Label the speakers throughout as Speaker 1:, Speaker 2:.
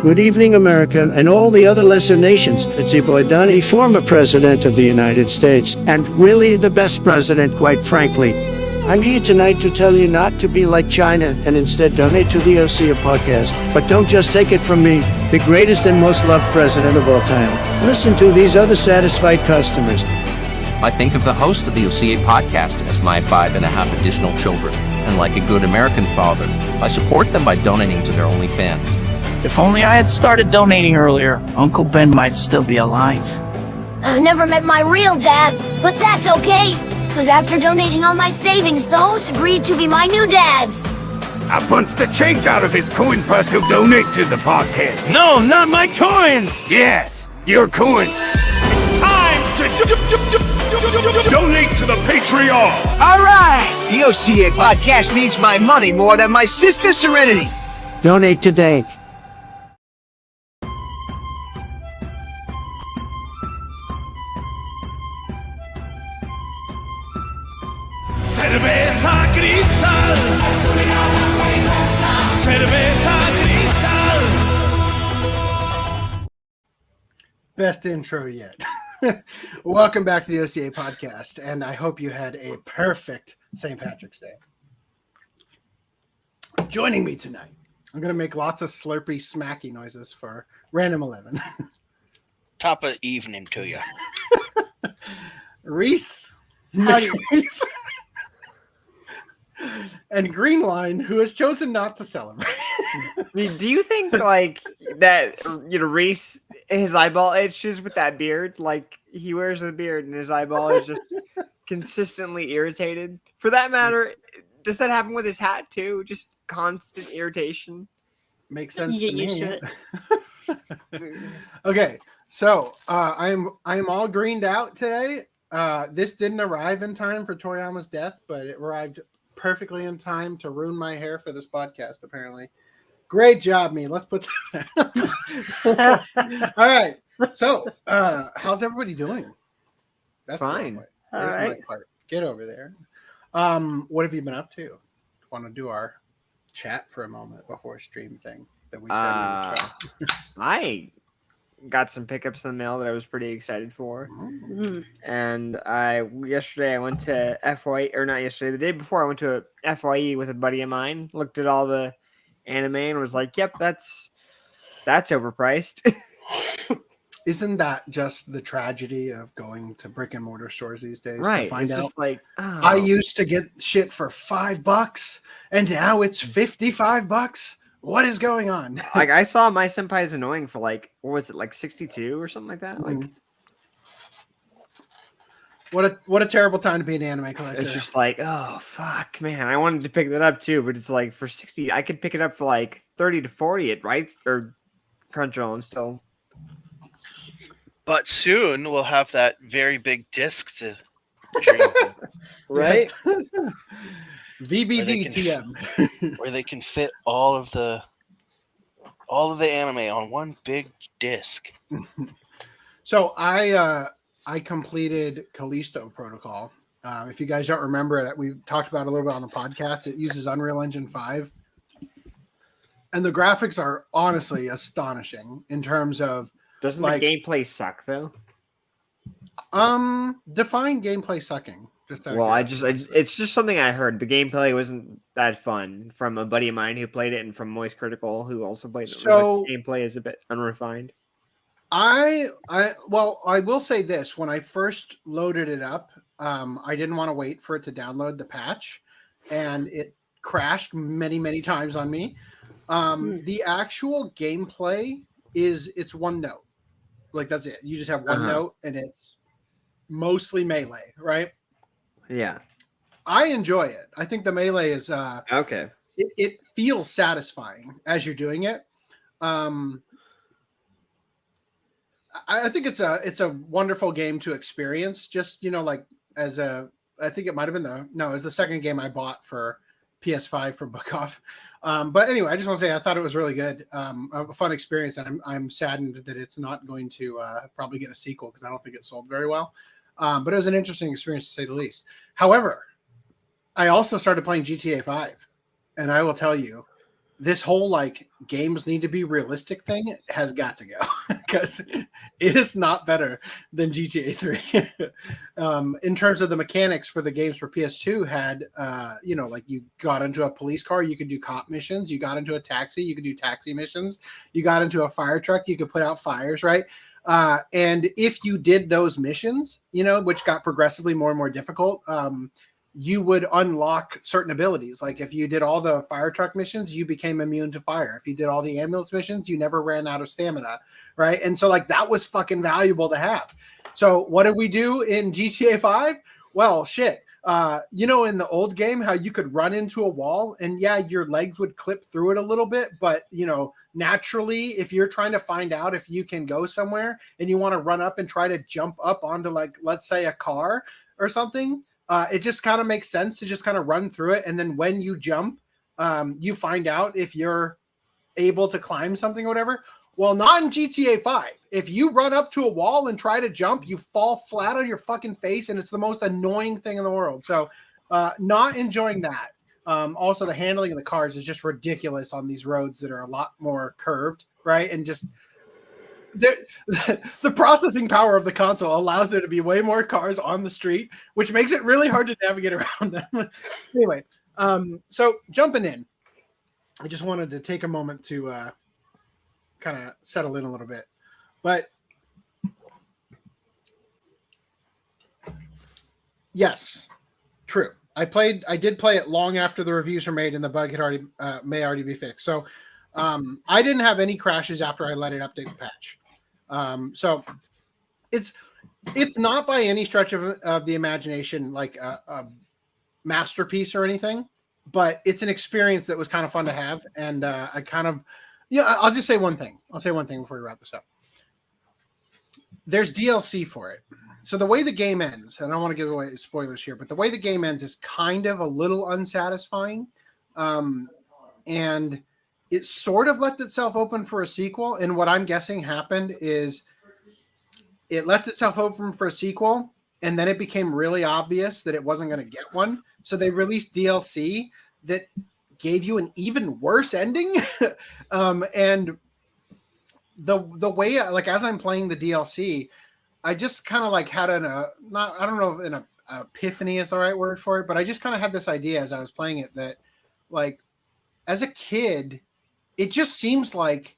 Speaker 1: Good evening, America, and all the other lesser nations. It's your boy Donnie, former president of the United States, and really the best president, quite frankly. I'm here tonight to tell you not to be like China and instead donate to the OCA podcast. But don't just take it from me, the greatest and most loved president of all time. Listen to these other satisfied customers.
Speaker 2: I think of the host of the OCA podcast as my 5.5 additional children, and like a good American father, I support them by donating to their OnlyFans.
Speaker 3: If only I had started donating earlier, Uncle Ben might still be alive.
Speaker 4: I've never met my real dad, but that's okay, because after donating all my savings, the host agreed to be my new dads.
Speaker 5: I punched the change out of his coin purse who'll donate to the podcast.
Speaker 6: No, not my coins!
Speaker 5: Yes, your coins.
Speaker 6: It's time to donate to the Patreon!
Speaker 7: All right! The OCA podcast needs my money more than my sister Serenity.
Speaker 1: Donate today.
Speaker 6: Cerveza cristal. Cerveza cristal.
Speaker 8: Best intro yet. Welcome back to the OCA podcast, and I hope you had a perfect St. Patrick's Day. Joining me tonight, I'm going to make lots of slurpy, smacky noises for Random 11.
Speaker 9: Top of evening to you.
Speaker 8: Reese. Howdy, Reese. And Greenline, who has chosen not to celebrate.
Speaker 10: Do you think like that? You know, Reese, his eyeball itches with that beard. Like he wears a beard, and his eyeball is just consistently irritated. For that matter, does that happen with his hat too? Just constant irritation.
Speaker 8: Makes sense to me. Okay, so I am all greened out today. This didn't arrive in time for Toriyama's death, but it arrived perfectly in time to ruin my hair for this podcast, apparently. Great job, me. Let's put that down. All right. So, how's everybody doing?
Speaker 10: That's fine.
Speaker 8: All right. Get over there. What have you been up to? Want to do our chat for a moment before stream thing that we said?
Speaker 10: I got some pickups in the mail that I was pretty excited for.
Speaker 8: Mm-hmm.
Speaker 10: And yesterday I went to FYE, or not yesterday, the day before I went to a FYE with a buddy of mine, looked at all the anime and was like, yep, that's overpriced.
Speaker 8: Isn't that just the tragedy of going to brick and mortar stores these days?
Speaker 10: Right.
Speaker 8: To find out,
Speaker 10: just like, oh.
Speaker 8: I used to get shit for $5 and now it's $55. What is going on?
Speaker 10: Like I saw My Senpai is Annoying for like, what was it, like 62 or something like that? Like,
Speaker 8: what a terrible time to be an anime collector.
Speaker 10: It's just like, oh fuck, man, I wanted to pick that up too, but it's like for 60, I could pick it up for like 30 to 40 at Rights or Crunchyroll. I'm still.
Speaker 9: But soon we'll have that very big disc to dream.
Speaker 10: Right?
Speaker 8: VVD TM.
Speaker 9: Where they can fit all of the anime on one big disc.
Speaker 8: So I completed Callisto Protocol. If you guys don't remember it, we talked about it a little bit on the podcast. It uses Unreal Engine 5. And the graphics are honestly astonishing in terms of
Speaker 10: Doesn't
Speaker 8: like,
Speaker 10: the gameplay suck though?
Speaker 8: Define gameplay sucking.
Speaker 10: It's just something I heard. The gamelay wasn't that fun from a buddy of mine who played it, and from Moist Critical who also played it.
Speaker 8: So
Speaker 10: the gameplay is a bit unrefined.
Speaker 8: I will say this: when I first loaded it up, I didn't want to wait for it to download the patch, and it crashed many times on me. The actual gameplay it's one note, like that's it. You just have one note, and it's mostly melee, right?
Speaker 10: Yeah,
Speaker 8: I enjoy it. I think the melee is
Speaker 10: okay.
Speaker 8: It feels satisfying as you're doing it. I think it's a wonderful game to experience. Just like I think it might have been it was the second game I bought for PS5 for Book Off. But anyway, I just want to say I thought it was really good, a fun experience, and I'm saddened that it's not going to probably get a sequel because I don't think it sold very well. But it was an interesting experience to say the least. However, I also started playing GTA 5, and I will tell you, this whole like games need to be realistic thing has got to go because it is not better than GTA 3. In terms of the mechanics for the games for PS2 had, like you got into a police car, you could do cop missions. You got into a taxi, you could do taxi missions. You got into a fire truck, you could put out fires, right? And if you did those missions, which got progressively more and more difficult, you would unlock certain abilities. Like if you did all the fire truck missions, you became immune to fire. If you did all the ambulance missions, you never ran out of stamina, right? And so like that was fucking valuable to have. So what did we do in GTA 5? Well, shit. In the old game, how you could run into a wall and yeah, your legs would clip through it a little bit, but naturally, if you're trying to find out if you can go somewhere and you want to run up and try to jump up onto like, let's say a car or something, it just kind of makes sense to just kind of run through it. And then when you jump, you find out if you're able to climb something or whatever. Well, not in GTA 5. If you run up to a wall and try to jump, you fall flat on your fucking face, and it's the most annoying thing in the world. So not enjoying that. Also, the handling of the cars is just ridiculous on these roads that are a lot more curved, right? And just the processing power of the console allows there to be way more cars on the street, which makes it really hard to navigate around them. Anyway, so jumping in, I just wanted to take a moment to kind of settle in a little bit. But yes, true. I did play it long after the reviews were made and the bug had may already be fixed. So I didn't have any crashes after I let it update the patch. So it's not by any stretch of the imagination like a masterpiece or anything, but it's an experience that was kind of fun to have. And I'll just say one thing. I'll say one thing before we wrap this up. There's DLC for it. So the way the game ends, and I don't want to give away spoilers here, but the way the game ends is kind of a little unsatisfying. And it sort of left itself open for a sequel. And what I'm guessing happened is it left itself open for a sequel, and then it became really obvious that it wasn't going to get one. So they released DLC that gave you an even worse ending. And the way, like, as I'm playing the DLC, I just kind of like had I don't know if an epiphany is the right word for it, but I just kind of had this idea as I was playing it that, like, as a kid, it just seems like,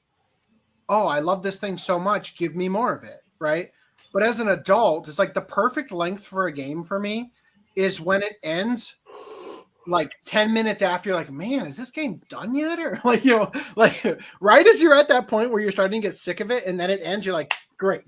Speaker 8: oh, I love this thing so much, give me more of it, right? But as an adult, it's like the perfect length for a game for me is when it ends like 10 minutes after. You're like, man, is this game done yet? Or like, right as you're at that point where you're starting to get sick of it and then it ends, you're like, great,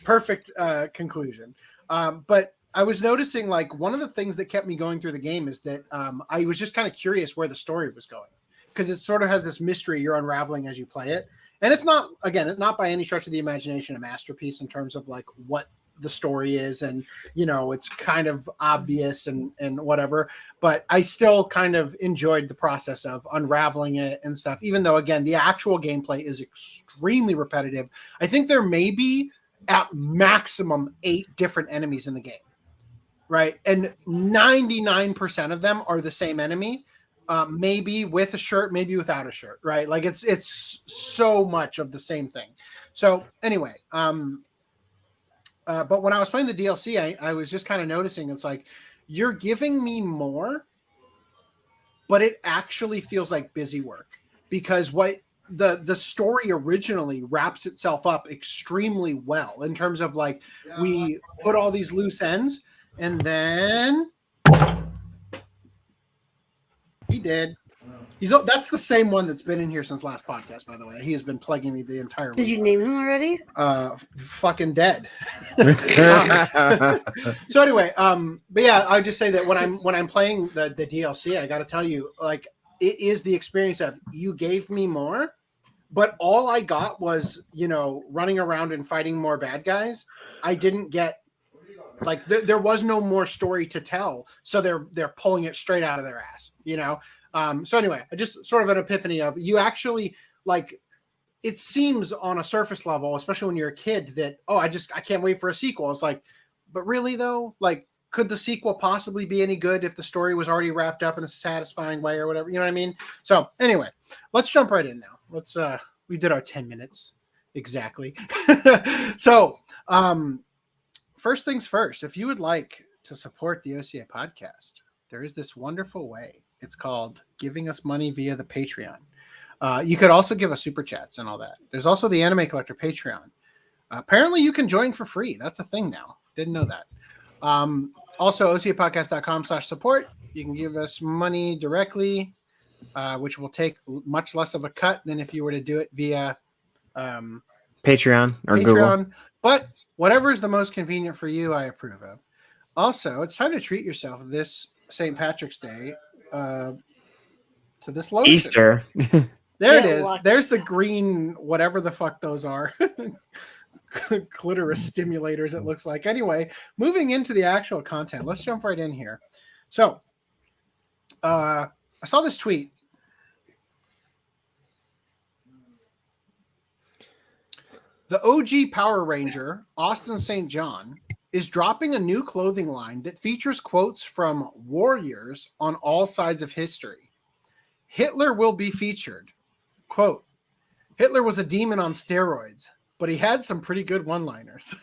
Speaker 8: perfect conclusion. But I was noticing, like, one of the things that kept me going through the game is that I was just kind of curious where the story was going, because it sort of has this mystery you're unraveling as you play it. And it's not by any stretch of the imagination a masterpiece in terms of like what the story is, and it's kind of obvious and whatever, but I still kind of enjoyed the process of unraveling it and stuff, even though, again, the actual gameplay is extremely repetitive. I think there may be at maximum 8 different enemies in the game, right? And 99% of them are the same enemy, maybe with a shirt, maybe without a shirt, right? Like it's so much of the same thing. So anyway, but when I was playing the DLC, I was just kind of noticing, it's like, you're giving me more, but it actually feels like busy work, because what the story originally wraps itself up extremely well in terms of, like, we put all these loose ends, and then he did. That's the same one that's been in here since last podcast, by the way. He has been plaguing me the entire week.
Speaker 11: Did you name him already?
Speaker 8: Fucking dead. So anyway, but yeah, I would just say that when I'm playing the DLC, I got to tell you, like, it is the experience of, you gave me more, but all I got was, running around and fighting more bad guys. I didn't get, like, there was no more story to tell, so they're pulling it straight out of their ass, So anyway, I just sort of an epiphany of, you actually, like, it seems on a surface level, especially when you're a kid, that, oh, I can't wait for a sequel. It's like, but really though, like, could the sequel possibly be any good if the story was already wrapped up in a satisfying way or whatever? You know what I mean? So anyway, let's jump right in now. Let's we did our 10 minutes exactly. So first things first, if you would like to support the OCA podcast, there is this wonderful way. It's called giving us money via the Patreon. You could also give us super chats and all that. There's also the Anime Collector Patreon. Apparently you can join for free. That's a thing now. Didn't know that. Also, OCApodcast.com/support. You can give us money directly, which will take much less of a cut than if you were to do it via
Speaker 10: Patreon or Google.
Speaker 8: But whatever is the most convenient for you, I approve of. Also, it's time to treat yourself this St. Patrick's Day to this lotion.
Speaker 10: Easter.
Speaker 8: There it is. There's the green, whatever the fuck those are. Clitoris stimulators, it looks like. Anyway, moving into the actual content, let's jump right in here. So, I saw this tweet. The OG Power Ranger, Austin St. John, is dropping a new clothing line that features quotes from warriors on all sides of history. Hitler will be featured. Quote, Hitler was a demon on steroids, but he had some pretty good one-liners.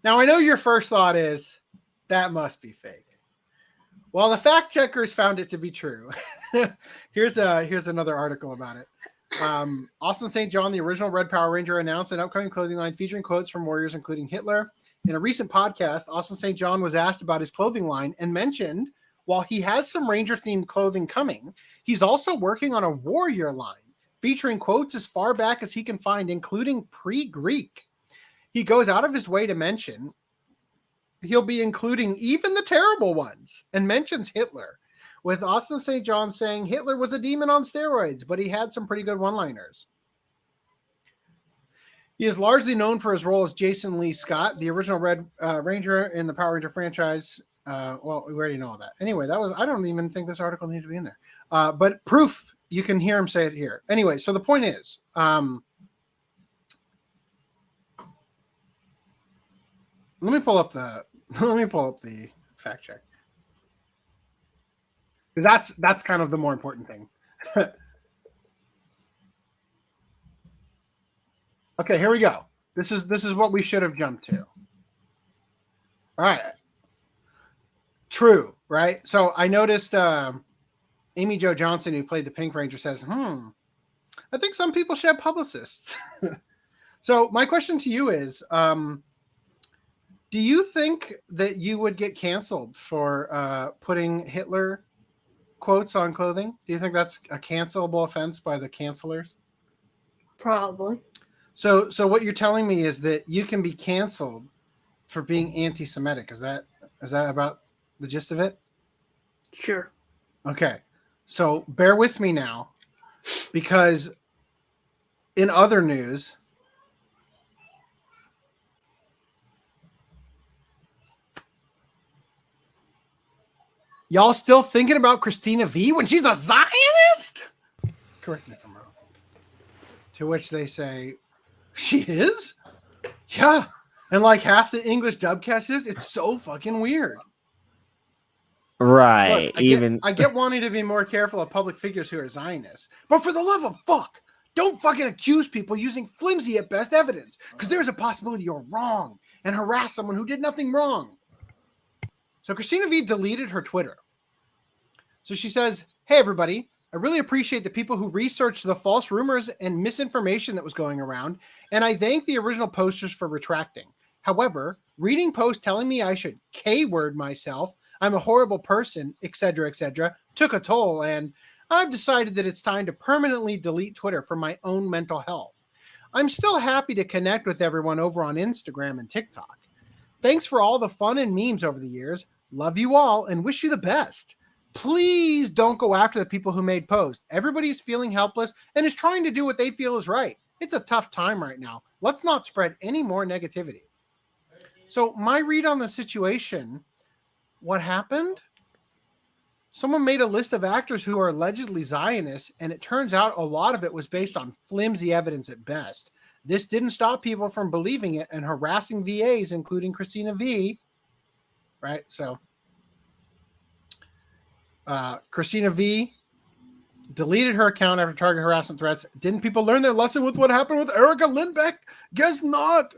Speaker 8: Now, I know your first thought is, that must be fake. Well, the fact checkers found it to be true. Here's another article about it. Austin St. John, the original Red Power Ranger, announced an upcoming clothing line featuring quotes from warriors, including Hitler. In a recent podcast, Austin St. John was asked about his clothing line and mentioned, while he has some Ranger-themed clothing coming, he's also working on a warrior line featuring quotes as far back as he can find, including pre-Greek. He goes out of his way to mention he'll be including even the terrible ones and mentions Hitler, with Austin St. John saying Hitler was a demon on steroids, but he had some pretty good one-liners. He is largely known for his role as Jason Lee Scott, the original Red Ranger in the Power Ranger franchise. Well, we already know all that. Anyway, I don't even think this article needs to be in there. But proof, you can hear him say it here. Anyway, so the point is, let me pull up the fact check, because that's kind of the more important thing. Okay, here we go. This is what we should have jumped to. All right. True, right? So I noticed Amy Jo Johnson, who played the Pink Ranger, says, I think some people should have publicists. So my question to you is, do you think that you would get canceled for putting Hitler quotes on clothing? Do you think that's a cancelable offense by the cancelers?
Speaker 11: Probably.
Speaker 8: So what you're telling me is that you can be canceled for being anti-Semitic. Is that about the gist of it?
Speaker 11: Sure.
Speaker 8: Okay. So bear with me now, because in other news, y'all still thinking about Cristina Vee when she's a Zionist? Correct me if I'm wrong. To which they say, she is? Yeah. And like half the English dubcast is? It's so fucking weird.
Speaker 10: Right.
Speaker 8: Look, I get wanting to be more careful of public figures who are Zionists. But for the love of fuck, don't fucking accuse people using flimsy at best evidence, because there's a possibility you're wrong and harass someone who did nothing wrong. So Cristina Vee deleted her Twitter. So she says, hey, everybody, I really appreciate the people who researched the false rumors and misinformation that was going around, and I thank the original posters for retracting. However, reading posts telling me I should K-word myself, I'm a horrible person, etc., took a toll, and I've decided that it's time to permanently delete Twitter for my own mental health. I'm still happy to connect with everyone over on Instagram and TikTok. Thanks for all the fun and memes over the years. Love you all and wish you the best. Please don't go after the people who made posts. Everybody's feeling helpless and is trying to do what they feel is right. It's a tough time right now. Let's not spread any more negativity. So my read on the situation, what happened? Someone made a list of actors who are allegedly Zionists, and it turns out a lot of it was based on flimsy evidence at best. This didn't stop people from believing it and harassing VAs, including Cristina Vee, right? So, Cristina Vee deleted her account after target harassment threats. Didn't people learn their lesson with what happened with Erica Lindbeck? Guess not.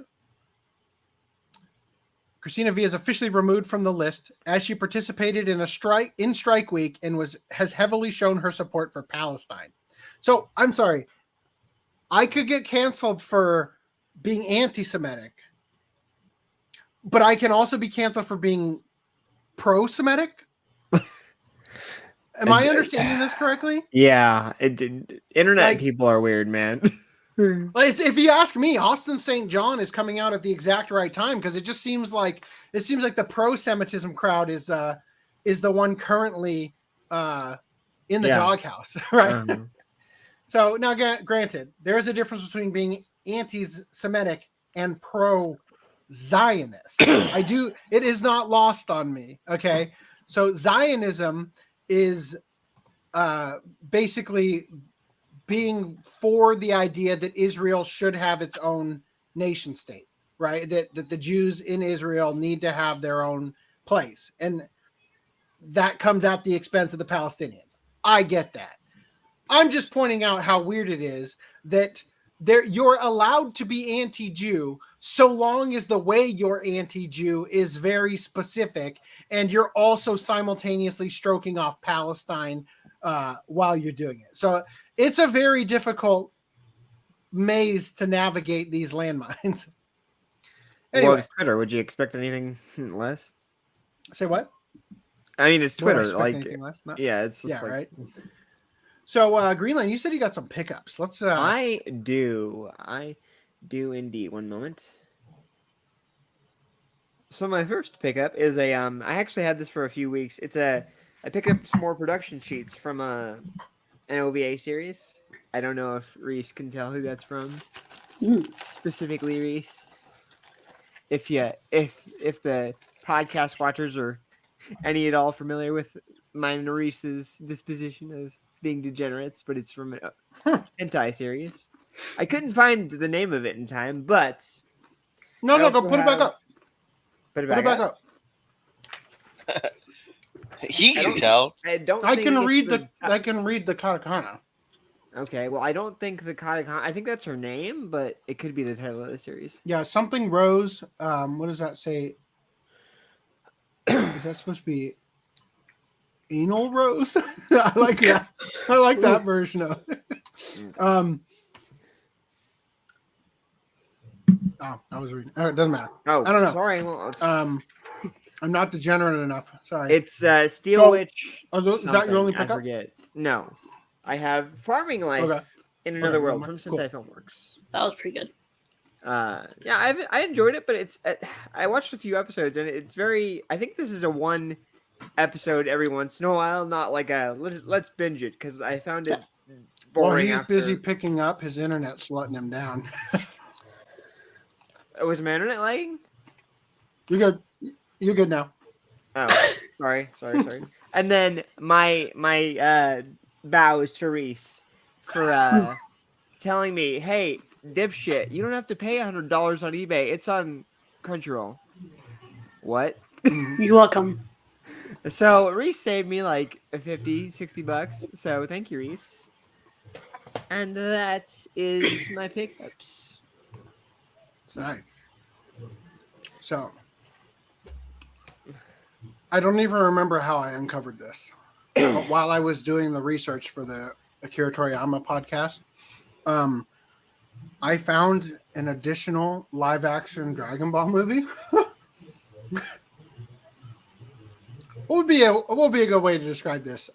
Speaker 8: Cristina Vee is officially removed from the list as she participated in a strike week and has heavily shown her support for Palestine. So I'm sorry, I could get canceled for being anti-Semitic, but I can also be canceled for being pro-Semitic. Am I understanding this correctly?
Speaker 10: Yeah, internet people are weird, man.
Speaker 8: If you ask me, Austin St. John is coming out at the exact right time because it just seems like the pro-Semitism crowd is the one currently in the doghouse, right? So now, granted, there is a difference between being anti-Semitic and pro-Zionist. It is not lost on me. Okay, so Zionism is basically being for the idea that Israel should have its own nation state, right? That the Jews in Israel need to have their own place. And that comes at the expense of the Palestinians. I get that. I'm just pointing out how weird it is that you're allowed to be anti-Jew so long as the way you're anti-Jew is very specific and you're also simultaneously stroking off Palestine while you're doing it. So it's a very difficult maze to navigate these landmines. Anyway.
Speaker 10: Well, it's Twitter. Would you expect anything less?
Speaker 8: Say what?
Speaker 10: I mean, it's Twitter.
Speaker 8: Yeah,
Speaker 10: it's just
Speaker 8: right. So, Greenland, you said you got some pickups. Let's.
Speaker 10: I do indeed. One moment. So my first pickup is I actually had this for a few weeks. I picked up some more production sheets from an OVA series. I don't know if Reese can tell who that's from. Specifically, Reese. If the podcast watchers are any at all familiar with mine and Reese's disposition of being degenerates, but it's from a hentai series. I couldn't find the name of it in time, but
Speaker 8: go put it back up.
Speaker 10: Put it back up.
Speaker 9: He can tell.
Speaker 8: I can read the katakana.
Speaker 10: Okay, well, I don't think the katakana. I think that's her name, but it could be the title of the series.
Speaker 8: Yeah, something Rose. What does that say? Is that supposed to be anal rose? I like that. I like that version of it. Oh, I was reading. It doesn't matter.
Speaker 10: Oh,
Speaker 8: I don't know.
Speaker 10: Sorry. Well,
Speaker 8: I'm not degenerate enough. Sorry.
Speaker 10: It's Steel Witch.
Speaker 8: Is that your only pickup?
Speaker 10: I forget. No, I have Farming Life in Another World from Sentai Filmworks.
Speaker 11: That was pretty good.
Speaker 10: Yeah, I enjoyed it, but it's I watched a few episodes and it's very. I think this is a one episode every once in a while, not like a let's binge it because I found it boring.
Speaker 8: Well, he's busy picking up. His internet's letting him down.
Speaker 10: Was my internet lagging?
Speaker 8: You're good. You're good now.
Speaker 10: Oh, sorry. And then my bow is to Reese for telling me, hey, dipshit, you don't have to pay $100 on eBay. It's on Crunchyroll. What?
Speaker 11: You're welcome.
Speaker 10: So Reese saved me like $50-$60. So thank you, Reese. And that is my pickups.
Speaker 8: Nice. So I don't even remember how I uncovered this. But while I was doing the research for the Akira Toriyama podcast, I found an additional live-action Dragon Ball movie. What would be a good way to describe this?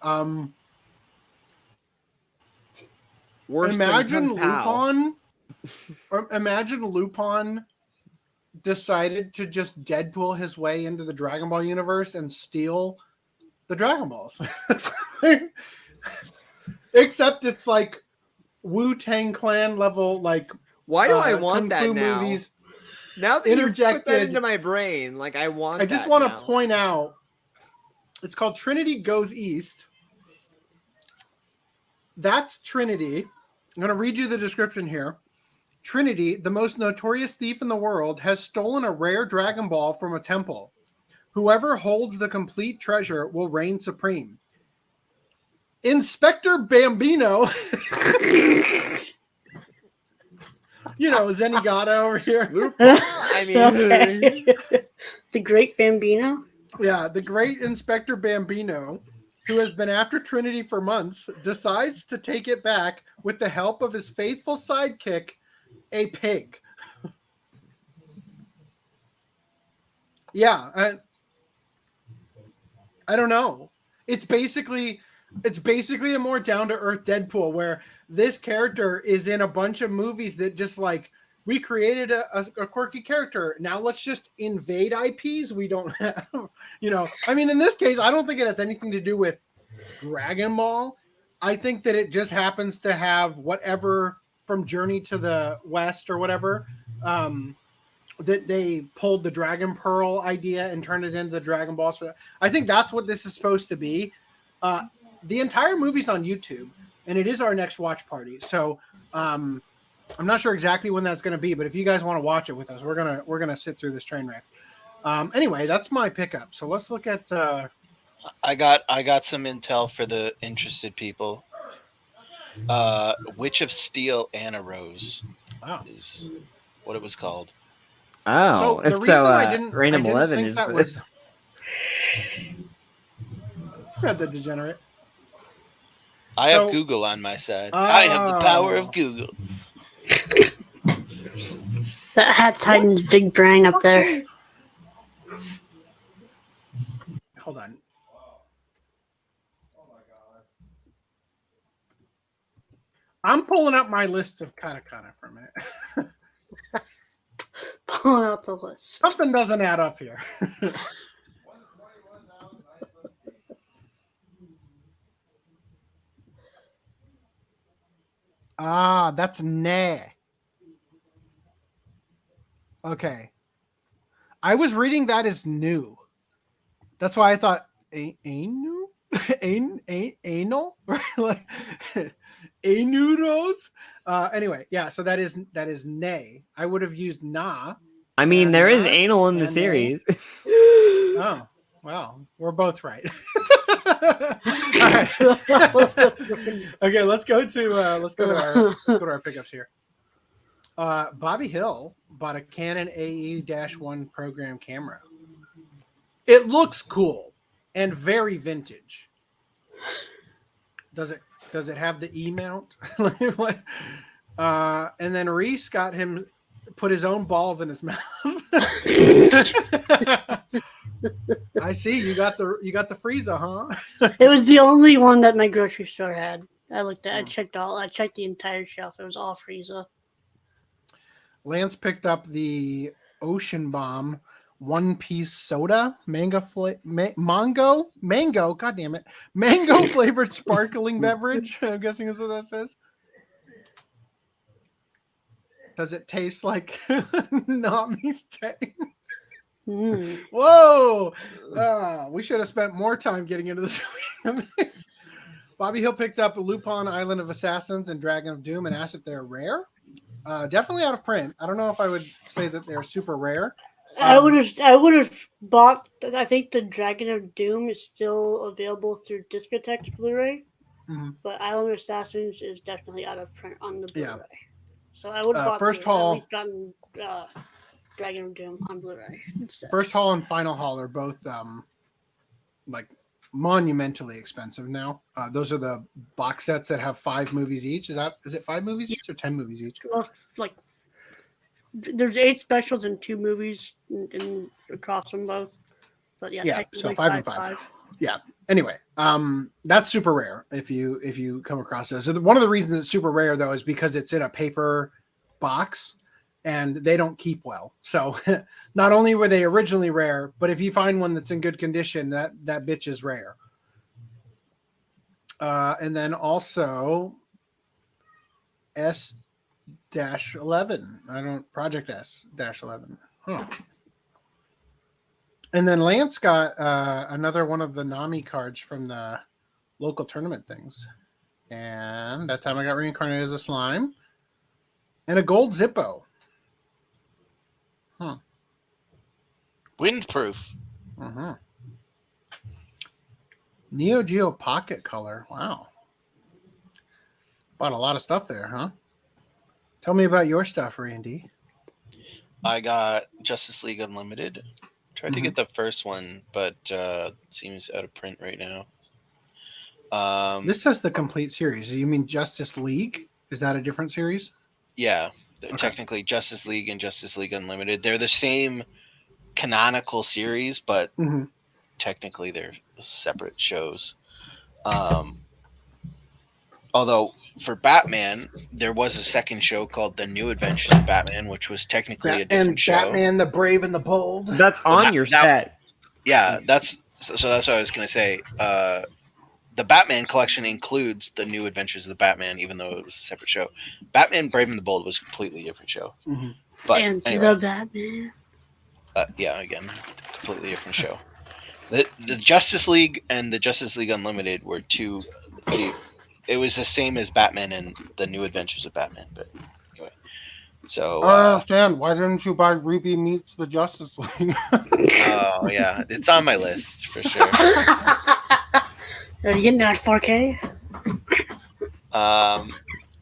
Speaker 8: Imagine Lupin decided to just Deadpool his way into the Dragon Ball universe and steal the Dragon Balls. Except it's like Wu-Tang Clan level, like
Speaker 10: why do I want that now?
Speaker 8: Movies
Speaker 10: now that you put that into my brain, like I just
Speaker 8: want to point out, it's called Trinity Goes East. That's Trinity. I'm going to read you the description here. Trinity, the most notorious thief in the world, has stolen a rare Dragon Ball from a temple. Whoever holds the complete treasure will reign supreme. Inspector Bambino. You know, Zenigata over here.
Speaker 10: I mean,
Speaker 11: Okay. The Great Bambino?
Speaker 8: Yeah, the great Inspector Bambino, who has been after Trinity for months, decides to take it back with the help of his faithful sidekick, a pig. Yeah, I don't know. It's basically a more down-to-earth Deadpool where this character is in a bunch of movies that just like, we created a quirky character. Now let's just invade IPs we don't have. You know, I mean, in this case, I don't think it has anything to do with Dragon Ball. I think that it just happens to have whatever from Journey to the West or whatever, that they pulled the Dragon Pearl idea and turned it into the Dragon Ball. So I think that's what this is supposed to be. The entire movie's on YouTube, and it is our next watch party. So I'm not sure exactly when that's going to be, but if you guys want to watch it with us, we're gonna sit through this train wreck. Anyway, that's my pickup. So let's look at.
Speaker 9: I got some intel for the interested people. Witch of Steel Anna Rose is what it was called.
Speaker 10: Oh,
Speaker 8: so the reason I didn't
Speaker 10: Random 11
Speaker 8: think
Speaker 10: is
Speaker 8: that was the degenerate.
Speaker 9: I have Google on my side. I have the power of Google.
Speaker 11: That hat's hiding his big brain up there.
Speaker 8: Hold on. I'm pulling up my list of katakana for a minute.
Speaker 11: Pulling out the list.
Speaker 8: Something doesn't add up here. That's ne. Okay. I was reading that as new. That's why I thought anu? Anal? Like anuros? Anyway, yeah, so that is ne. I would have used na.
Speaker 10: I mean, there is anal in the series.
Speaker 8: Oh, well, we're both right. All right. Okay, let's go to our pickups here. Bobby Hill bought a Canon AE-1 program camera. It looks cool and very vintage. Does it have the E mount? And then Reese got him put his own balls in his mouth. I see you got the Frieza, huh?
Speaker 11: It was the only one that my grocery store had. I looked at. I checked the entire shelf. It was all Frieza.
Speaker 8: Lance picked up the Ocean Bomb One Piece Soda mango. God damn it, mango flavored sparkling beverage. I'm guessing is what that says. Does it taste like Nami's tank? Whoa! We should have spent more time getting into this. Bobby Hill picked up Lupin Island of Assassins and Dragon of Doom and asked if they're rare. Definitely out of print. I don't know if I would say that they're super rare.
Speaker 11: I would have bought. I think the Dragon of Doom is still available through Discotex Blu-ray, but Island of Assassins is definitely out of print on the Blu-ray. So I would have bought
Speaker 8: first haul.
Speaker 11: At least gotten Dragon of Doom on Blu-ray instead.
Speaker 8: First haul and final haul are both like monumentally expensive now. Those are the box sets that have 5 movies each. Is it 5 movies each or 10 movies each?
Speaker 11: Well, like there's 8 specials and 2 movies in across them both. But yeah,
Speaker 8: so 5 and 5. Yeah. Anyway, that's super rare if you come across those. So one of the reasons it's super rare though is because it's in a paper box and they don't keep well. So not only were they originally rare, but if you find one that's in good condition, that bitch is rare. And then also S-11. Project S-11. Huh. And then Lance got another one of the Nami cards from the local tournament things. And that time I got reincarnated as a slime. And a gold Zippo.
Speaker 9: Windproof.
Speaker 8: Uh-huh. Neo Geo Pocket Color. Wow. Bought a lot of stuff there, huh? Tell me about your stuff, Randy.
Speaker 9: I got Justice League Unlimited. Tried to get the first one, but it seems out of print right now.
Speaker 8: This says the complete series. You mean Justice League? Is that a different series?
Speaker 9: Yeah, technically Justice League and Justice League Unlimited. They're the same canonical series, but technically they're separate shows. Although for Batman, there was a second show called The New Adventures of Batman, which was technically a different show.
Speaker 8: Batman, the Brave and the Bold.
Speaker 10: That's on your set.
Speaker 9: Yeah, that's what I was going to say. The Batman collection includes The New Adventures of the Batman, even though it was a separate show. Batman Brave and the Bold was a completely different show. But
Speaker 11: and
Speaker 9: anyway,
Speaker 11: the Batman.
Speaker 9: Yeah, again, completely different show. The Justice League and the Justice League Unlimited were two. It was the same as Batman and The New Adventures of Batman, but anyway. So
Speaker 8: I don't understand. Why didn't you buy Ruby Meets the Justice League?
Speaker 9: Oh yeah, it's on my list for sure.
Speaker 11: Are you getting that 4K?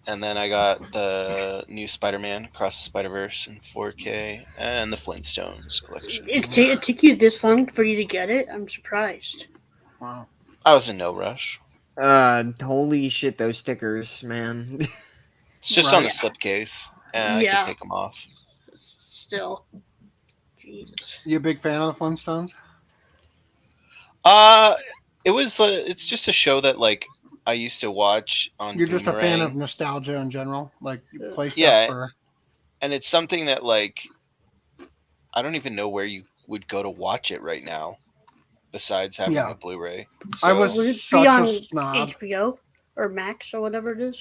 Speaker 9: And then I got the new Spider-Man Across the Spider-Verse in 4K and the Flintstones collection.
Speaker 11: It took you this long for you to get it? I'm surprised.
Speaker 8: Wow.
Speaker 9: I was in no rush.
Speaker 10: Holy shit, those stickers, man.
Speaker 9: It's just on the slipcase. And I can take them off.
Speaker 11: Still. Jesus.
Speaker 8: You a big fan of the Flintstones?
Speaker 9: It's just a show that like I used to watch on
Speaker 8: You're just a fan
Speaker 9: Boomerang.
Speaker 8: of nostalgia in general? Like you play stuff for...
Speaker 9: And it's something that like I don't even know where you would go to watch it right now besides having a Blu-ray. So,
Speaker 8: I was such
Speaker 11: on
Speaker 8: a snob.
Speaker 11: HBO or Max or whatever it is?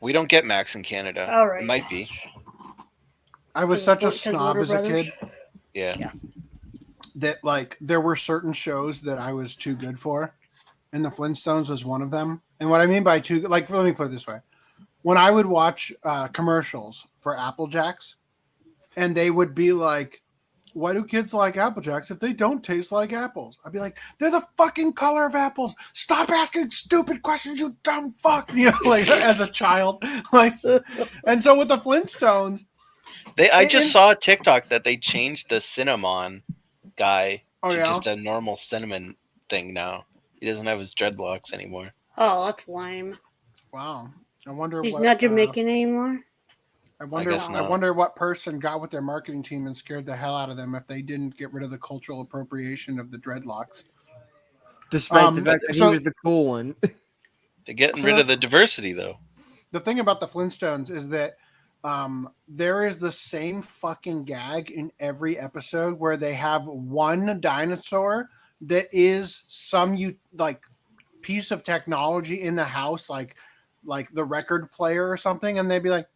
Speaker 9: we don't get Max in Canada.
Speaker 11: All right.
Speaker 9: It might be.
Speaker 8: I was such a snob as a kid.
Speaker 9: Yeah.
Speaker 8: That like there were certain shows that I was too good for, and the Flintstones was one of them. And what I mean by too, like, let me put it this way: when I would watch commercials for Apple Jacks, and they would be like, "Why do kids like Apple Jacks if they don't taste like apples?" I'd be like, "They're the fucking color of apples. Stop asking stupid questions, you dumb fuck!" You know, like as a child, like. And so with the Flintstones,
Speaker 9: I just saw a TikTok that they changed the Cinnamon guy to just a normal cinnamon thing now. He doesn't have his dreadlocks anymore.
Speaker 11: Oh, that's lame.
Speaker 8: Wow. I wonder
Speaker 11: He's not Jamaican anymore?
Speaker 8: I wonder what person got with their marketing team and scared the hell out of them if they didn't get rid of the cultural appropriation of the dreadlocks.
Speaker 10: Despite the fact that he was the cool one.
Speaker 9: They're getting rid of the diversity, though.
Speaker 8: The thing about the Flintstones is that there is the same fucking gag in every episode where they have one dinosaur that is some piece of technology in the house, like the record player or something, and they'd be like,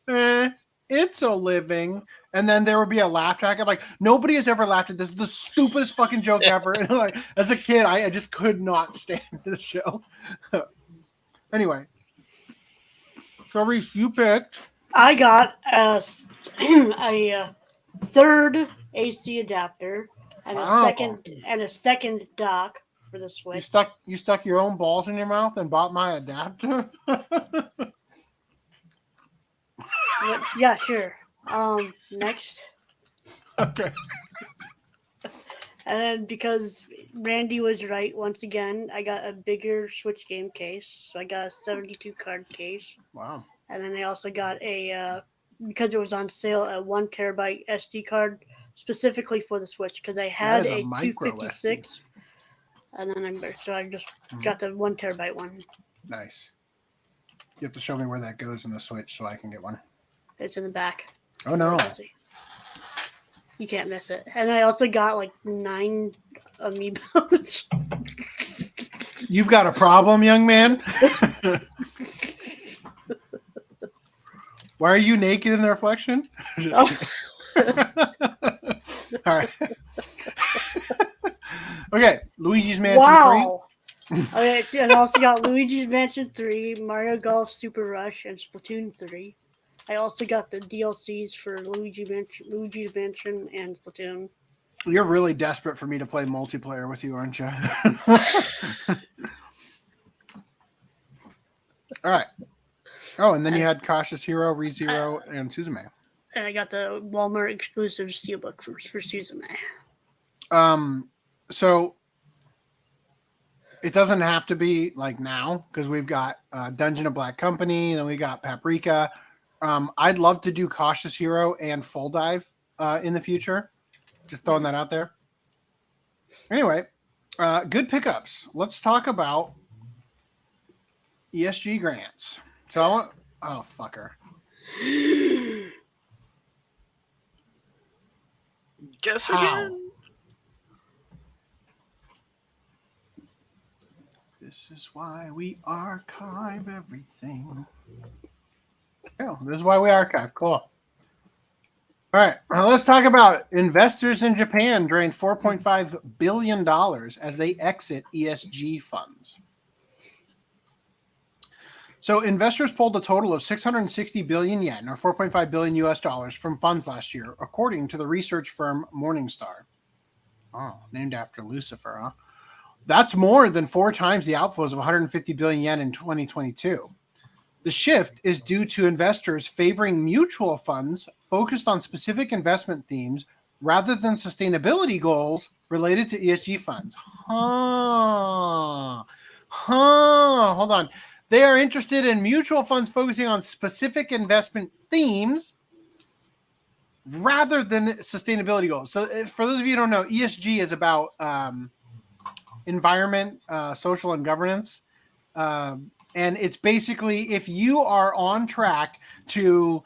Speaker 8: it's a living. And then there would be a laugh track. I'm like, nobody has ever laughed at this. This is the stupidest fucking joke ever. And like, as a kid, I just could not stand the show. Anyway. So, Reese, you picked.
Speaker 11: I got a third AC adapter and a second dock for the Switch.
Speaker 8: You stuck your own balls in your mouth and bought my adapter?
Speaker 11: Yeah, sure. Next.
Speaker 8: Okay.
Speaker 11: And then because Randy was right once again, I got a bigger Switch game case. So I got a 72 card case.
Speaker 8: Wow.
Speaker 11: And then I also got because it was on sale, a 1 terabyte SD card specifically for the Switch because I had a 256. And then I just got the 1 terabyte one.
Speaker 8: Nice. You have to show me where that goes in the Switch so I can get one.
Speaker 11: It's in the back.
Speaker 8: Oh, no.
Speaker 11: You can't miss it. And I also got 9 amiibos.
Speaker 8: You've got a problem, young man? Why are you naked in the reflection? All right. Okay, Luigi's Mansion 3.
Speaker 11: Okay, and I also got Luigi's Mansion 3, Mario Golf Super Rush, and Splatoon 3. I also got the DLCs for Luigi's Mansion and Splatoon.
Speaker 8: You're really desperate for me to play multiplayer with you, aren't you? All right. Oh, and then you had Cautious Hero, ReZero, and Suzume.
Speaker 11: And I got the Walmart exclusive steelbook for Suzume.
Speaker 8: So it doesn't have to be like now because we've got Dungeon of Black Company, then we got Paprika. I'd love to do Cautious Hero and Full Dive in the future. Just throwing that out there. Anyway, good pickups. Let's talk about ESG grants. So I want. Oh, fucker.
Speaker 9: Guess again.
Speaker 8: This is why we archive everything. Yeah, this is why we archive. Cool. All right, let's talk about investors in Japan drained $4.5 billion as they exit ESG funds. So investors pulled a total of 660 billion yen, or 4.5 billion US dollars, from funds last year, according to the research firm Morningstar. Oh, named after Lucifer, huh? That's more than 4 times the outflows of 150 billion yen in 2022. The shift is due to investors favoring mutual funds focused on specific investment themes rather than sustainability goals related to ESG funds. Hold on. They are interested in mutual funds focusing on specific investment themes rather than sustainability goals. So for those of you who don't know, ESG is about environment, social, and governance. And it's basically if you are on track to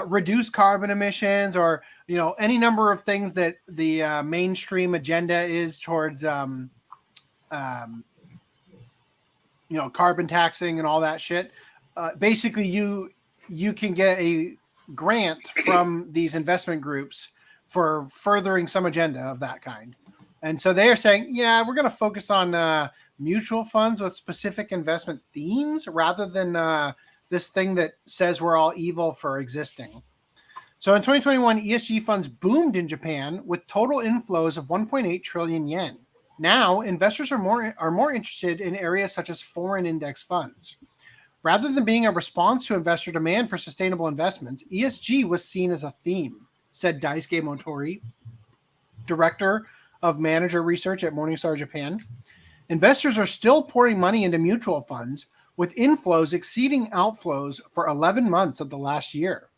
Speaker 8: reduce carbon emissions or, any number of things that the mainstream agenda is towards, carbon taxing and all that shit. Basically, you can get a grant from these investment groups for furthering some agenda of that kind. And so they are saying, yeah, we're going to focus on mutual funds with specific investment themes rather than this thing that says we're all evil for existing. So in 2021, ESG funds boomed in Japan with total inflows of 1.8 trillion yen. Now, investors are more interested in areas such as foreign index funds. Rather than being a response to investor demand for sustainable investments, ESG was seen as a theme, said Daisuke Motori, director of manager research at Morningstar Japan. Investors are still pouring money into mutual funds, with inflows exceeding outflows for 11 months of the last year.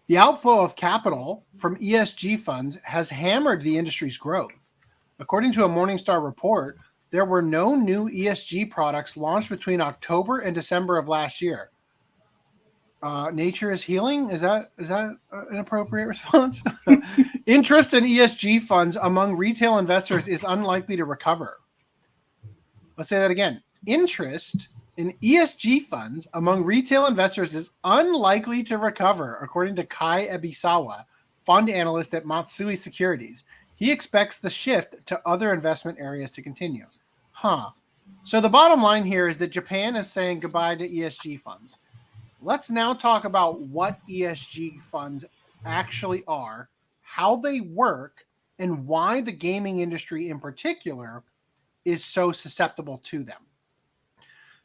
Speaker 8: The outflow of capital from ESG funds has hammered the industry's growth. According to a Morningstar report, there were no new ESG products launched between October and December of last year. Nature is healing? Is that an appropriate response? Interest in ESG funds among retail investors is unlikely to recover. Let's say that again. Interest in ESG funds among retail investors is unlikely to recover, according to Kai Ebisawa, fund analyst at Matsui Securities. He expects the shift to other investment areas to continue. So the bottom line here is that Japan is saying goodbye to ESG funds. Let's now talk about what ESG funds actually are, how they work, and why the gaming industry in particular is so susceptible to them.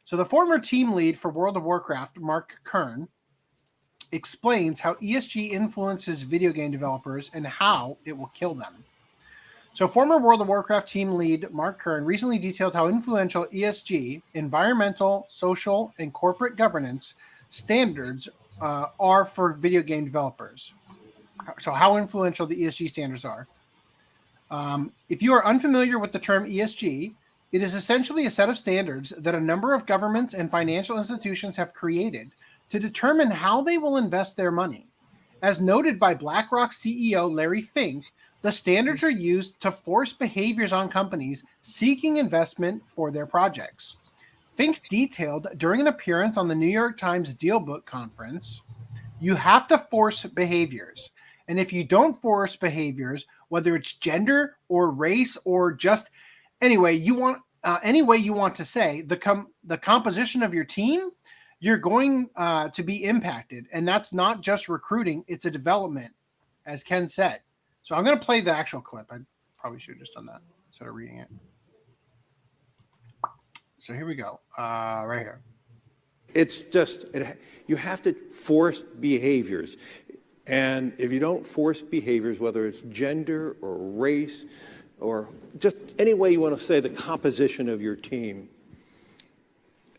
Speaker 8: So the former team lead for World of Warcraft, Mark Kern, explains how ESG influences video game developers and how it will kill them. So former World of Warcraft team lead Mark Kern recently detailed how influential ESG, environmental, social, and corporate governance standards are for video game developers. So how influential the ESG standards are. If you are unfamiliar with the term ESG, it is essentially a set of standards that a number of governments and financial institutions have created to determine how they will invest their money. As noted by BlackRock CEO Larry Fink, the standards are used to force behaviors on companies seeking investment for their projects. Fink detailed during an appearance on the New York Times Dealbook Conference, you have to force behaviors. And if you don't force behaviors, whether it's gender or race or just any way you want to say the composition of your team, you're going to be impacted. And that's not just recruiting, it's a development, as Ken said. So I'm going to play the actual clip. I probably should have just done that instead of reading it. So here we go. Right here.
Speaker 12: It's just, you have to force behaviors. And if you don't force behaviors, whether it's gender or race or just any way you want to say the composition of your team,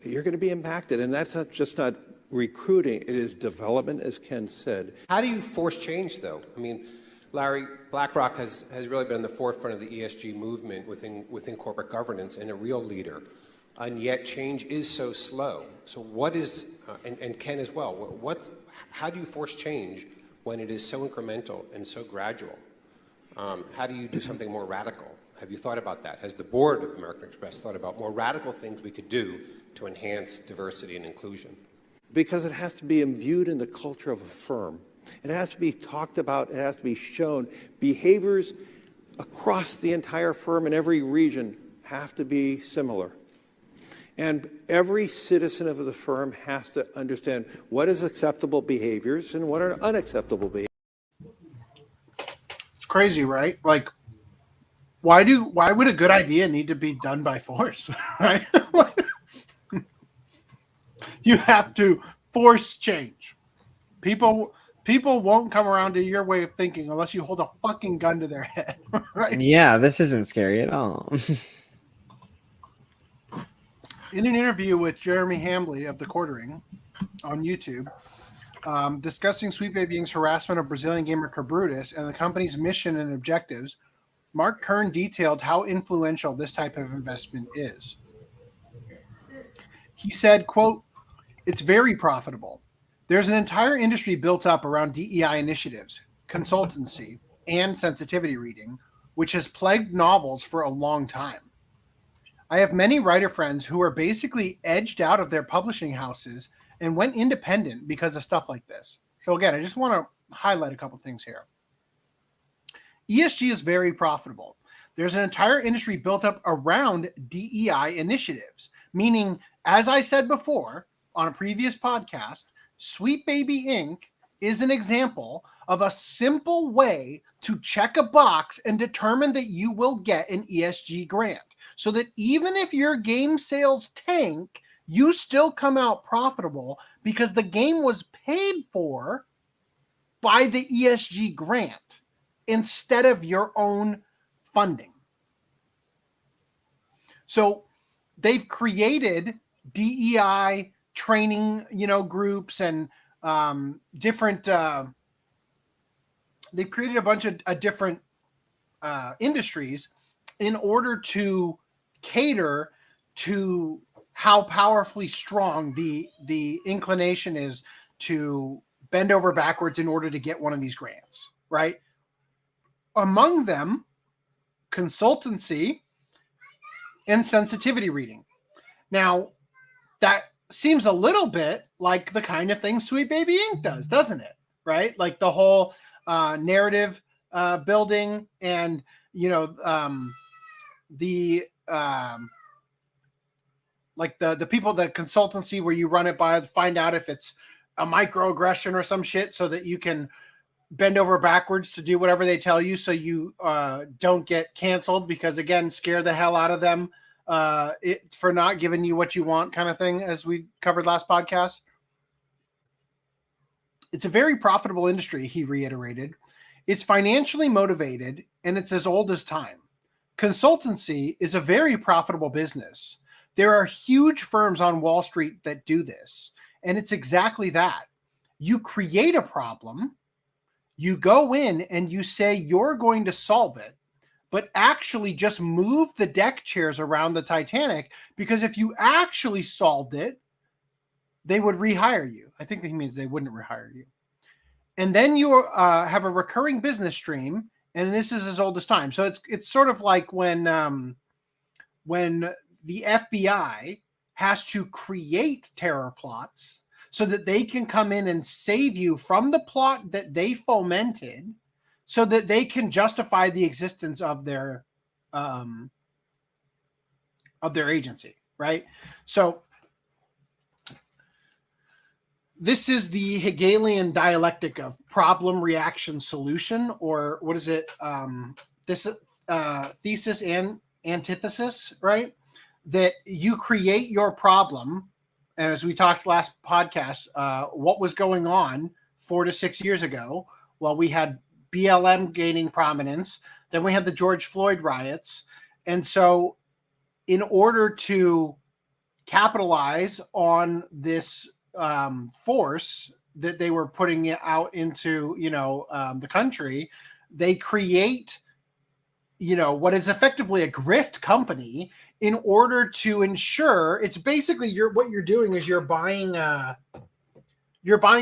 Speaker 12: you're going to be impacted. And that's not recruiting, it is development, as Ken said.
Speaker 13: How do you force change, though? I mean, Larry, BlackRock has really been in the forefront of the ESG movement within corporate governance and a real leader. And yet change is so slow. So what is, and Ken as well, how do you force change when it is so incremental and so gradual? How do you do something more radical? Have you thought about that? Has the board of American Express thought about more radical things we could do to enhance diversity and inclusion?
Speaker 12: Because it has to be imbued in the culture of a firm. It has to be talked about, it has to be shown. Behaviors across the entire firm in every region have to be similar. And every citizen of the firm has to understand what is acceptable behaviors and what are unacceptable behaviors.
Speaker 8: It's crazy, right? Like, why would a good idea need to be done by force, right? You have to force change. People won't come around to your way of thinking unless you hold a fucking gun to their head, right?
Speaker 10: Yeah, this isn't scary at all.
Speaker 8: In an interview with Jeremy Hambley of The Quartering on YouTube, discussing Sweet Baby Inc.'s harassment of Brazilian gamer Cabrutus and the company's mission and objectives, Mark Kern detailed how influential this type of investment is. He said, quote, "It's very profitable. There's an entire industry built up around DEI initiatives, consultancy, and sensitivity reading, which has plagued novels for a long time. I have many writer friends who are basically edged out of their publishing houses and went independent because of stuff like this." So again, I just want to highlight a couple things here. ESG is very profitable. There's an entire industry built up around DEI initiatives, meaning, as I said before on a previous podcast, Sweet Baby Inc. is an example of a simple way to check a box and determine that you will get an ESG grant. So that even if your game sales tank, you still come out profitable because the game was paid for by the ESG grant instead of your own funding. So they've created DEI training, groups and different. They've created a bunch of different industries in order to cater to how powerfully strong the inclination is to bend over backwards in order to get one of these grants, right? Among them, consultancy and sensitivity reading. Now, that seems a little bit like the kind of thing Sweet Baby Inc. does, doesn't it? Right? Like the whole narrative building and, like the people, the consultancy where you run it by, find out if it's a microaggression or some shit so that you can bend over backwards to do whatever they tell you so you don't get canceled because, again, scare the hell out of them for not giving you what you want kind of thing, as we covered last podcast. It's a very profitable industry, he reiterated. It's financially motivated, and it's as old as time. Consultancy is a very profitable business. There are huge firms on Wall Street that do this, and it's exactly that. You create a problem, you go in and you say you're going to solve it, but actually just move the deck chairs around the Titanic, because if you actually solved it, they would rehire you. I think that means they wouldn't rehire you. And then you have a recurring business stream, and this is as old as time. So it's sort of like when the FBI has to create terror plots so that they can come in and save you from the plot that they fomented, so that they can justify the existence of their agency, right? So this is the Hegelian dialectic of problem, reaction, solution, or what is it? This thesis and antithesis, right? That you create your problem. And as we talked last podcast, what was going on 4 to 6 years ago? Well, we had BLM gaining prominence. Then we had the George Floyd riots. And so in order to capitalize on this force that they were putting out into, the country, they create, what is effectively a grift company in order to ensure it's basically what you're doing is you're buying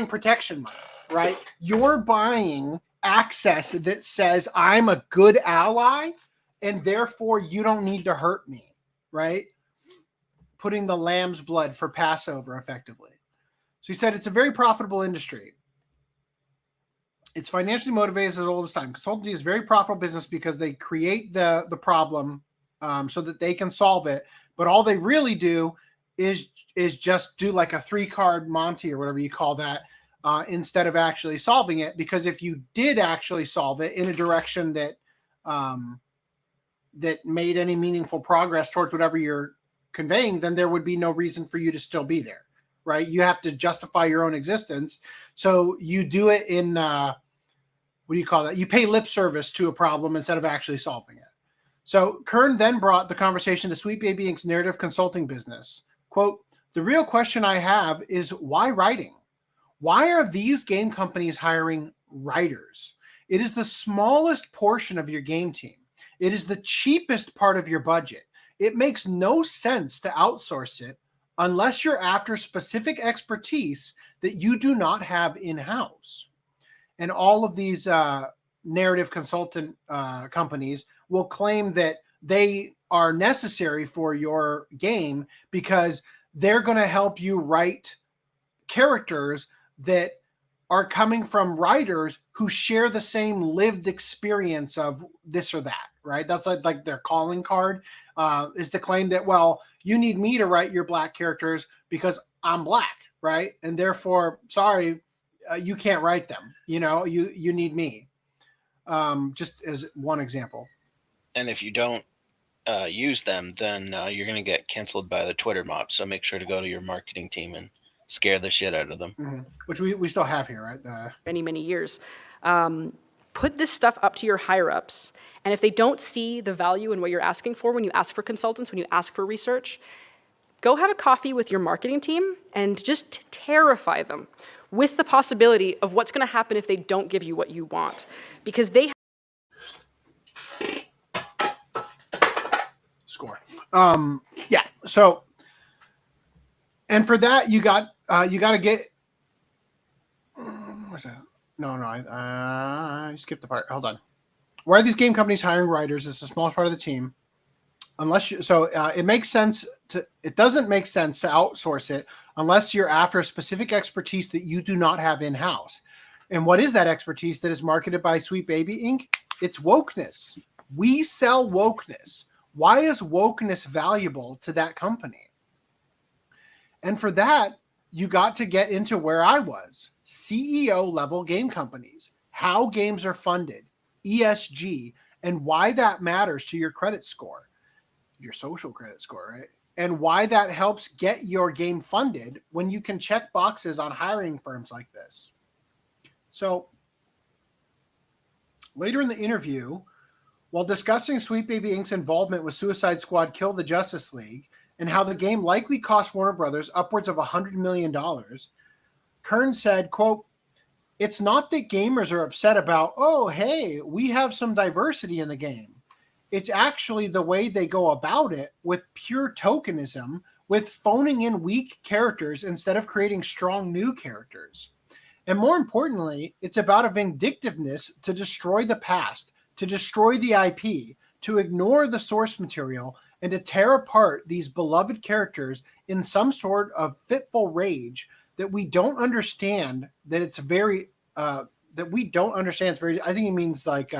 Speaker 8: protection money, right? You're buying access that says I'm a good ally and therefore you don't need to hurt me, right? Putting the lamb's blood for Passover effectively. So he said it's a very profitable industry. It's financially motivated as old as time. Consultancy is a very profitable business because they create the problem so that they can solve it. But all they really do is just do like a 3-card Monty or whatever you call that instead of actually solving it. Because if you did actually solve it in a direction that that made any meaningful progress towards whatever you're conveying, then there would be no reason for you to still be there, right? You have to justify your own existence. So you do it in, what do you call that? You pay lip service to a problem instead of actually solving it. So Kern then brought the conversation to Sweet Baby Inc.'s narrative consulting business. Quote, the real question I have is why writing? Why are these game companies hiring writers? It is the smallest portion of your game team. It is the cheapest part of your budget. It makes no sense to outsource it unless you're after specific expertise that you do not have in-house. And all of these narrative consultant companies will claim that they are necessary for your game because they're going to help you write characters that are coming from writers who share the same lived experience of this or that, right? That's like their calling card is to claim that, well, you need me to write your black characters because I'm black, right? And therefore, sorry, you can't write them. You need me. Just as one example.
Speaker 9: And if you don't use them, then you're going to get canceled by the Twitter mob. So make sure to go to your marketing team and scare the shit out of them.
Speaker 8: Mm-hmm. Which we still have here, right?
Speaker 14: Many years. Put this stuff up to your higher ups. And if they don't see the value in what you're asking for when you ask for consultants, when you ask for research, go have a coffee with your marketing team and just terrify them with the possibility of what's going to happen if they don't give you what you want. Because they
Speaker 8: score. Yeah. So, and for that, you got to get. What's that? No, I skipped the part. Hold on. Why are these game companies hiring writers? It's the smallest part of the team. It makes sense it doesn't make sense to outsource it unless you're after a specific expertise that you do not have in-house. And what is that expertise that is marketed by Sweet Baby Inc.? It's wokeness. We sell wokeness. Why is wokeness valuable to that company? And for that, you got to get into where I was. CEO level game companies, how games are funded, ESG, and why that matters to your credit score, your social credit score, right? And why that helps get your game funded when you can check boxes on hiring firms like this. So later in the interview, while discussing Sweet Baby Inc.'s involvement with Suicide Squad Kill the Justice League and how the game likely cost Warner Brothers upwards of $100 million, Kern said, quote, it's not that gamers are upset about, oh, hey, we have some diversity in the game. It's actually the way they go about it with pure tokenism, with phoning in weak characters instead of creating strong new characters. And more importantly, it's about a vindictiveness to destroy the past, to destroy the IP, to ignore the source material, and to tear apart these beloved characters in some sort of fitful rage that we don't understand, that it's very, I think he means like,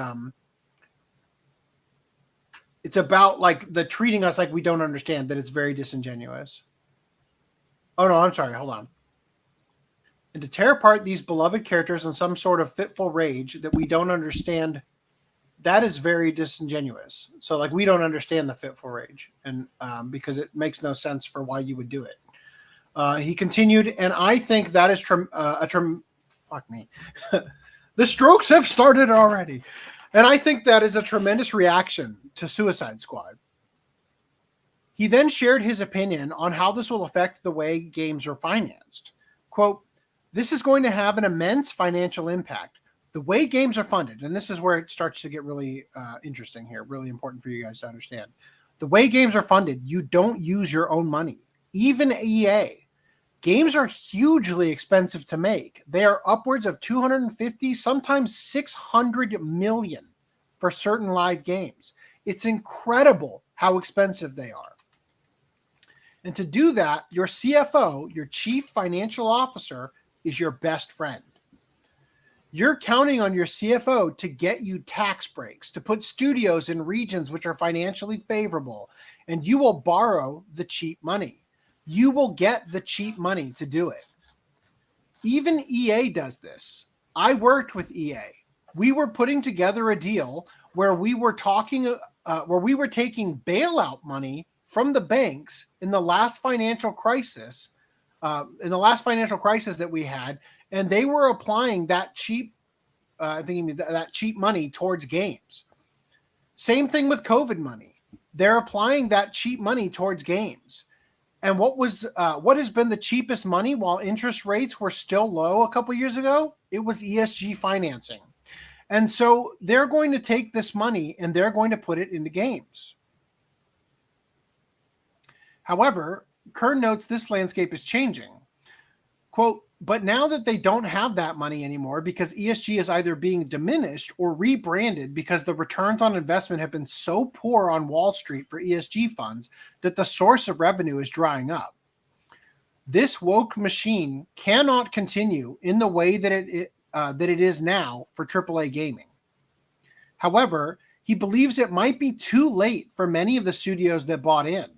Speaker 8: it's about like the treating us like we don't understand, that it's very disingenuous. Oh no, I'm sorry. Hold on. and to tear apart these beloved characters in some sort of fitful rage that we don't understand, that is very disingenuous. So like, we don't understand the fitful rage, and because it makes no sense for why you would do it. He continued, and I think that is fuck me. The strokes have started already. And I think that is a tremendous reaction to Suicide Squad. He then shared his opinion on how this will affect the way games are financed. Quote, "This is going to have an immense financial impact. The way games are funded," and this is where it starts to get really interesting here, really important for you guys to understand. The way games are funded, you don't use your own money. Even EA. Games are hugely expensive to make. They are upwards of 250, sometimes 600 million for certain live games. It's incredible how expensive they are. And to do that, your CFO, your chief financial officer, is your best friend. You're counting on your CFO to get you tax breaks, to put studios in regions which are financially favorable, and you will borrow the cheap money. You will get the cheap money to do it. Even EA does this. I worked with EA. We were putting together a deal where we were taking bailout money from the banks in the last financial crisis, that we had, and they were applying that cheap money towards games. Same thing with COVID money. They're applying that cheap money towards games. And what has been the cheapest money while interest rates were still low a couple years ago? It was ESG financing. And so they're going to take this money and they're going to put it into games. However, Kern notes this landscape is changing. Quote, "But now that they don't have that money anymore because ESG is either being diminished or rebranded because the returns on investment have been so poor on Wall Street for ESG funds that the source of revenue is drying up. This woke machine cannot continue in the way that it is now for AAA gaming. However, he believes it might be too late for many of the studios that bought in.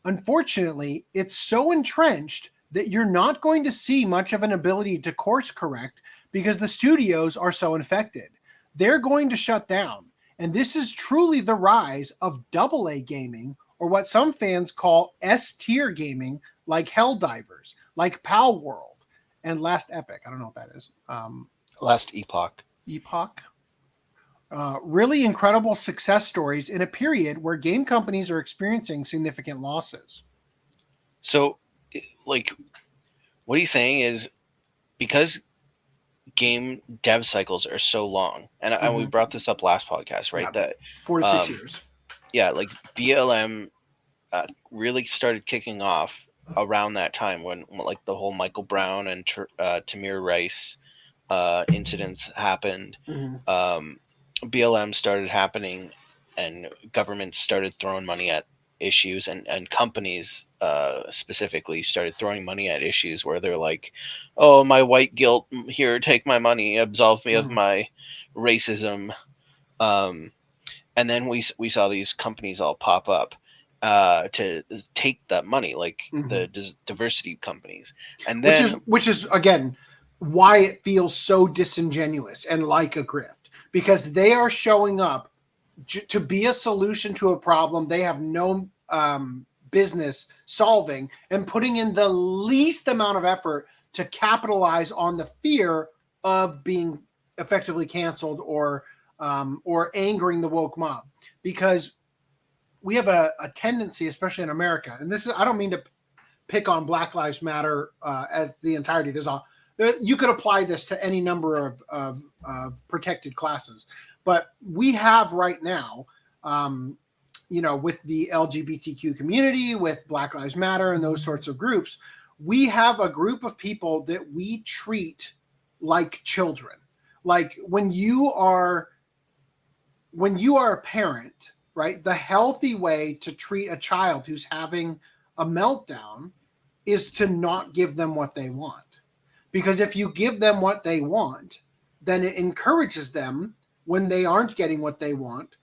Speaker 8: Unfortunately, it's so entrenched that you're not going to see much of an ability to course correct because the studios are so infected. They're going to shut down. And this is truly the rise of AA gaming, or what some fans call S-tier gaming, like Helldivers, like Pal World, and Last Epic. I don't know what that is.
Speaker 9: Last Epoch.
Speaker 8: Really incredible success stories in a period where game companies are experiencing significant losses."
Speaker 9: So, like, what he's saying is, because game dev cycles are so long, and we brought this up last podcast, right?
Speaker 8: Yeah,
Speaker 9: that
Speaker 8: 4 to 6 years.
Speaker 9: Yeah, like BLM really started kicking off around that time when, like, the whole Michael Brown and Tamir Rice incidents happened. BLM started happening, and governments started throwing money at issues, and companies specifically started throwing money at issues where they're like, "Oh, my white guilt, here, take my money, absolve me of my racism." And then we saw these companies all pop up to take that money, like the diversity companies, and then
Speaker 8: which is again why it feels so disingenuous and like a grift, because they are showing up to be a solution to a problem they have no business solving, and putting in the least amount of effort to capitalize on the fear of being effectively canceled or angering the woke mob. Because we have a tendency, especially in America, and this is, I don't mean to pick on Black Lives Matter as the entirety. You could apply this to any number of protected classes, but we have right now, with the LGBTQ community, with Black Lives Matter and those sorts of groups, we have a group of people that we treat like children. Like when you are a parent, right? The healthy way to treat a child who's having a meltdown is to not give them what they want. Because if you give them what they want, then it encourages them, when they aren't getting what they want,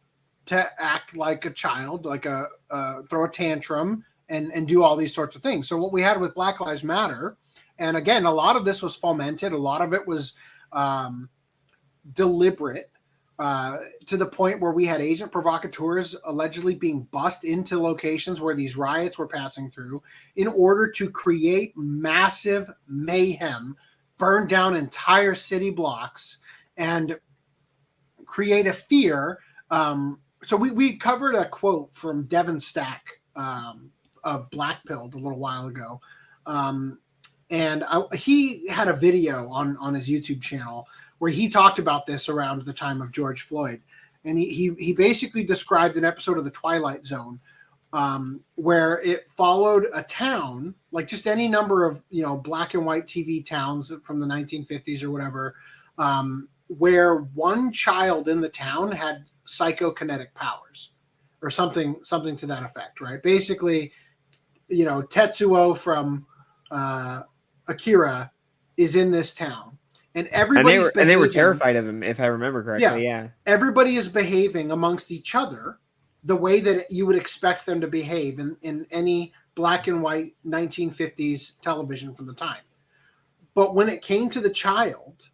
Speaker 8: to act like a child, like throw a tantrum and do all these sorts of things. So what we had with Black Lives Matter And again, a lot of this was fomented. A lot of it was deliberate, to the point where we had agent provocateurs allegedly being bussed into locations where these riots were passing through in order to create massive mayhem, burn down entire city blocks, and create a fear. So we covered a quote from Devin Stack of Blackpilled a little while ago. And he had a video on his YouTube channel where he talked about this around the time of George Floyd. And he basically described an episode of The Twilight Zone where it followed a town, like just any number of, black and white TV towns from the 1950s or whatever, where one child in the town had psychokinetic powers or something to that effect, right? Basically, Tetsuo from Akira is in this town. And
Speaker 10: they were terrified of him, if I remember correctly. Yeah.
Speaker 8: Everybody is behaving amongst each other the way that you would expect them to behave in any black and white 1950s television from the time. But when it came to the child,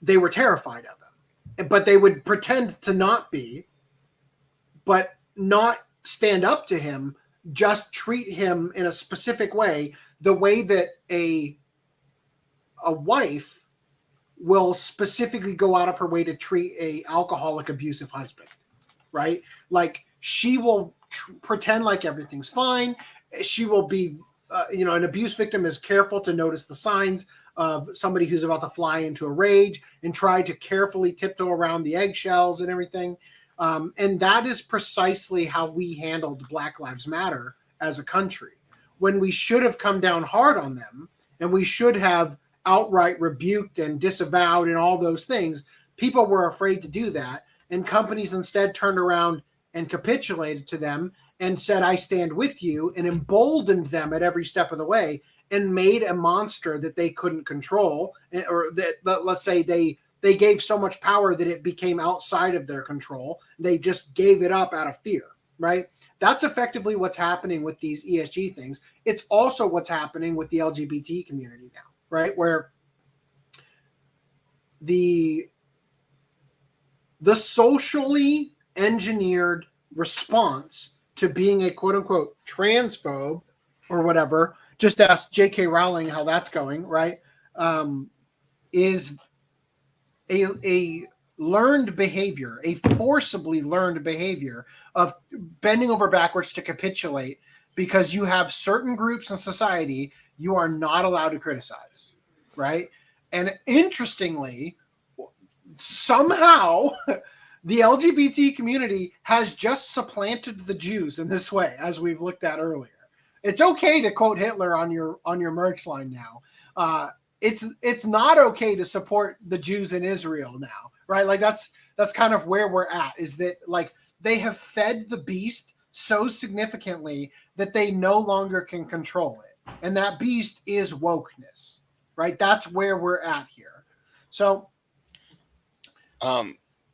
Speaker 8: they were terrified of him. But they would pretend to not be, but not stand up to him, just treat him in a specific way, the way that a wife will specifically go out of her way to treat a alcoholic, abusive husband, right? Like she will pretend like everything's fine. She will be, an abuse victim is careful to notice the signs of somebody who's about to fly into a rage and try to carefully tiptoe around the eggshells and everything. And that is precisely how we handled Black Lives Matter as a country, when we should have come down hard on them and we should have outright rebuked and disavowed and all those things. People were afraid to do that, and companies instead turned around and capitulated to them and said, I stand with you, and emboldened them at every step of the way and made a monster that they couldn't control, or that let's say they gave so much power that it became outside of their control. They just gave it up out of fear, right? That's effectively what's happening with these ESG things. It's also what's happening with the LGBT community now, right? Where the socially engineered response to being a quote unquote transphobe or whatever, just ask J.K. Rowling how that's going, right? Is a learned behavior, a forcibly learned behavior of bending over backwards to capitulate because you have certain groups in society you are not allowed to criticize, right? And interestingly, somehow the LGBT community has just supplanted the Jews in this way, as we've looked at earlier. It's okay to quote Hitler on your merch line now. It's not okay to support the Jews in Israel now, right? Like that's kind of where we're at, is that like they have fed the beast so significantly that they no longer can control it. And that beast is wokeness, right? That's where we're at here. So,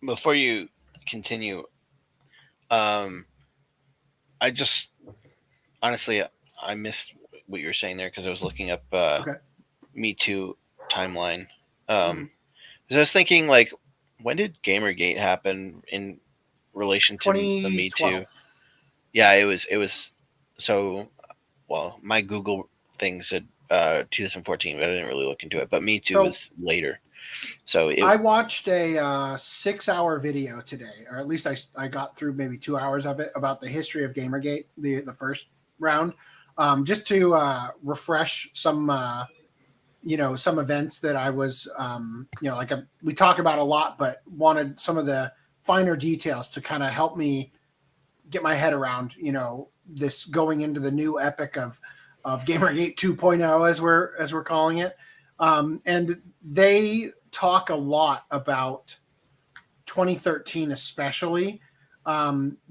Speaker 9: before you continue, I just honestly I missed what you were saying there because I was looking up Me Too timeline. I was thinking, like, when did Gamergate happen in relation to the Me Too? Yeah, it was so. Well, my Google thing said 2014, but I didn't really look into it. But Me Too was later. So
Speaker 8: I watched a 6-hour video today, or at least I got through maybe 2 hours of it, about the history of Gamergate, the first round, just to refresh some some events that I was we talk about a lot, but wanted some of the finer details to kind of help me get my head around this going into the new epic of Gamergate 2.0 as we're calling it. And they talk a lot about 2013, especially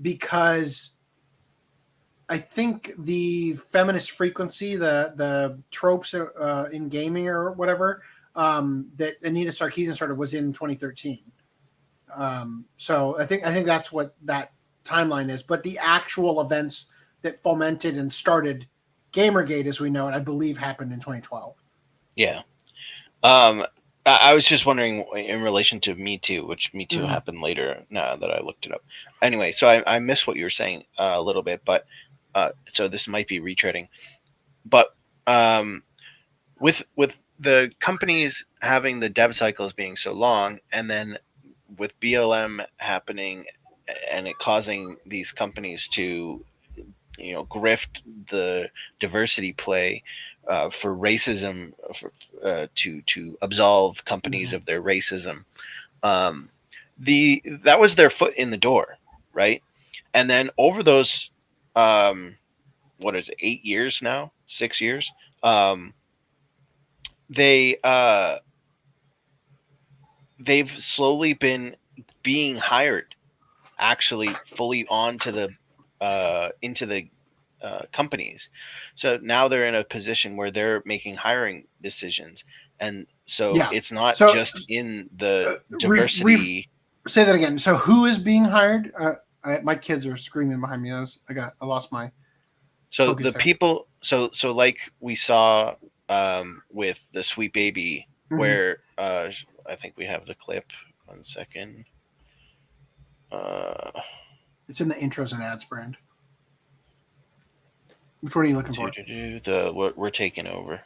Speaker 8: because I think the feminist frequency, the tropes in gaming or whatever that Anita Sarkeesian started was in 2013. So I think that's what that timeline is. But the actual events that fomented and started Gamergate, as we know it, I believe happened in 2012.
Speaker 9: Yeah. I was just wondering in relation to Me Too, which Me Too happened later now that I looked it up. Anyway, so I missed what you were saying a little bit, but so this might be retreading. But with the companies having the dev cycles being so long, and then with BLM happening and it causing these companies to grift the diversity play for racism, to absolve companies of their racism. That was their foot in the door, right? And then over those, what is it, 8 years now, 6 years, they've slowly been being hired, actually fully onto the into the companies. So now they're in a position where they're making hiring decisions, and so it's not just in the diversity.
Speaker 8: Say that again. So who is being hired? My kids are screaming behind me. I lost my.
Speaker 9: So the people. So like we saw with the Sweet Baby, where I think we have the clip. 1 second.
Speaker 8: It's in the intros and ads brand. Which one are you looking for?
Speaker 9: We're taking over.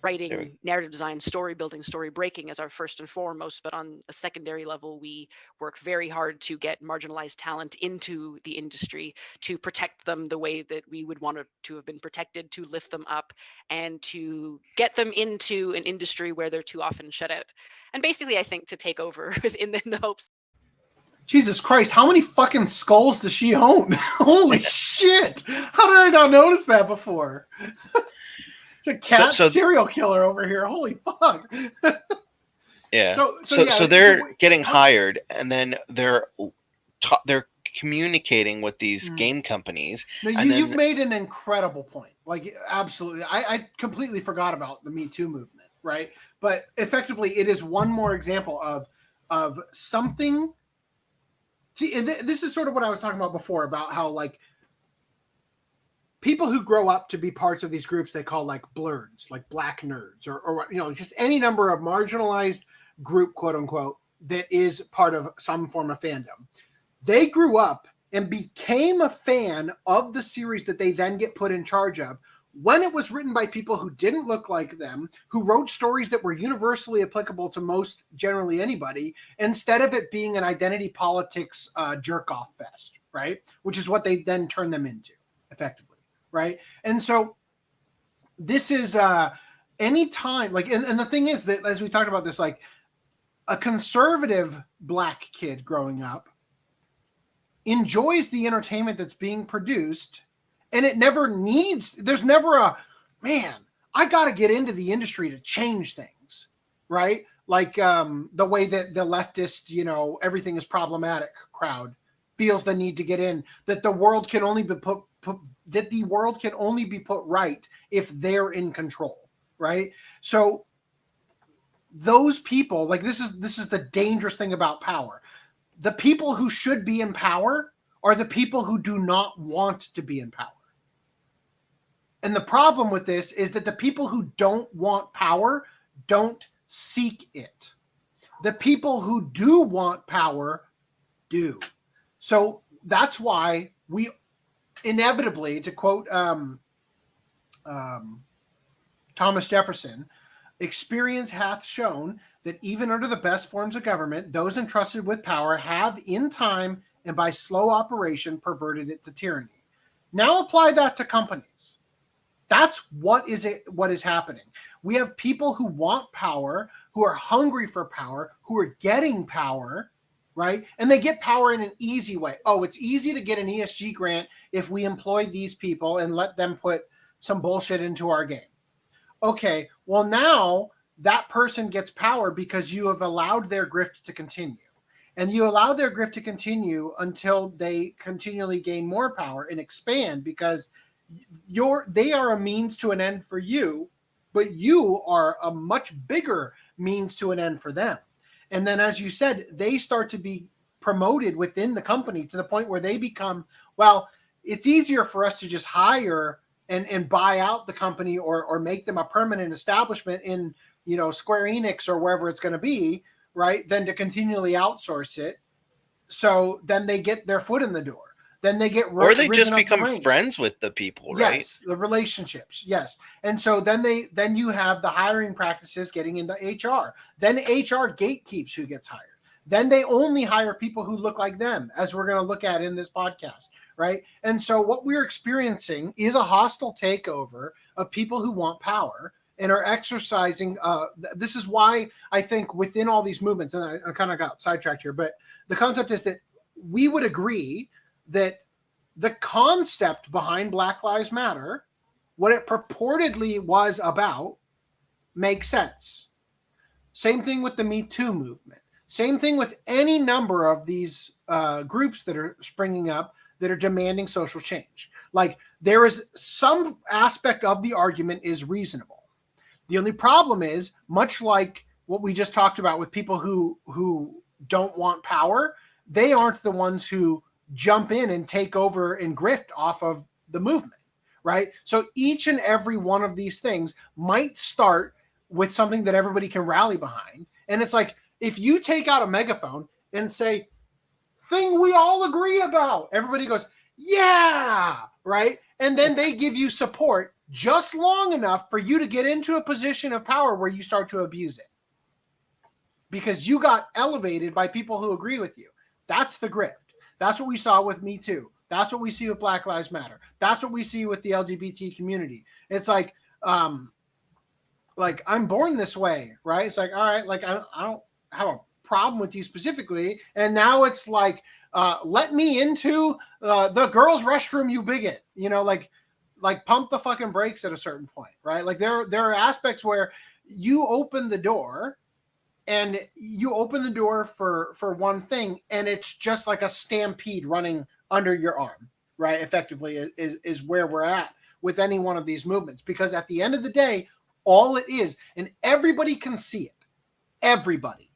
Speaker 14: Writing, narrative design, story building, story breaking is our first and foremost, but on a secondary level, we work very hard to get marginalized talent into the industry, to protect them the way that we would want to have been protected, to lift them up, and to get them into an industry where they're too often shut out. And basically, I think to take over in the hopes.
Speaker 8: Jesus Christ, how many fucking skulls does she own? Holy shit! How did I not notice that before? A cat serial killer over here. Holy fuck.
Speaker 9: Yeah. So they're getting hired, and then they're communicating with these game companies.
Speaker 8: No, you've made an incredible point. Like, absolutely. I completely forgot about the Me Too movement, right? But effectively, it is one more example of something. See, this is sort of what I was talking about before, about how, like, people who grow up to be parts of these groups they call, like, blurs, like black nerds, or just any number of marginalized group, quote unquote, that is part of some form of fandom. They grew up and became a fan of the series that they then get put in charge of when it was written by people who didn't look like them, who wrote stories that were universally applicable to most, generally anybody, instead of it being an identity politics jerk-off fest, right? Which is what they then turn them into, effectively, right? And so this is any time, like, and the thing is that, as we talked about this, like, a conservative black kid growing up enjoys the entertainment that's being produced, and it never needs, there's never a, man, I got to get into the industry to change things, right? Like the way that the leftist, everything is problematic crowd feels the need to get in, that the world can only be put right if they're in control, right? So those people, like, this is the dangerous thing about power. The people who should be in power are the people who do not want to be in power. And the problem with this is that the people who don't want power don't seek it. The people who do want power do. So that's why we inevitably, to quote Thomas Jefferson, experience hath shown that even under the best forms of government, those entrusted with power have in time and by slow operation perverted it to tyranny. Now apply that to companies. That's what is happening. We have people who want power, who are hungry for power, who are getting power, right? And they get power in an easy way. Oh, it's easy to get an ESG grant if we employ these people and let them put some bullshit into our game. Okay, well, now that person gets power because you have allowed their grift to continue. And you allow their grift to continue until they continually gain more power and expand, because they are a means to an end for you, but you are a much bigger means to an end for them. And then, as you said, they start to be promoted within the company to the point where they become, well, it's easier for us to just hire and buy out the company or make them a permanent establishment in, you know, Square Enix or wherever it's going to be, right, than to continually outsource it. So then they get their foot in the door. Then they get
Speaker 9: or they just become friends with the people, right?
Speaker 8: Yes, the relationships. Yes, and so then you have the hiring practices getting into HR. Then HR gatekeeps who gets hired. Then they only hire people who look like them, as we're going to look at in this podcast, right? And so what we're experiencing is a hostile takeover of people who want power and are exercising. This is why I think within all these movements, and I kind of got sidetracked here, but the concept is that we would agree that the concept behind Black Lives Matter, what it purportedly was about, makes sense. Same thing with the Me Too movement. Same thing with any number of these groups that are springing up that are demanding social change. Like, there is some aspect of the argument is reasonable. The only problem is, much like what we just talked about with people who don't want power, they aren't the ones who jump in and take over and grift off of the movement, right? So each and every one of these things might start with something that everybody can rally behind. And it's like, if you take out a megaphone and say, thing we all agree about, everybody goes, yeah, right? And then they give you support just long enough for you to get into a position of power where you start to abuse it. Because you got elevated by people who agree with you. That's the grift. That's what we saw with Me Too. That's what we see with Black Lives Matter. That's what we see with the LGBT community. It's like I'm born this way, right? It's like, all right, like I don't have a problem with you specifically. And now it's like, let me into the girls' restroom, you bigot. You know, like pump the fucking brakes at a certain point, right? Like there are aspects where you open the door. And you open the door for one thing, and it's just like a stampede running under your arm, right? Effectively is where we're at with any one of these movements. Because at the end of the day, all it is, and everybody can see it, everybody.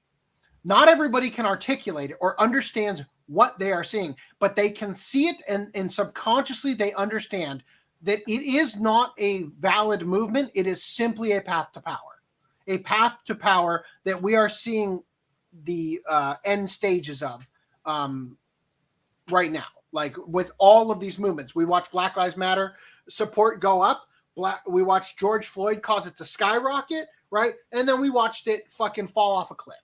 Speaker 8: Not everybody can articulate it or understands what they are seeing, but they can see it, and subconsciously they understand that it is not a valid movement. It is simply a path to power. A path to power that we are seeing the end stages of right now. Like with all of these movements, we watch Black Lives Matter support go up. We watched George Floyd cause it to skyrocket, right? And then we watched it fucking fall off a cliff,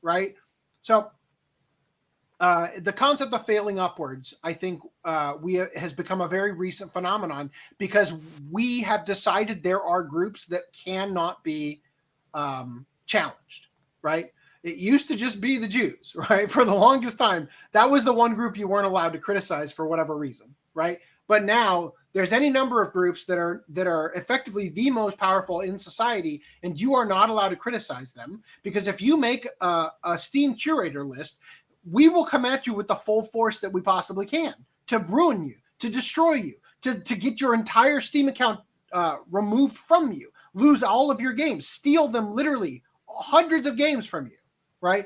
Speaker 8: right? So the concept of failing upwards, I think has become a very recent phenomenon because we have decided there are groups that cannot be challenged, right? It used to just be the Jews, right? For the longest time, that was the one group you weren't allowed to criticize for whatever reason, right? But now there's any number of groups that are effectively the most powerful in society, and you are not allowed to criticize them because if you make a Steam curator list, we will come at you with the full force that we possibly can to ruin you, to destroy you, to get your entire Steam account removed from you. Lose all of your games, steal them literally hundreds of games from you, right?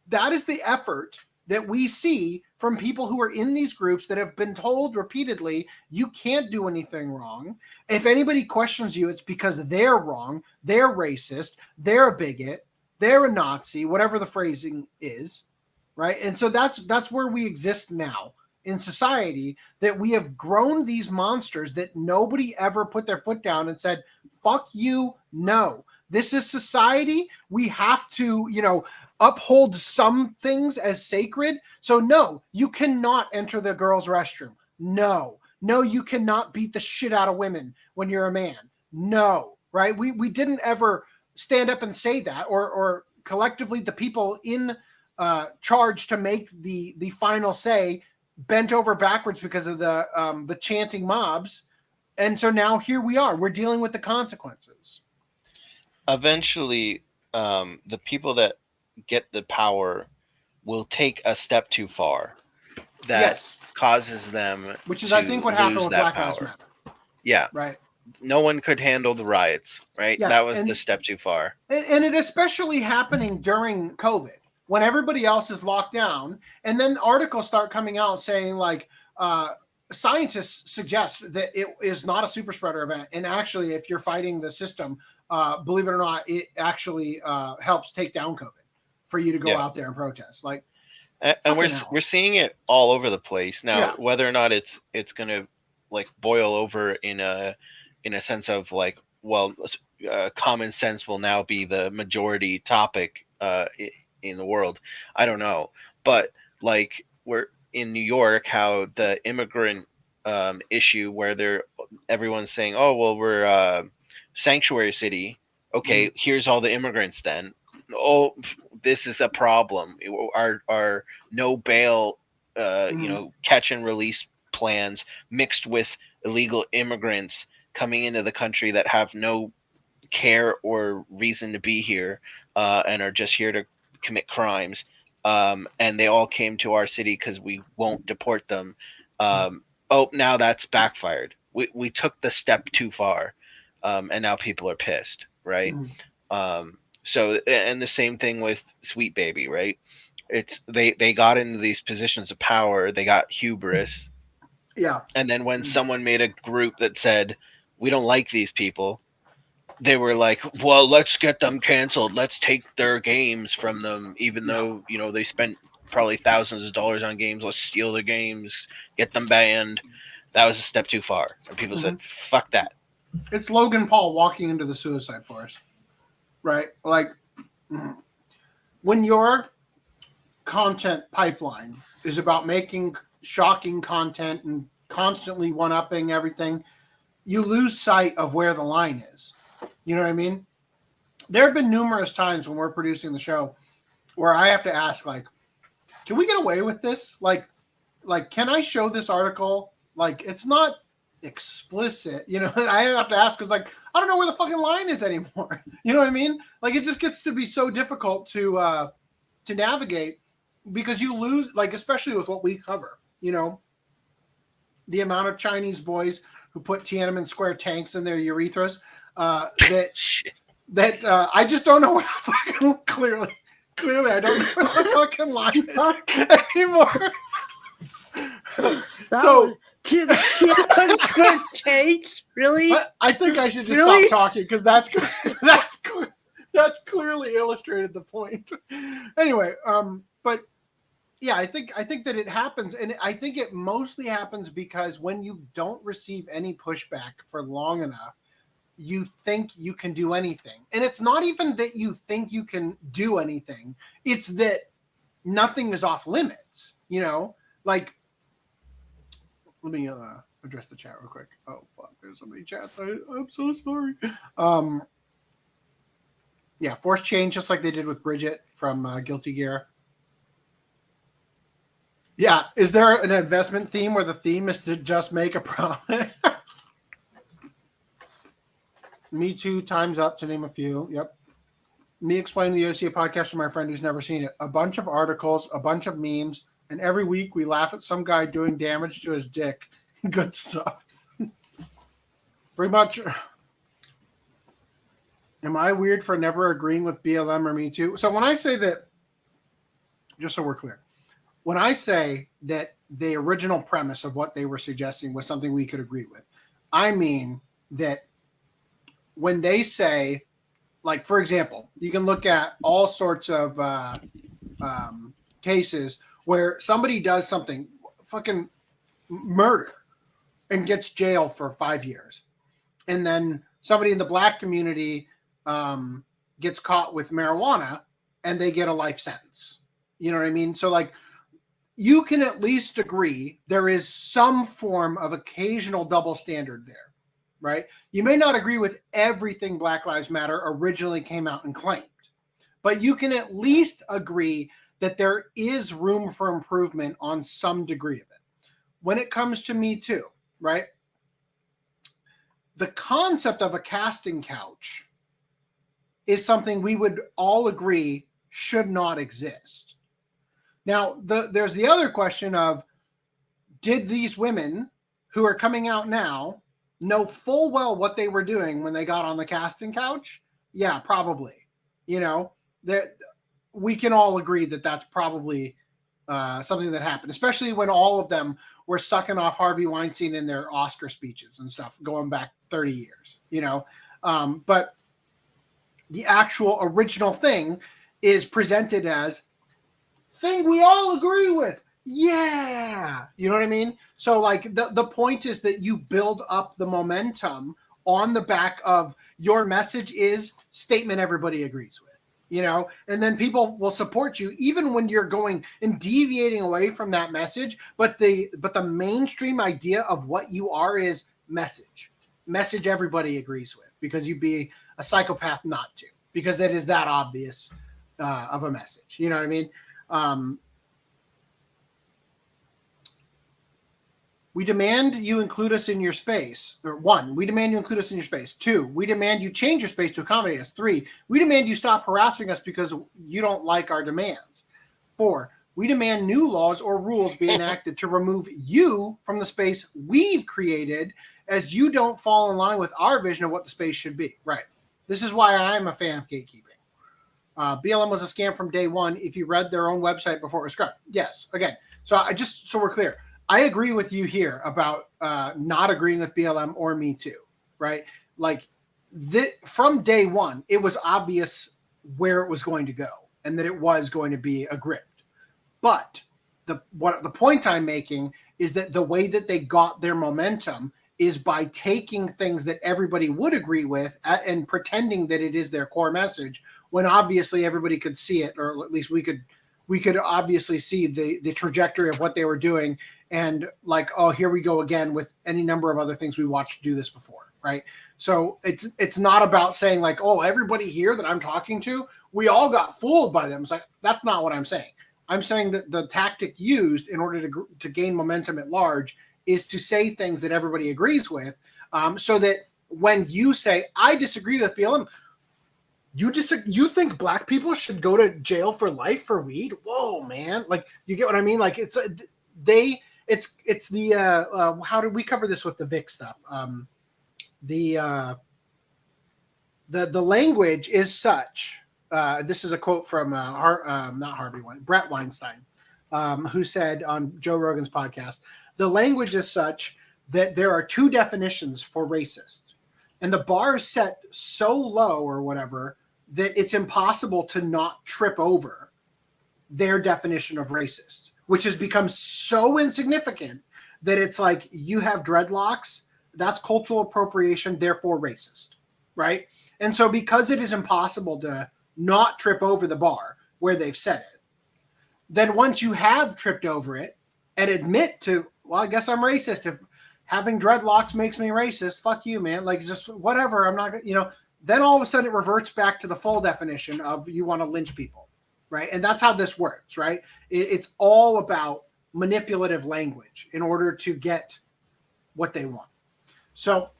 Speaker 8: That is the effort that we see from people who are in these groups that have been told repeatedly, you can't do anything wrong. If anybody questions you, it's because they're wrong, they're racist, they're a bigot, they're a Nazi, whatever the phrasing is, right? And so that's where we exist now in society, that we have grown these monsters that nobody ever put their foot down and said, fuck you, no. This is society. We have to, uphold some things as sacred. So no, you cannot enter the girls' restroom. No, you cannot beat the shit out of women when you're a man. No, right? We didn't ever stand up and say that, or collectively the people in charge to make the final say bent over backwards because of the chanting mobs. And so now here we are. We're dealing with the consequences.
Speaker 9: Eventually, the people that get the power will take a step too far. That causes them
Speaker 8: which is, I think, what happened with Black Lives Matter.
Speaker 9: Yeah.
Speaker 8: Right.
Speaker 9: No one could handle the riots, right?
Speaker 8: Yeah,
Speaker 9: that was the step too far.
Speaker 8: And it especially happening during COVID, when everybody else is locked down, and then articles start coming out saying like, scientists suggest that it is not a super spreader event. And actually, if you're fighting the system, believe it or not, it actually helps take down COVID for you to go out there and protest. Like,
Speaker 9: and we're seeing it all over the place now. Whether or not it's gonna like boil over in a sense of like, well, common sense will now be the majority topic in the world. I don't know, but like we're in New York, how the immigrant issue where everyone's saying, oh well, we're sanctuary city. Okay, here's all the immigrants then. Oh, this is a problem. Our no bail, catch and release plans mixed with illegal immigrants coming into the country that have no care or reason to be here, and are just here to commit crimes. And they all came to our city because we won't deport them. Now that's backfired. We took the step too far, and now people are pissed, right? So, and the same thing with Sweet Baby, right? It's they got into these positions of power. They got hubris.
Speaker 8: Yeah.
Speaker 9: And then when someone made a group that said, we don't like these people, they were like, well, let's get them canceled. Let's take their games from them, even though, they spent probably thousands of dollars on games. Let's steal their games, get them banned. That was a step too far. And people said, fuck that.
Speaker 8: It's Logan Paul walking into the suicide forest, right? Like, when your content pipeline is about making shocking content and constantly one-upping everything, you lose sight of where the line is. You know what I mean? There have been numerous times when we're producing the show where I have to ask, like, can we get away with this? Like, can I show this article? Like, it's not explicit, I have to ask because, like, I don't know where the fucking line is anymore. You know what I mean? Like, it just gets to be so difficult to navigate because you lose, like, especially with what we cover, the amount of Chinese boys who put Tiananmen Square tanks in their urethras, that I just don't know where the fucking clearly I don't know where the fucking line is anymore. So
Speaker 11: tanks, really?
Speaker 8: I think I should just stop talking because that's clearly illustrated the point. Anyway, but yeah, I think that it happens, and I think it mostly happens because when you don't receive any pushback for long enough, you think you can do anything. And it's not even that you think you can do anything. It's that nothing is off limits, Like, let me address the chat real quick. Oh, fuck. There's so many chats. I'm so sorry. Yeah, force change just like they did with Bridget from Guilty Gear. Yeah, is there an investment theme where the theme is to just make a profit? Me Too, Time's Up, to name a few. Yep. Me explaining the OCA podcast to my friend who's never seen it. A bunch of articles, a bunch of memes, and every week we laugh at some guy doing damage to his dick. Good stuff. Pretty much. Am I weird for never agreeing with BLM or Me Too? So when I say that, just so we're clear, when I say that the original premise of what they were suggesting was something we could agree with, I mean that when they say, like, for example, you can look at all sorts of cases where somebody does something, fucking murder, and gets jail for 5 years. And then somebody in the black community gets caught with marijuana and they get a life sentence. You know what I mean? So, like, you can at least agree there is some form of occasional double standard there, right? You may not agree with everything Black Lives Matter originally came out and claimed, but you can at least agree that there is room for improvement on some degree of it. When it comes to Me Too, right? The concept of a casting couch is something we would all agree should not exist. Now, there's the other question of, did these women who are coming out now know full well what they were doing when they got on the casting couch? Yeah, probably. That we can all agree that that's probably something that happened, especially when all of them were sucking off Harvey Weinstein in their Oscar speeches and stuff going back 30 years, you know. But the actual original thing is presented as thing we all agree with. Yeah. You know what I mean? So like the point is that you build up the momentum on the back of your message is statement everybody agrees with, you know, and then people will support you even when you're going and deviating away from that message. But the mainstream idea of what you are is message everybody agrees with, because you'd be a psychopath not to, because it is that obvious of a message. You know what I mean? We demand you include us in your space. Or 1, we demand you include us in your space. 2, we demand you change your space to accommodate us. 3, we demand you stop harassing us because you don't like our demands. 4, we demand new laws or rules be enacted to remove you from the space we've created, as you don't fall in line with our vision of what the space should be. Right. This is why I'm a fan of gatekeeping. BLM was a scam from day one. If you read their own website before it was scrubbed. Yes. Again. So we're clear. I agree with you here about not agreeing with BLM or Me Too, right? Like from day one, it was obvious where it was going to go and that it was going to be a grift. But the point I'm making is that the way that they got their momentum is by taking things that everybody would agree with and pretending that it is their core message, when obviously everybody could see it, or at least we could obviously see the trajectory of what they were doing. And like, oh, here we go again with any number of other things we watched do this before, right? So it's not about saying like, oh, everybody here that I'm talking to, we all got fooled by them. It's like, that's not what I'm saying. I'm saying that the tactic used in order to gain momentum at large is to say things that everybody agrees with, so that when you say, I disagree with BLM, you think black people should go to jail for life for weed? Whoa, man. Like, you get what I mean? Like, it's the how did we cover this with the Vic stuff? The language is such, this is a quote from Brett Weinstein, who said on Joe Rogan's podcast, the language is such that there are 2 definitions for racist, and the bar is set so low or whatever that it's impossible to not trip over their definition of racist, which has become so insignificant that it's like, you have dreadlocks, that's cultural appropriation, therefore racist, right? And so because it is impossible to not trip over the bar where they've said it, then once you have tripped over it and admit to, well, I guess I'm racist. If having dreadlocks makes me racist, fuck you, man. Like, just whatever. I'm not, then all of a sudden it reverts back to the full definition of you want to lynch people, right? And that's how this works, right? It's all about manipulative language in order to get what they want. So,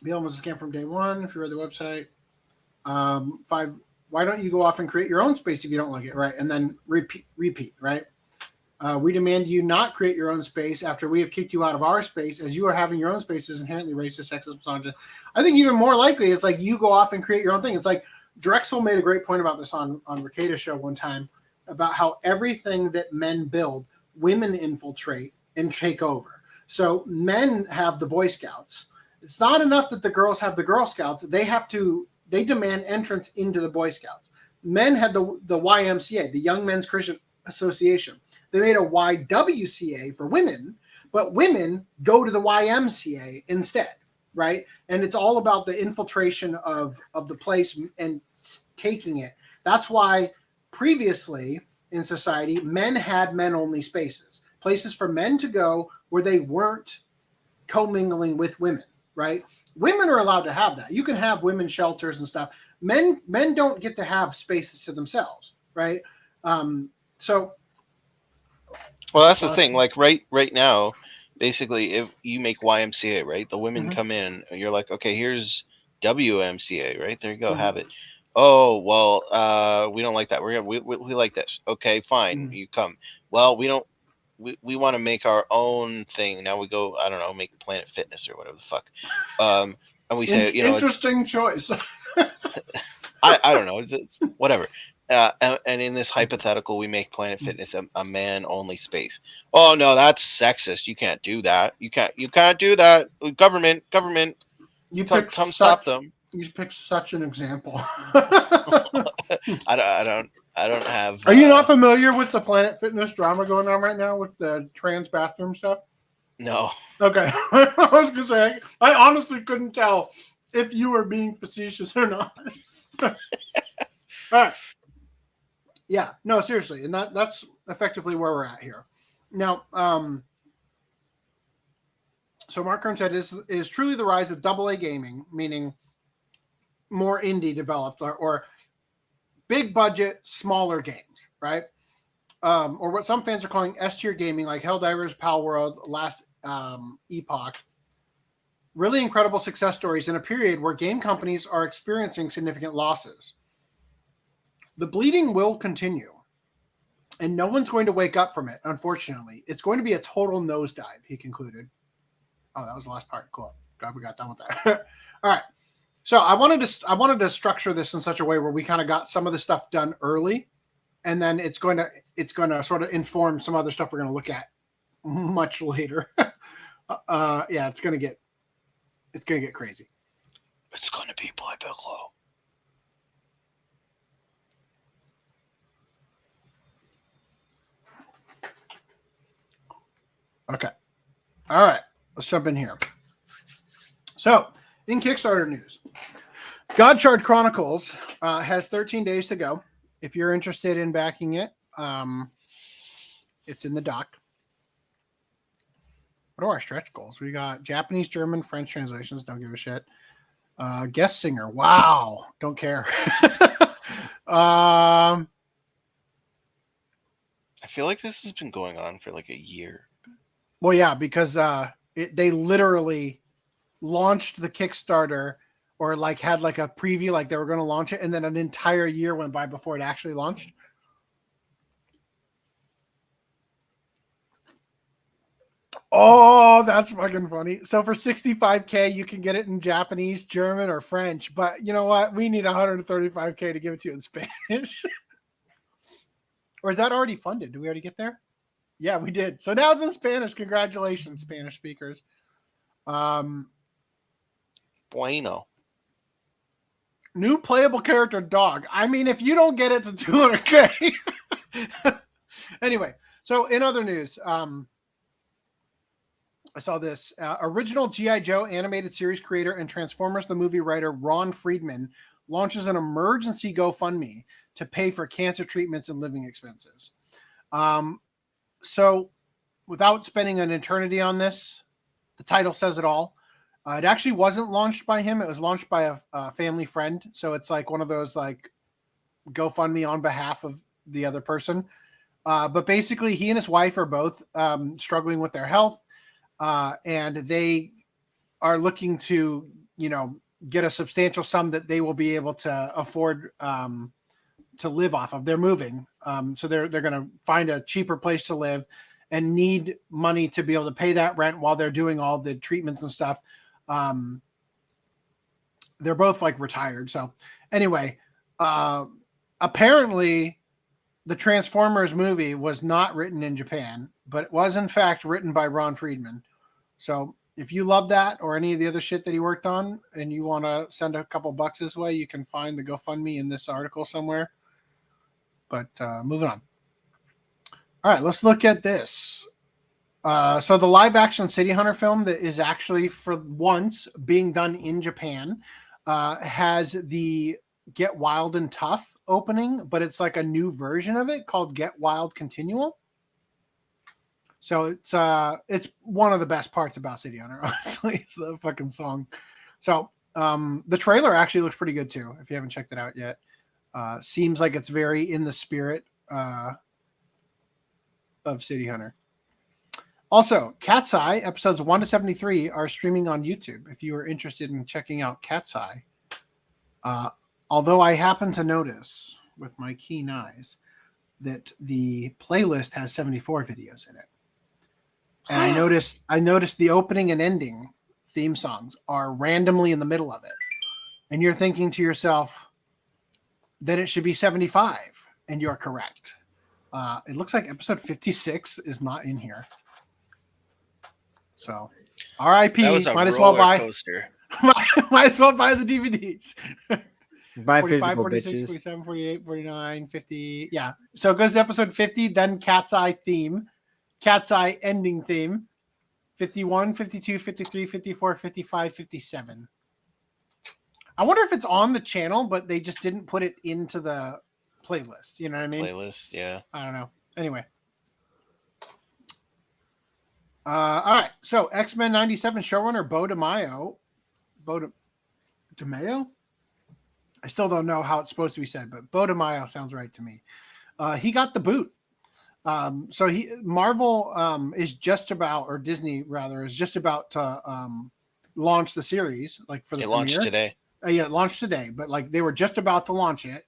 Speaker 8: BLM was a scam from day one. If you read the website, 5, why don't you go off and create your own space if you don't like it, right? And then repeat, right? We demand you not create your own space after we have kicked you out of our space, as you are having your own space is inherently racist, sexist, misogynist. I think even more likely, it's like you go off and create your own thing. It's like Drexel made a great point about this on Ricardo's show one time, about how everything that men build, women infiltrate and take over. So men have the Boy Scouts. It's not enough that the girls have the Girl Scouts. They demand entrance into the Boy Scouts. Men had the YMCA, the Young Men's Christian Association. They made a YWCA for women, but women go to the YMCA instead, right? And it's all about the infiltration of the place and taking it. That's why previously in society, men had men-only spaces, places for men to go where they weren't commingling with women, right? Women are allowed to have that. You can have women's shelters and stuff. Men don't get to have spaces to themselves, right?
Speaker 9: Well, that's the thing. Like right now, basically, if you make YMCA, right, the women come in, and you're like, okay, here's WMCA, right? There you go, have it. Oh, well, we don't like that. We like this. Okay, fine, you come. Well, we don't. We want to make our own thing. Now we go, I don't know, make Planet Fitness or whatever the fuck. And we say,
Speaker 8: interesting choice.
Speaker 9: I don't know, it's whatever. And in this hypothetical, we make Planet Fitness a man-only space. Oh no, that's sexist. You can't do that. You can't do that. Government,
Speaker 8: You
Speaker 9: come stop them.
Speaker 8: You picked such an example.
Speaker 9: I don't have.
Speaker 8: Are you not familiar with the Planet Fitness drama going on right now with the trans bathroom stuff?
Speaker 9: No.
Speaker 8: Okay. I was gonna say I honestly couldn't tell if you were being facetious or not. All right. Yeah, no, seriously, and that's effectively where we're at here. Now, so Mark Kern said is truly the rise of AA gaming, meaning more indie developed or big budget, smaller games, right? Or what some fans are calling S-tier gaming, like Helldivers, Pal World, Last Epoch. Really incredible success stories in a period where game companies are experiencing significant losses. The bleeding will continue, and no one's going to wake up from it, unfortunately. It's going to be a total nosedive, he concluded. Oh, that was the last part. Cool. Glad we got done with that. All right. So I wanted to structure this in such a way where we kind of got some of the stuff done early, and then it's going to sort of inform some other stuff we're going to look at much later. Yeah, it's going to get crazy.
Speaker 9: It's going to be Boy Bigelow.
Speaker 8: Okay. All right. Let's jump in here. So, in Kickstarter news, Godshard Chronicles has 13 days to go. If you're interested in backing it, it's in the dock. What are our stretch goals? We got Japanese, German, French translations. Don't give a shit. Guest singer. Wow. Don't care.
Speaker 9: I feel like this has been going on for like a year.
Speaker 8: Well, yeah, because they literally launched the Kickstarter or like had like a preview, like they were going to launch it, and then an entire year went by before it actually launched. Oh, that's fucking funny. So for $65K, you can get it in Japanese, German, or French. But you know what? We need $135K to give it to you in Spanish. Or is that already funded? Did we already get there? Yeah, we did. So now it's in Spanish. Congratulations, Spanish speakers.
Speaker 9: Bueno.
Speaker 8: New playable character, dog. I mean, if you don't get it to 200K. Anyway, so in other news, I saw this. Original G.I. Joe animated series creator and Transformers the movie writer Ron Friedman launches an emergency GoFundMe to pay for cancer treatments and living expenses. So without spending an eternity on this, the title says it all. It actually wasn't launched by him. It was launched by a family friend. So it's like one of those like GoFundMe on behalf of the other person. But basically he and his wife are both struggling with their health. And they are looking to, get a substantial sum that they will be able to afford to live off of. They're moving. So they're going to find a cheaper place to live and need money to be able to pay that rent while they're doing all the treatments and stuff. They're both like retired. So anyway, apparently the Transformers movie was not written in Japan, but it was in fact written by Ron Friedman. So if you love that or any of the other shit that he worked on and you want to send a couple bucks his way, you can find the GoFundMe in this article somewhere. But moving on. All right, let's look at this. So the live action City Hunter film that is actually for once being done in Japan has the Get Wild and Tough opening, but it's like a new version of it called Get Wild Continual. So it's one of the best parts about City Hunter, honestly. It's the fucking song. So the trailer actually looks pretty good too, if you haven't checked it out yet. Seems like it's very in the spirit of City Hunter. Also, Cat's Eye episodes 1 to 73 are streaming on YouTube if you are interested in checking out Cat's Eye. Although I happen to notice with my keen eyes that the playlist has 74 videos in it. And I noticed the opening and ending theme songs are randomly in the middle of it. And you're thinking to yourself, then it should be 75, and you're correct. It looks like episode 56 is not in here. So, R.I.P.
Speaker 9: That was a
Speaker 8: Might as well buy.
Speaker 9: coaster.
Speaker 8: Might as well buy the DVDs.
Speaker 10: Buy
Speaker 8: 45,
Speaker 10: physical
Speaker 8: 46,
Speaker 10: bitches.
Speaker 8: 47, 48, 49, 50. Yeah. So it goes to episode 50, then Cat's Eye theme, Cat's Eye ending theme, 51, 52, 53, 54, 55, 57. I wonder if it's on the channel, but they just didn't put it into the playlist. You know what I mean?
Speaker 9: Playlist, yeah.
Speaker 8: I don't know. Anyway. All right. So X-Men 97 showrunner Beau DeMayo. DeMayo? I still don't know how it's supposed to be said, but Beau DeMayo sounds right to me. He got the boot. So Marvel is just about, or Disney rather, is just about to launch the series, like for the premiere.
Speaker 9: Launched today.
Speaker 8: Yeah, it launched today, but like they were just about to launch it,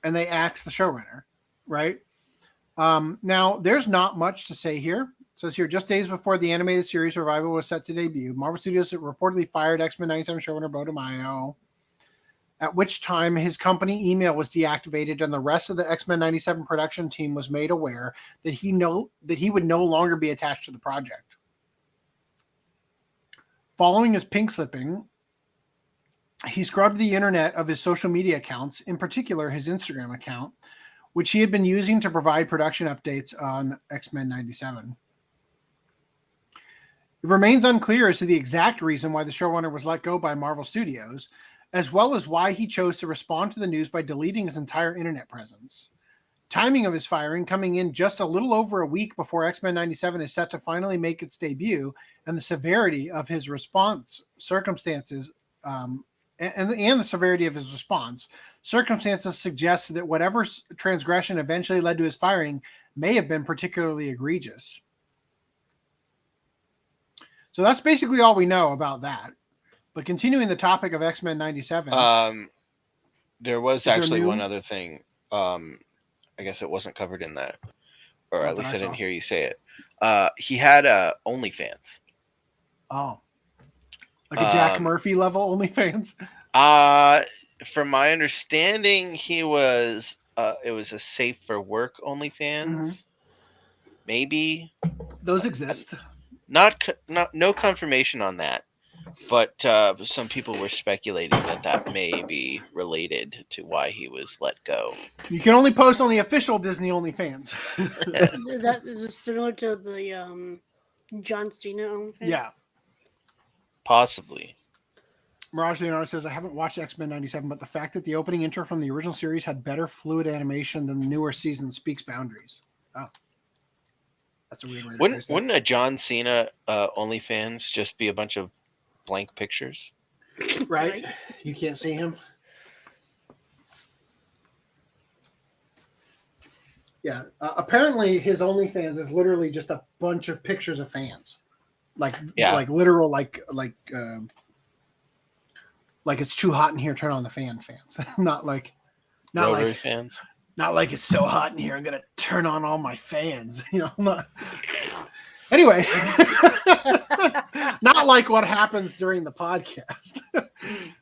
Speaker 8: and they axed the showrunner, right? Now there's not much to say here. It says here, just days before the animated series Revival was set to debut, Marvel Studios reportedly fired X-Men 97 showrunner Beau DeMayo, at which time his company email was deactivated and the rest of the X-Men 97 production team was made aware that he would no longer be attached to the project. Following his pink slipping, he scrubbed the internet of his social media accounts, in particular his Instagram account, which he had been using to provide production updates on X-Men 97. It remains unclear as to the exact reason why the showrunner was let go by Marvel Studios, as well as why he chose to respond to the news by deleting his entire internet presence. Timing of his firing coming in just a little over a week before X-Men 97 is set to finally make its debut, and the severity of his response circumstances and the severity of his response circumstances suggest that whatever transgression eventually led to his firing may have been particularly egregious. So that's basically all we know about that. But continuing the topic of X-Men 97.
Speaker 9: There was actually one other thing. I guess it wasn't covered in that. Or at least I didn't hear you say it. He had OnlyFans.
Speaker 8: Oh. Like a Jack Murphy level OnlyFans?
Speaker 9: From my understanding, it was a safe for work OnlyFans. Mm-hmm. Maybe.
Speaker 8: Those exist.
Speaker 9: No confirmation on that. But some people were speculating that may be related to why he was let go.
Speaker 8: You can only post on the official Disney OnlyFans.
Speaker 11: Is it similar to the John Cena OnlyFans?
Speaker 8: Yeah.
Speaker 9: Possibly.
Speaker 8: Mirage Leonardo says, I haven't watched X-Men 97, but the fact that the opening intro from the original series had better fluid animation than the newer season speaks boundaries. Oh. That's a weird way to phrase that.
Speaker 9: Wouldn't a John Cena OnlyFans just be a bunch of blank pictures?
Speaker 8: Right? You can't see him. Yeah. Apparently his OnlyFans is literally just a bunch of pictures of fans. Like literal, like it's too hot in here, turn on the fans. not like
Speaker 9: fans.
Speaker 8: Not like it's so hot in here, I'm gonna turn on all my fans. Anyway, not like what happens during the podcast.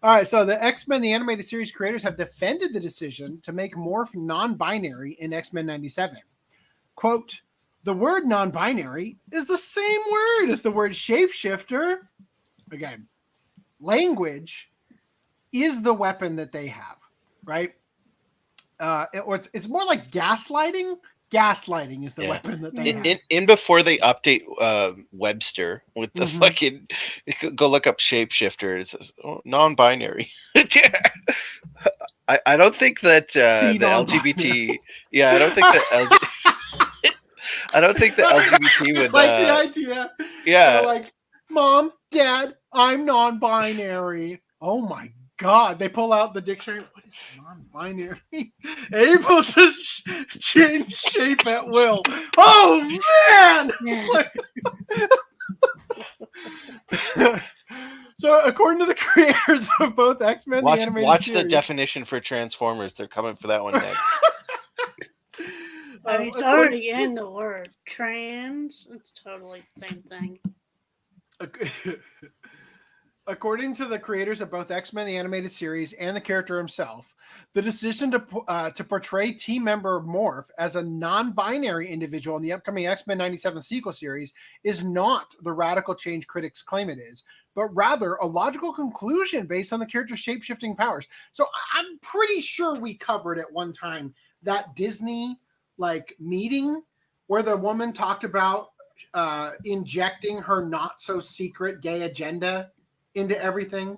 Speaker 8: All right, so the X-Men, the animated series creators have defended the decision to make Morph non-binary in X-Men 97. Quote, the word non-binary is the same word as the word shapeshifter. Again, language is the weapon that they have, right? It's more like gaslighting. Gaslighting is the weapon that they have.
Speaker 9: In before they update Webster with the fucking go look up shapeshifter. It says non-binary. I don't think that the LGBT. Yeah, I don't think that I don't think the LGBT would
Speaker 8: like the idea.
Speaker 9: Yeah,
Speaker 8: they're like, Mom, Dad, I'm non-binary. Oh my God! They pull out the dictionary. What is non-binary? Able to change shape at will. Oh man! So, according to the creators of both X-Men, the animated
Speaker 9: watch
Speaker 8: series,
Speaker 9: the definition for Transformers. They're coming for that one next.
Speaker 11: I mean, it's already in the word trans. It's totally the same thing.
Speaker 8: According to the creators of both X-Men the Animated Series and the character himself, the decision to portray team member Morph as a non-binary individual in the upcoming X-Men 97 sequel series is not the radical change critics claim it is, but rather a logical conclusion based on the character's shape-shifting powers. So I'm pretty sure we covered at one time that Disney meeting where the woman talked about injecting her not-so-secret gay agenda into everything,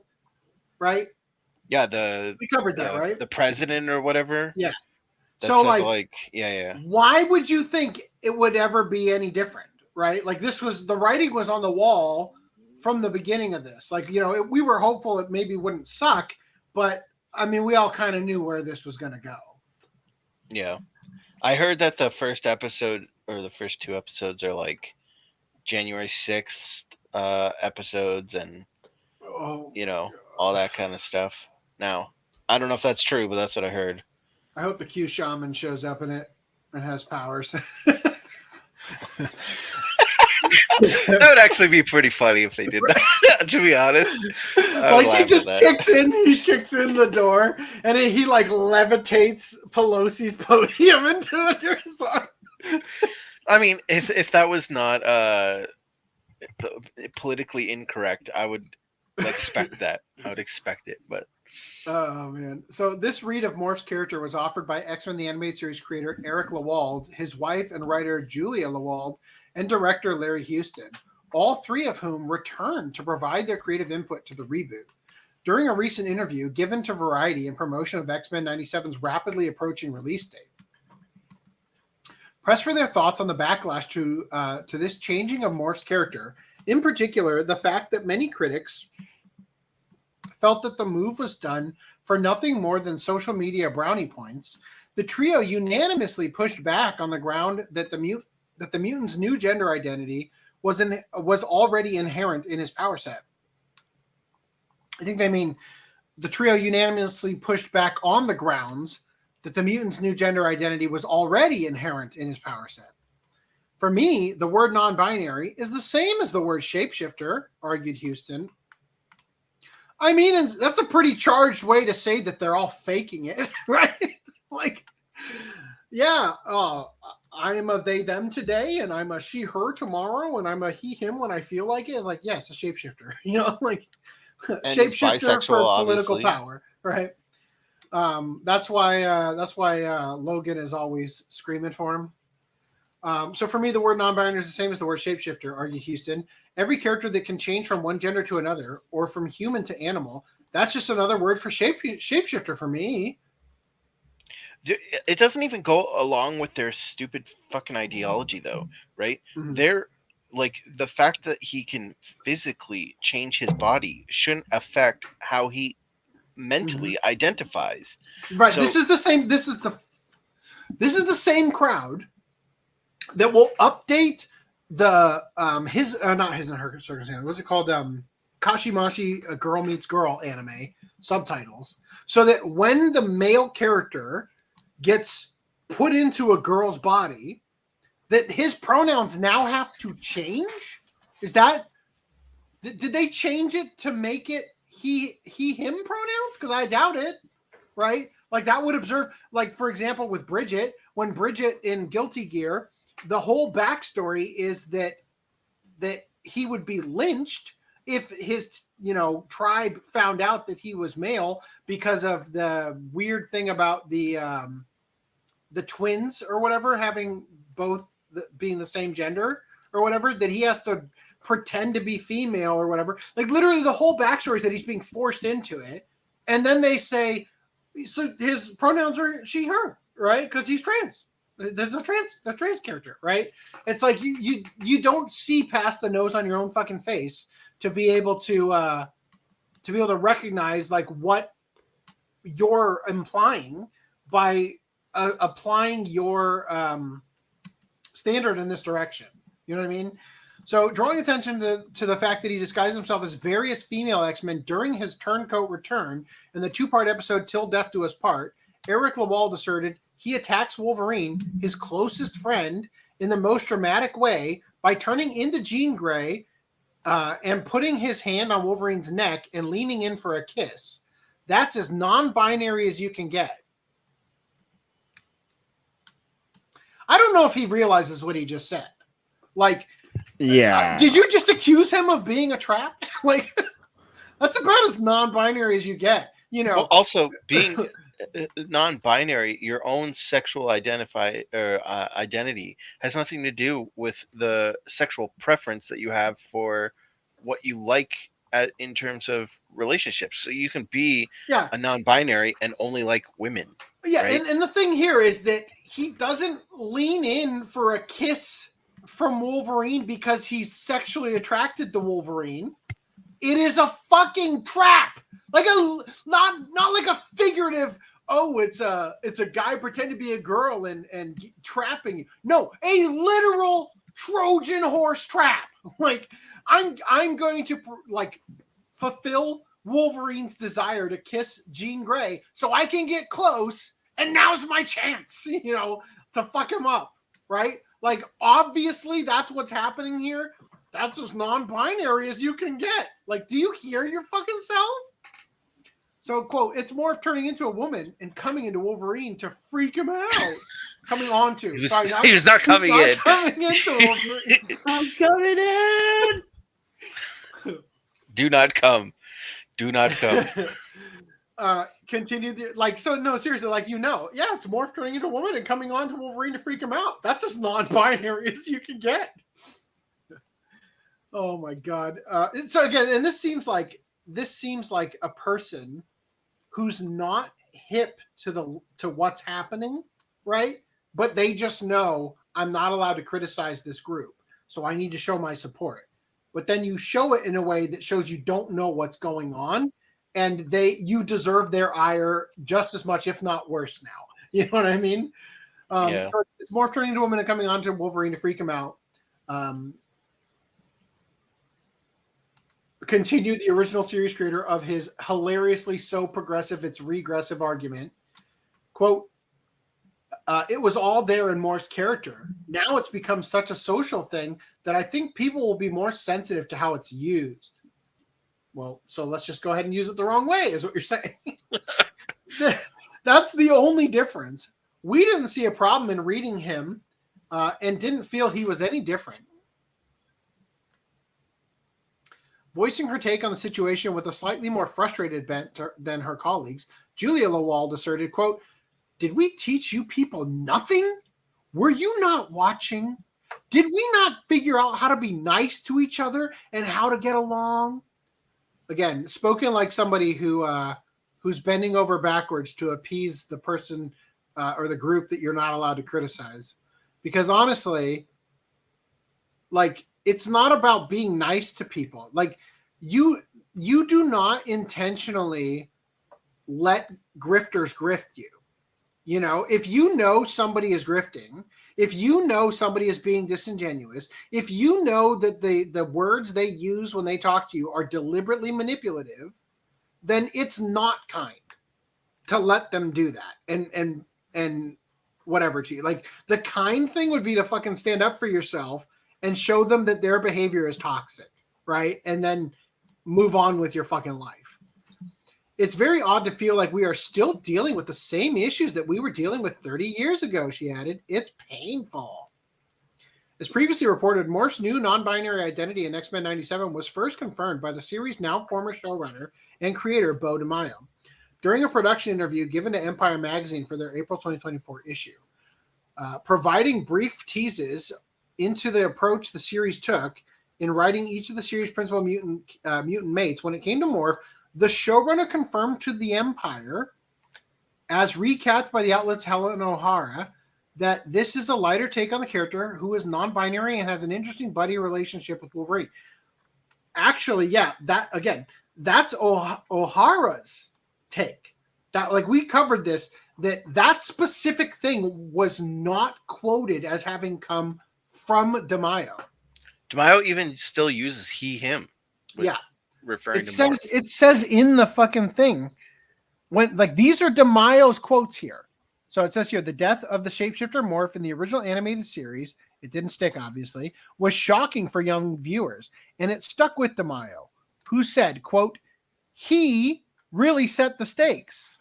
Speaker 8: right?
Speaker 9: Yeah,
Speaker 8: we covered that, right?
Speaker 9: The president or whatever.
Speaker 8: Yeah.
Speaker 9: So
Speaker 8: yeah. Why would you think it would ever be any different, right? Like the writing was on the wall from the beginning of this. We were hopeful it maybe wouldn't suck, but I mean, we all kind of knew where this was going to go.
Speaker 9: Yeah. I heard that the first episode or the first 2 episodes are like January 6th episodes and all that kind of stuff. Now, I don't know if that's true, but that's what I heard.
Speaker 8: I hope the Q Shaman shows up in it and has powers.
Speaker 9: That would actually be pretty funny if they did that, to be honest.
Speaker 8: He just kicks in the door and he levitates Pelosi's podium into a song.
Speaker 9: I mean, if that was not politically incorrect, I would expect that. I would expect it, but
Speaker 8: oh man. So this read of Morph's character was offered by X-Men the Animated Series creator Eric Lewald, his wife and writer Julia Lewald, and director Larry Houston, all 3 of whom returned to provide their creative input to the reboot. During a recent interview given to Variety in promotion of X-Men 97's rapidly approaching release date, pressed for their thoughts on the backlash to this changing of Morph's character, in particular, the fact that many critics felt that the move was done for nothing more than social media brownie points, the trio unanimously pushed back on the ground that the mutant's new gender identity was already inherent in his power set. I think they mean the trio unanimously pushed back on the grounds that the mutant's new gender identity was already inherent in his power set. For me, the word non-binary is the same as the word shapeshifter, argued Houston. I mean, that's a pretty charged way to say that they're all faking it, right? I'm a they, them today, and I'm a she, her tomorrow, and I'm a he, him when I feel like it. It's a shapeshifter, shapeshifter for political power, right? That's why Logan is always screaming for him. So for me, the word non-binary is the same as the word shapeshifter, argued Houston. Every character that can change from one gender to another or from human to animal, that's just another word for shapeshifter for me.
Speaker 9: It doesn't even go along with their stupid fucking ideology, though, right? Mm-hmm. They're the fact that he can physically change his body shouldn't affect how he mentally identifies.
Speaker 8: Right. So, this is the same crowd that will update the not his and her circumstance. What's it called? Kashimashi, a girl meets girl anime subtitles, so that when the male character gets put into a girl's body, that his pronouns now have to change. Is that did they change it to make it he him pronouns? Because I doubt it, right? That would observe, for example, with Bridget, when Bridget in Guilty Gear, the whole backstory is that he would be lynched if his tribe found out that he was male because of the weird thing about the twins or whatever having both being the same gender or whatever, that he has to pretend to be female or whatever. Literally the whole backstory is that he's being forced into it, and then they say so his pronouns are she, her, right? Because he's trans. There's a trans character, right? It's you don't see past the nose on your own fucking face to be able to recognize what you're implying by applying your standard in this direction. You know what I mean? So drawing attention to the fact that he disguised himself as various female X-Men during his turncoat return in the 2-part episode Till Death Do Us Part, Eric Lewald asserted he attacks Wolverine, his closest friend, in the most dramatic way by turning into Jean Grey and putting his hand on Wolverine's neck and leaning in for a kiss. That's as non-binary as you can get. I don't know if he realizes what he just said. Like, did you just accuse him of being a trap? Like, that's about as non-binary as you get. You know.
Speaker 9: Well, also, being non-binary, your own sexual identity has nothing to do with the sexual preference that you have for what you like in terms of relationships. So you can be a non-binary and only like women.
Speaker 8: Yeah,
Speaker 9: right?
Speaker 8: and the thing here is that he doesn't lean in for a kiss from Wolverine because he's sexually attracted to Wolverine. It is a fucking trap. Like not like a figurative, it's a guy pretending to be a girl and trapping you. No, a literal Trojan horse trap. Like I'm going to fulfill Wolverine's desire to kiss Jean Grey so I can get close, and now's my chance, to fuck him up, right? Like, obviously that's what's happening here. That's as non-binary as you can get. Like, do you hear your fucking self? So, quote, it's more of turning into a woman and coming into Wolverine to freak him out. Coming on to.
Speaker 9: He was not coming in.
Speaker 8: Coming into Wolverine.
Speaker 11: I'm coming in.
Speaker 9: Do not come. Do not come.
Speaker 8: Continue seriously, it's morph turning into a woman and coming on to Wolverine to freak him out. That's as non-binary as you can get. Oh my god. So again, and this seems like a person who's not hip to what's happening, right? But they just know I'm not allowed to criticize this group, so I need to show my support. But then you show it in a way that shows you don't know what's going on, and you deserve their ire just as much, if not worse now. You know what I mean? So it's morph turning into a woman and coming on to Wolverine to freak him out. Continue the original series creator of his hilariously so progressive it's regressive argument. Quote, it was all there in Morph's character. Now it's become such a social thing that I think people will be more sensitive to how it's used. Well, so let's just go ahead and use it the wrong way, is what you're saying. That's the only difference. We didn't see a problem in reading him and didn't feel he was any different. Voicing her take on the situation with a slightly more frustrated bent than her colleagues, Julia Lawald asserted, quote, did we teach you people nothing? Were you not watching? Did we not figure out how to be nice to each other and how to get along? Again, spoken like somebody who's bending over backwards to appease the person or the group that you're not allowed to criticize. Because honestly, it's not about being nice to people. Like, you do not intentionally let grifters grift you. If you know somebody is grifting, if you know somebody is being disingenuous, if you know that the words they use when they talk to you are deliberately manipulative, then it's not kind to let them do that and whatever to you. Like, the kind thing would be to fucking stand up for yourself and show them that their behavior is toxic, right? And then move on with your fucking life. It's very odd to feel like we are still dealing with the same issues that we were dealing with 30 years ago, she added. It's painful. As previously reported, Morph's new non-binary identity in X-Men 97 was first confirmed by the series' now former showrunner and creator, Beau DeMayo, during a production interview given to Empire magazine for their April 2024 issue. Providing brief teases into the approach the series took in writing each of the series' principal mutant mates, when it came to Morph, the showrunner confirmed to the Empire, as recapped by the outlet's Helen O'Hara, that this is a lighter take on the character who is non-binary and has an interesting buddy relationship with Wolverine. Actually, that's O'Hara's take. That, we covered this, that specific thing was not quoted as having come from DeMayo.
Speaker 9: DeMayo even still uses he, him.
Speaker 8: Yeah.
Speaker 9: Referring to Morph.
Speaker 8: It says in the fucking thing, when these are DeMayo's quotes here. So it says here, the death of the shapeshifter Morph in the original animated series, it didn't stick, obviously, was shocking for young viewers, and it stuck with DeMayo, who said, quote, he really set the stakes.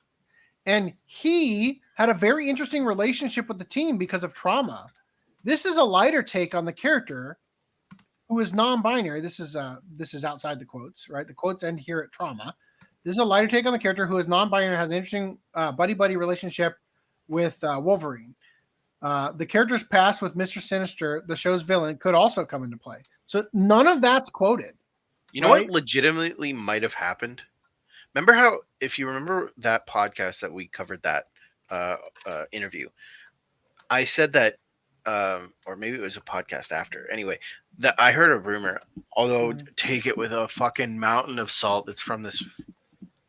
Speaker 8: And he had a very interesting relationship with the team because of trauma. This is a lighter take on the character who is non-binary. This is outside the quotes, right? The quotes end here at trauma. This is a lighter take on the character who is non-binary and has an interesting buddy-buddy relationship with Wolverine. The character's past with Mr. Sinister, the show's villain, could also come into play. So none of that's quoted.
Speaker 9: You know what legitimately might have happened? Remember how, if you remember that podcast that we covered that interview, I said that, or maybe it was a podcast after. Anyway, that I heard a rumor, although take it with a fucking mountain of salt. It's from this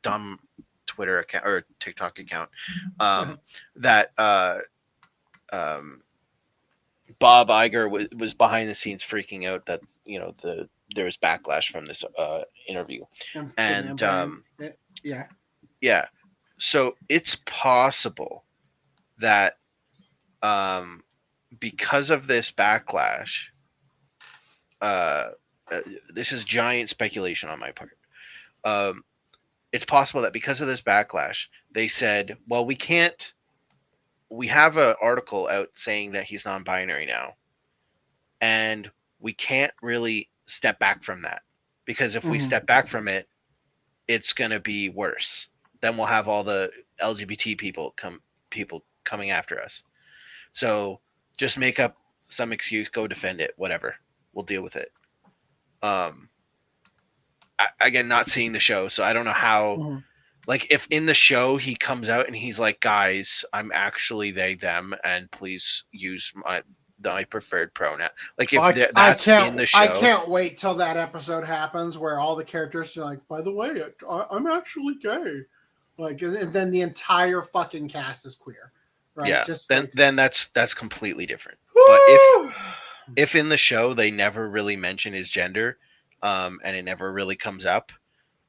Speaker 9: dumb Twitter account or TikTok account, that Bob Iger was behind the scenes freaking out that there was backlash from this interview, and yeah, so it's possible that because of this backlash, this is giant speculation on my part. It's possible that because of this backlash, they said, well, we have an article out saying that he's non-binary now, and we can't really step back from that, because if we step back from it, it's going to be worse. Then we'll have all the LGBT people coming after us. So just make up some excuse, go defend it, whatever. We'll deal with it. Again, not seeing the show, so I don't know how. Like, if in the show he comes out and he's like, guys, I'm actually they, them, and please use my preferred pronoun. Like, if that's in the show.
Speaker 8: I can't wait till that episode happens where all the characters are like, by the way, I'm actually gay. Like, and then the entire fucking cast is queer. Right?
Speaker 9: Yeah,
Speaker 8: Just
Speaker 9: then that's completely different. But if in the show they never really mention his gender, and it never really comes up,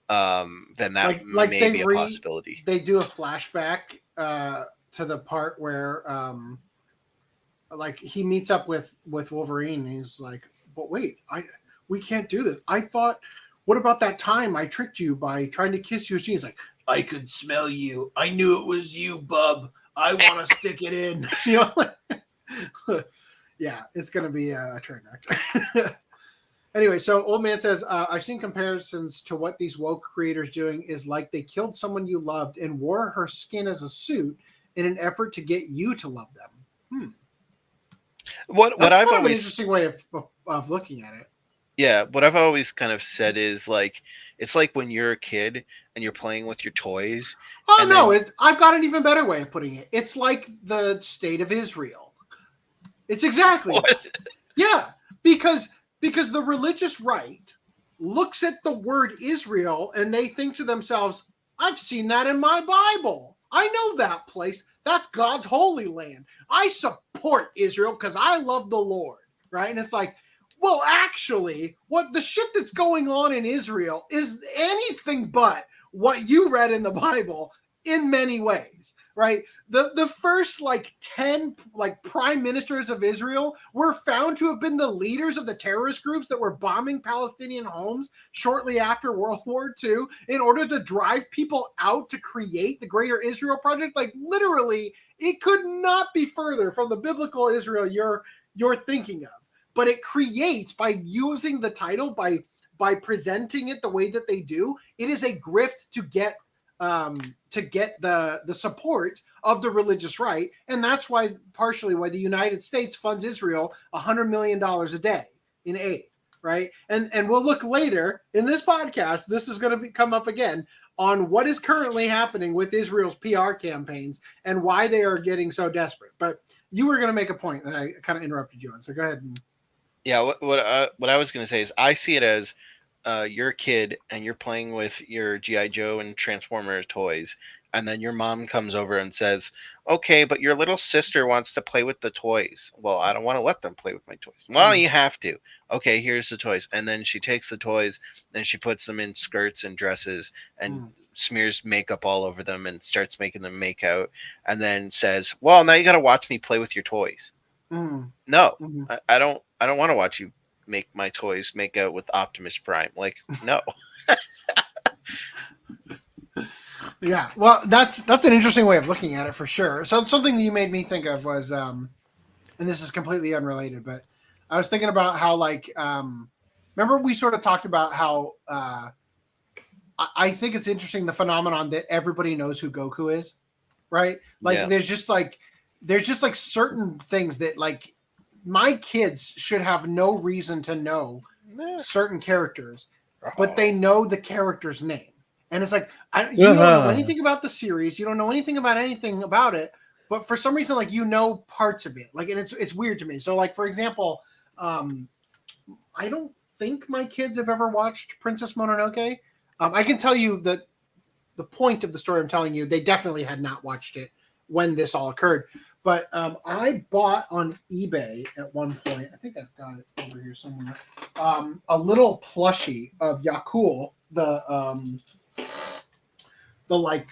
Speaker 9: then that may be a possibility.
Speaker 8: They do a flashback to the part where like he meets up with Wolverine, and he's like, but wait, we can't do this. I thought, what about that time I tricked you by trying to kiss you? He's like, I could smell you. I knew it was you, bub. I want to stick it in. Yeah, it's gonna be a train wreck. Anyway, so Old Man says, I've seen comparisons to what these woke creators doing is like they killed someone you loved and wore her skin as a suit in an effort to get you to love them. That's
Speaker 9: I've always
Speaker 8: an interesting way of looking at it.
Speaker 9: Yeah, what I've always kind of said is, like, it's like when you're a kid and you're playing with your toys.
Speaker 8: Oh, no, I've got an even better way of putting it. It's like the state of Israel. It's exactly that. Yeah, because the religious right looks at the word Israel and they think to themselves, I've seen that in my Bible. I know that place. That's God's holy land. I support Israel because I love the Lord, right? And it's like, well, actually, what the shit that's going on in Israel is anything but what you read in the Bible in many ways, right? The first 10 prime ministers of Israel were found to have been the leaders of the terrorist groups that were bombing Palestinian homes shortly after World War II in order to drive people out to create the Greater Israel Project. Like, literally, it could not be further from the biblical Israel you're thinking of. But it creates, by using the title, by presenting it the way that they do, it is a grift to get the support of the religious right, and that's why partially why the United States funds Israel $100 million a day in aid, right? And we'll look later in this podcast. This is going to come up again on what is currently happening with Israel's PR campaigns and why they are getting so desperate. But you were going to make a point that I kind of interrupted you on, so go ahead.
Speaker 9: Yeah, what I was going to say is I see it as you're a kid and you're playing with your G.I. Joe and Transformers toys, and then your mom comes over and says, okay, but your little sister wants to play with the toys. Well, I don't want to let them play with my toys. Well, you have to. Okay, here's the toys. And then she takes the toys and she puts them in skirts and dresses and smears makeup all over them and starts making them make out, and then says, "Well, now you got to watch me play with your toys." No, I don't want to watch you make my toys make out with Optimus Prime. Like, no.
Speaker 8: Yeah, well, that's an interesting way of looking at it for sure. So something that you made me think of was, and this is completely unrelated, but I was thinking about how, like, remember we sort of talked about how I think it's interesting, the phenomenon that everybody knows who Goku is, right? Like, there's just like certain things that, like, my kids should have no reason to know certain characters, but they know the character's name. And it's like, you don't know anything about the series. You don't know anything about it. But for some reason, like, you know parts of it. Like, and it's weird to me. So, like, for example, I don't think my kids have ever watched Princess Mononoke. I can tell you that the point of the story I'm telling you, they definitely had not watched it when this all occurred. But I bought on eBay at one point, I think I've got it over here somewhere, a little plushie of Yakul, the like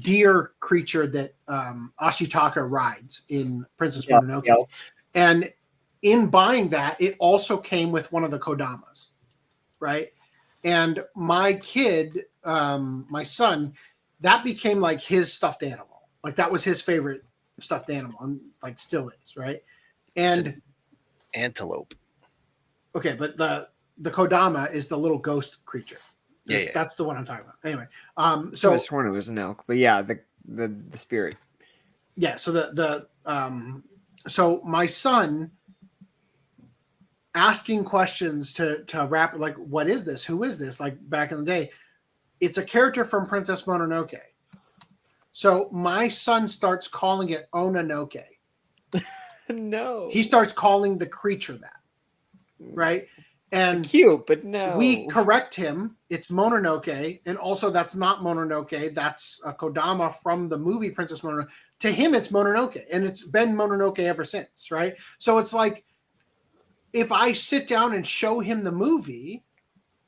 Speaker 8: deer creature that Ashitaka rides in Princess Mononoke. Yeah. And in buying that, it also came with one of the Kodamas, right? And my kid, my son, that became like his stuffed animal. Like, that was his favorite stuffed animal, and like still is, right? And
Speaker 9: antelope.
Speaker 8: Okay, but the Kodama is the little ghost creature. That's the one I'm talking about. Anyway, so
Speaker 10: I sworn it was an elk, but yeah, the spirit.
Speaker 8: Yeah, so so my son asking questions to wrap, like, what is this? Who is this? Like, back in the day, it's a character from Princess Mononoke. So my son starts calling it Onanoke.
Speaker 10: No.
Speaker 8: He starts calling the creature that, right? And
Speaker 10: cute, but no.
Speaker 8: We correct him. It's Mononoke, and also that's not Mononoke. That's a Kodama from the movie Princess Mononoke. To him, it's Mononoke, and it's been Mononoke ever since, right? So it's like, if I sit down and show him the movie,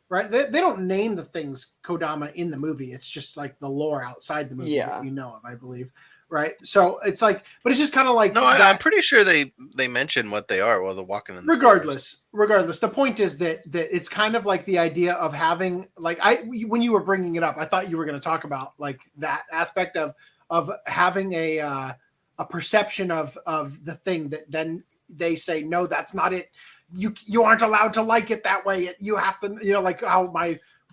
Speaker 8: right? They don't name the things Kodama in the movie. It's just like the lore outside the movie that you know of, I believe. Right. So it's like, but it's just kind of like,
Speaker 9: no, I'm pretty sure they mention what they are while they're walking in the
Speaker 8: regardless, the point is that it's kind of like the idea of having, like, when you were bringing it up, I thought you were going to talk about like that aspect of having a perception of the thing that then they say, no, that's not it. You aren't allowed to like it that way. You have to, like how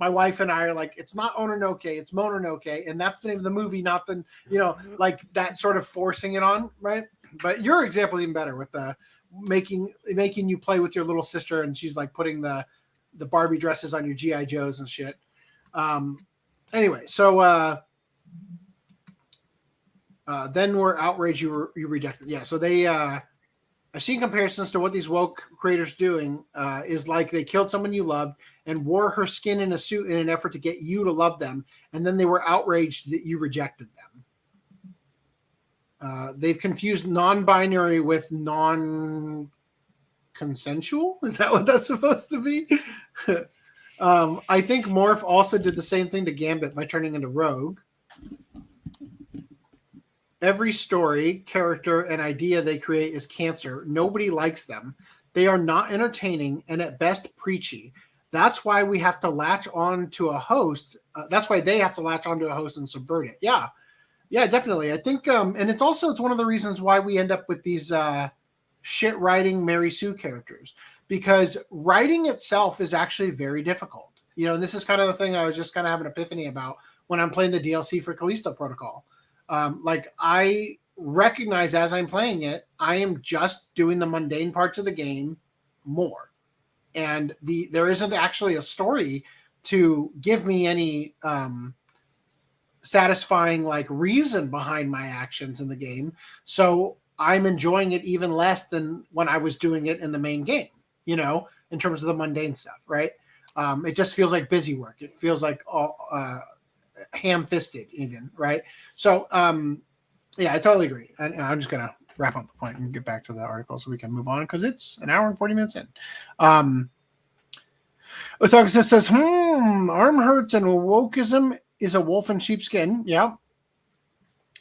Speaker 8: my wife and I are like, it's not Ononoke, it's Mononoke, and that's the name of the movie, not the, like that sort of forcing it on, right? But your example is even better with the making you play with your little sister, and she's like putting the Barbie dresses on your G.I. Joes and shit. Anyway, so then we're outraged you rejected. Yeah, so they I've seen comparisons to what these woke creators doing is like they killed someone you loved and wore her skin in a suit in an effort to get you to love them, and then they were outraged that you rejected them. They've confused non-binary with non-consensual. Is that what that's supposed to be? I think Morph also did the same thing to Gambit by turning into Rogue. Every story, character, and idea they create is cancer. Nobody likes them. They are not entertaining and at best preachy. That's why we have to latch on to a host. That's why they have to latch onto a host and subvert it. Yeah, definitely. I think, and it's one of the reasons why we end up with these shit writing Mary Sue characters, because writing itself is actually very difficult. And this is kind of the thing I was just kind of having an epiphany about when I'm playing the DLC for Callisto Protocol. Like, I recognize as I'm playing it, I am just doing the mundane parts of the game more. And there isn't actually a story to give me any satisfying like reason behind my actions in the game. So I'm enjoying it even less than when I was doing it in the main game, in terms of the mundane stuff, right? It just feels like busy work. It feels like all ham-fisted even, right? So I totally agree. And I'm just gonna wrap up the point and get back to the article so we can move on, because it's an hour and 40 minutes in. Otaku says, arm hurts and wokeism is a wolf in sheepskin. Yeah.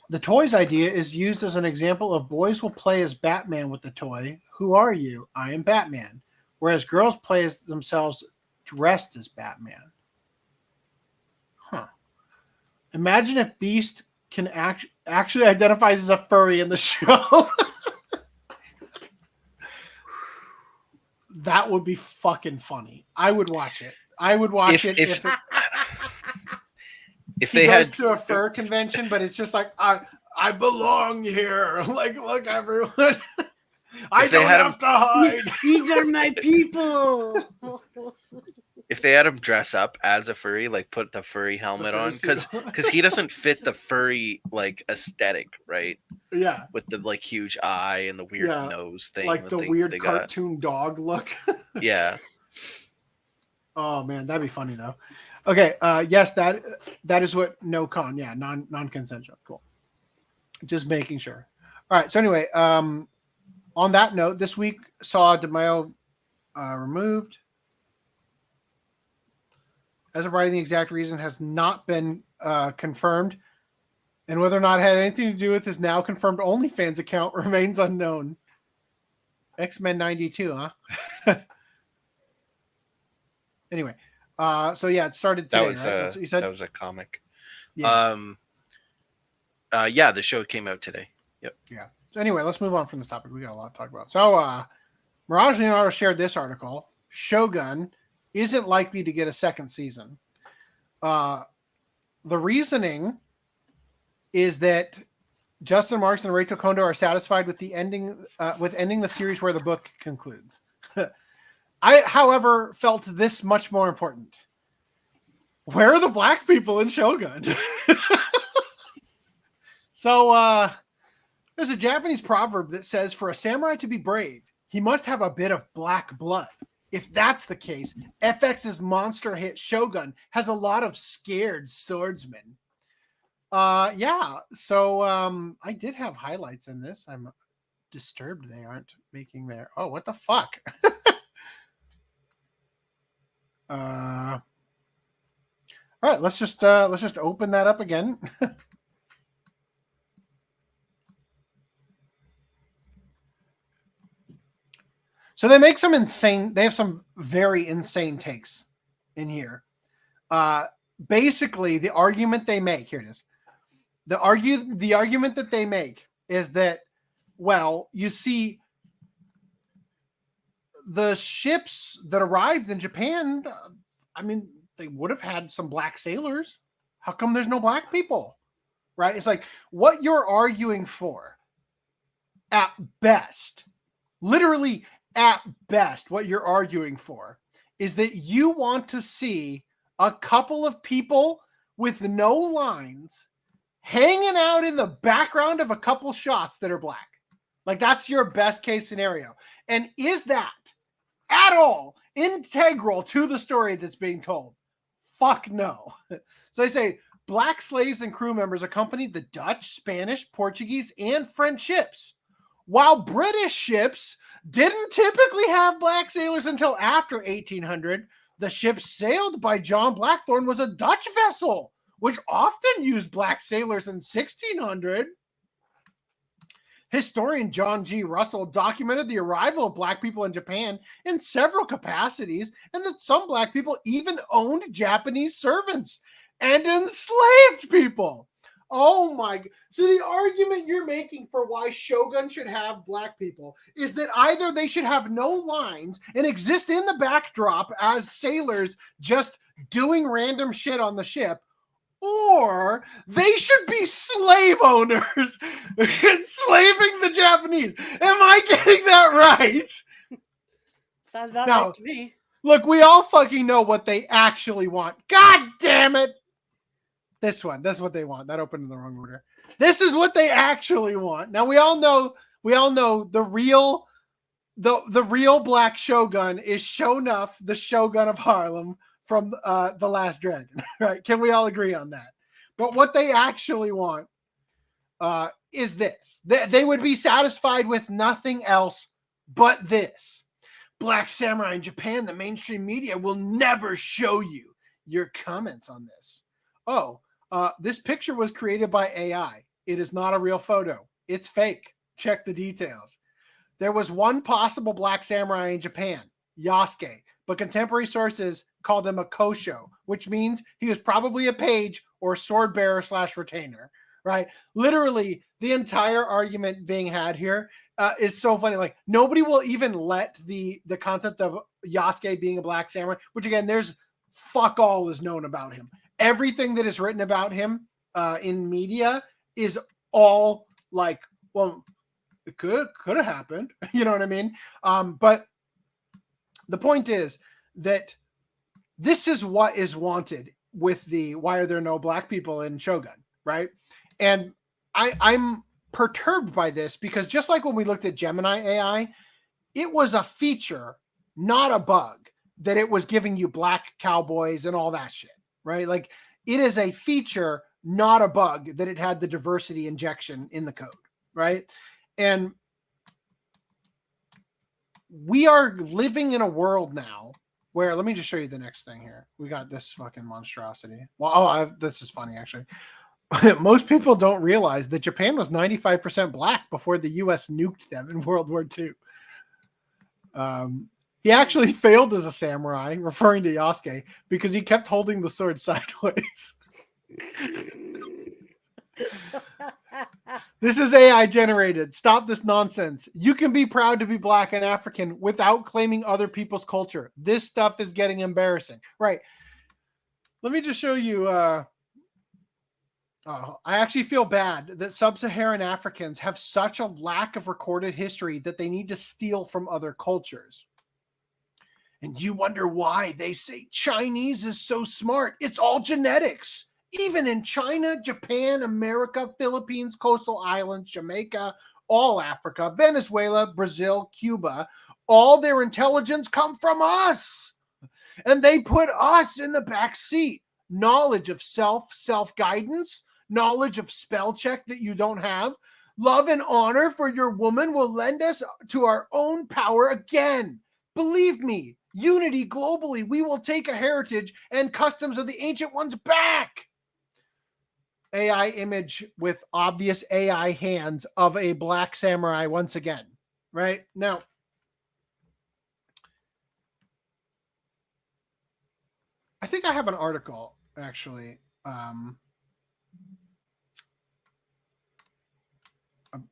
Speaker 8: The toys idea is used as an example of boys will play as Batman with the toy. Who are you? I am Batman. Whereas girls play as themselves dressed as Batman. Huh. Imagine if Beast can actually identifies as a furry in the show. That would be fucking funny. I would watch it. I would watch it if
Speaker 9: they
Speaker 8: goes
Speaker 9: had
Speaker 8: to a fur convention, but it's just like I belong here. Like, look, everyone. I don't have to hide.
Speaker 11: These are my people.
Speaker 9: If they had him dress up as a furry, like put the furry helmet on, because he doesn't fit the furry like aesthetic, right?
Speaker 8: Yeah.
Speaker 9: With the like huge eye and the weird nose thing,
Speaker 8: like the weird cartoon dog look.
Speaker 9: Yeah.
Speaker 8: Oh man, that'd be funny though. Okay, yes, that is what no-con, yeah, non-consensual. Cool. Just making sure. All right, so anyway, on that note, this week saw DeMayo removed. As of writing, the exact reason has not been confirmed, and whether or not it had anything to do with his now confirmed OnlyFans account remains unknown. X-Men 92, huh? Anyway, so yeah, it started today.
Speaker 9: That was a comic.
Speaker 8: Yeah.
Speaker 9: Yeah, the show came out today. Yep.
Speaker 8: Yeah. So anyway, let's move on from this topic. We got a lot to talk about. So, Mirage Leonardo shared this article. Shōgun isn't likely to get a second season. The reasoning is that Justin Marks and Reito Kondo are satisfied with the ending, ending the series where the book concludes. I, however, felt this much more important. Where are the black people in Shōgun? So, there's a Japanese proverb that says, for a samurai to be brave, he must have a bit of black blood. If that's the case, FX's monster hit Shōgun has a lot of scared swordsmen. Yeah, so I did have highlights in this. I'm disturbed they aren't making their... Oh, what the fuck? All right, let's just open that up again. So they make some insane, they have some very insane takes in here. Basically, the argument they make, here it is. The argument that they make is that, well, you see, the ships that arrived in Japan, I mean, they would have had some black sailors. How come there's no black people? Right? It's like what you're arguing for at best, literally at best, what you're arguing for is that you want to see a couple of people with no lines hanging out in the background of a couple shots that are black. Like that's your best case scenario. And is that at all integral to the story that's being told? Fuck no. So they say black slaves and crew members accompanied the Dutch, Spanish, Portuguese, and French ships. While British ships didn't typically have black sailors until after 1800, the ship sailed by John Blackthorne was a Dutch vessel, which often used black sailors in 1600. Historian John G. Russell documented the arrival of black people in Japan in several capacities, and that some black people even owned Japanese servants and enslaved people. Oh my. So the argument you're making for why Shōgun should have black people is that either they should have no lines and exist in the backdrop as sailors just doing random shit on the ship, or they should be slave owners enslaving the Japanese. Am I getting that right?
Speaker 11: Sounds about right to me.
Speaker 8: Look, we all fucking know what they actually want. God damn it. This one, that's what they want. That opened in the wrong order. This is what they actually want. Now we all know the real black Shōgun is Sho'nuff, the Shogun of Harlem from The Last Dragon, right? Can we all agree on that? But what they actually want is this. They would be satisfied with nothing else but this. Black samurai in Japan, the mainstream media will never show you. Your comments on this. Oh, This picture was created by AI. It is not a real photo. It's fake. Check the details. There was one possible black samurai in Japan, Yasuke, but contemporary sources called him a kosho, which means he was probably a page or sword bearer / retainer, right? Literally, the entire argument being had here is so funny. Like, nobody will even let the concept of Yasuke being a black samurai, which again, there's fuck all is known about him. Everything that is written about him in media is all like, well, it could have happened. You know what I mean? But the point is that this is what is wanted with the why are there no black people in Shōgun, right? And I'm perturbed by this because just like when we looked at Gemini AI, it was a feature, not a bug, that it was giving you black cowboys and all that shit, right? Like, it is a feature, not a bug, that it had the diversity injection in the code, right? And we are living in a world now where, let me just show you the next thing here. We got this fucking monstrosity. Well, this is funny, actually. Most people don't realize that Japan was 95% black before the U.S. nuked them in World War II. He actually failed as a samurai, referring to Yasuke, because he kept holding the sword sideways. This is AI generated. Stop this nonsense. You can be proud to be black and African without claiming other people's culture. This stuff is getting embarrassing. Right. Let me just show you. I actually feel bad that sub-Saharan Africans have such a lack of recorded history that they need to steal from other cultures. And you wonder why they say Chinese is so smart. It's all genetics. Even in China, Japan, America, Philippines, coastal islands, Jamaica, all Africa, Venezuela, Brazil, Cuba, all their intelligence come from us. And they put us in the back seat. Knowledge of self-guidance, knowledge of spell check that you don't have, love and honor for your woman will lend us to our own power again. Believe me, unity globally, we will take a heritage and customs of the ancient ones back. AI image with obvious AI hands of a black samurai once again, right? Now, I think I have an article, actually.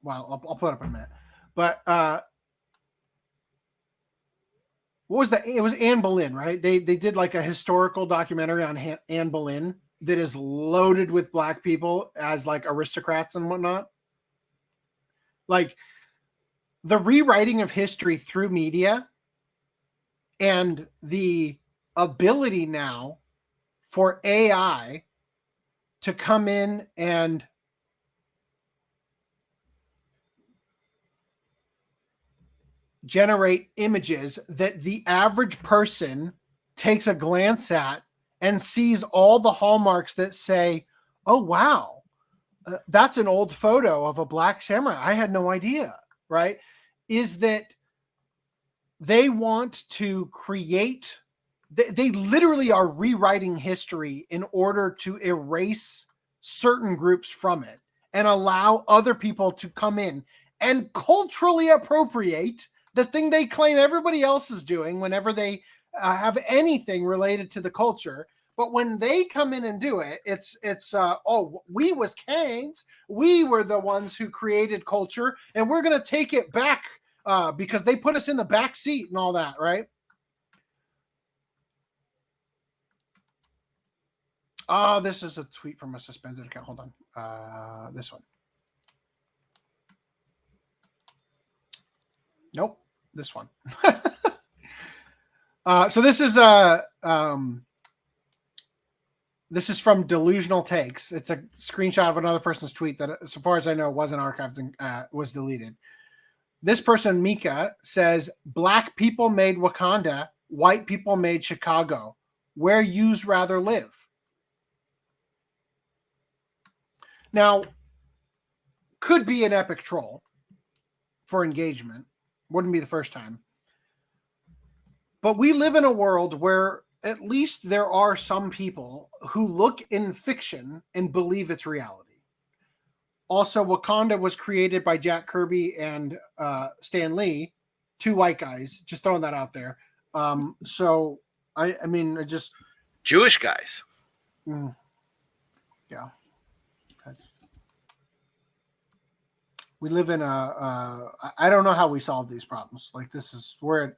Speaker 8: Well, I'll put it up in a minute. But what was that? It was Anne Boleyn, right? They did like a historical documentary on Anne Boleyn that is loaded with black people as like aristocrats and whatnot. Like, the rewriting of history through media and the ability now for AI to come in and generate images that the average person takes a glance at and sees all the hallmarks that say, oh, wow, that's an old photo of a black samurai. I had no idea, right? Is that they want to create, they literally are rewriting history in order to erase certain groups from it and allow other people to come in and culturally appropriate the thing they claim everybody else is doing whenever they have anything related to the culture. But when they come in and do it, it's oh, we was kings. We were the ones who created culture, and we're going to take it back because they put us in the back seat and all that, right? Oh, this is a tweet from a suspended account. Hold on. This one. Nope. This one. So this is from Delusional Takes. It's a screenshot of another person's tweet that, so far as I know, wasn't archived and was deleted. This person, Mika, says, black people made Wakanda, white people made Chicago. Where yous rather live? Now, could be an epic troll for engagement. Wouldn't be the first time. But we live in a world where at least there are some people who look in fiction and believe it's reality. Also, Wakanda was created by Jack Kirby and Stan Lee, two white guys. Just throwing that out there. So I mean, I just
Speaker 9: Jewish guys.
Speaker 8: Yeah. We live in I don't know how we solve these problems. Like, this is we're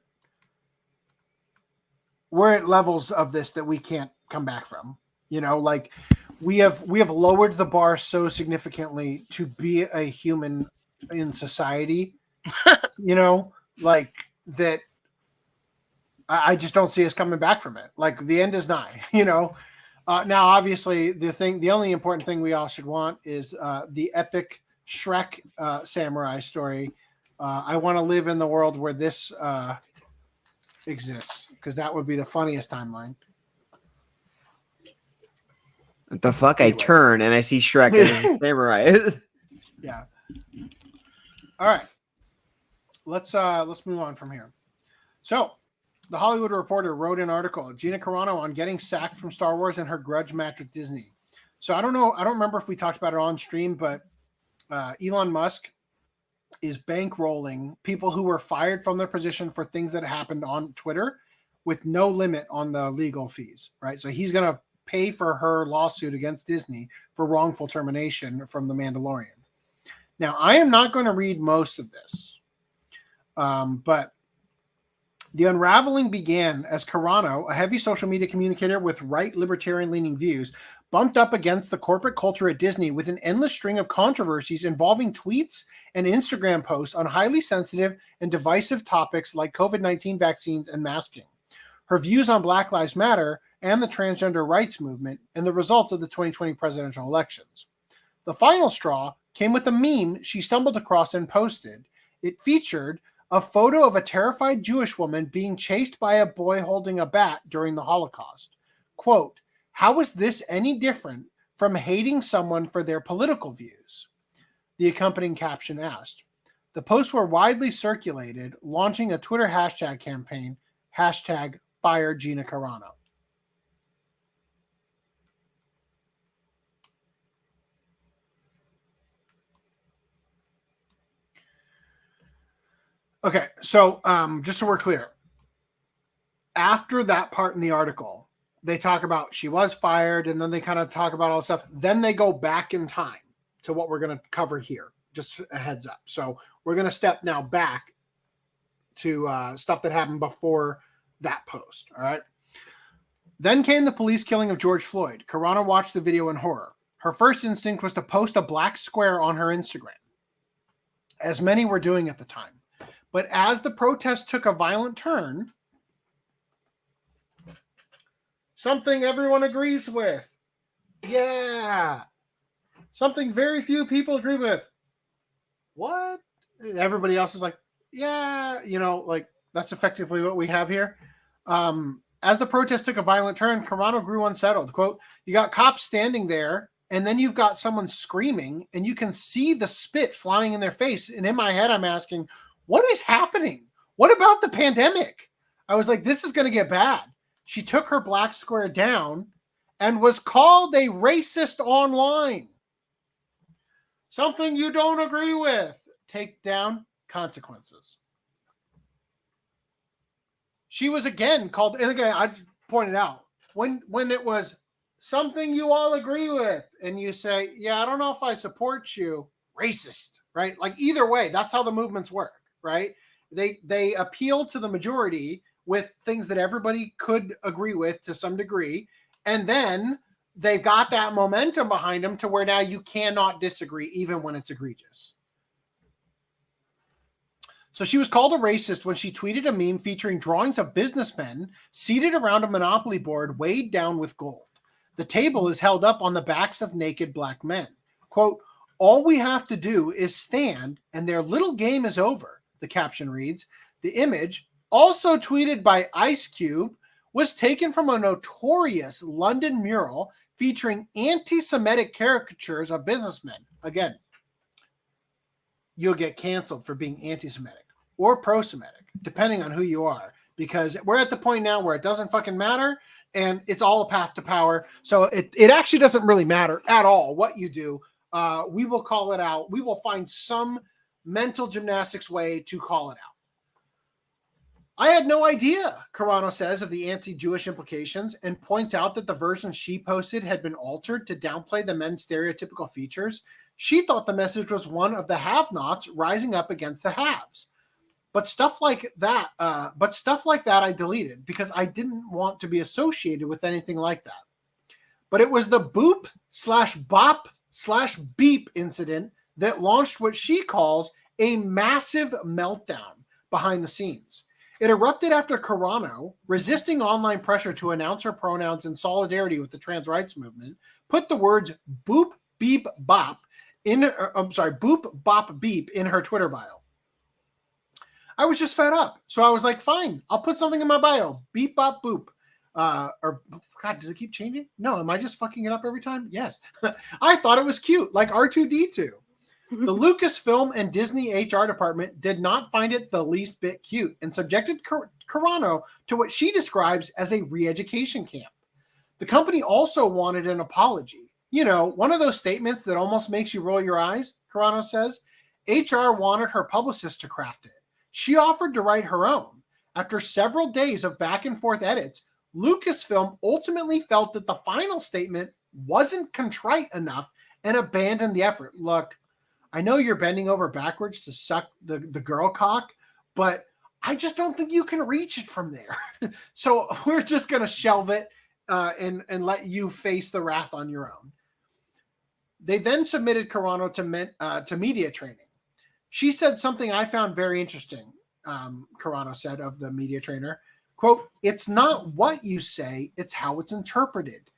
Speaker 8: at levels of this that we can't come back from. You know, like we have lowered the bar so significantly to be a human in society. You know, like that. I just don't see us coming back from it. Like, the end is nigh. You know. Now, obviously, the only important thing we all should want is the epic Shrek samurai story. I want to live in the world where this exists, because that would be the funniest timeline.
Speaker 10: What the fuck? Anyway. I turn and I see Shrek as a samurai.
Speaker 8: Yeah. All right. Let's move on from here. So, The Hollywood Reporter wrote an article, Gina Carano, on getting sacked from Star Wars and her grudge match with Disney. So I don't know. I don't remember if we talked about it on stream, but Elon Musk is bankrolling people who were fired from their position for things that happened on Twitter with no limit on the legal fees, right? So he's going to pay for her lawsuit against Disney for wrongful termination from The Mandalorian. Now, I am not going to read most of this, but the unraveling began as Carano, a heavy social media communicator with right libertarian-leaning views, bumped up against the corporate culture at Disney with an endless string of controversies involving tweets and Instagram posts on highly sensitive and divisive topics like COVID-19 vaccines and masking, her views on Black Lives Matter and the transgender rights movement, and the results of the 2020 presidential elections. The final straw came with a meme she stumbled across and posted. It featured a photo of a terrified Jewish woman being chased by a boy holding a bat during the Holocaust. Quote, "How is this any different from hating someone for their political views?" The accompanying caption asked. The posts were widely circulated, launching a Twitter hashtag campaign, hashtag Fire Gina Carano. Okay, so just so we're clear, after that part in the article, they talk about she was fired, and then they kind of talk about all the stuff. Then they go back in time to what we're going to cover here. Just a heads up. So we're going to step now back to stuff that happened before that post. All right. Then came the police killing of George Floyd. Carano watched the video in horror. Her first instinct was to post a black square on her Instagram, as many were doing at the time. But as the protest took a violent turn, something everyone agrees with. Yeah. Something very few people agree with. What? And everybody else is like, yeah, you know, like that's effectively what we have here. As the protest took a violent turn, Carano grew unsettled. Quote, "You got cops standing there, and then you've got someone screaming, and you can see the spit flying in their face. And in my head, I'm asking, what is happening? What about the pandemic?" I was like, this is going to get bad. She took her black square down and was called a racist online. Something you don't agree with. Take down, consequences. She was again called, and again, I pointed out, when it was something you all agree with, and you say, yeah, I don't know if I support you, racist, right? Like either way, that's how the movements work. Right? They appeal to the majority with things that everybody could agree with to some degree. And then they've got that momentum behind them to where now you cannot disagree even when it's egregious. So she was called a racist when she tweeted a meme featuring drawings of businessmen seated around a Monopoly board weighed down with gold. The table is held up on the backs of naked black men. Quote, "All we have to do is stand and their little game is over." The caption reads. The image, also tweeted by Ice Cube, was taken from a notorious London mural featuring anti-Semitic caricatures of businessmen. Again, you'll get canceled for being anti-Semitic or pro-Semitic, depending on who you are. because we're at the point now where it doesn't fucking matter and it's all a path to power. So it actually doesn't really matter at all what you do. We will call it out. We will find some mental gymnastics way to call it out. I had no idea, Carano says, of the anti-Jewish implications and points out that the version she posted had been altered to downplay the men's stereotypical features. She thought the message was one of the have-nots rising up against the haves. But stuff like that I deleted because I didn't want to be associated with anything like that. But it was the boop/bop/beep incident that launched what she calls a massive meltdown behind the scenes. It erupted after Carano, resisting online pressure to announce her pronouns in solidarity with the trans rights movement, put the words boop, beep, bop boop, bop, beep in her Twitter bio. I was just fed up. So I was like, fine, I'll put something in my bio. Beep, bop, boop. Or, God, does it keep changing? No, am I just fucking it up every time? Yes. I thought it was cute, like R2-D2. The Lucasfilm and Disney HR department did not find it the least bit cute and subjected Carano to what she describes as a re-education camp. The company also wanted an apology. You know, one of those statements that almost makes you roll your eyes, Carano says. HR wanted her publicist to craft it. She offered to write her own. After several days of back and forth edits, Lucasfilm ultimately felt that the final statement wasn't contrite enough and abandoned the effort. Look, I know you're bending over backwards to suck the girl cock, but I just don't think you can reach it from there. So we're just going to shelve it and let you face the wrath on your own. They then submitted Carano to media training. She said something I found very interesting, Carano said of the media trainer. Quote, "It's not what you say, it's how it's interpreted.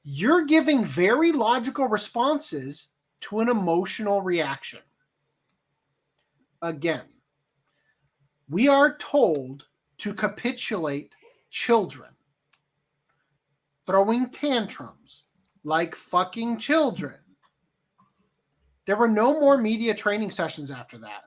Speaker 8: You're giving very logical responses to an emotional reaction." Again, we are told to capitulate children, throwing tantrums like fucking children. There were no more media training sessions after that.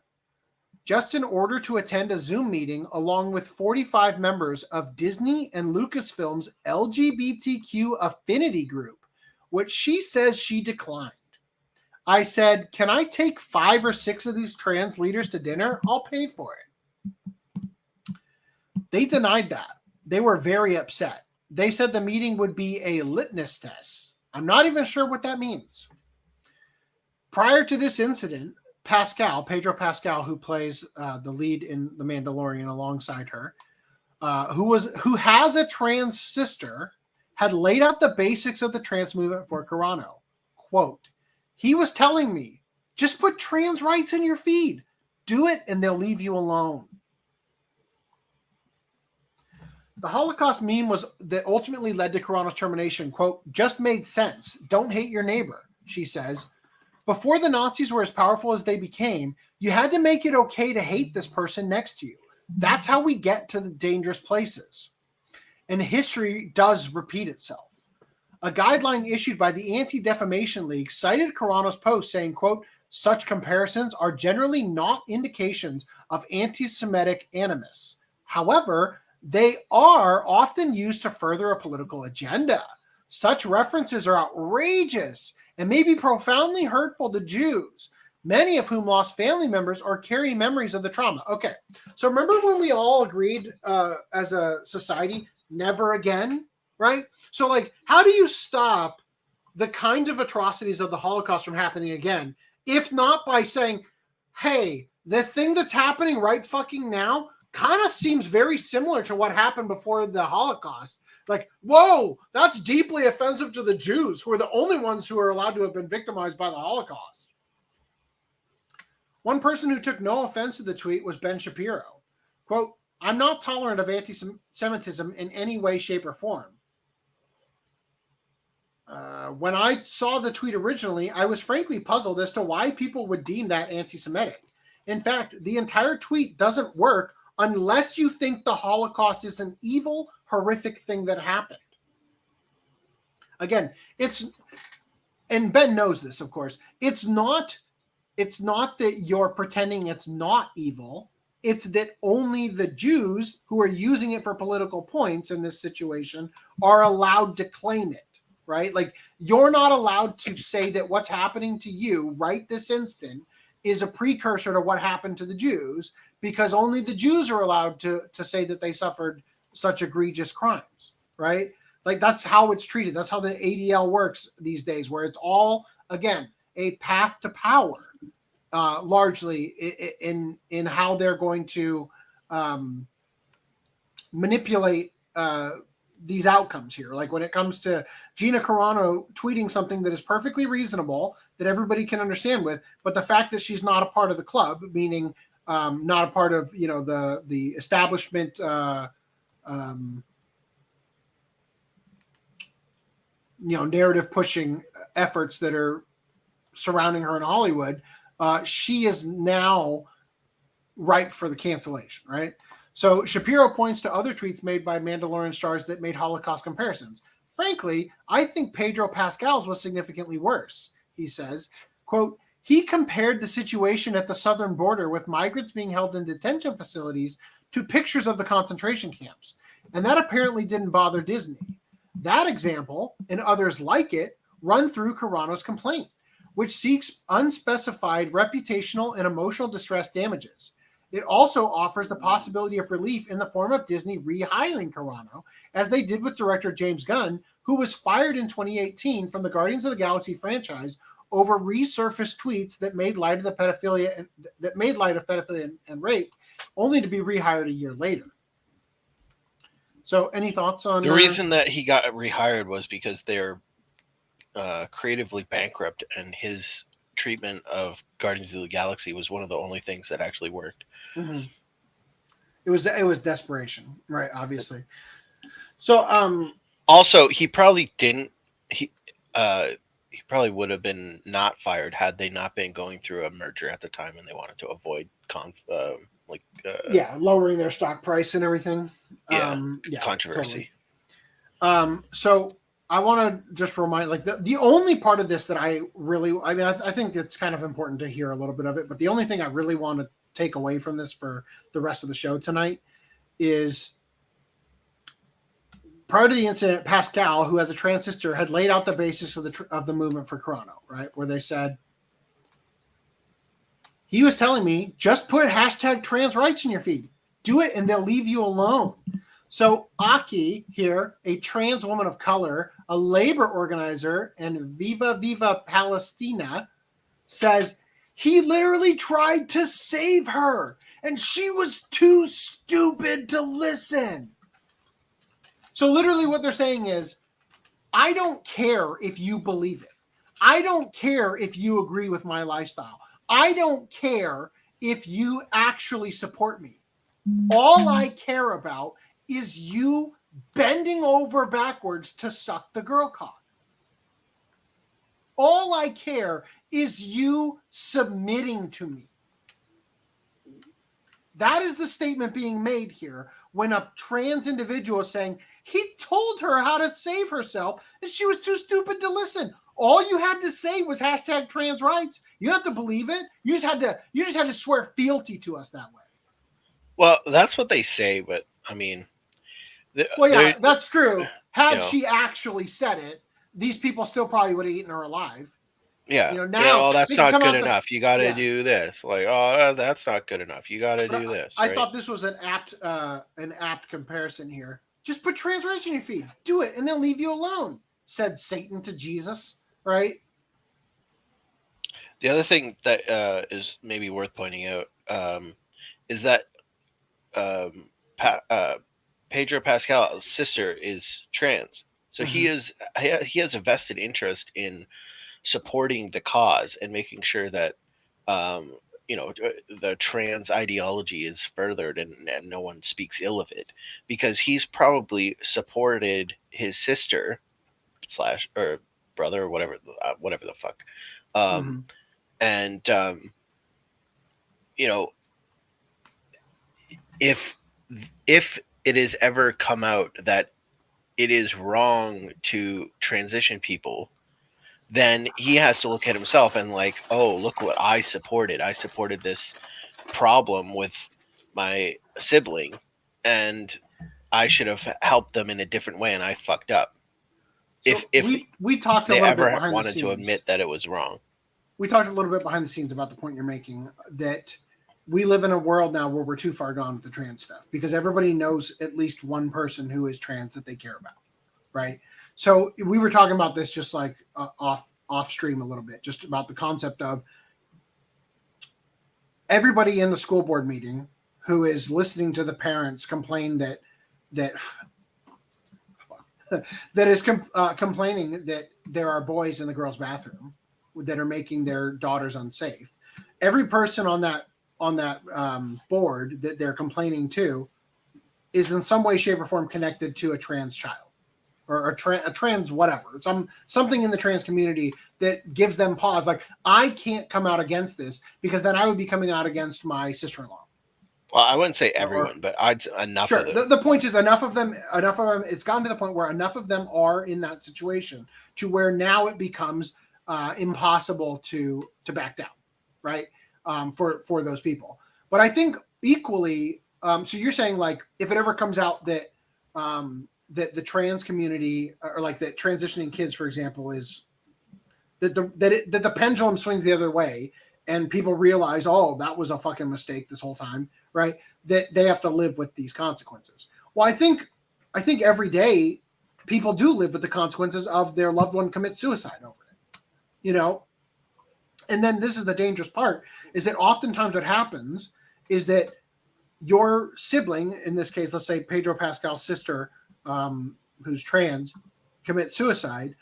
Speaker 8: Just in order to attend a Zoom meeting along with 45 members of Disney and Lucasfilm's LGBTQ affinity group, which she says she declined. I said, "Can I take 5 or 6 of these trans leaders to dinner? I'll pay for it." They denied that. They were very upset. They said the meeting would be a litmus test. I'm not even sure what that means. Prior to this incident, Pedro Pascal, who plays the lead in The Mandalorian alongside her, who has a trans sister, had laid out the basics of the trans movement for Carano. Quote, "He was telling me, just put trans rights in your feed. Do it and they'll leave you alone." The Holocaust meme that ultimately led to Carano's termination, quote, "just made sense. Don't hate your neighbor," she says. Before the Nazis were as powerful as they became, you had to make it okay to hate this person next to you. That's how we get to the dangerous places. And history does repeat itself. A guideline issued by the Anti-Defamation League cited Carano's post saying, quote, "Such comparisons are generally not indications of anti-Semitic animus. However, they are often used to further a political agenda. Such references are outrageous and may be profoundly hurtful to Jews, many of whom lost family members or carry memories of the trauma." Okay, so remember when we all agreed as a society, never again, right? So like, how do you stop the kind of atrocities of the Holocaust from happening again, if not by saying, hey, the thing that's happening right fucking now kind of seems very similar to what happened before the Holocaust. Like, whoa, that's deeply offensive to the Jews, who are the only ones who are allowed to have been victimized by the Holocaust. One person who took no offense to the tweet was Ben Shapiro. Quote, "I'm not tolerant of anti-Semitism in any way, shape, or form. When I saw the tweet originally, I was frankly puzzled as to why people would deem that anti-Semitic. In fact, the entire tweet doesn't work unless you think the Holocaust is an evil, horrific thing that happened." Again, and Ben knows this, of course, it's not that you're pretending it's not evil. It's that only the Jews who are using it for political points in this situation are allowed to claim it, right? Like, you're not allowed to say that what's happening to you right this instant is a precursor to what happened to the Jews, because only the Jews are allowed to say that they suffered such egregious crimes, right? Like, that's how it's treated. That's how the ADL works these days, where it's all, again, a path to power. Largely in how they're going to manipulate these outcomes here. Like when it comes to Gina Carano tweeting something that is perfectly reasonable, that everybody can understand with, but the fact that she's not a part of the club, meaning not a part of, the establishment narrative pushing efforts that are surrounding her in Hollywood, she is now ripe for the cancellation, right? So Shapiro points to other tweets made by Mandalorian stars that made Holocaust comparisons. Frankly, I think Pedro Pascal's was significantly worse. He says, quote, he compared the situation at the southern border with migrants being held in detention facilities to pictures of the concentration camps. And that apparently didn't bother Disney. That example, and others like it, run through Carano's complaint, which seeks unspecified reputational and emotional distress damages. It also offers the possibility of relief in the form of Disney rehiring Carano, as they did with director James Gunn, who was fired in 2018 from the Guardians of the Galaxy franchise over resurfaced tweets that made light of pedophilia and rape, only to be rehired a year later. So, any thoughts on
Speaker 9: the reason that he got rehired was because they're creatively bankrupt, and his treatment of Guardians of the Galaxy was one of the only things that actually worked.
Speaker 8: Mm-hmm. It was desperation, right? Obviously. So,
Speaker 9: also he probably didn't. He probably would have been not fired had they not been going through a merger at the time, and they wanted to avoid
Speaker 8: lowering their stock price and everything.
Speaker 9: Controversy.
Speaker 8: Totally. So I want to just remind, like, the only part of this that I think it's kind of important to hear a little bit of it, but the only thing I really want to take away from this for the rest of the show tonight is, prior to the incident, Pascal, who has a trans sister, had laid out the basis of the movement for Carano, right? Where they said, he was telling me, just put hashtag trans rights in your feed. Do it and they'll leave you alone. So Aki here, a trans woman of color, a labor organizer, and Viva Viva Palestina, says he literally tried to save her and she was too stupid to listen. So literally what they're saying is, I don't care if you believe it. I don't care if you agree with my lifestyle. I don't care if you actually support me. All I care about is you bending over backwards to suck the girl cock. All I care is you submitting to me. That is the statement being made here when a trans individual is saying he told her how to save herself and she was too stupid to listen. All you had to say was hashtag trans rights. You have to believe it. You just had to swear fealty to us that way.
Speaker 9: Well, that's what they say, but I mean,
Speaker 8: that's true. Had she actually said it, these people still probably would have eaten her alive.
Speaker 9: Yeah.
Speaker 8: Now
Speaker 9: that's not good enough. You got to do this. Like, that's not good enough. You got to do this.
Speaker 8: I thought this was an apt comparison here. Just put trans rights in your feed. Do it, and they'll leave you alone, said Satan to Jesus. Right.
Speaker 9: The other thing that is maybe worth pointing out is that Pedro Pascal's sister is trans, so he has a vested interest in supporting the cause and making sure that the trans ideology is furthered and no one speaks ill of it, because he's probably supported his sister or brother or whatever the fuck, and if it is ever come out that it is wrong to transition people, then he has to look at himself and like, oh, look what I supported. I supported this problem with my sibling, and I should have helped them in a different way, and I fucked up.
Speaker 8: So
Speaker 9: if
Speaker 8: we talked a
Speaker 9: they
Speaker 8: little bit
Speaker 9: ever
Speaker 8: behind the
Speaker 9: wanted
Speaker 8: scenes.
Speaker 9: to admit that it was wrong.
Speaker 8: We talked a little bit behind the scenes about the point you're making, that we live in a world now where we're too far gone with the trans stuff, because everybody knows at least one person who is trans that they care about, right? So we were talking about this just like off stream a little bit, just about the concept of everybody in the school board meeting who is listening to the parents complain that is complaining that there are boys in the girls' bathroom that are making their daughters unsafe. Every person on that board that they're complaining to is in some way, shape, or form connected to a trans child or a trans whatever. Something in the trans community that gives them pause. Like, I can't come out against this because then I would be coming out against my sister-in-law.
Speaker 9: Well, I wouldn't say everyone, but I'd enough
Speaker 8: Sure.
Speaker 9: of them.
Speaker 8: The point is enough of them. It's gotten to the point where enough of them are in that situation to where now it becomes impossible to back down, right? For those people. But I think equally, so you're saying, like, if it ever comes out that that the trans community, or like that transitioning kids, for example, is that the pendulum swings the other way, and people realize, oh, that was a fucking mistake this whole time, right? That they have to live with these consequences. Well, I think every day people do live with the consequences of their loved one commit suicide over it, you know? And then this is the dangerous part, is that oftentimes what happens is that your sibling, in this case, let's say Pedro Pascal's sister, who's trans, commits suicide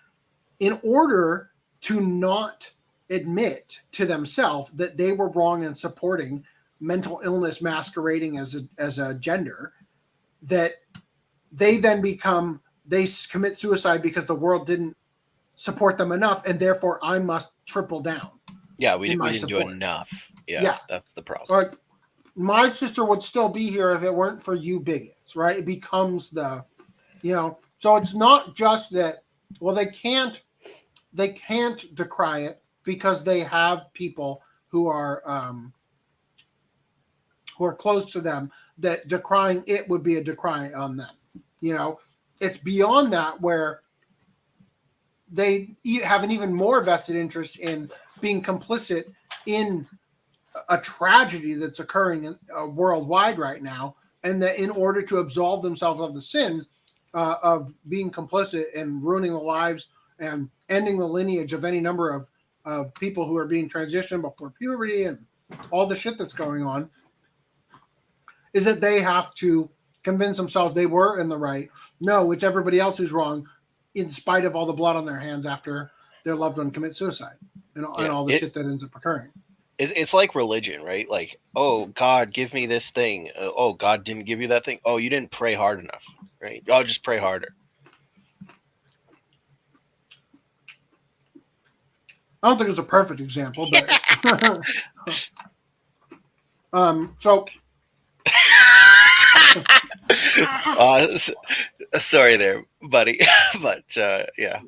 Speaker 8: in order to not admit to themselves that they were wrong in supporting mental illness masquerading as a gender, that they then commit suicide because the world didn't support them enough, and therefore I must triple down.
Speaker 9: Yeah, we didn't
Speaker 8: support.
Speaker 9: do enough. Yeah, that's the problem.
Speaker 8: Like, my sister would still be here if it weren't for you bigots, right? It becomes the, so it's not just that, well, they can't decry it because they have people who are close to them, that decrying it would be a decry on them. It's beyond that, where they have an even more vested interest in being complicit in a tragedy that's occurring worldwide right now, and that in order to absolve themselves of the sin of being complicit and ruining the lives and ending the lineage of any number of people who are being transitioned before puberty and all the shit that's going on, is that they have to convince themselves they were in the right. No, it's everybody else who's wrong, in spite of all the blood on their hands after their loved one commits suicide and all the shit that ends up occurring.
Speaker 9: It's like religion, right? Like, oh, God, give me this thing. Oh, God didn't give you that thing. Oh, you didn't pray hard enough, right? I'll just pray harder.
Speaker 8: I don't think it's a perfect example, but so
Speaker 9: sorry there, buddy. But yeah.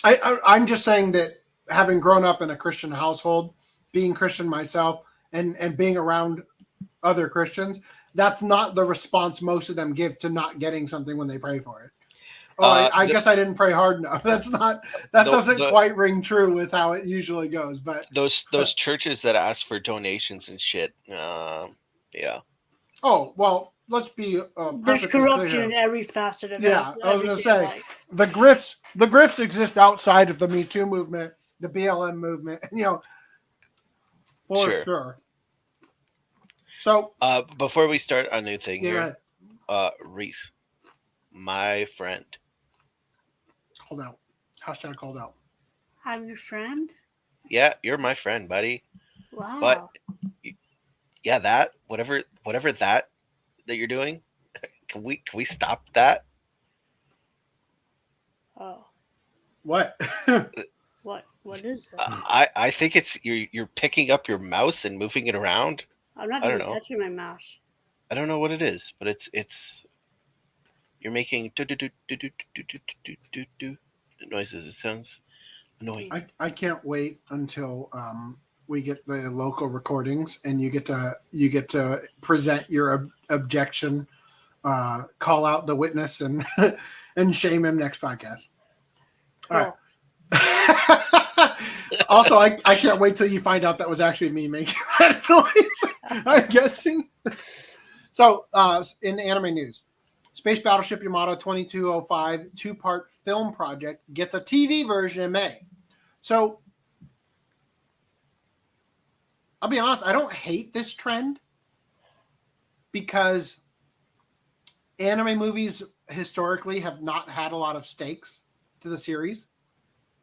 Speaker 8: I'm just saying that, having grown up in a Christian household, being Christian myself, and being around other Christians, that's not the response most of them give to not getting something when they pray for it. I guess I didn't pray hard enough. That doesn't quite ring true with how it usually goes. But
Speaker 9: those churches that ask for donations and shit, yeah.
Speaker 8: Oh, well, let's be
Speaker 11: there's corruption
Speaker 8: clear.
Speaker 11: in every facet of it.
Speaker 8: Yeah, I was going to say, the grifts exist outside of the Me Too movement, the BLM movement, for sure. So,
Speaker 9: before we start a new thing
Speaker 8: here,
Speaker 9: Reese, my friend,
Speaker 8: called out. Hashtag called out.
Speaker 11: I'm your friend?
Speaker 9: Yeah, you're my friend, buddy.
Speaker 11: Wow.
Speaker 9: But yeah, that whatever that you're doing, can we stop that?
Speaker 11: Oh.
Speaker 8: What?
Speaker 11: What is it?
Speaker 9: I think it's you're picking up your mouse and moving it around.
Speaker 11: I'm not even touching my mouse.
Speaker 9: I don't know what it is, but it's you're making noises. It sounds annoying.
Speaker 8: I can't wait until we get the local recordings, and you get to present your objection, call out the witness, and and shame him next podcast. All right. Also, I can't wait till you find out that was actually me making that noise. I'm guessing. So, in anime news, Space Battleship Yamato 2205 2-part film project gets a TV version in May. So, I'll be honest, I don't hate this trend because anime movies historically have not had a lot of stakes to the series,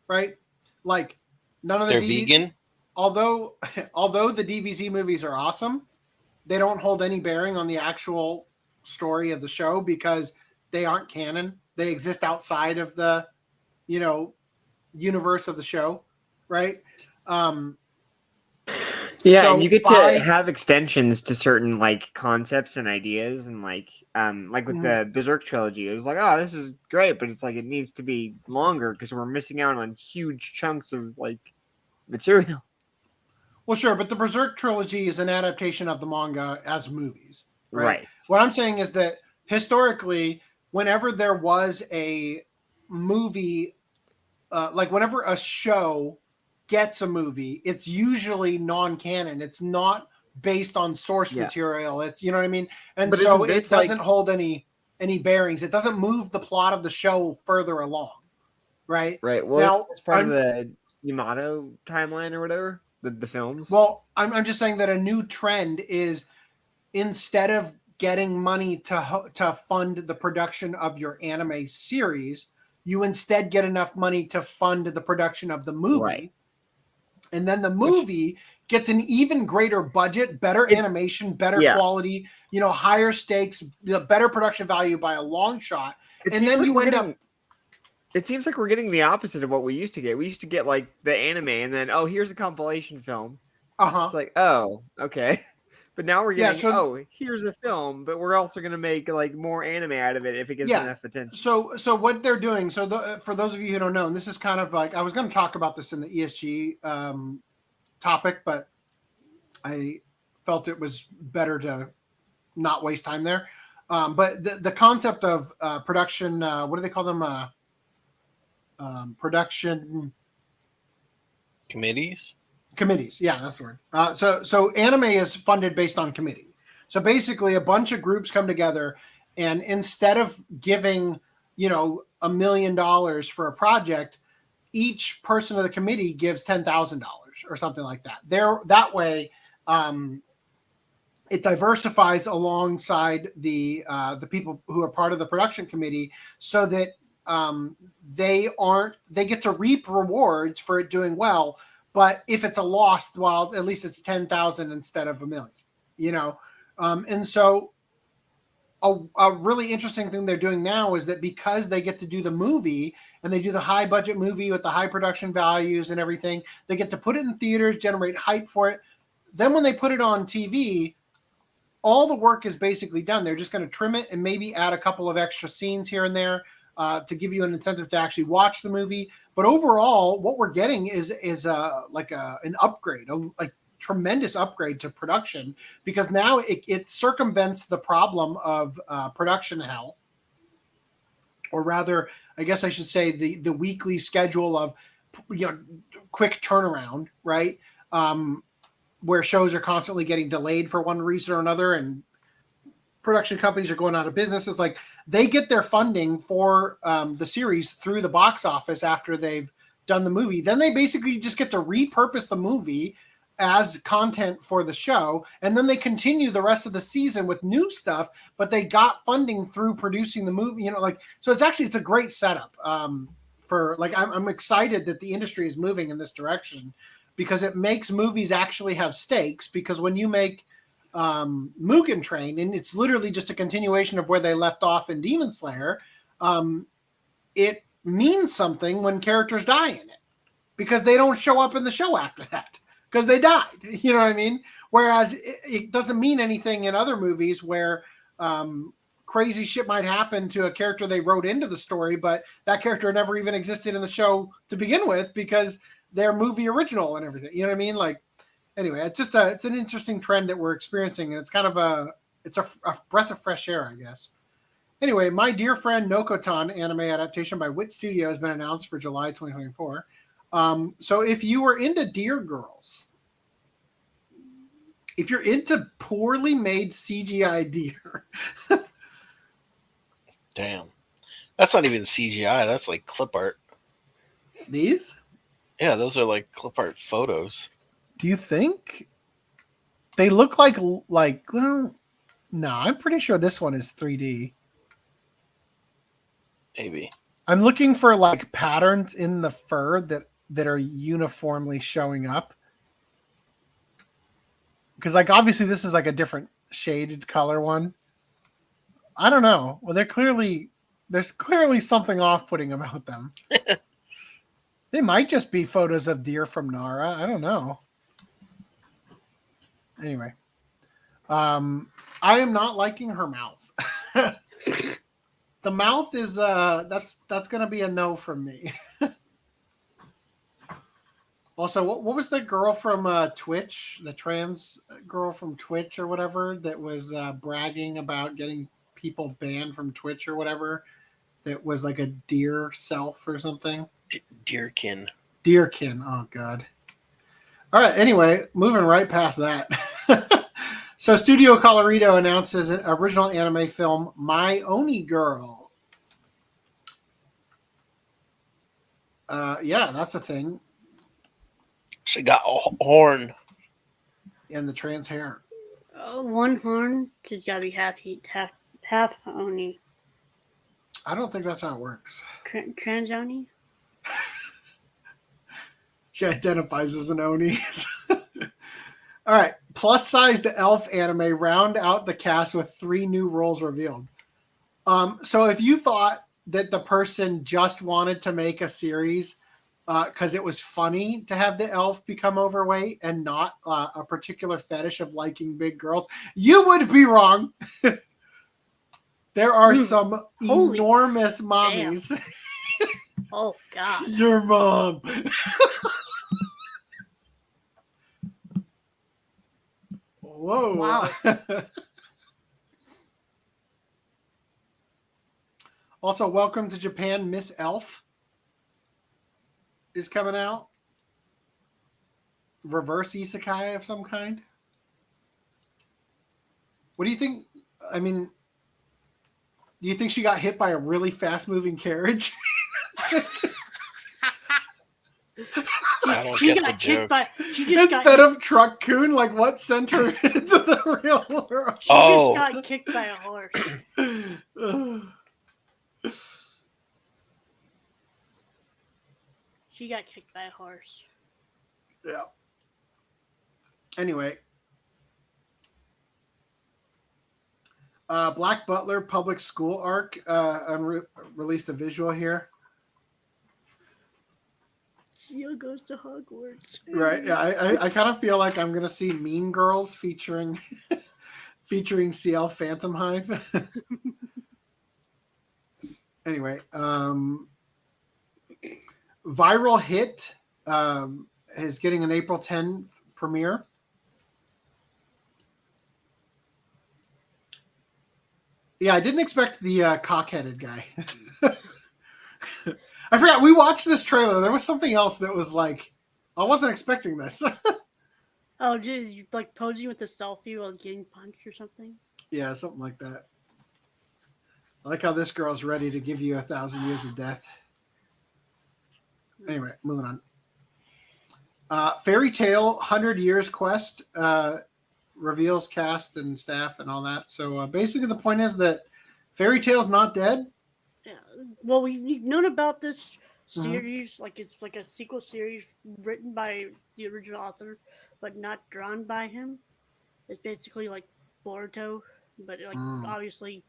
Speaker 8: right? Like, none of the
Speaker 9: They're vegan.
Speaker 8: Although the DVZ movies are awesome, they don't hold any bearing on the actual story of the show because they aren't canon. They exist outside of the, universe of the show, right?
Speaker 10: Yeah,
Speaker 8: so
Speaker 10: and you get to have extensions to certain like concepts and ideas, and like with the Berserk trilogy, it was like, oh, this is great, but it's like it needs to be longer because we're missing out on huge chunks of like material.
Speaker 8: Well, sure, but the Berserk trilogy is an adaptation of the manga as movies, right?
Speaker 10: Right.
Speaker 8: What I'm saying is that historically, whenever there was a movie, like whenever a show gets a movie, it's usually non-canon. It's not based on source material. It's, you know what I mean? And
Speaker 10: but
Speaker 8: so it doesn't hold any bearings. It doesn't move the plot of the show further along, right?
Speaker 10: Right. Well,
Speaker 8: now,
Speaker 10: it's part of the Yamato timeline or whatever, the films.
Speaker 8: Well, I'm just saying that a new trend is instead of getting money to fund the production of your anime series, you instead get enough money to fund the production of the movie.
Speaker 10: Right.
Speaker 8: And then the movie gets an even greater budget, better animation, better quality, higher stakes, better production value by a long shot. And then you end up.
Speaker 10: It seems like we're getting the opposite of what we used to get. We used to get like the anime, and then here's a compilation film. It's like, oh, okay. But now we're getting here's a film, but we're also going to make like more anime out of it if it gets enough attention.
Speaker 8: So what they're doing, for those of you who don't know, and this is kind of like, I was going to talk about this in the ESG topic, but I felt it was better to not waste time there. But the concept of production, what do they call them? Production
Speaker 9: committees.
Speaker 8: Yeah, that's the word. So anime is funded based on committee. So basically, a bunch of groups come together, and instead of giving, $1 million for a project, each person of the committee gives $10,000 or something like that. That way, it diversifies alongside the people who are part of the production committee, so that they get to reap rewards for it doing well. But if it's a loss, well, at least it's 10,000 instead of $1 million, and so a really interesting thing they're doing now is that because they get to do the movie and they do the high budget movie with the high production values and everything, they get to put it in theaters, generate hype for it. Then when they put it on TV, all the work is basically done. They're just going to trim it and maybe add a couple of extra scenes here and there to give you an incentive to actually watch the movie. But overall, what we're getting is an upgrade, a tremendous upgrade to production, because now it circumvents the problem of production hell, or rather, I guess I should say the weekly schedule of quick turnaround, right? Where shows are constantly getting delayed for one reason or another, and production companies are going out of business. It's like they get their funding for the series through the box office after they've done the movie. Then they basically just get to repurpose the movie as content for the show, and then they continue the rest of the season with new stuff, but they got funding through producing the movie, so it's a great setup for I'm excited that the industry is moving in this direction, because it makes movies actually have stakes. Because when you make Mugen Train, and it's literally just a continuation of where they left off in Demon Slayer, it means something when characters die in it, because they don't show up in the show after that because they died. You know what I mean? Whereas it doesn't mean anything in other movies where crazy shit might happen to a character they wrote into the story, but that character never even existed in the show to begin with because they're movie original and everything. You know what I mean? Anyway, it's just it's an interesting trend that we're experiencing, and it's kind of a breath of fresh air, I guess. Anyway, My Dear Friend Nokotan anime adaptation by Wit Studio has been announced for July 2024. So if you were into Deer Girls, if you're into poorly made CGI deer,
Speaker 9: Damn, that's not even CGI. That's like clip art.
Speaker 8: These?
Speaker 9: Yeah, those are like clip art photos.
Speaker 8: Do you think they look like? Well, no, I'm pretty sure this one is 3D.
Speaker 9: Maybe.
Speaker 8: I'm looking for like patterns in the fur that are uniformly showing up. Because like obviously this is like a different shaded color one. I don't know. Well, there's clearly something off-putting about them. They might just be photos of deer from Nara. I don't know. Anyway, I am not liking her mouth. The mouth is that's gonna be a no from me. Also, what was the girl from Twitch, the trans girl from Twitch or whatever, that was bragging about getting people banned from Twitch or whatever? That was like a deer self or something.
Speaker 9: Deerkin.
Speaker 8: Deerkin. Oh God. All right. Anyway, moving right past that. So, Studio Colorido announces an original anime film, My Oni Girl. Yeah, that's a thing.
Speaker 9: She got a horn.
Speaker 8: And the trans hair.
Speaker 11: One horn. She's got to be half Oni.
Speaker 8: I don't think that's how it works.
Speaker 11: Trans Oni?
Speaker 8: She identifies as an Oni. All right. Plus-sized elf anime round out the cast with 3 new roles revealed. So if you thought that the person just wanted to make a series because it was funny to have the elf become overweight and not a particular fetish of liking big girls, you would be wrong. There are some enormous mommies.
Speaker 11: Oh, God.
Speaker 8: Your mom. Whoa.
Speaker 11: Wow.
Speaker 8: Also, Welcome to Japan, Miss Elf is coming out. Reverse isekai of some kind. What do you think? I mean, do you think she got hit by a really fast-moving carriage?
Speaker 9: I don't get the joke.
Speaker 8: Instead of Truck Coon, like what sent her into the real world?
Speaker 11: She just got kicked by a horse. She got kicked by a horse.
Speaker 8: Yeah. Anyway. Black Butler public school arc released a visual here.
Speaker 11: Sia goes to Hogwarts.
Speaker 8: Right. Yeah. I kind of feel like I'm gonna see Mean Girls featuring CL Phantom Hive. Anyway, Viral Hit is getting an April 10th premiere. Yeah, I didn't expect the cock-headed guy. I forgot, we watched this trailer. There was something else that was like, I wasn't expecting this.
Speaker 11: Oh, did you like posing with a selfie while getting punched or something?
Speaker 8: Yeah, something like that. I like how this girl's ready to give you 1,000 years of death. Anyway, moving on. Fairy Tail 100 Years Quest reveals cast and staff and all that. So basically the point is that Fairy Tail's not dead.
Speaker 11: Yeah. Well, we've known about this series, like it's like a sequel series written by the original author, but not drawn by him. It's basically like Boruto, but like obviously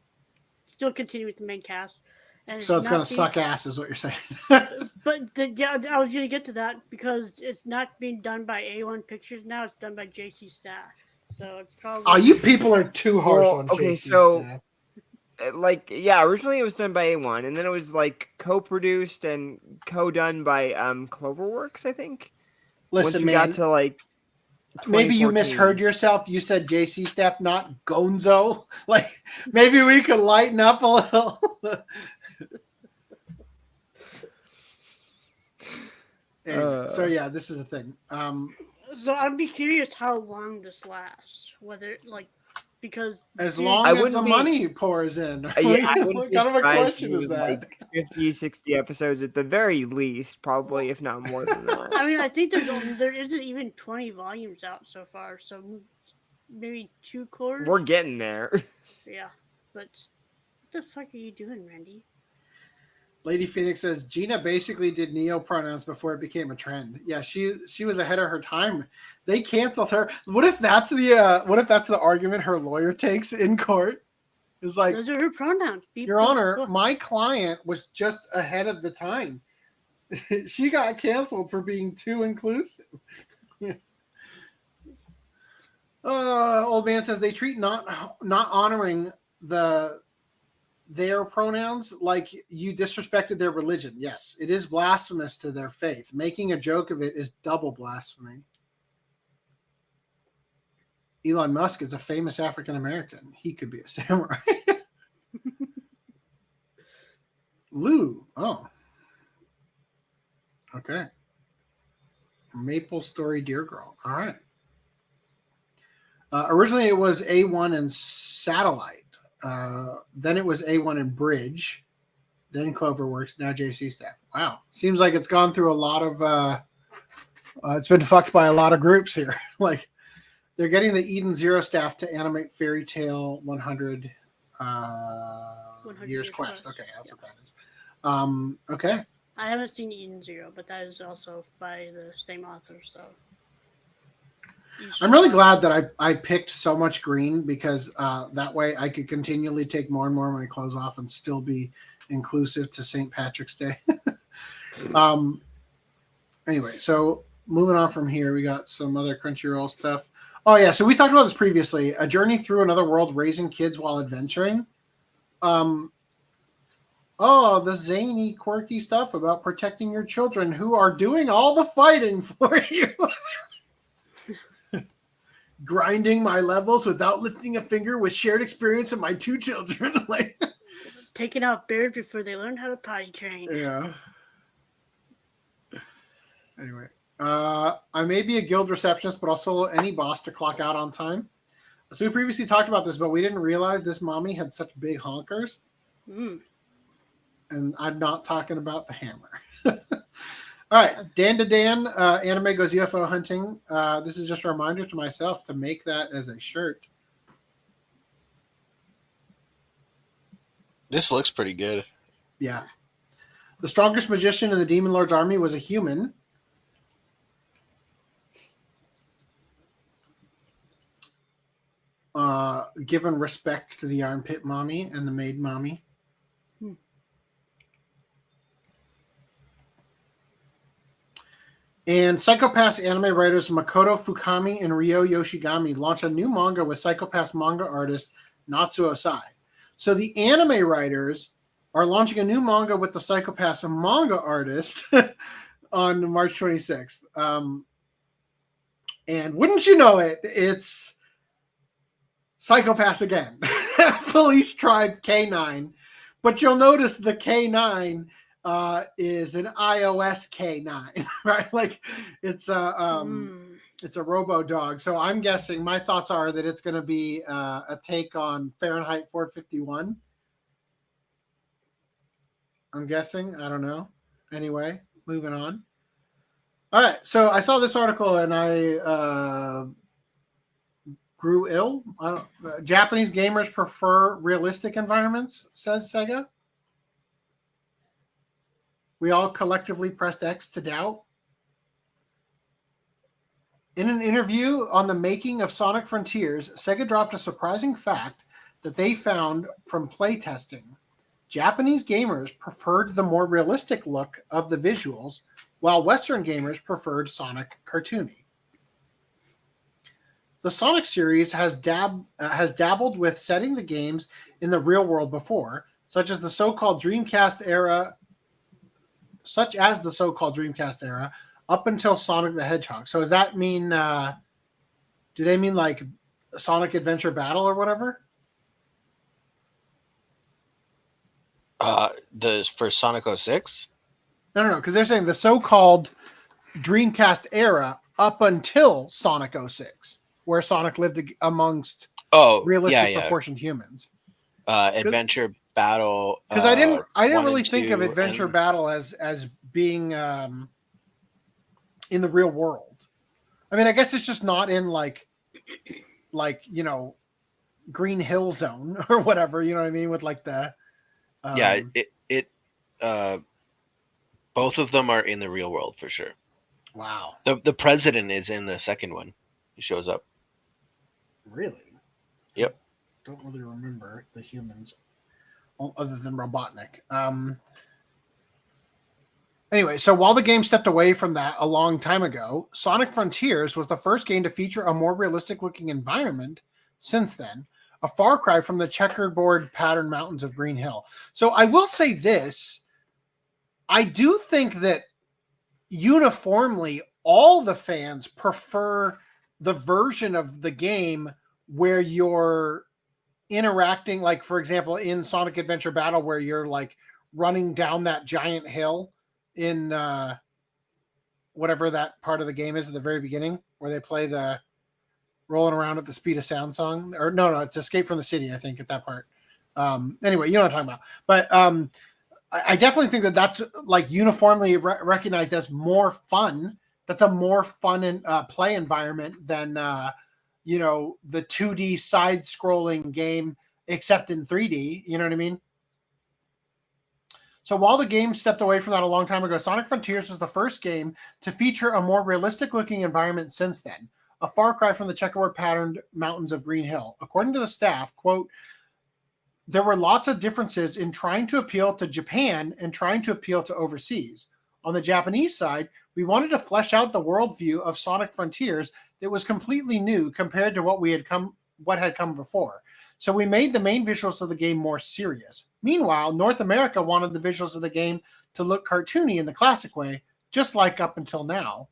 Speaker 11: still continue with the main cast. And
Speaker 8: so it's going to suck ass is what you're saying.
Speaker 11: But yeah, I was going to get to that because it's not being done by A1 Pictures now. It's done by JC Staff. So it's probably...
Speaker 8: Oh, you people are too harsh on JC Staff.
Speaker 10: Like, yeah, originally it was done by A1, and then it was like co-produced and co-done by Cloverworks, I think.
Speaker 8: Listen,
Speaker 10: Once we got to like
Speaker 8: maybe you
Speaker 10: 2014.
Speaker 8: misheard yourself. You said JC staff, not Gonzo. Like, maybe we could lighten up a little. Anyway, so yeah, this is a thing.
Speaker 11: So I'd be curious how long this lasts. Whether because
Speaker 8: as long as the money pours in. What kind of a question is that?
Speaker 10: 50, 60 episodes at the very least, probably, if not more than that.
Speaker 11: I mean, I think there isn't even 20 volumes out so far, so maybe 2 quarters.
Speaker 10: We're getting there.
Speaker 11: Yeah, but what the fuck are you doing, Randy?
Speaker 8: Lady Phoenix says Gina basically did neo pronouns before it became a trend. Yeah, she was ahead of her time. They canceled her. What if that's the argument her lawyer takes in court? It's like,
Speaker 11: those are her pronouns.
Speaker 8: Your Honor, my client was just ahead of the time. She got canceled for being too inclusive. Old man says they treat not honoring their pronouns like you disrespected their religion. Yes, it is blasphemous to their faith. Making a joke of it is double blasphemy. Elon Musk is a famous African American. He could be a samurai. Lou. Oh. Okay. Maple Story Deer Girl. All right. Originally it was A1 and Satellite. Then it was A1 and Bridge, then Cloverworks, now JC Staff. Wow. Seems like it's gone through a lot of, it's been fucked by a lot of groups here. Like, they're getting the Eden Zero staff to animate Fairy Tale 100 Years Quest. Okay, that's what that is. Okay.
Speaker 11: I haven't seen Eden Zero, but that is also by the same author, so.
Speaker 8: I'm really glad that I picked so much green because that way I could continually take more and more of my clothes off and still be inclusive to St. Patrick's Day. Anyway, so moving on from here, we got some other Crunchyroll stuff. Oh, yeah, so we talked about this previously. A Journey Through Another World, Raising Kids While Adventuring. The zany, quirky stuff about protecting your children who are doing all the fighting for you. Grinding my levels without lifting a finger with shared experience of my 2 children. Like,
Speaker 11: taking out bears before they learn how to potty train.
Speaker 8: Yeah. Anyway, I may be a guild receptionist, but I'll solo any boss to clock out on time. So we previously talked about this, but we didn't realize this mommy had such big honkers. And I'm not talking about the hammer. All right, Dan to Dan, anime goes UFO hunting. This is just a reminder to myself to make that as a shirt.
Speaker 9: This looks pretty good.
Speaker 8: Yeah. The strongest magician in the Demon Lord's army was a human. Given respect to the armpit mommy and the maid mommy. And Psycho-Pass anime writers Makoto Fukami and Ryo Yoshigami launch a new manga with Psycho-Pass manga artist Natsuo Sai. So the anime writers are launching a new manga with the Psycho-Pass manga artist on March 26th. And wouldn't you know it, it's Psycho-Pass again. Police Tribe K9. But you'll notice the K9 is an iOS K9, right? Like it's a robo dog. So I'm guessing, my thoughts are that it's going to be a take on Fahrenheit 451. I'm guessing. I don't know. Anyway, moving on. All right. So I saw this article and I grew ill. Japanese gamers prefer realistic environments, says Sega. We all collectively pressed X to doubt. In an interview on the making of Sonic Frontiers, Sega dropped a surprising fact that they found from playtesting. Japanese gamers preferred the more realistic look of the visuals, while Western gamers preferred Sonic cartoony. The Sonic series has dabbled with setting the games in the real world before, such as the so-called Dreamcast era, up until Sonic the Hedgehog. So does that mean Do they mean like Sonic Adventure Battle or whatever?
Speaker 9: For Sonic 06?
Speaker 8: No, because they're saying the so-called Dreamcast era up until Sonic 06, where Sonic lived amongst realistic proportioned humans.
Speaker 9: Adventure Battle.
Speaker 8: Because I didn't really think of Adventure Battle as being in the real world. I mean, I guess it's just not in like Green Hill Zone or whatever. You know what I mean? With like the
Speaker 9: both of them are in the real world for sure.
Speaker 8: Wow.
Speaker 9: The president is in the second one. He shows up.
Speaker 8: Really?
Speaker 9: Yep.
Speaker 8: Don't really remember the humans other than Robotnik. Anyway, so while the game stepped away from that a long time ago, Sonic Frontiers was the first game to feature a more realistic looking environment since then, a far cry from the checkerboard pattern mountains of Green Hill. So I will say this, I do think that uniformly all the fans prefer the version of the game where you're interacting, like for example in Sonic Adventure Battle where you're like running down that giant hill in whatever that part of the game is at the very beginning where they play the Rolling Around at the Speed of Sound song, or no, it's Escape from the City, I think, at that part. Anyway, you know what I'm talking about. But I definitely think that that's like uniformly recognized as more fun. That's a more fun and play environment than the 2D side-scrolling game, except in 3D. You know what I mean? So while the game stepped away from that a long time ago, Sonic Frontiers was the first game to feature a more realistic-looking environment since then, a far cry from the checkerboard-patterned mountains of Green Hill. According to the staff, quote, there were lots of differences in trying to appeal to Japan and trying to appeal to overseas. On the Japanese side, we wanted to flesh out the worldview of Sonic Frontiers that was completely new compared to what had come before. So we made the main visuals of the game more serious. Meanwhile, North America wanted the visuals of the game to look cartoony in the classic way, just like up until now.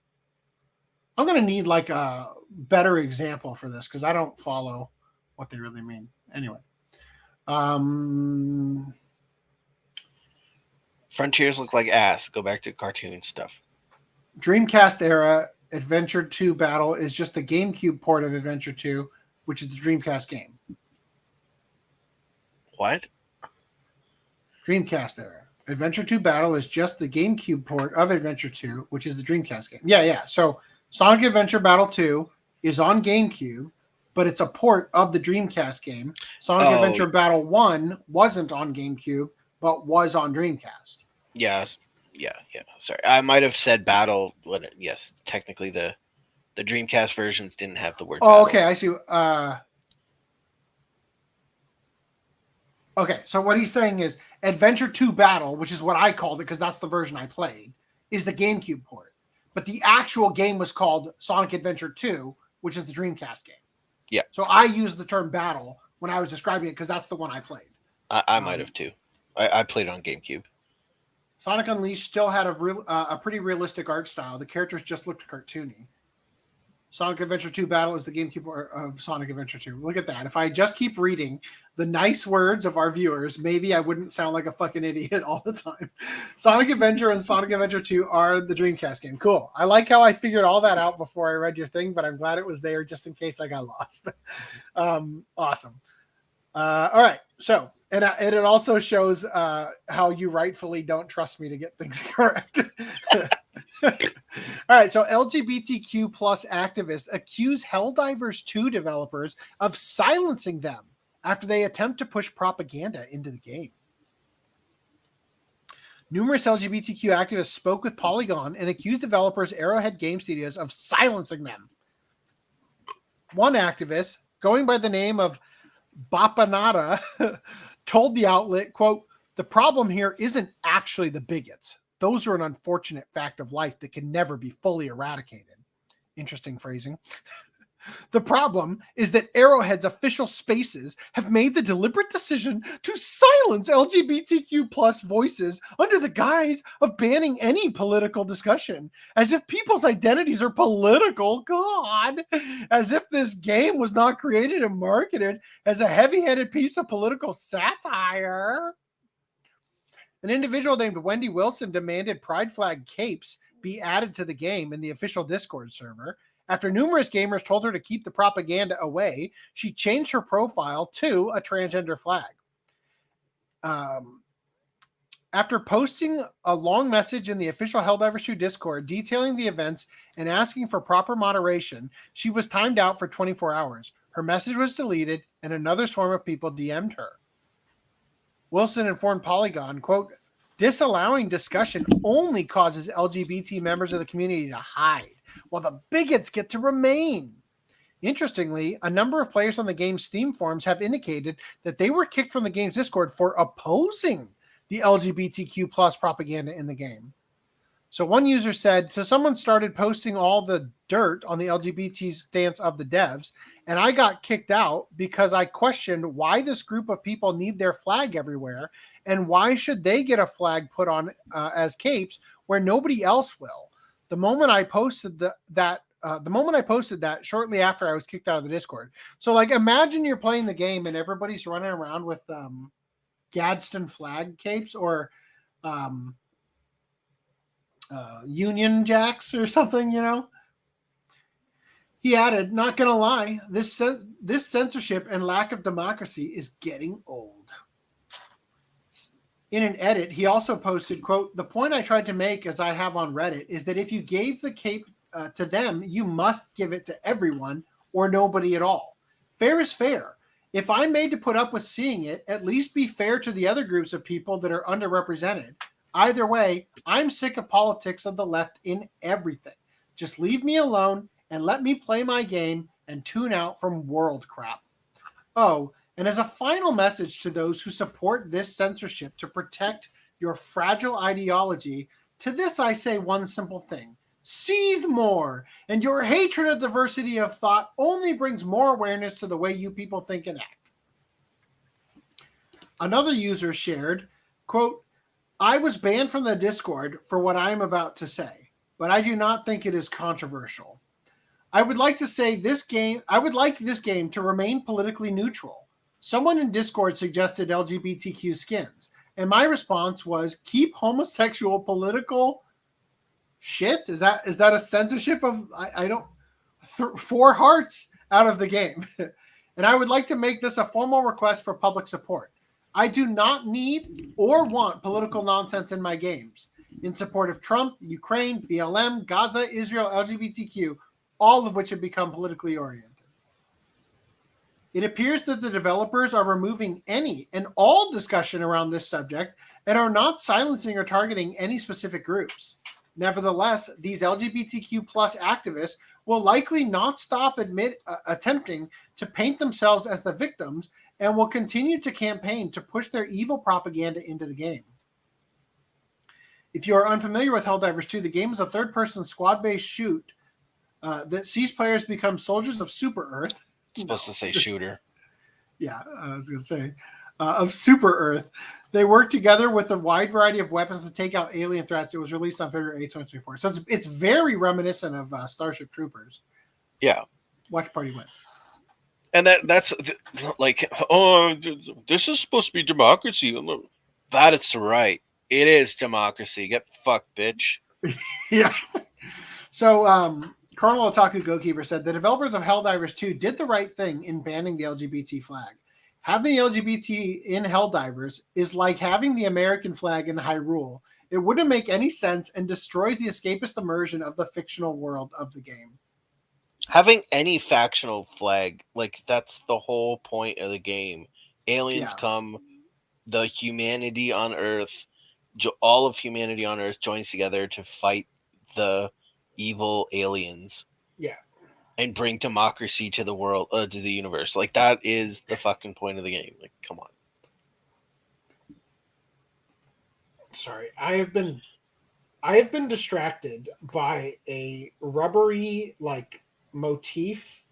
Speaker 8: I'm going to need like a better example for this because I don't follow what they really mean. Anyway.
Speaker 9: Frontiers look like ass. Go back to cartoon stuff.
Speaker 8: Dreamcast era Adventure 2 Battle is just the GameCube port of Adventure 2, which is the Dreamcast game.
Speaker 9: What?
Speaker 8: Dreamcast era Adventure 2 Battle is just the GameCube port of Adventure 2, which is the Dreamcast game. Yeah. So Sonic Adventure Battle 2 is on GameCube, but it's a port of the Dreamcast game. Sonic Adventure Battle 1 wasn't on GameCube, but was on Dreamcast.
Speaker 9: Yes. Yeah. Sorry. I might have said Battle. Yes, technically the Dreamcast versions didn't have the word Battle.
Speaker 8: Okay. I see. Okay, so what he's saying is Adventure 2 Battle, which is what I called it because that's the version I played, is the GameCube port. But the actual game was called Sonic Adventure 2, which is the Dreamcast game.
Speaker 9: Yeah.
Speaker 8: So I used the term battle when I was describing it because that's the one I played.
Speaker 9: I might have too. I played on GameCube.
Speaker 8: Sonic Unleashed still had a pretty realistic art style. The characters just looked cartoony. Sonic Adventure 2 Battle is the GameCube port of Sonic Adventure 2. Look at that. If I just keep reading the nice words of our viewers, maybe I wouldn't sound like a fucking idiot all the time. Sonic Adventure and Sonic Adventure 2 are the Dreamcast game. Cool. I like how I figured all that out before I read your thing, but I'm glad it was there just in case I got lost. Awesome. All right. So, and it also shows how you rightfully don't trust me to get things correct. All right, so LGBTQ plus activists accuse Helldivers 2 developers of silencing them after they attempt to push propaganda into the game. Numerous LGBTQ activists spoke with Polygon and accused developers Arrowhead Game Studios of silencing them. One activist, going by the name of Bapanada, told the outlet, quote, "The problem here isn't actually the bigots. Those are an unfortunate fact of life that can never be fully eradicated." Interesting phrasing. The problem is that Arrowhead's official spaces have made the deliberate decision to silence LGBTQ plus voices under the guise of banning any political discussion, as if people's identities are political. God, as if this game was not created and marketed as a heavy-handed piece of political satire. An individual named Wendy Wilson demanded pride flag capes be added to the game in the official Discord server. After numerous gamers told her to keep the propaganda away, she changed her profile to a transgender flag. After posting a long message in the official Helldivers 2 Discord detailing the events and asking for proper moderation, she was timed out for 24 hours. Her message was deleted, and another swarm of people DM'd her. Wilson informed Polygon, quote, "Disallowing discussion only causes LGBT members of the community to hide, while the bigots get to remain." Interestingly, a number of players on the game's Steam forums have indicated that they were kicked from the game's Discord for opposing the LGBTQ plus propaganda in the game. So one user said, so someone started posting all the dirt on the LGBT stance of the devs, and I got kicked out because I questioned why this group of people need their flag everywhere, and why should they get a flag put on as capes where nobody else will. The moment I posted that, shortly after I was kicked out of the Discord. So, like, imagine you're playing the game and everybody's running around with Gadsden flag capes or Union Jacks or something, you know. He added, "Not gonna lie, this censorship and lack of democracy is getting old." In an edit, he also posted, quote, "The point I tried to make, as I have on Reddit, is that if you gave the cape to them, you must give it to everyone or nobody at all. Fair is fair. If I'm made to put up with seeing it, at least be fair to the other groups of people that are underrepresented. Either way, I'm sick of politics of the left in everything. Just leave me alone and let me play my game and tune out from world crap. Oh, and as a final message to those who support this censorship to protect your fragile ideology, to this I say one simple thing. Seethe more, and your hatred of diversity of thought only brings more awareness to the way you people think and act." Another user shared, quote, "I was banned from the Discord for what I am about to say, but I do not think it is controversial. I would like this game to remain politically neutral. Someone in Discord suggested LGBTQ skins, and my response was, keep homosexual political shit. Is that a censorship of 4 hearts out of the game? And I would like to make this a formal request for public support. I do not need or want political nonsense in my games. In support of Trump, Ukraine, BLM, Gaza, Israel, LGBTQ, all of which have become politically oriented. It appears that the developers are removing any and all discussion around this subject and are not silencing or targeting any specific groups. Nevertheless, these LGBTQ plus activists will likely not stop attempting to paint themselves as the victims and will continue to campaign to push their evil propaganda into the game. If you are unfamiliar with Helldivers 2, the game is a third-person squad-based shoot that sees players become soldiers of Super Earth.
Speaker 9: It's supposed to say shooter.
Speaker 8: Yeah, I was going to say. Of Super Earth. They work together with a wide variety of weapons to take out alien threats. It was released on February 8, 2024. So it's very reminiscent of Starship Troopers.
Speaker 9: Yeah.
Speaker 8: Watch Party Win.
Speaker 9: And that's like, oh, this is supposed to be democracy. That is right. It is democracy. Get fucked, bitch.
Speaker 8: Yeah. So, Colonel Otaku Goalkeeper said, the developers of Helldivers 2 did the right thing in banning the LGBT flag. Having the LGBT in Helldivers is like having the American flag in Hyrule. It wouldn't make any sense and destroys the escapist immersion of the fictional world of the game.
Speaker 9: Having any factional flag, like, that's the whole point of the game. Aliens come, the humanity on Earth, all of humanity on Earth joins together to fight the evil aliens.
Speaker 8: Yeah.
Speaker 9: And bring democracy to the world, to the universe. Like, that is the fucking point of the game. Like, come on.
Speaker 8: Sorry, I have been distracted by a rubbery, like, motif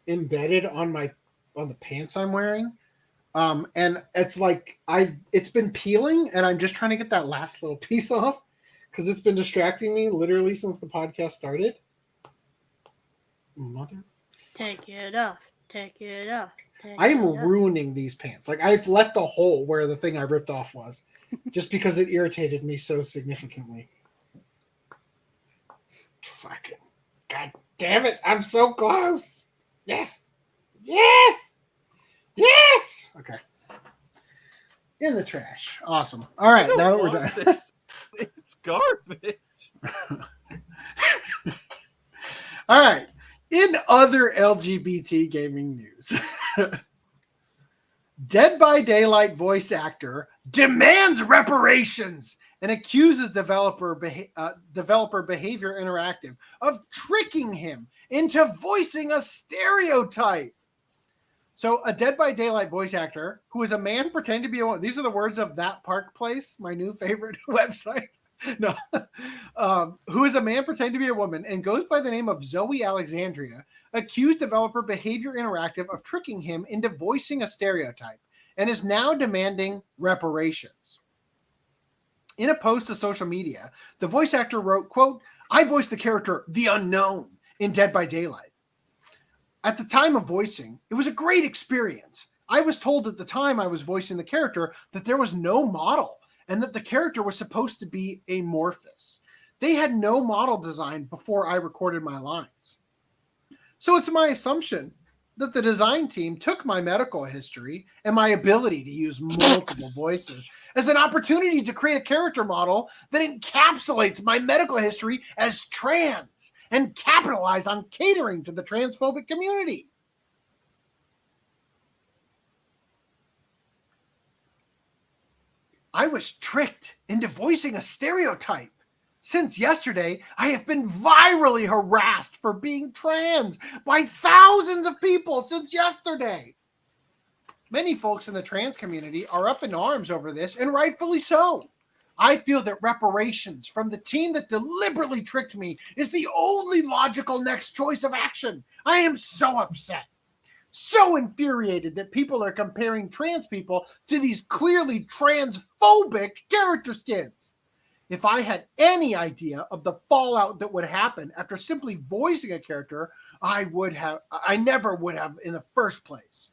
Speaker 8: embedded on the pants I'm wearing. And it's like it's been peeling, and I'm just trying to get that last little piece off because it's been distracting me literally since the podcast started. Mother.
Speaker 11: Take it off. Take it off.
Speaker 8: I am ruining these pants. Like, I've left a hole where the thing I ripped off was, just because it irritated me so significantly. Fucking god damn it! I'm so close. Yes, yes, yes. Okay. In the trash. Awesome. All right, now that we're done.
Speaker 15: It's garbage.
Speaker 8: All right. In other LGBT gaming news, Dead by Daylight voice actor demands reparations and accuses developer Behavior Interactive of tricking him into voicing a stereotype. So a Dead by Daylight voice actor who is a man pretending to be a woman. These are the words of That Park Place, my new favorite website. No, who is a man pretending to be a woman and goes by the name of Zoe Alexandria, accused developer Behavior Interactive of tricking him into voicing a stereotype and is now demanding reparations. In a post to social media, the voice actor wrote, quote, "I voiced the character The Unknown in Dead by Daylight. At the time of voicing, it was a great experience. I was told at the time I was voicing the character that there was no model and that the character was supposed to be amorphous. They had no model design before I recorded my lines. So it's my assumption that the design team took my medical history and my ability to use multiple voices as an opportunity to create a character model that encapsulates my medical history as trans and capitalize on catering to the transphobic community. I was tricked into voicing a stereotype. Since yesterday, I have been virally harassed for being trans by thousands of people since yesterday. Many folks in the trans community are up in arms over this, and rightfully so. I feel that reparations from the team that deliberately tricked me is the only logical next choice of action. I am so upset. So infuriated that people are comparing trans people to these clearly transphobic character skins. If I had any idea of the fallout that would happen after simply voicing a character, I never would have in the first place.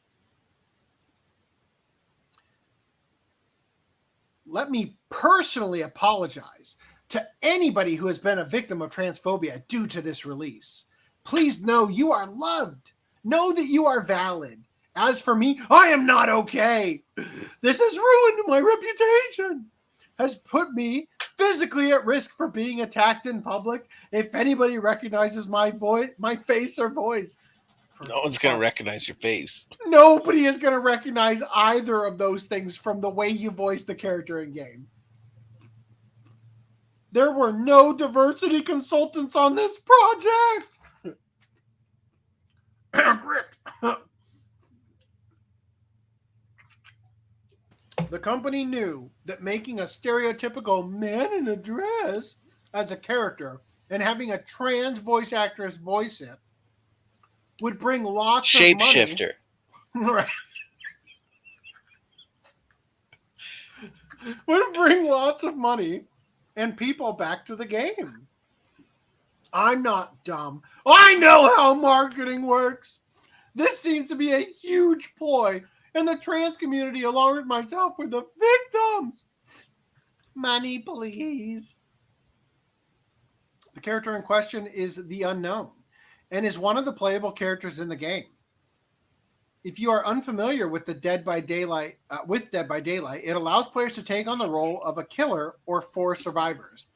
Speaker 8: Let me personally apologize to anybody who has been a victim of transphobia due to this release. Please know you are loved. Know that you are valid. As for me, I am not okay. This has ruined my reputation, has put me physically at risk for being attacked in public. If anybody recognizes my voice, my face or voice.
Speaker 9: No one's going to recognize your face.
Speaker 8: Nobody is going to recognize either of those things from the way you voice the character in game. There were no diversity consultants on this project. The company knew that making a stereotypical man in a dress as a character and having a trans voice actress voice it would bring lots of money.
Speaker 9: Shapeshifter.
Speaker 8: Right. Would bring lots of money and people back to the game. I'm not dumb. I know how marketing works. This seems to be a huge ploy, and the trans community, along with myself, were the victims. Money, please. The character in question is The Unknown and is one of the playable characters in the game. If you are unfamiliar with Dead by Daylight, it allows players to take on the role of a killer or 4 survivors.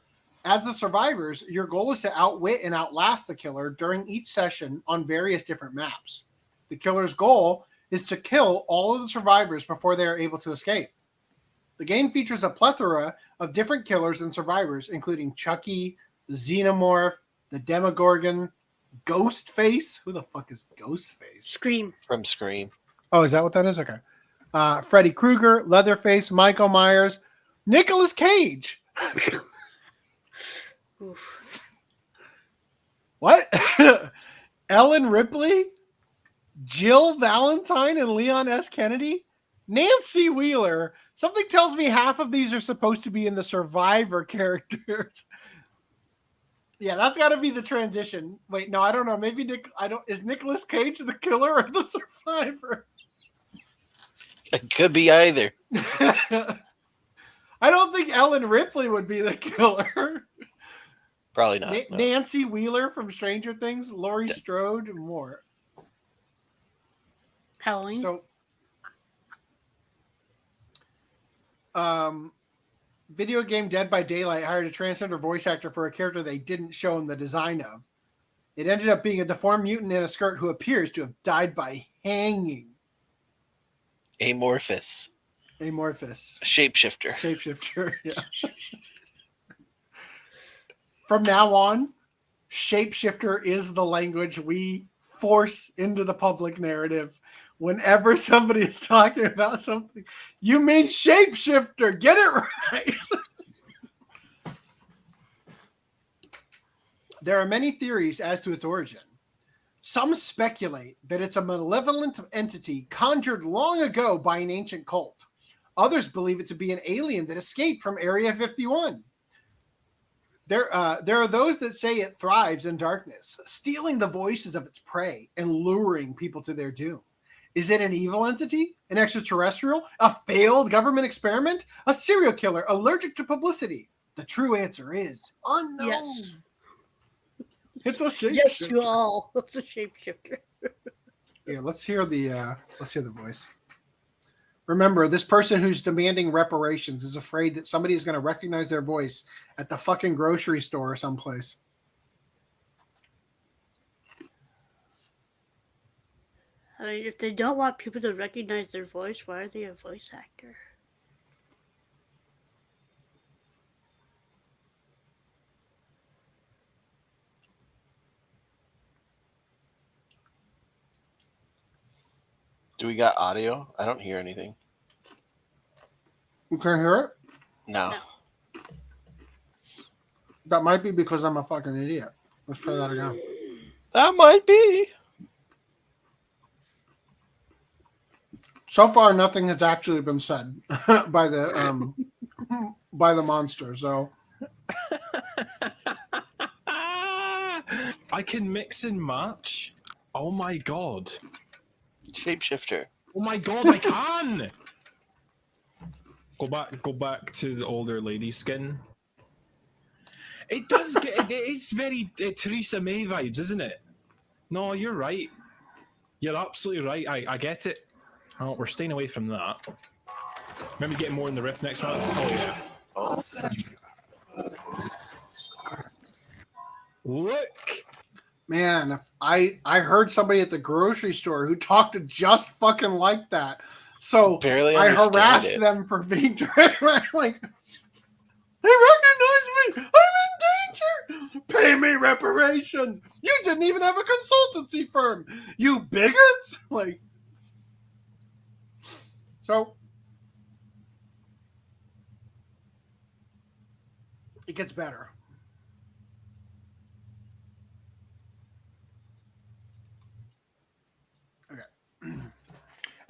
Speaker 8: As the survivors, your goal is to outwit and outlast the killer during each session on various different maps. The killer's goal is to kill all of the survivors before they are able to escape. The game features a plethora of different killers and survivors, including Chucky, the Xenomorph, the Demogorgon, Ghostface. Who the fuck is Ghostface?
Speaker 11: Scream.
Speaker 9: From Scream.
Speaker 8: Oh, is that what that is? Okay. Freddy Krueger, Leatherface, Michael Myers, Nicolas Cage. What? Ellen Ripley, Jill Valentine and Leon S. Kennedy, Nancy Wheeler. Something tells me half of these are supposed to be in the Survivor characters. Yeah, that's got to be the transition. Wait, no, I don't know. Maybe is Nicolas Cage the killer or the survivor?
Speaker 9: It could be either.
Speaker 8: I don't think Ellen Ripley would be the killer.
Speaker 9: Probably not. No.
Speaker 8: Nancy Wheeler from Stranger Things, Laurie Strode, and more.
Speaker 11: Halloween.
Speaker 8: So, video game Dead by Daylight hired a transgender voice actor for a character they didn't show him the design of. It ended up being a deformed mutant in a skirt who appears to have died by hanging.
Speaker 9: Amorphous.
Speaker 8: Shapeshifter, yeah. From now on, shapeshifter is the language we force into the public narrative. Whenever somebody is talking about something, you mean shapeshifter. Get it right. There are many theories as to its origin. Some speculate that it's a malevolent entity conjured long ago by an ancient cult. Others believe it to be an alien that escaped from Area 51. There are those that say it thrives in darkness, stealing the voices of its prey and luring people to their doom. Is it an evil entity? An extraterrestrial? A failed government experiment? A serial killer allergic to publicity? The true answer is unknown.
Speaker 11: Yes.
Speaker 8: It's a shapeshifter.
Speaker 11: Yes, to all. It's a shapeshifter.
Speaker 8: Here, let's hear the voice. Remember, this person who's demanding reparations is afraid that somebody is going to recognize their voice at the fucking grocery store or someplace.
Speaker 11: I mean, if they don't want people to recognize their voice, why are they a voice actor?
Speaker 9: Do we got audio? I don't hear anything.
Speaker 8: You can't hear it?
Speaker 9: No.
Speaker 8: That might be because I'm a fucking idiot. Let's try that again.
Speaker 9: That might be.
Speaker 8: So far, nothing has actually been said by the monster. So
Speaker 15: I can mix and match. Oh my god!
Speaker 9: Shapeshifter.
Speaker 15: Oh my god! I can. Go back to the older lady skin. It does get. It's very Theresa May vibes, isn't it? No, you're right. You're absolutely right. I get it. Oh, we're staying away from that. Maybe getting more in the riff next month. Oh yeah. Look,
Speaker 8: man, if I heard somebody at the grocery store who talked to just fucking like that. So
Speaker 9: barely
Speaker 8: I harassed them for being like, they recognize me. I'm in danger. Pay me reparations. You didn't even have a consultancy firm. You bigots. Like, so it gets better.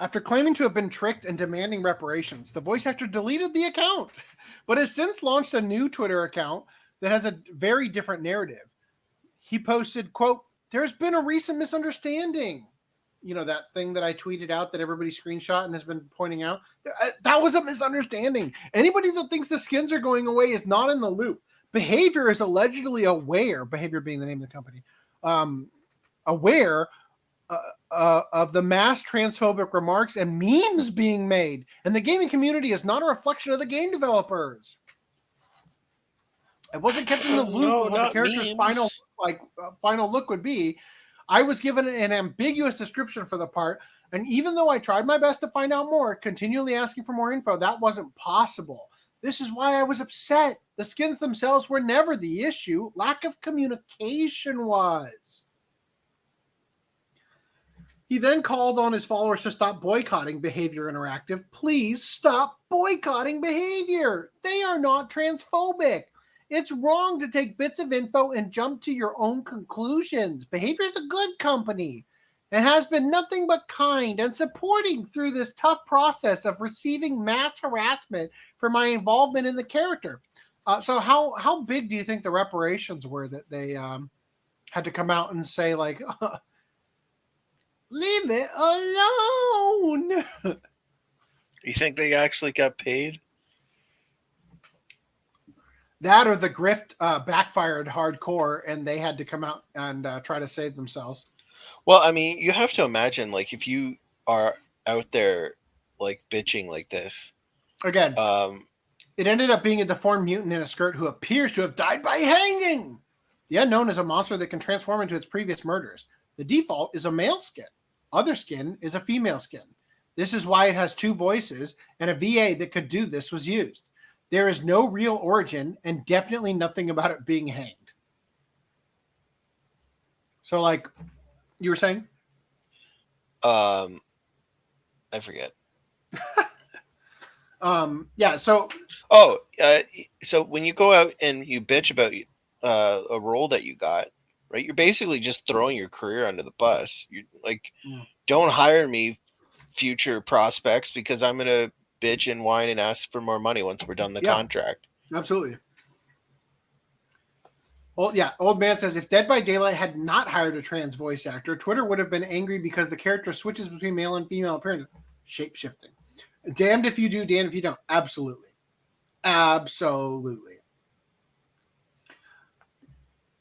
Speaker 8: After claiming to have been tricked and demanding reparations, the voice actor deleted the account, but has since launched a new Twitter account that has a very different narrative. He posted, quote, "There's been a recent misunderstanding." You know, that thing that I tweeted out that everybody screenshot and has been pointing out? That was a misunderstanding. Anybody that thinks the skins are going away is not in the loop. Behavior is allegedly aware, Behavior being the name of the company, aware of the mass transphobic remarks and memes being made, and the gaming community is not a reflection of the game developers. It wasn't kept in the loop of what the character's final look would be. I was given an ambiguous description for the part, and even though I tried my best to find out more, continually asking for more info, that wasn't possible. This is why I was upset. The skins themselves were never the issue. Lack of communication was. He then called on his followers to stop boycotting Behavior Interactive. Please stop boycotting Behavior. They are not transphobic. It's wrong to take bits of info and jump to your own conclusions. Behavior is a good company. and has been nothing but kind and supporting through this tough process of receiving mass harassment for my involvement in the character. So how big do you think the reparations were that they had to come out and say, like, leave it alone?
Speaker 9: You think they actually got paid?
Speaker 8: That or the grift backfired hardcore and they had to come out and try to save themselves.
Speaker 9: Well, I mean, you have to imagine, like, if you are out there, like, bitching like this.
Speaker 8: Again, it ended up being a deformed mutant in a skirt who appears to have died by hanging. The unknown is a monster that can transform into its previous murders. The default is a male skin. Other skin is a female skin. This is why it has two voices, and a VA that could do this was used. There is no real origin and definitely nothing about it being hanged. So, like, you were saying?
Speaker 9: I forget.
Speaker 8: Yeah, so...
Speaker 9: So when you go out and you bitch about a role that you got, right, you're basically just throwing your career under the bus. You're like, don't hire me, future prospects, because I'm going to bitch and whine and ask for more money once we're done the contract.
Speaker 8: Absolutely. Well, yeah, Old Man says, if Dead by Daylight had not hired a trans voice actor, Twitter would have been angry because the character switches between male and female appearance. Shape-shifting. Damned if you do, damned if you don't. Absolutely. Absolutely.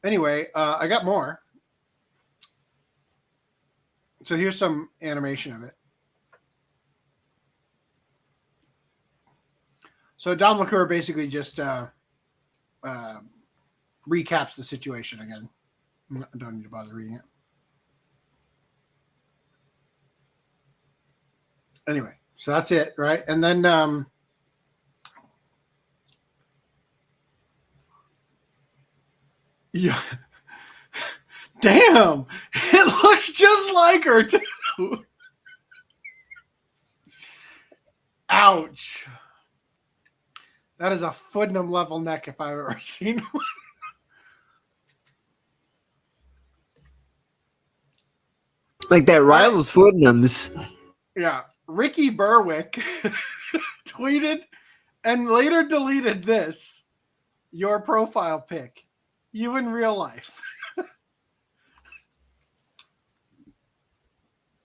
Speaker 8: Anyway, I got more. So here's some animation of it. So Don LaCour basically just recaps the situation again. I don't need to bother reading it. Anyway, so that's it, right? And then yeah. Damn, it looks just like her too. Ouch. That is a Footnum level neck if I've ever seen one.
Speaker 16: Like that rivals Footnums.
Speaker 8: Yeah. Ricky Berwick tweeted and later deleted this. Your profile pic. You in real life.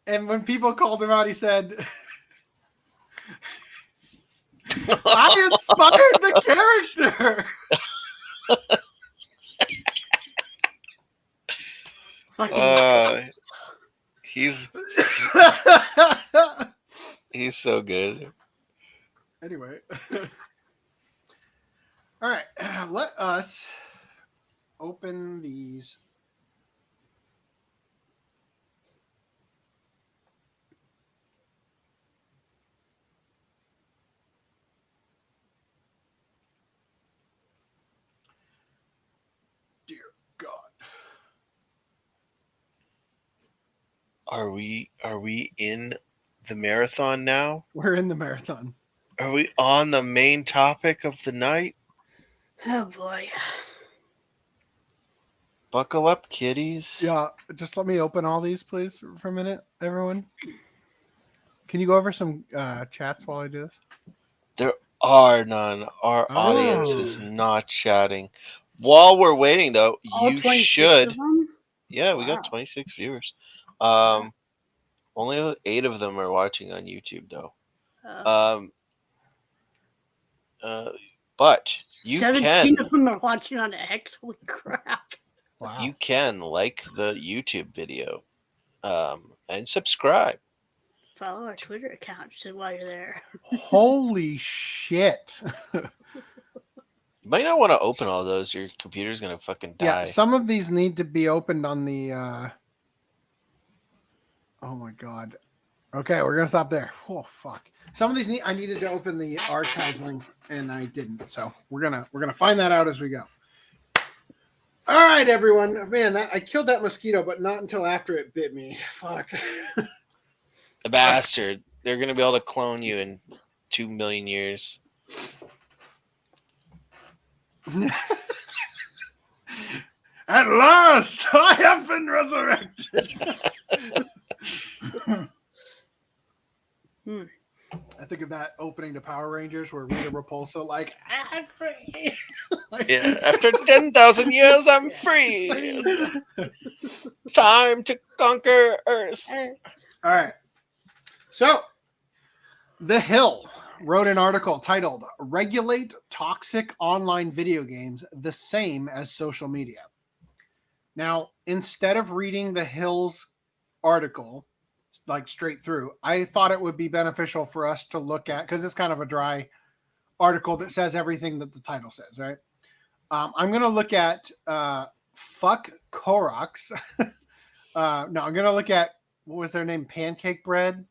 Speaker 8: And when people called him out, he said, I inspired the character.
Speaker 9: He's so good.
Speaker 8: Anyway. All right. Let us open these. Dear God.
Speaker 9: Are we in the marathon now?
Speaker 8: We're in the marathon.
Speaker 9: Are we on the main topic of the night?
Speaker 11: Oh boy.
Speaker 9: Buckle up, kiddies.
Speaker 8: Yeah, just let me open all these, please, for a minute, everyone. Can you go over some chats while I do this?
Speaker 9: There are none. Our audience is not chatting. While we're waiting, though, you should. Yeah, we got 26 viewers. Only 8 of them are watching on YouTube, though. But you
Speaker 11: 17
Speaker 9: can.
Speaker 11: of them are watching on X. Holy crap!
Speaker 8: Wow.
Speaker 9: You can like the YouTube video, and subscribe.
Speaker 11: Follow our Twitter account while you're there.
Speaker 8: Holy shit!
Speaker 9: You might not want to open all those. Your computer's gonna fucking die.
Speaker 8: Yeah, some of these need to be opened on the. Oh my god. Okay, we're gonna stop there. Oh fuck. Some of these I needed to open the archive link and I didn't. So we're gonna find that out as we go. All right, everyone. Man, I killed that mosquito, but not until after it bit me. Fuck.
Speaker 9: The bastard. They're gonna be able to clone you in 2 million years.
Speaker 8: At last, I have been resurrected. I think of that opening to Power Rangers where Rita Repulsa like, I'm free.
Speaker 9: Yeah, after 10,000 years, I'm free. Time to conquer Earth.
Speaker 8: All right. So, The Hill wrote an article titled Regulate Toxic Online Video Games the Same as Social Media. Now, instead of reading The Hill's article, like straight through, I thought it would be beneficial for us to look at, because it's kind of a dry article that says everything that the title says, right? I'm going to look at Fuck Koroks. No, I'm going to look at, what was their name? Pancake Bread?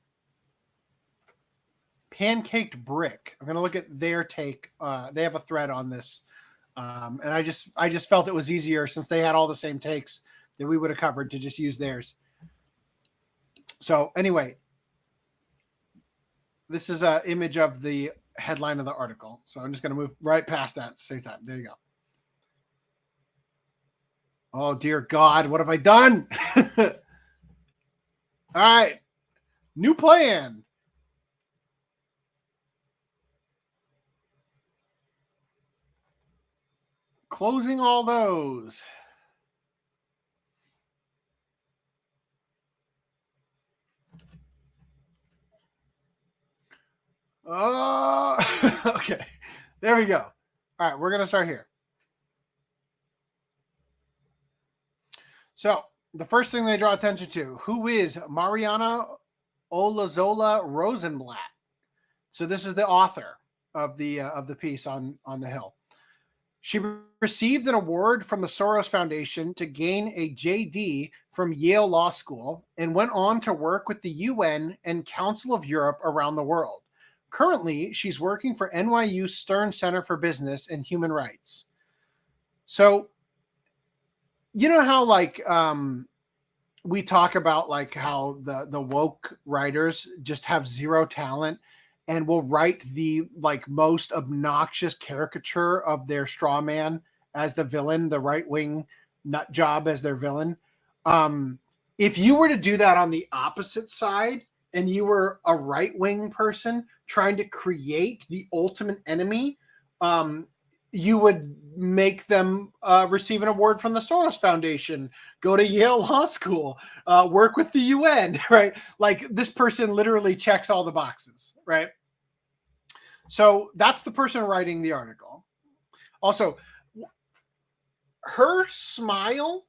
Speaker 8: Pancaked Brick. I'm going to look at their take. They have a thread on this. And I just felt it was easier, since they had all the same takes that we would have covered, to just use theirs. So anyway, this is an image of the headline of the article. So I'm just going to move right past that at the same time. There you go. Oh, dear God. What have I done? All right. New plan. Closing all those. Okay. There we go. All right, we're going to start here. So, the first thing they draw attention to, who is Mariana Olazola Rosenblatt? So, this is the author of the piece on The Hill. She received an award from the Soros Foundation to gain a JD from Yale Law School and went on to work with the UN and Council of Europe around the world. Currently, she's working for NYU Stern Center for Business and Human Rights. So, you know how like we talk about like how the woke writers just have zero talent and will write the like most obnoxious caricature of their straw man as the villain, the right-wing nut job as their villain. If you were to do that on the opposite side, and you were a right-wing person trying to create the ultimate enemy, you would make them receive an award from the Soros Foundation, go to Yale Law School, work with the UN, right? Like this person literally checks all the boxes, right? So that's the person writing the article. Also, her smile,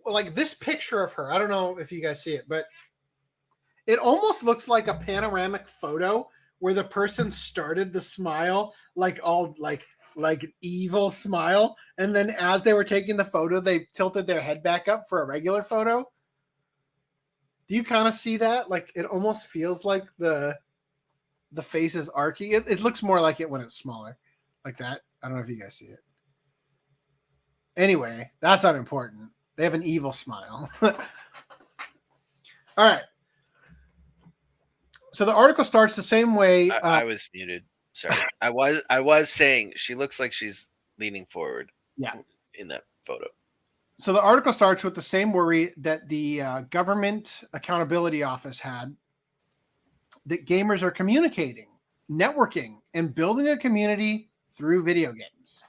Speaker 8: like this picture of her, I don't know if you guys see it, but it almost looks like a panoramic photo where the person started the smile, like all like evil smile. And then as they were taking the photo, they tilted their head back up for a regular photo. Do you kind of see that? Like it almost feels like the face is arcing. It looks more like it when it's smaller like that. I don't know if you guys see it. Anyway, that's unimportant. They have an evil smile. All right. So the article starts the same way.
Speaker 9: I was muted. Sorry. I was saying she looks like she's leaning forward.
Speaker 8: Yeah.
Speaker 9: In that photo.
Speaker 8: So the article starts with the same worry that the Government Accountability Office had, that gamers are communicating, networking, and building a community through video games.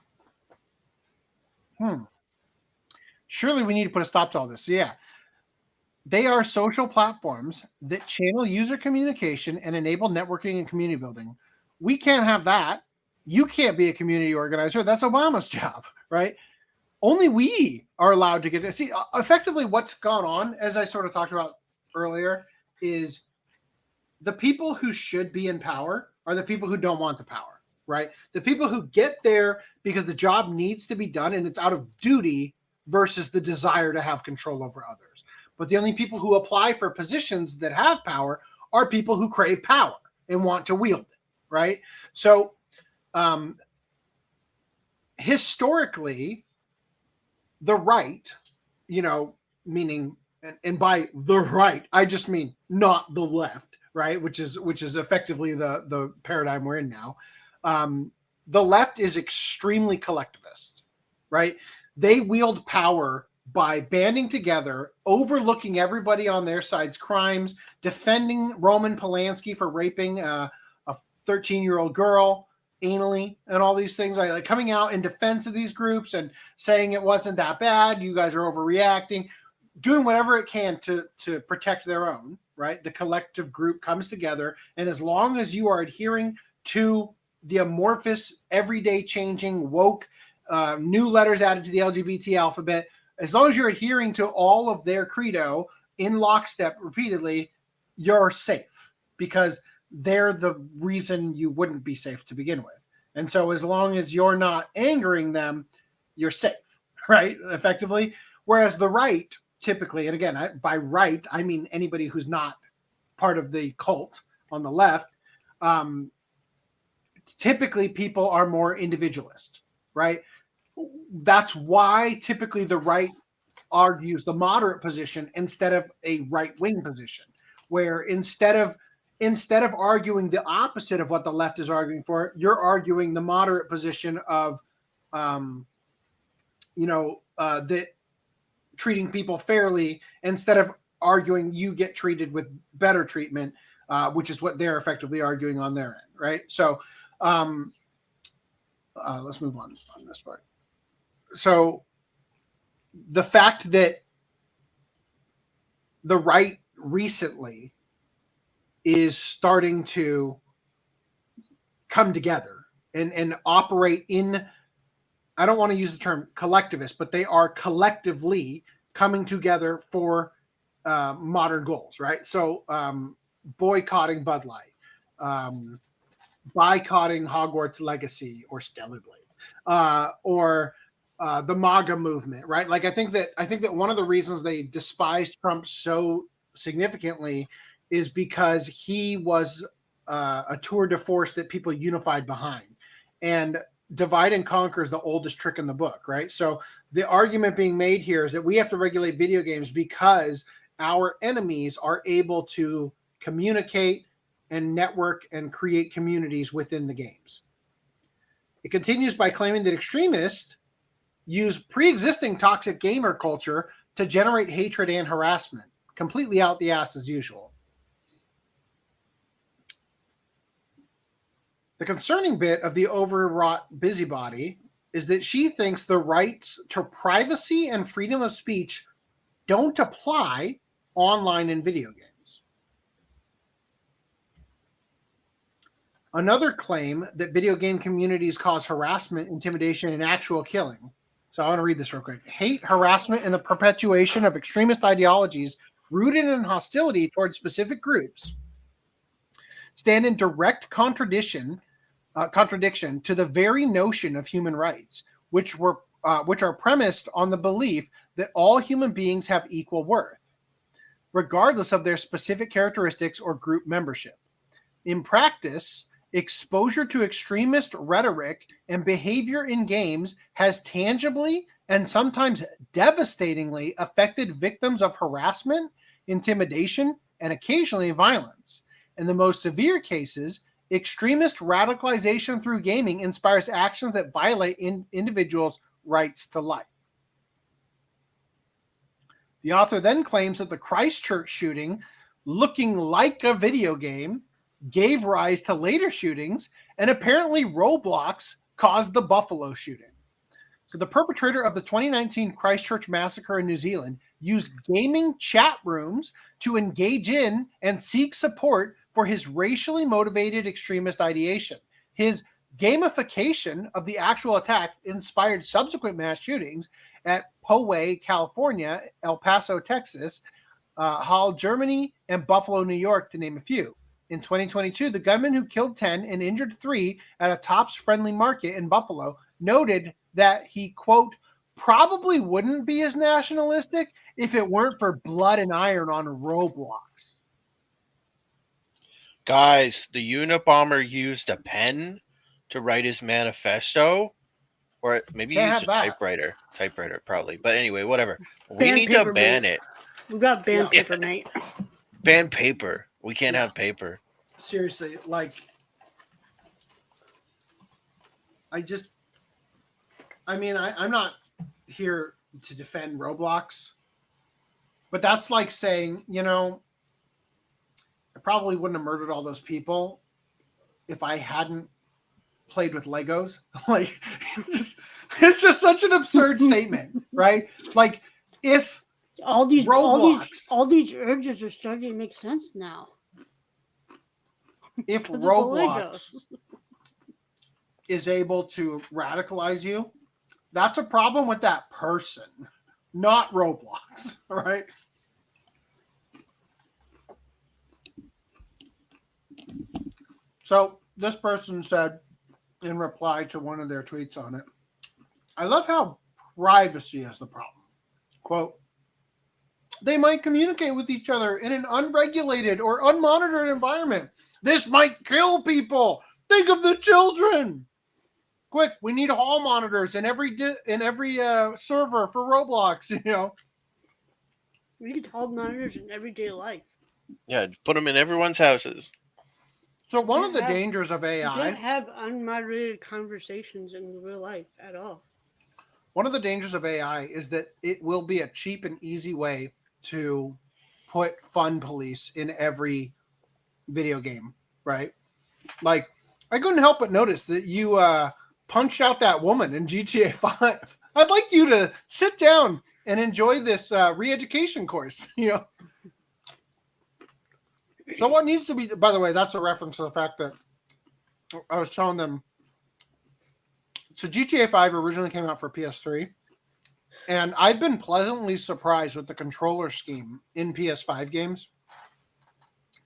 Speaker 8: Surely we need to put a stop to all this. So yeah. They are social platforms that channel user communication and enable networking and community building. We can't have that. You can't be a community organizer. That's Obama's job, right? Only we are allowed to get to see. Effectively, what's gone on, as I sort of talked about earlier, is the people who should be in power are the people who don't want the power, right? The people who get there because the job needs to be done and it's out of duty versus the desire to have control over others. But the only people who apply for positions that have power are people who crave power and want to wield it, right? So historically, the right, meaning, and by the right, I just mean not the left, right? Which is effectively the paradigm we're in now. The left is extremely collectivist, right? They wield power by banding together, overlooking everybody on their side's crimes, defending Roman Polanski for raping a 13-year-old girl anally, and all these things, like coming out in defense of these groups and saying it wasn't that bad, you guys are overreacting, doing whatever it can to protect their own, right? The collective group comes together, and as long as you are adhering to the amorphous, everyday changing, woke, new letters added to the LGBT alphabet, as long as you're adhering to all of their credo in lockstep repeatedly, you're safe, because they're the reason you wouldn't be safe to begin with. And so as long as you're not angering them, you're safe, right? Effectively. Whereas the right, typically, and again, by right, I mean anybody who's not part of the cult on the left, typically people are more individualist, right? That's why typically the right argues the moderate position instead of a right-wing position, where instead of arguing the opposite of what the left is arguing for, you're arguing the moderate position of, that treating people fairly, instead of arguing you get treated with better treatment, which is what they're effectively arguing on their end, right? So let's move on this part. So the fact that the right recently is starting to come together and operate in, I don't want to use the term collectivist, but they are collectively coming together for modern goals, right? So boycotting Bud Light, boycotting Hogwarts Legacy or Stellar Blade, or the MAGA movement, right? Like I think that one of the reasons they despised Trump so significantly is because he was a tour de force that people unified behind. And divide and conquer is the oldest trick in the book, right? So the argument being made here is that we have to regulate video games because our enemies are able to communicate and network and create communities within the games. It continues by claiming that extremists use pre-existing toxic gamer culture to generate hatred and harassment, completely out the ass as usual. The concerning bit of the overwrought busybody is that she thinks the rights to privacy and freedom of speech don't apply online in video games. Another claim that video game communities cause harassment, intimidation, and actual killing. So I want to read this real quick. Hate, harassment, and the perpetuation of extremist ideologies rooted in hostility towards specific groups stand in direct contradiction to the very notion of human rights, which are premised on the belief that all human beings have equal worth, regardless of their specific characteristics or group membership. In practice, exposure to extremist rhetoric and behavior in games has tangibly and sometimes devastatingly affected victims of harassment, intimidation, and occasionally violence. In the most severe cases, extremist radicalization through gaming inspires actions that violate individuals' rights to life. The author then claims that the Christchurch shooting, looking like a video game, gave rise to later shootings, and apparently Roblox caused the Buffalo shooting. So the perpetrator of the 2019 Christchurch massacre in New Zealand used gaming chat rooms to engage in and seek support for his racially motivated extremist ideation. His gamification of the actual attack inspired subsequent mass shootings at Poway, California, El Paso, Texas, Halle, Germany, and Buffalo, New York, to name a few. In 2022, the gunman who killed 10 and injured 3 at a Tops Friendly Market in Buffalo noted that he, quote, probably wouldn't be as nationalistic if it weren't for blood and iron on Roblox.
Speaker 9: Guys, the Unabomber used a pen to write his manifesto, or maybe he used a typewriter. Typewriter, probably. But anyway, whatever. We need to ban it.
Speaker 11: We got banned paper, mate.
Speaker 9: Ban paper. We can't have paper.
Speaker 8: Seriously, like, I'm not here to defend Roblox. But that's like saying, you know, I probably wouldn't have murdered all those people if I hadn't played with Legos. Like, it's just such an absurd statement, right? Like, if
Speaker 11: all these
Speaker 8: Roblox,
Speaker 11: all these urges are starting to make sense now.
Speaker 8: If
Speaker 11: Because of the
Speaker 8: Roblox
Speaker 11: Legos.
Speaker 8: is able to radicalize you, that's a problem with that person, not Roblox, right? So this person said in reply to one of their tweets on it, I love how privacy is the problem. Quote, they might communicate with each other in an unregulated or unmonitored environment. This might kill people. Think of the children. Quick, we need hall monitors in every server for Roblox, you know.
Speaker 11: We need hall monitors in everyday life.
Speaker 9: Yeah, put them in everyone's houses.
Speaker 8: So one of the dangers of
Speaker 11: You
Speaker 8: AI,
Speaker 11: can't have unmoderated conversations in real life at all.
Speaker 8: one of the dangers of AI is that it will be a cheap and easy way to put fun police in every video game, right? Like, I couldn't help but notice that you punched out that woman in GTA 5. I'd like you to sit down and enjoy this re-education course, you know? So what needs to be, by the way, that's a reference to the fact that I was telling them, so GTA 5 originally came out for PS3, and I've been pleasantly surprised with the controller scheme in PS5 games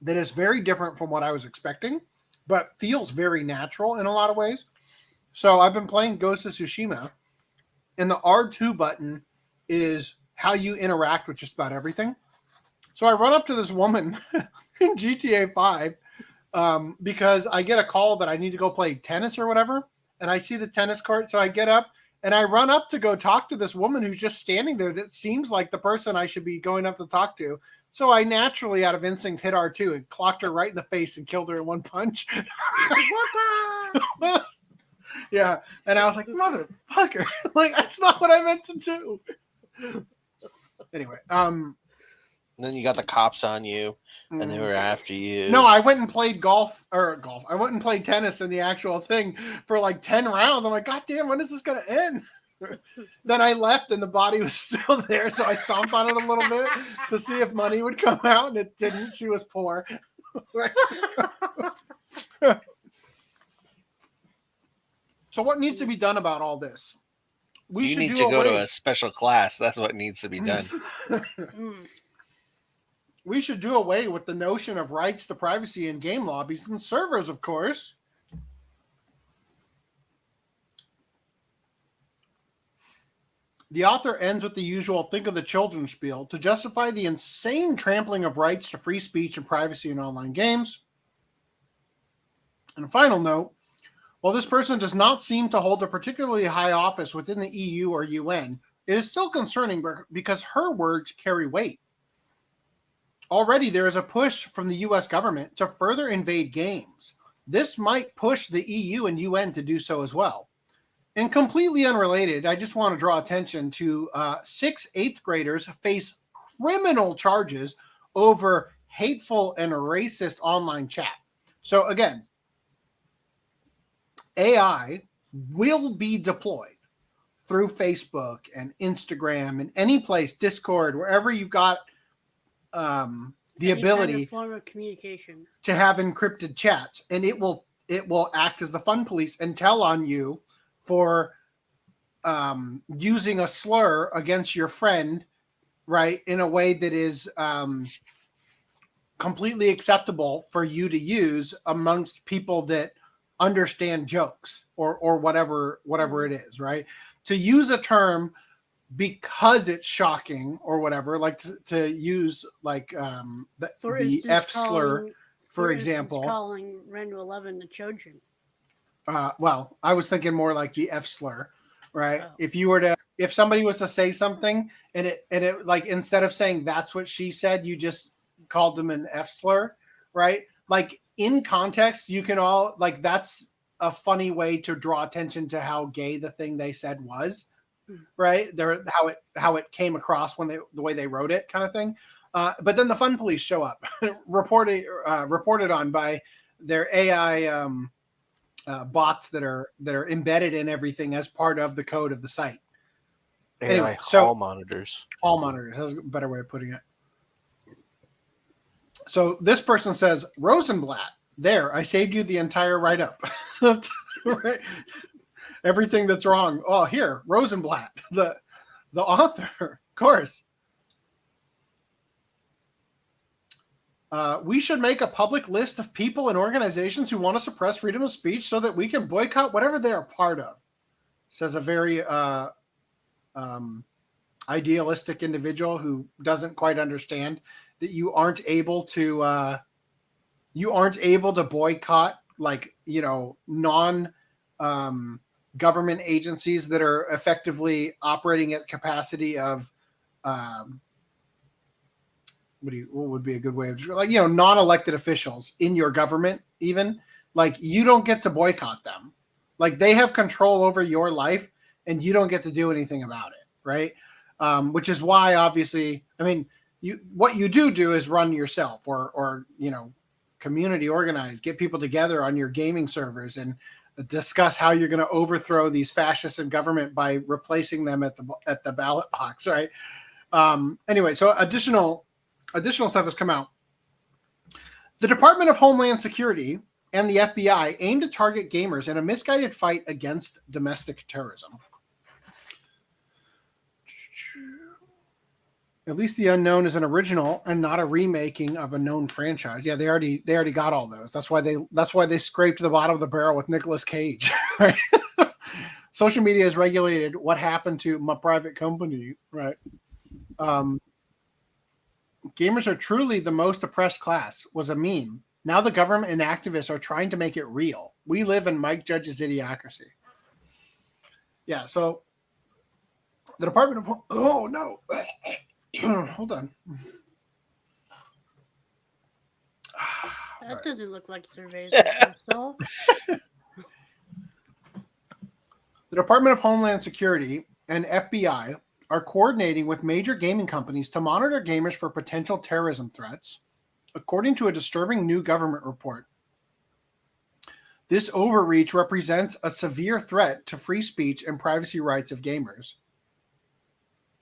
Speaker 8: that is very different from what I was expecting, but feels very natural in a lot of ways. So I've been playing Ghost of Tsushima, and the R2 button is how you interact with just about everything. So I run up to this woman in GTA 5 because I get a call that I need to go play tennis or whatever, and I see the tennis court, so I get up and I run up to go talk to this woman who's just standing there that seems like the person I should be going up to talk to. So I naturally, out of instinct, hit R2 and clocked her right in the face and killed her in one punch. Yeah, and I was like, motherfucker, like, that's not what I meant to do. Anyway,
Speaker 9: And then you got the cops on you, and they were after you.
Speaker 8: No, I went and played golf. I went and played tennis in the actual thing for like 10 rounds. I'm like, God damn, when is this going to end? Then I left and the body was still there. So I stomped on it a little bit to see if money would come out, and it didn't. She was poor. So what needs to be done about all this?
Speaker 9: You need to go to a special class. That's what needs to be done.
Speaker 8: We should do away with the notion of rights to privacy in game lobbies and servers, of course. The author ends with the usual think of the children spiel to justify the insane trampling of rights to free speech and privacy in online games. And a final note, while this person does not seem to hold a particularly high office within the EU or UN, it is still concerning because her words carry weight. Already there is a push from the US government to further invade games. This might push the EU and UN to do so as well. And completely unrelated, I just want to draw attention to 6 8th graders face criminal charges over hateful and racist online chat. So again, AI will be deployed through Facebook and Instagram and any place, Discord, wherever you've got the ability
Speaker 11: kind of form of communication
Speaker 8: to have encrypted chats, and it will act as the fun police and tell on you for using a slur against your friend, right, in a way that is completely acceptable for you to use amongst people that understand jokes or whatever it is, right? To use a term because it's shocking or whatever, like to use like the F slur, for example.
Speaker 11: Calling Randall 11 the children.
Speaker 8: Well, I was thinking more like the F slur, right? Oh. If somebody was to say something and it like, instead of saying that's what she said, you just called them an F slur, right? Like in context, you can all like, that's a funny way to draw attention to how gay the thing they said was. right? How it came across when the way they wrote it, kind of thing. But then the fun police show up, reported on by their AI bots that are embedded in everything as part of the code of the site.
Speaker 9: AI hall monitors.
Speaker 8: Hall monitors. That's a better way of putting it. So this person says, Rosenblatt, there, I saved you the entire write-up. Right? Everything that's wrong. Oh, here, Rosenblatt, the author, of course. We should make a public list of people and organizations who want to suppress freedom of speech so that we can boycott whatever they are part of, says a very idealistic individual who doesn't quite understand that you aren't able to boycott, like, non government agencies that are effectively operating at capacity of what would be a good way of, like, non-elected officials in your government. Even, like, you don't get to boycott them. Like, they have control over your life and you don't get to do anything about it, right? Which is why, obviously, I mean, what you do is run yourself, or community organize, get people together on your gaming servers and discuss how you're going to overthrow these fascists in government by replacing them at the ballot box, right? Anyway, so additional stuff has come out. The Department of Homeland Security and the FBI aim to target gamers in a misguided fight against domestic terrorism. At least the Unknown is an original and not a remaking of a known franchise. Yeah, they already got all those. That's why they scraped the bottom of the barrel with Nicolas Cage. Right? Social media has regulated what happened to my private company. Right. Gamers are truly the most oppressed class was a meme. Now the government and activists are trying to make it real. We live in Mike Judge's idiocracy. Yeah. So the Department of oh no. Hold on.
Speaker 11: That doesn't look like surveys. So.
Speaker 8: The Department of Homeland Security and FBI are coordinating with major gaming companies to monitor gamers for potential terrorism threats, according to a disturbing new government report. This overreach represents a severe threat to free speech and privacy rights of gamers.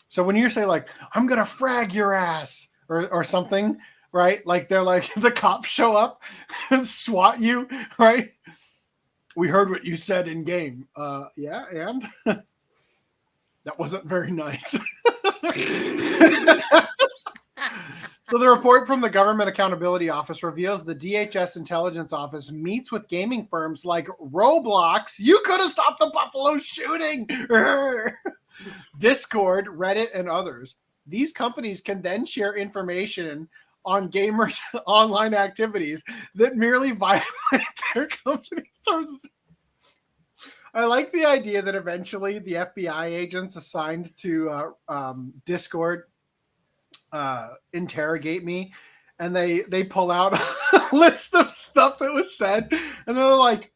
Speaker 8: So when you say, like, I'm going to frag your ass or something, right? Like, they're like, the cops show up and swat you, right? We heard what you said in game. Yeah, and that wasn't very nice. So the report from the Government Accountability Office reveals the DHS Intelligence Office meets with gaming firms like Roblox. You could have stopped the Buffalo shooting. Discord, Reddit, and others. These companies can then share information on gamers' online activities that merely violate their company's terms. I like the idea that eventually the FBI agents assigned to Discord interrogate me, and they pull out a list of stuff that was said, and they're like,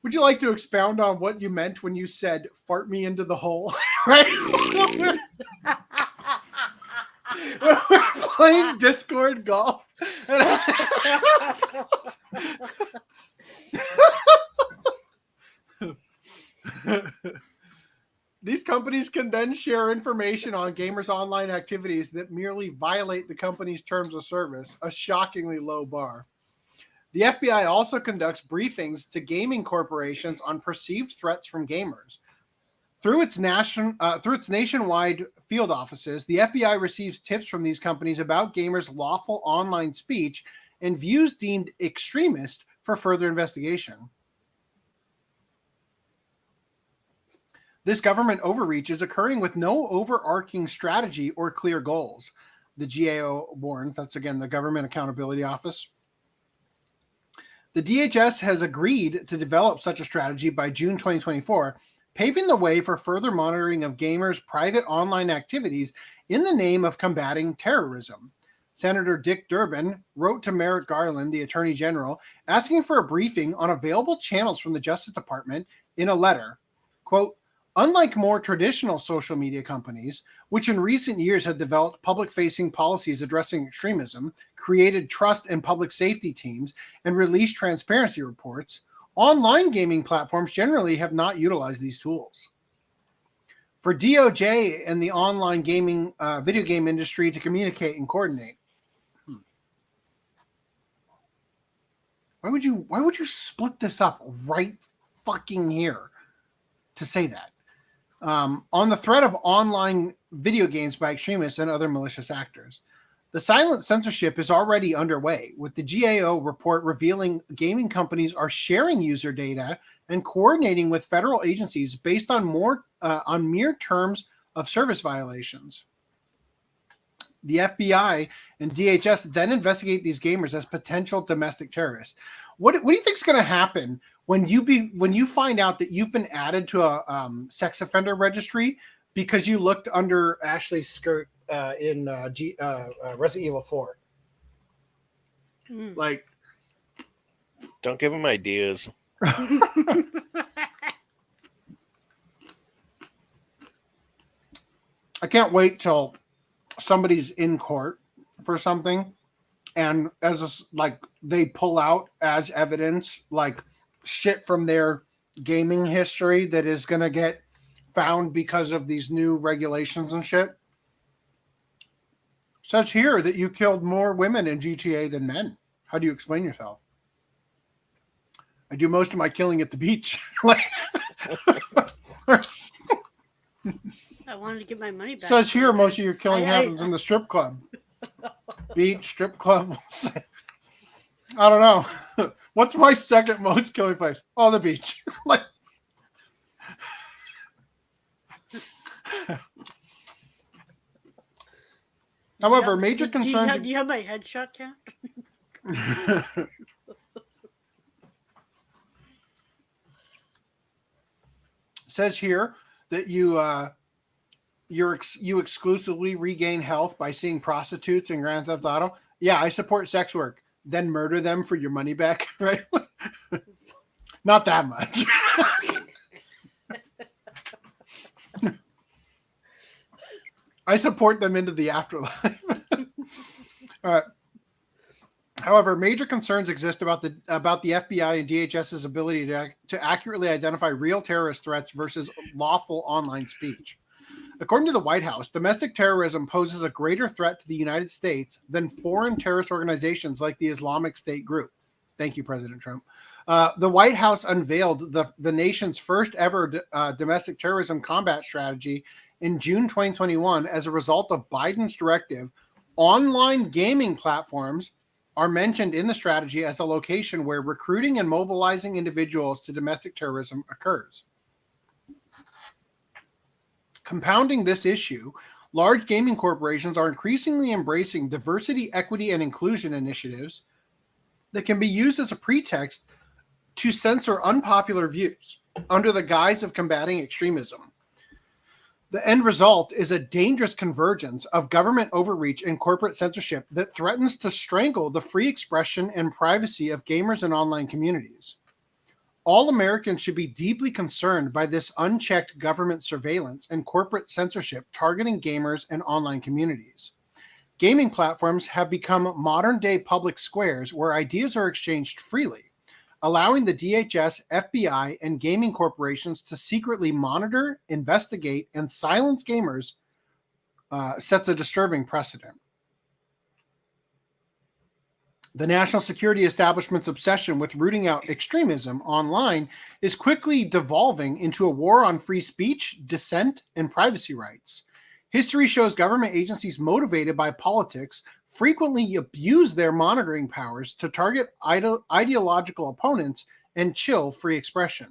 Speaker 8: would you like to expound on what you meant when you said fart me into the hole? Right? We're playing Discord golf. These companies can then share information on gamers' online activities that merely violate the company's terms of service, a shockingly low bar. The FBI also conducts briefings to gaming corporations on perceived threats from gamers. Through its nationwide field offices, the FBI receives tips from these companies about gamers' lawful online speech and views deemed extremist for further investigation. This government overreach is occurring with no overarching strategy or clear goals. The GAO warned, that's again the Government Accountability Office. The DHS has agreed to develop such a strategy by June 2024, paving the way for further monitoring of gamers' private online activities in the name of combating terrorism. Senator Dick Durbin wrote to Merrick Garland, the Attorney General, asking for a briefing on available channels from the Justice Department in a letter. Quote, Unlike more traditional social media companies, which in recent years have developed public-facing policies addressing extremism, created trust and public safety teams, and released transparency reports, online gaming platforms generally have not utilized these tools. For DOJ and the online gaming video game industry to communicate and coordinate. Why would you split this up right fucking here to say that? On the threat of online video games by extremists and other malicious actors. The silent censorship is already underway, with the GAO report revealing gaming companies are sharing user data and coordinating with federal agencies based on mere terms of service violations. The FBI and DHS then investigate these gamers as potential domestic terrorists. What do you think is going to happen when you find out that you've been added to a sex offender registry because you looked under Ashley's skirt in Resident Evil 4? Like,
Speaker 9: don't give him ideas.
Speaker 8: I can't wait till somebody's in court for something, and they pull out as evidence like shit from their gaming history that is going to get found because of these new regulations and shit. Says here that you killed more women in GTA than men. How do you explain yourself? I do most of my killing at the beach.
Speaker 11: I wanted to get my money back.
Speaker 8: Says here most of your killing happens in the strip club. Beach, strip club. I don't know. What's my second most killing place? Oh, the beach. However, major concerns.
Speaker 11: Do you have my headshot count?
Speaker 8: Says here that you exclusively regain health by seeing prostitutes in Grand Theft Auto. Yeah, I support sex work. Then murder them for your money back, right? Not that much. I support them into the afterlife. All right. However, major concerns exist about the FBI and DHS's ability to accurately identify real terrorist threats versus lawful online speech. According to the White House, domestic terrorism poses a greater threat to the United States than foreign terrorist organizations like the Islamic State group. Thank you, President Trump. The White House unveiled the nation's first ever domestic terrorism combat strategy in June 2021 as a result of Biden's directive. Online gaming platforms are mentioned in the strategy as a location where recruiting and mobilizing individuals to domestic terrorism occurs. Compounding this issue, large gaming corporations are increasingly embracing diversity, equity, and inclusion initiatives that can be used as a pretext to censor unpopular views under the guise of combating extremism. The end result is a dangerous convergence of government overreach and corporate censorship that threatens to strangle the free expression and privacy of gamers and online communities. All Americans should be deeply concerned by this unchecked government surveillance and corporate censorship targeting gamers and online communities. Gaming platforms have become modern-day public squares where ideas are exchanged freely, allowing the DHS, FBI, and gaming corporations to secretly monitor, investigate, and silence gamers sets a disturbing precedent. The national security establishment's obsession with rooting out extremism online is quickly devolving into a war on free speech, dissent, and privacy rights. History shows government agencies motivated by politics frequently abuse their monitoring powers to target ideological opponents and chill free expression.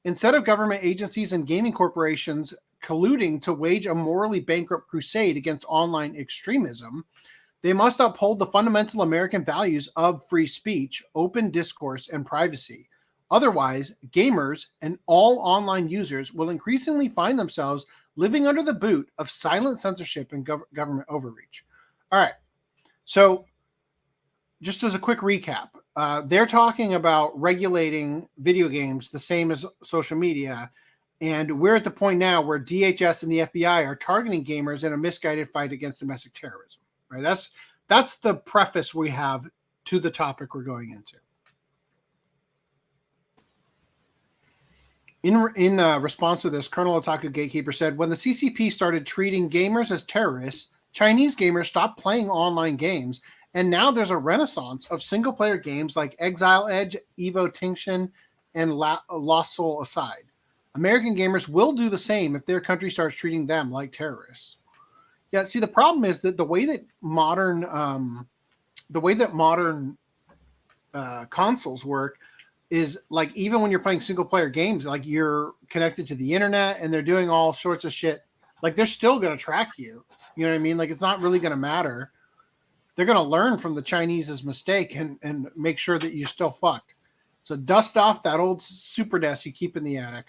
Speaker 8: Instead of government agencies and gaming corporations colluding to wage a morally bankrupt crusade against online extremism, they must uphold the fundamental American values of free speech, open discourse, and privacy. Otherwise, gamers and all online users will increasingly find themselves living under the boot of silent censorship and government overreach. All right. So just as a quick recap, they're talking about regulating video games the same as social media And we're at the point now where DHS and the FBI are targeting gamers in a misguided fight against domestic terrorism. Right? That's the preface we have to the topic we're going into. In response to this, Colonel Otaku Gatekeeper said, when the CCP started treating gamers as terrorists, Chinese gamers stopped playing online games, and now there's a renaissance of single-player games like Exile Edge, Evo Tinction, and Lost Soul Aside. American gamers will do the same if their country starts treating them like terrorists. Yeah, see, the problem is that the way that modern consoles work is like, even when you're playing single player games, like you're connected to the internet and they're doing all sorts of shit. Like they're still going to track you. You know what I mean? Like it's not really going to matter. They're going to learn from the Chinese's mistake and make sure that you're still fucked. So dust off that old Super NES you keep in the attic.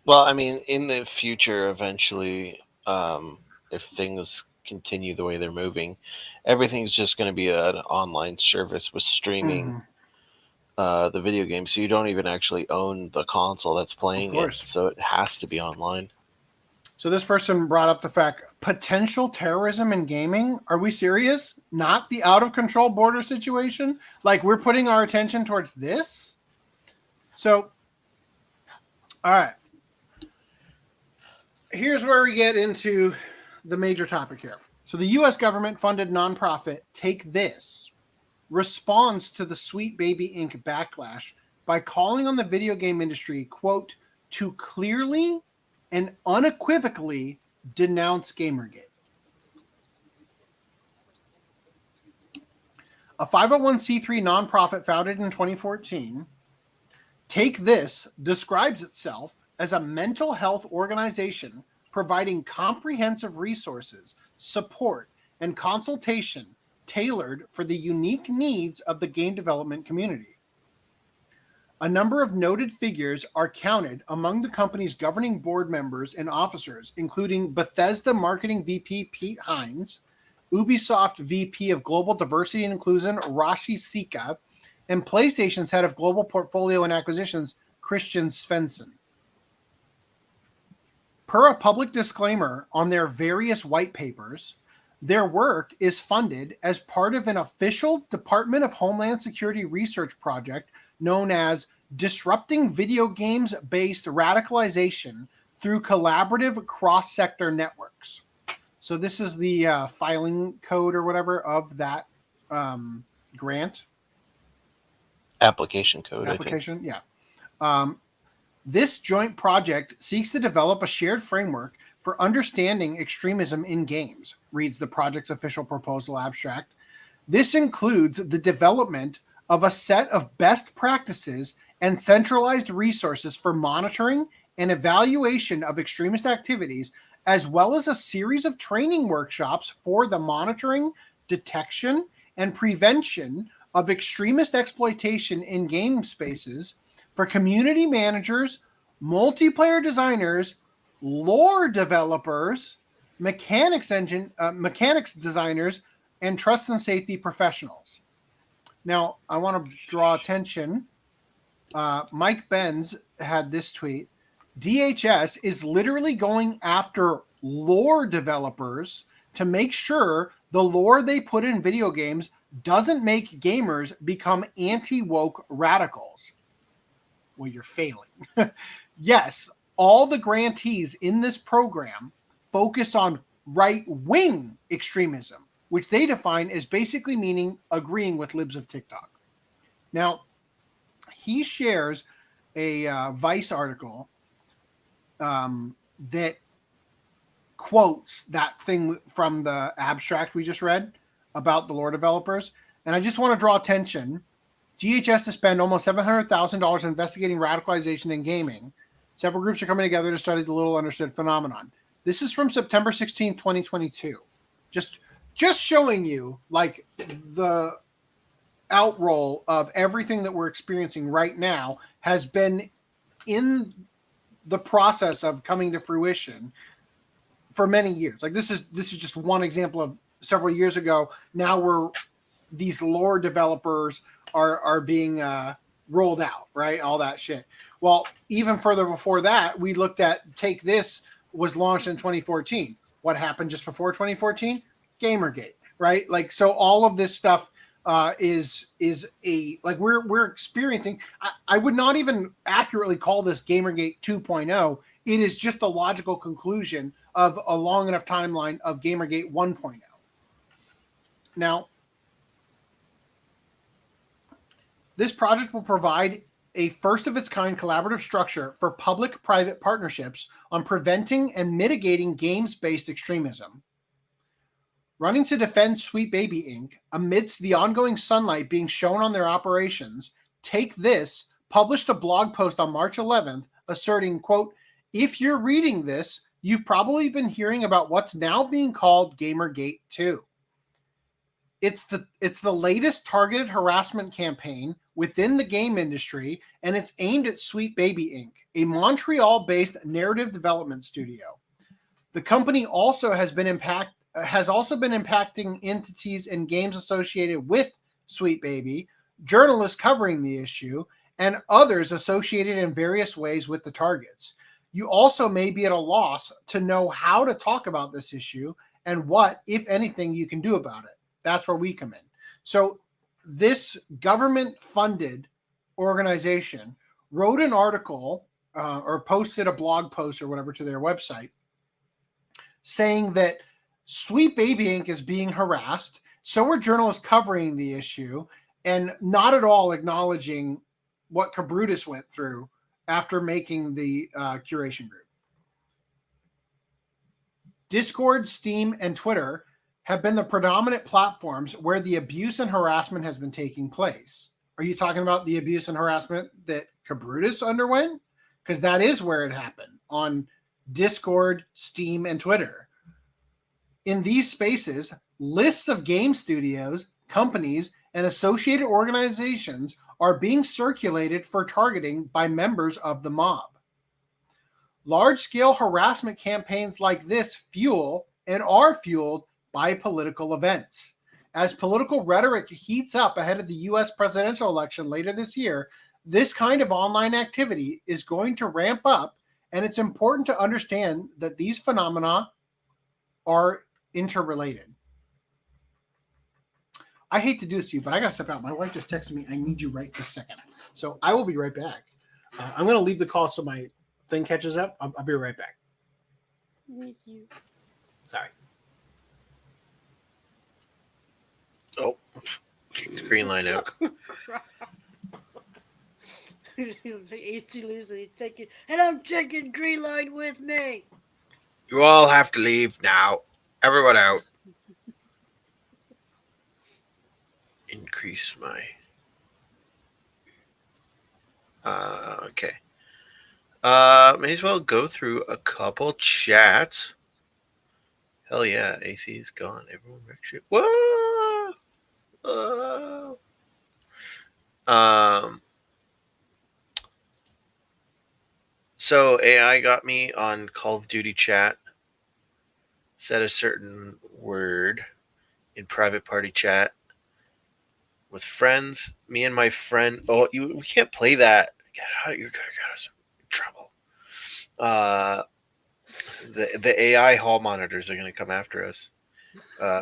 Speaker 9: Well, I mean, in the future, eventually, if things continue the way they're moving, everything's just going to be an online service with streaming the video game. So you don't even actually own the console that's playing it. So it has to be online.
Speaker 8: So this person brought up the fact, potential terrorism in gaming? Are we serious? Not the out-of-control border situation? Like, we're putting our attention towards this? So, all right. Here's where we get into the major topic here. So the U.S. government-funded nonprofit Take This responds to the Sweet Baby Inc. backlash by calling on the video game industry, quote, to clearly and unequivocally denounce Gamergate. A 501c3 nonprofit founded in 2014, Take This describes itself as a mental health organization providing comprehensive resources, support, and consultation tailored for the unique needs of the game development community. A number of noted figures are counted among the company's governing board members and officers, including Bethesda Marketing VP Pete Hines, Ubisoft VP of Global Diversity and Inclusion Rashi Sika, and PlayStation's head of Global Portfolio and Acquisitions Christian Svensson. Per a public disclaimer on their various white papers, their work is funded as part of an official Department of Homeland Security research project known as Disrupting Video Games-Based Radicalization Through Collaborative Cross-Sector Networks. So this is the filing code or whatever of that grant.
Speaker 9: Application code,
Speaker 8: Application, yeah. This joint project seeks to develop a shared framework for understanding extremism in games, reads the project's official proposal abstract. This includes the development of a set of best practices and centralized resources for monitoring and evaluation of extremist activities, as well as a series of training workshops for the monitoring, detection, and prevention of extremist exploitation in game spaces for community managers, multiplayer designers, lore developers, mechanics designers, and trust and safety professionals. Now, I want to draw attention. Mike Benz had this tweet. DHS is literally going after lore developers to make sure the lore they put in video games doesn't make gamers become anti-woke radicals. Well, you're failing. Yes, all the grantees in this program focus on right-wing extremism, which they define as basically meaning agreeing with libs of TikTok. Now, he shares a Vice article that quotes that thing from the abstract we just read about the lore developers. And I just want to draw attention. DHS to spend almost $700,000 investigating radicalization in gaming. Several groups are coming together to study the little understood phenomenon. This is from September 16, 2022. Just showing you like the outroll of everything that we're experiencing right now has been in the process of coming to fruition for many years. Like this is just one example of several years ago. Now these lore developers are being rolled out, right? All that shit. Well, even further before that, we looked at Take This was launched in 2014. What happened just before 2014? Gamergate, right? Like, so all of this stuff is a, like, we're experiencing. I would not even accurately call this Gamergate 2.0. It is just the logical conclusion of a long enough timeline of Gamergate 1.0. Now, this project will provide a first-of-its-kind collaborative structure for public-private partnerships on preventing and mitigating games-based extremism. Running to defend Sweet Baby Inc., amidst the ongoing sunlight being shown on their operations, Take This published a blog post on March 11th asserting, quote, "If you're reading this, you've probably been hearing about what's now being called Gamergate 2. It's the latest targeted harassment campaign within the game industry, and it's aimed at Sweet Baby Inc., a Montreal-based narrative development studio. The company also has been impacting entities and games associated with Sweet Baby, journalists covering the issue, and others associated in various ways with the targets. You also may be at a loss to know how to talk about this issue and what, if anything, you can do about it. That's where we come in." So this government-funded organization wrote an article or posted a blog post or whatever to their website saying that Sweet Baby Inc. is being harassed. So are journalists covering the issue and not at all acknowledging what Cabrutus went through after making the curation group. Discord, Steam, and Twitter have been the predominant platforms where the abuse and harassment has been taking place. Are you talking about the abuse and harassment that Cabrutus underwent? Because that is where it happened, on Discord, Steam, and Twitter. In these spaces, lists of game studios, companies, and associated organizations are being circulated for targeting by members of the mob. Large-scale harassment campaigns like this fuel and are fueled by political events. As political rhetoric heats up ahead of the U.S. presidential election later this year, this kind of online activity is going to ramp up, and it's important to understand that these phenomena are interrelated. I hate to do this to you, but I got to step out. My wife just texted me, "I need you right this second." So I will be right back. I'm going to leave the call so my thing catches up. I'll be right back.
Speaker 11: With you.
Speaker 8: Sorry.
Speaker 9: Oh, green line out.
Speaker 11: AC leaves and he's taking, and I'm taking green line with me.
Speaker 9: You all have to leave now. Everyone out. Increase my. Okay. May as well go through a couple chats. Hell yeah, AC is gone. Everyone wreck shit. Whoa! Whoa! So AI got me on Call of Duty chat. Said a certain word in private party chat with friends. Me and my friend. Oh, we can't play that. You're gonna get us in trouble. The AI hall monitors are gonna come after us.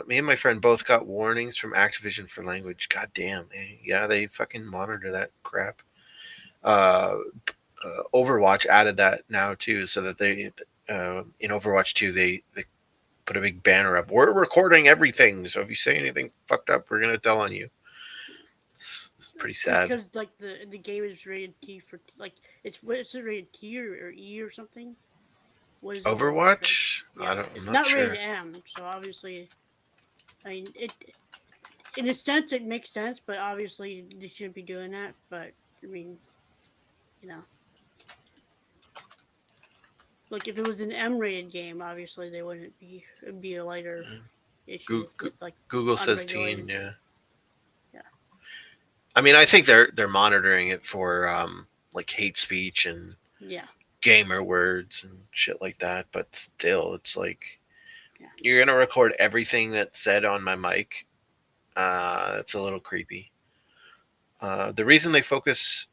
Speaker 9: Me and my friend both got warnings from Activision for language. God damn, man. Yeah, they fucking monitor that crap. Overwatch added that now too, so that they in Overwatch 2 they put a big banner up. We're recording everything, so if you say anything fucked up, we're gonna tell on you. It's pretty sad.
Speaker 11: Because like the game is rated T for like it's rated T or E or something. What is
Speaker 9: Overwatch?
Speaker 11: Yeah,
Speaker 9: I'm
Speaker 11: it's
Speaker 9: not
Speaker 11: not
Speaker 9: sure.
Speaker 11: rated M, so obviously, I mean it. In a sense, it makes sense, but obviously they shouldn't be doing that. But I mean, you know. Like if it was an M-rated game, obviously they wouldn't be. It'd be a lighter issue. With, like,
Speaker 9: Google says
Speaker 11: unregulated.
Speaker 9: teen, yeah.
Speaker 11: Yeah.
Speaker 9: I mean, I think they're monitoring it for like hate speech and gamer words and shit like that. But still, it's like you're gonna record everything that's said on my mic. That's a little creepy. The reason they focus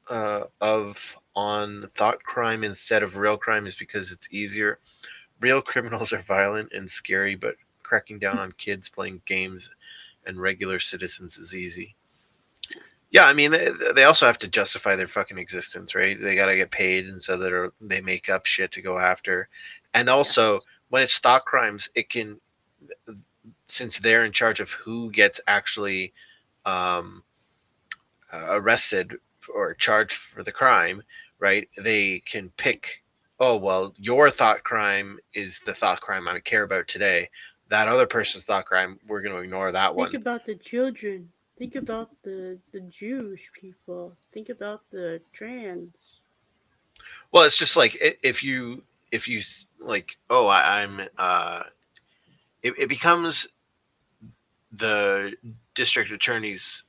Speaker 9: of on thought crime instead of real crime is because it's easier. Real criminals are violent and scary, but cracking down on kids playing games and regular citizens is easy. Yeah, I mean, they also have to justify their fucking existence, right? They gotta get paid, and so they make up shit to go after. And also, when it's thought crimes, it can, since they're in charge of who gets actually arrested or charged for the crime, right? They can pick, oh, well, your thought crime is the thought crime I care about today. That other person's thought crime, we're going to ignore that one.
Speaker 11: Think about the children. Think about the Jewish people. Think about the trans.
Speaker 9: Well, it's just like if you like, oh, it becomes the district attorney's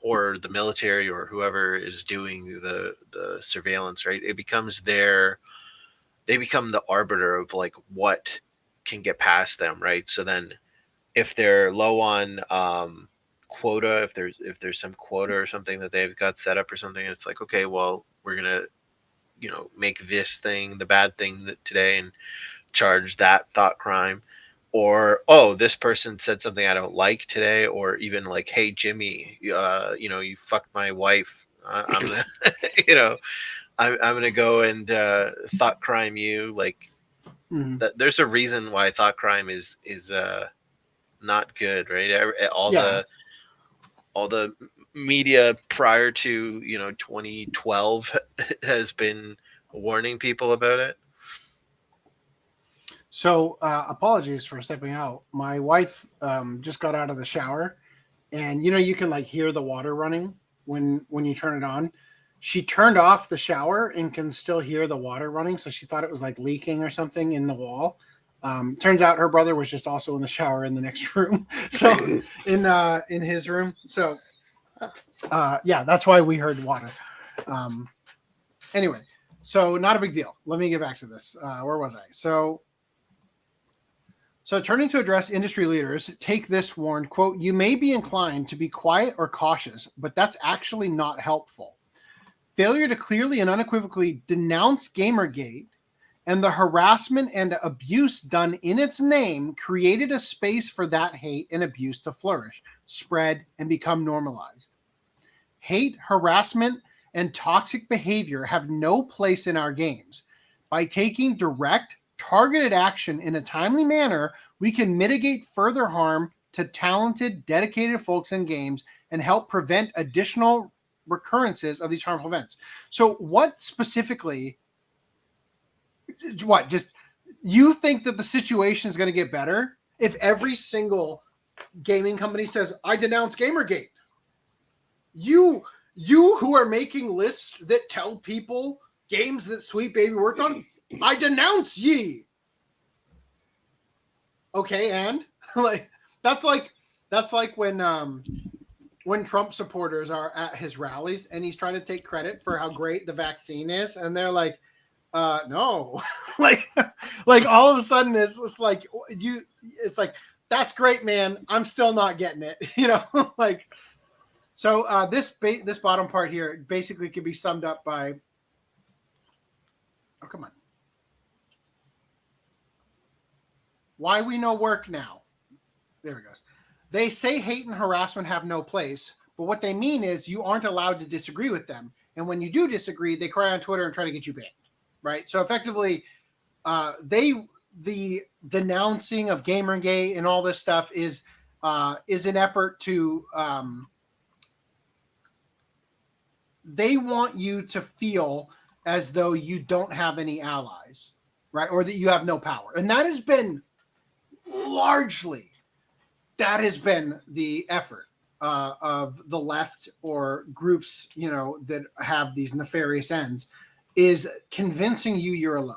Speaker 9: or the military or whoever is doing the surveillance, right? It becomes they become the arbiter of like what can get past them, right? So then if they're low on quota, if there's some quota or something that they've got set up or something, it's like, okay, well, we're gonna make this thing the bad thing today and charge that thought crime. Or, oh, this person said something I don't like today, or even like, hey, Jimmy, you fucked my wife. I'm gonna, I'm gonna go and thought crime you. Like, there's a reason why thought crime is not good, right? All the media prior to 2012 has been warning people about it.
Speaker 8: So apologies for stepping out. My wife just got out of the shower, and you can like hear the water running when you turn it on. She turned off the shower and can still hear the water running, so she thought it was like leaking or something in the wall. Turns out her brother was just also in the shower in the next room, so in his room. So yeah, that's why we heard water. Anyway, so not a big deal. Let me get back to this. Where was I? So turning to address industry leaders, take this warned, quote, "You may be inclined to be quiet or cautious, but that's actually not helpful. Failure to clearly and unequivocally denounce Gamergate and the harassment and abuse done in its name created a space for that hate and abuse to flourish, spread, and become normalized. Hate, harassment, and toxic behavior have no place in our games. By taking direct, targeted action in a timely manner, we can mitigate further harm to talented, dedicated folks in games and help prevent additional recurrences of these harmful events." So what specifically, just you think that the situation is going to get better if every single gaming company says, "I denounce Gamergate"? You who are making lists that tell people games that Sweet Baby worked on, "I denounce ye." Okay, and that's like when Trump supporters are at his rallies and he's trying to take credit for how great the vaccine is, and they're like, no, like all of a sudden it's like it's like, that's great, man. I'm still not getting it, like. So this bottom part here basically can be summed up by, oh, come on. Why we know work now. There it goes. They say hate and harassment have no place, but what they mean is you aren't allowed to disagree with them. And when you do disagree, they cry on Twitter and try to get you banned, right? So effectively, the denouncing of Gamergate and all this stuff is an effort to they want you to feel as though you don't have any allies, right? Or that you have no power. And that has been largely, the effort of the left or groups, that have these nefarious ends, is convincing you you're alone.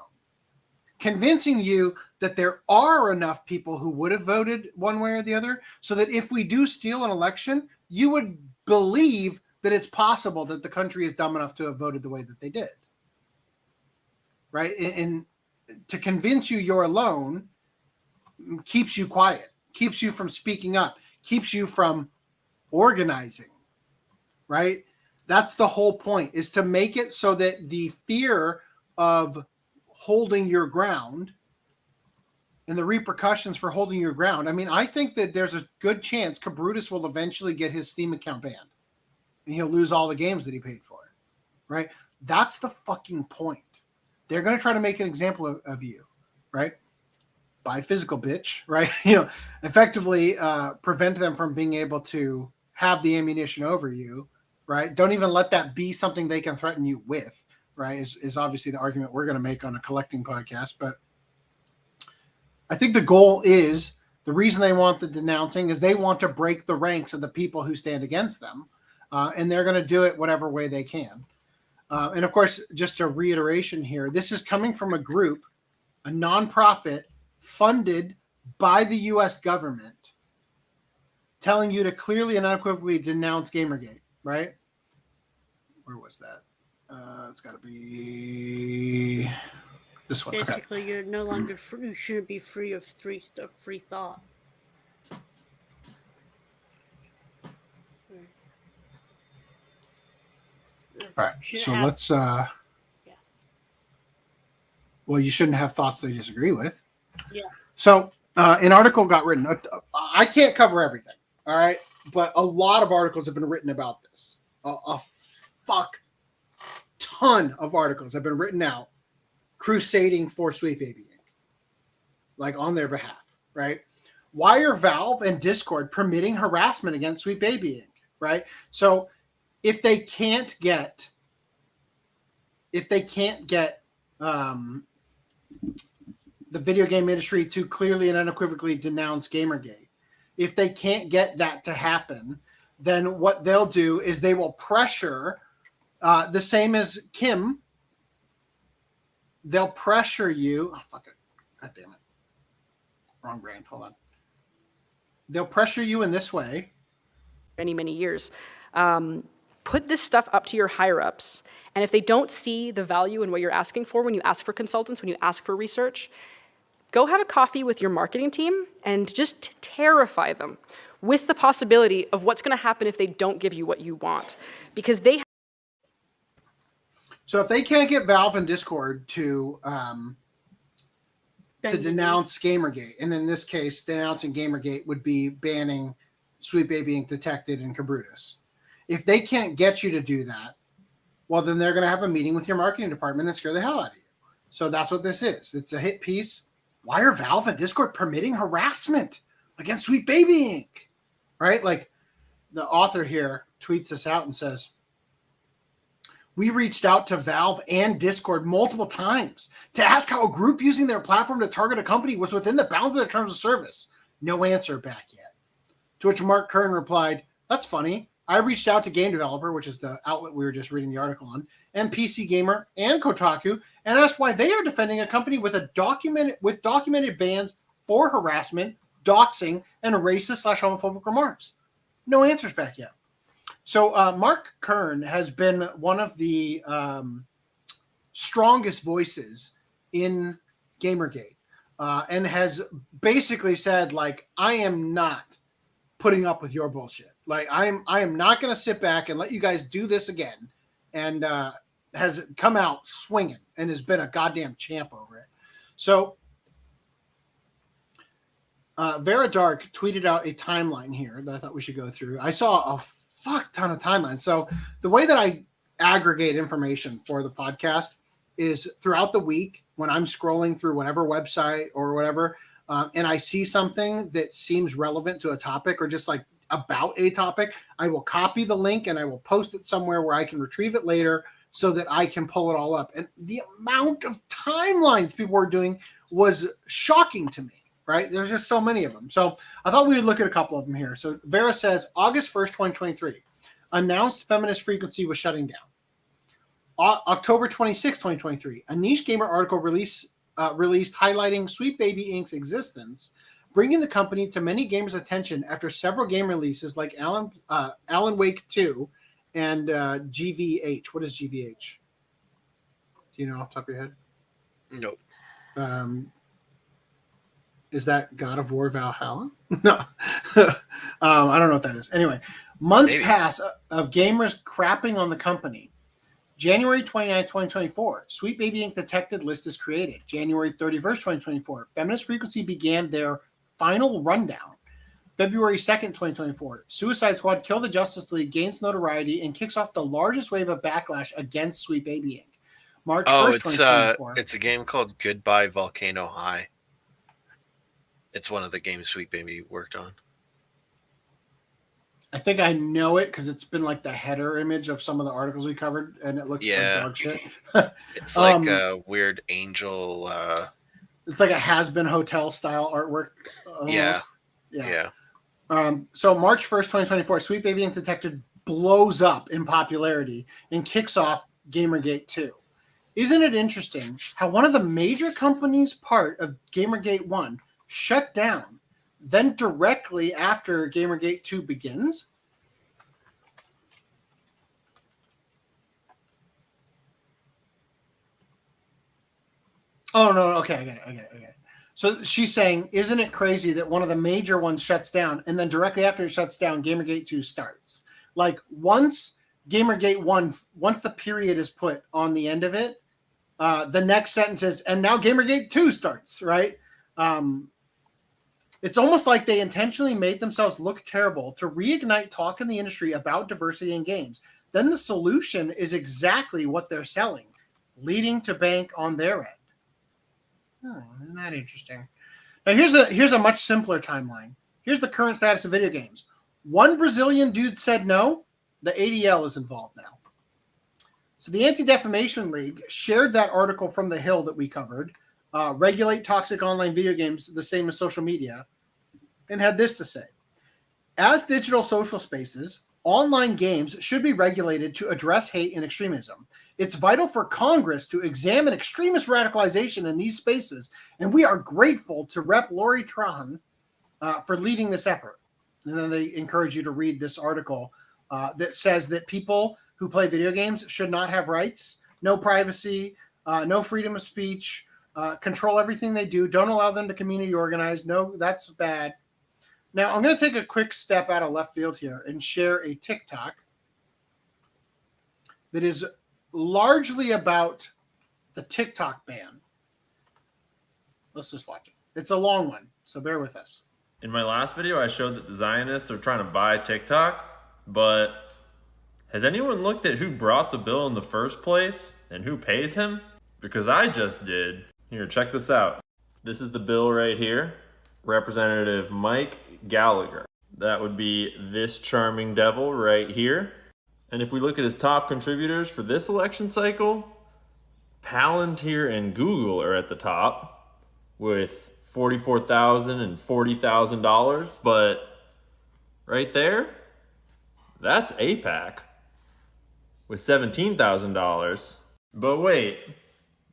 Speaker 8: Convincing you that there are enough people who would have voted one way or the other, so that if we do steal an election, you would believe that it's possible that the country is dumb enough to have voted the way that they did. Right? And to convince you you're alone keeps you quiet, keeps you from speaking up, keeps you from organizing. Right? That's the whole point, is to make it so that the fear of holding your ground and the repercussions for holding your ground. I mean, I think that there's a good chance Brutus will eventually get his Steam account banned and he'll lose all the games that he paid for, right? That's the fucking point. They're going to try to make an example of you, right? By physical bitch, right? Effectively prevent them from being able to have the ammunition over you, right? Don't even let that be something they can threaten you with, right? Is obviously the argument we're going to make on a collecting podcast. But I think the goal is, the reason they want the denouncing is they want to break the ranks of the people who stand against them. And they're going to do it whatever way they can. And of course, just a reiteration here, this is coming from a group, a nonprofit funded by the U.S. government, telling you to clearly and unequivocally denounce Gamergate, right? Where was that? It's got to be this one.
Speaker 11: Basically, you're no longer free. You shouldn't be free of free thought.
Speaker 8: All right, so let's. Well, you shouldn't have thoughts they disagree with.
Speaker 11: Yeah.
Speaker 8: So, an article got written. I can't cover everything, all right, but a lot of articles have been written about this. A fuck ton of articles have been written out, crusading for Sweet Baby Inc., like on their behalf, right? Why are Valve and Discord permitting harassment against Sweet Baby Inc., right? So, if they can't get the video game industry to clearly and unequivocally denounce Gamergate, if they can't get that to happen, then what they'll do is they will pressure, the same as Kim, they'll pressure you. Oh, fuck it. God damn it. Wrong brand. Hold on. They'll pressure you in this way.
Speaker 14: Many years. Put this stuff up to your higher-ups, and if they don't see the value in what you're asking for when you ask for consultants, when you ask for research, go have a coffee with your marketing team and just terrify them with the possibility of what's going to happen if they don't give you what you want. Because they...
Speaker 8: So if they can't get Valve and Discord to denounce Gamergate, and in this case, denouncing Gamergate would be banning Sweet Baby Inc. Detected and Cabrutus. If they can't get you to do that, well, then they're going to have a meeting with your marketing department and scare the hell out of you. So that's what this is. It's a hit piece. Why are Valve and Discord permitting harassment against Sweet Baby Inc.? Right? Like, the author here tweets this out and says, we reached out to Valve and Discord multiple times to ask how a group using their platform to target a company was within the bounds of their terms of service. No answer back yet. To which Mark Kern replied, that's funny. I reached out to Game Developer, which is the outlet we were just reading the article on, and PC Gamer and Kotaku, and asked why they are defending a company with documented bans for harassment, doxing, and racist/homophobic remarks. No answers back yet. So Mark Kern has been one of the strongest voices in Gamergate, and has basically said, like, I am not putting up with your bullshit. Like, I am not going to sit back and let you guys do this again, and has come out swinging and has been a goddamn champ over it. So Vera Dark tweeted out a timeline here that I thought we should go through. I saw a fuck ton of timelines. So the way that I aggregate information for the podcast is throughout the week when I'm scrolling through whatever website or whatever, and I see something that seems relevant to a topic or just like about a topic, I will copy the link and I will post it somewhere where I can retrieve it later so that I can pull it all up. And the amount of timelines people were doing was shocking to me, right? There's just so many of them. So I thought we would look at a couple of them here. So Vera says, August 1st, 2023, announced feminist frequency was shutting down. October 26, 2023, a niche gamer article released highlighting Sweet Baby Inc.'s existence, bringing the company to many gamers' attention after several game releases like Alan Wake 2 and GVH. What is GVH? Do you know off the top of your head?
Speaker 9: Nope.
Speaker 8: Is that God of War Valhalla? No. I don't know what that is. Anyway, Months
Speaker 9: Maybe.
Speaker 8: pass of gamers crapping on the company. January 29, 2024, Sweet Baby Inc. detected list is created. January 31st, 2024, Feminist Frequency began their final rundown. February 2nd, 2024, Suicide Squad Kill the Justice League gains notoriety and kicks off the largest wave of backlash against Sweet Baby Inc. March 1st, 2024.
Speaker 9: It's a game called Goodbye Volcano High. It's one of the games Sweet Baby worked on.
Speaker 8: I think I know it because it's been like the header image of some of the articles we covered, and it looks like dog shit.
Speaker 9: It's like a weird angel.
Speaker 8: It's like a has-been hotel style artwork. Almost.
Speaker 9: Yeah.
Speaker 8: So March 1st, 2024, Sweet Baby Inc. detected blows up in popularity and kicks off Gamergate 2. Isn't it interesting how one of the major companies part of Gamergate 1 shut down, then directly after Gamergate 2 begins? Oh, no, okay, I get it. So she's saying, isn't it crazy that one of the major ones shuts down, and then directly after it shuts down, Gamergate 2 starts? Like, once Gamergate 1, once the period is put on the end of it, the next sentence is, and now Gamergate 2 starts, right? It's almost like they intentionally made themselves look terrible to reignite talk in the industry about diversity in games. Then the solution is exactly what they're selling, leading to bank on their end. Oh, isn't that interesting? Now here's a much simpler timeline. Here's the current status of video games. One Brazilian dude said no. The ADL is involved now. So the Anti-Defamation League shared that article from The Hill that we covered, regulate toxic online video games the same as social media, and had this to say. As digital social spaces, online games should be regulated to address hate and extremism. It's vital for Congress to examine extremist radicalization in these spaces, and we are grateful to Rep. Lori Trahan for leading this effort. And then they encourage you to read this article that says that people who play video games should not have rights, no privacy, no freedom of speech, control everything they do, don't allow them to community organize. No, that's bad. Now, I'm going to take a quick step out of left field here and share a TikTok that is largely about the TikTok ban. Let's just watch it. It's a long one, so bear with us.
Speaker 17: In my last video, I showed that the Zionists are trying to buy TikTok, but has anyone looked at who brought the bill in the first place and who pays him? Because I just did. Here, check this out. This is the bill right here. Representative Mike Gallagher. That would be this charming devil right here. And if we look at his top contributors for this election cycle, Palantir and Google are at the top with $44,000 and $40,000, but right there, that's APAC with $17,000. But wait,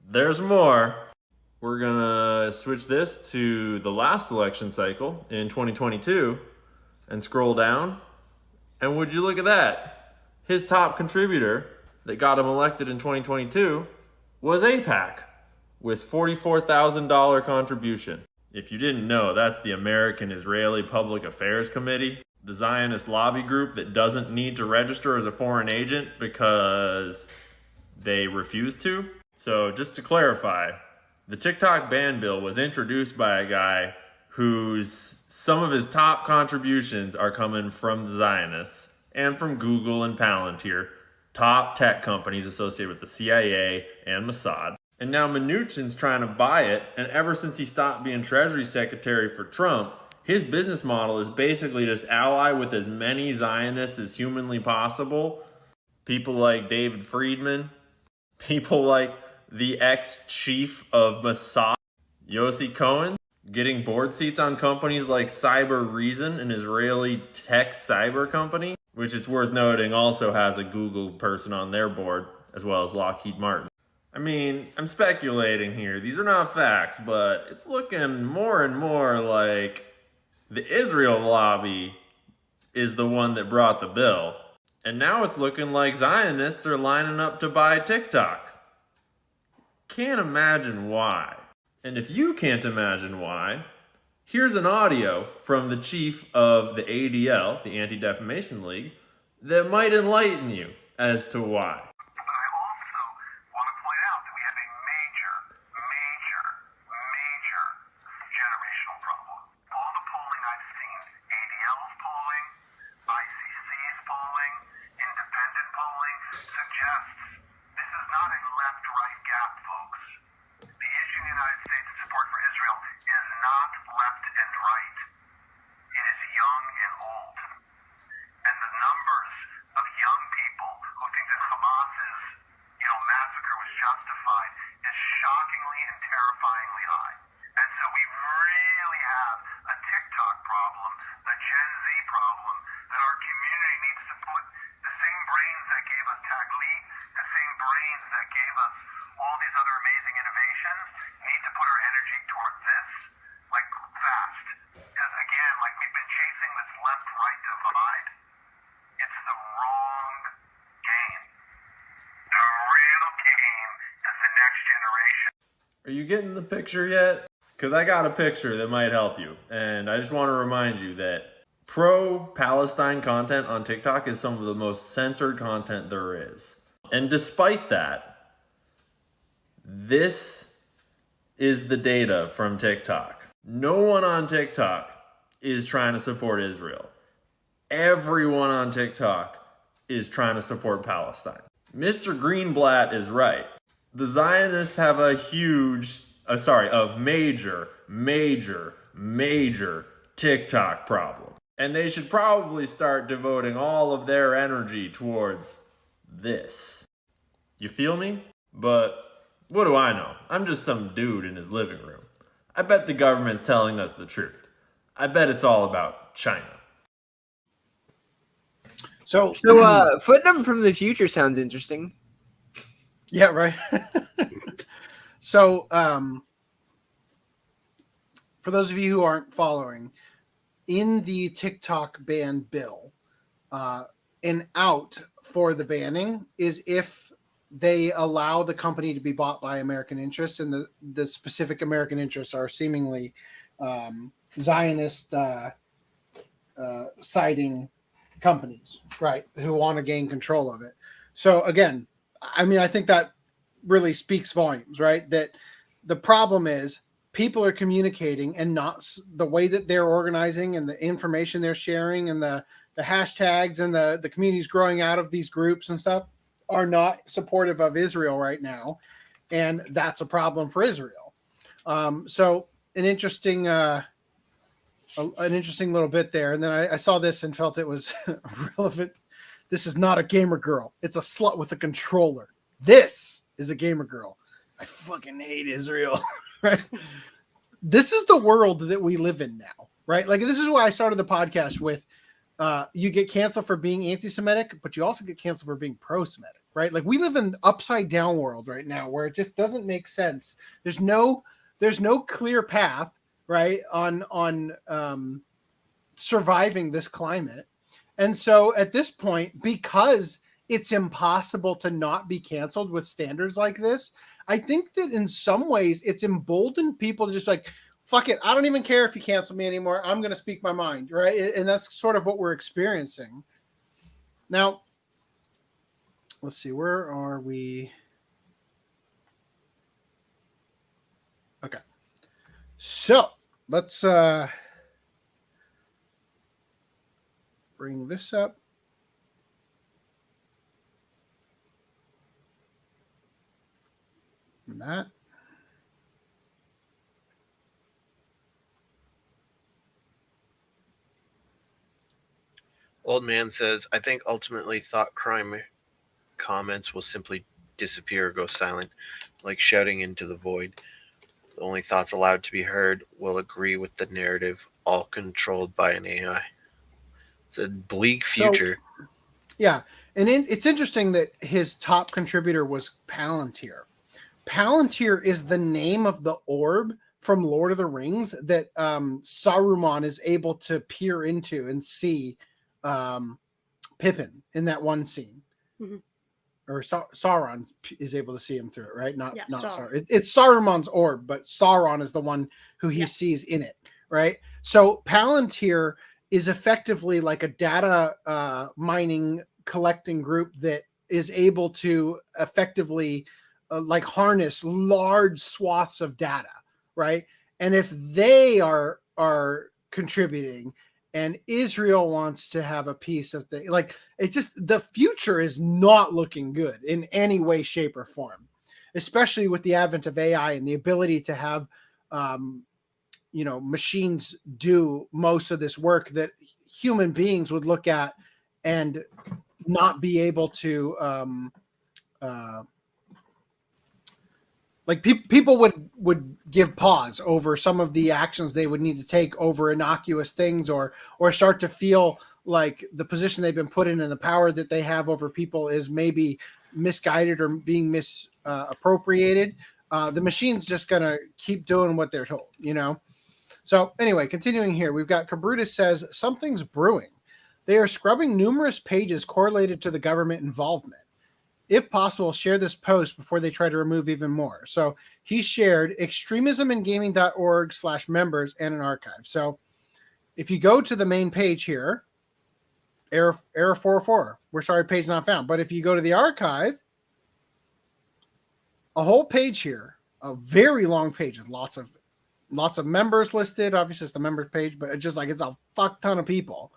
Speaker 17: there's more. We're gonna switch this to the last election cycle in 2022 and scroll down. And would you look at that? His top contributor that got him elected in 2022 was APAC with $44,000 contribution. If you didn't know, that's the American Israeli Public Affairs Committee, the Zionist lobby group that doesn't need to register as a foreign agent because they refuse to. So just to clarify, the TikTok ban bill was introduced by a guy whose some of his top contributions are coming from the Zionists and from Google and Palantir, top tech companies associated with the CIA and Mossad. And now Mnuchin's trying to buy it, and ever since he stopped being Treasury Secretary for Trump, his business model is basically just ally with as many Zionists as humanly possible. People like David Friedman, people like the ex-chief of Mossad, Yossi Cohen, getting board seats on companies like Cyber Reason, an Israeli tech cyber company, which it's worth noting also has a Google person on their board, as well as Lockheed Martin. I mean, I'm speculating here. These are not facts, but it's looking more and more like the Israel lobby is the one that brought the bill. And now it's looking like Zionists are lining up to buy TikTok. Can't imagine why. And if you can't imagine why, Here's an audio from the chief of the ADL, the Anti-Defamation League, that might enlighten you as to why. Are you getting the picture yet? Because I got a picture that might help you. And I just want to remind you that pro-Palestine content on TikTok is some of the most censored content there is. And despite that, this is the data from TikTok. No one on TikTok is trying to support Israel. Everyone on TikTok is trying to support Palestine. Mr. Greenblatt is right. The Zionists have a major TikTok problem. And they should probably start devoting all of their energy towards this. You feel me? But what do I know? I'm just some dude in his living room. I bet the government's telling us the truth. I bet it's all about China.
Speaker 10: So Footnum from the future sounds interesting.
Speaker 8: Yeah, right. So, for those of you who aren't following, in the TikTok ban bill, an out for the banning is if they allow the company to be bought by American interests, and the specific American interests are seemingly Zionist siding companies, right, who want to gain control of it. So again, I mean, I think that really speaks volumes, right? That the problem is people are communicating, and not the way that they're organizing and the information they're sharing and the hashtags and the communities growing out of these groups and stuff are not supportive of Israel right now. And that's a problem for Israel. So an interesting little bit there. And then I saw this and felt it was relevant. This is not a gamer girl. It's a slut with a controller. This is a gamer girl. I fucking hate Israel. Right? This is the world that we live in now, right? Like, this is why I started the podcast with you get canceled for being anti-Semitic, but you also get canceled for being pro-Semitic, right? Like, we live in an upside down world right now where it just doesn't make sense. There's no clear path, right, on surviving this climate. And so at this point, because it's impossible to not be canceled with standards like this, I think that in some ways it's emboldened people to just like, fuck it, I don't even care if you cancel me anymore. I'm going to speak my mind, right? And that's sort of what we're experiencing. Now, let's see, where are we? Okay. So let's bring this up. And that.
Speaker 9: Old man says, I think ultimately thought crime comments will simply disappear or go silent, like shouting into the void. The only thoughts allowed to be heard will agree with the narrative, all controlled by an AI. It's a bleak future.
Speaker 8: So, yeah, and it's interesting that his top contributor was Palantir. Palantir is the name of the orb from Lord of the Rings that Saruman is able to peer into and see Pippin in that one scene.
Speaker 11: Mm-hmm.
Speaker 8: Or Sauron is able to see him through it, right? Not
Speaker 11: Sauron.
Speaker 8: Sauron. It's Saruman's orb, but Sauron is the one who he sees in it, right? So Palantir is effectively like a data mining collecting group that is able to effectively like harness large swaths of data, right? And if they are contributing and Israel wants to have a piece of the, like, it just, the future is not looking good in any way, shape, or form, especially with the advent of AI and the ability to have machines do most of this work that human beings would look at and not be able to like people would give pause over some of the actions they would need to take over innocuous things, or start to feel like the position they've been put in and the power that they have over people is maybe misguided or being misappropriated. The machine's just going to keep doing what they're told, So anyway, continuing here, we've got Cabrutus says, something's brewing. They are scrubbing numerous pages correlated to the government involvement. If possible, share this post before they try to remove even more. So he shared extremismandgaming.org/members and an archive. So if you go to the main page here, error 404, we're sorry, page not found. But if you go to the archive, a whole page here, a very long page with lots of members listed. Obviously, it's the members page, but it's just like it's a fuck ton of people,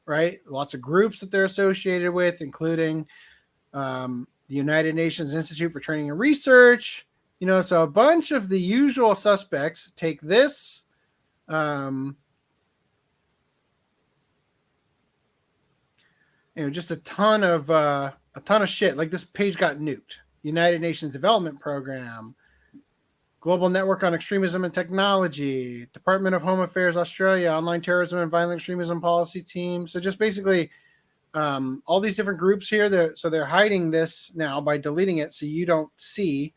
Speaker 8: right? Lots of groups that they're associated with, including the United Nations Institute for Training and Research. So a bunch of the usual suspects. Take this. Just a ton of shit. Like this page got nuked. United Nations Development Program, Global Network on Extremism and Technology, Department of Home Affairs Australia, Online Terrorism and Violent Extremism Policy Team. So just basically all these different groups here. They're hiding this now by deleting it so you don't see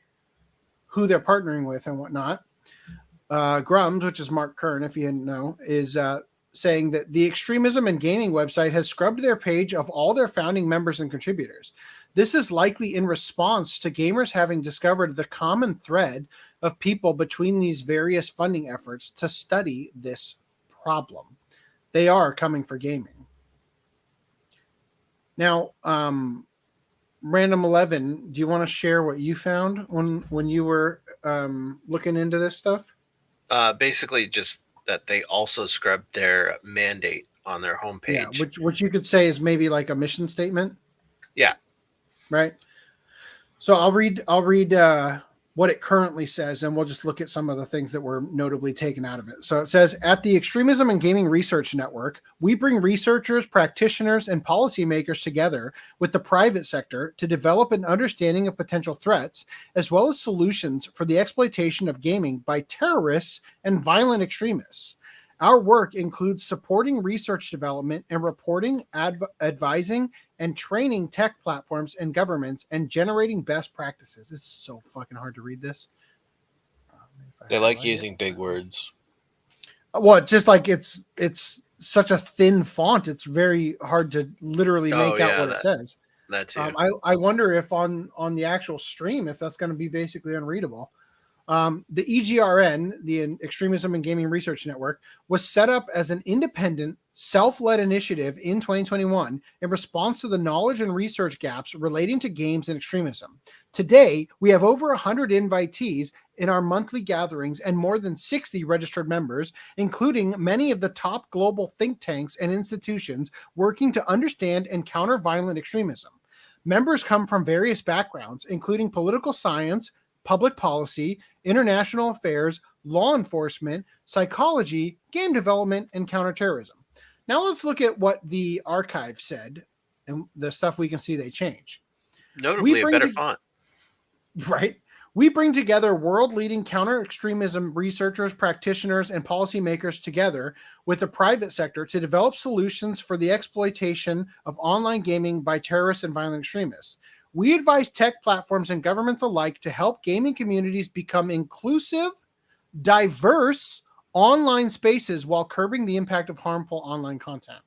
Speaker 8: who they're partnering with and whatnot. Grums, which is Mark Kern, if you didn't know, is saying that the Extremism and Gaming website has scrubbed their page of all their founding members and contributors. This is likely in response to gamers having discovered the common thread of people between these various funding efforts to study this problem. They are coming for gaming. Now, Random 11, do you want to share what you found when you were looking into this stuff?
Speaker 9: Basically, just that they also scrubbed their mandate on their homepage.
Speaker 8: Yeah, which you could say is maybe like a mission statement.
Speaker 9: Yeah.
Speaker 8: Right. So I'll read what it currently says, and we'll just look at some of the things that were notably taken out of it. So it says, at the Extremism and Gaming Research Network, we bring researchers, practitioners, and policymakers together with the private sector to develop an understanding of potential threats, as well as solutions for the exploitation of gaming by terrorists and violent extremists. Our work includes supporting research development and reporting, advising, and training tech platforms and governments, and generating best practices. It's so fucking hard to read this.
Speaker 9: They like using big words.
Speaker 8: Well, it's just like it's such a thin font. It's very hard to literally make out what it says.
Speaker 9: That too.
Speaker 8: I wonder if on the actual stream, if that's going to be basically unreadable. The EGRN, the Extremism and Gaming Research Network, was set up as an independent, self-led initiative in 2021 in response to the knowledge and research gaps relating to games and extremism. Today, we have over 100 invitees in our monthly gatherings and more than 60 registered members, including many of the top global think tanks and institutions working to understand and counter violent extremism. Members come from various backgrounds, including political science, public policy, international affairs, law enforcement, psychology, game development, and counterterrorism. Now let's look at what the archive said and the stuff we can see they change.
Speaker 9: Notably, a better font.
Speaker 8: Right. We bring together world-leading counter-extremism researchers, practitioners, and policymakers together with the private sector to develop solutions for the exploitation of online gaming by terrorists and violent extremists. We advise tech platforms and governments alike to help gaming communities become inclusive, diverse online spaces while curbing the impact of harmful online content.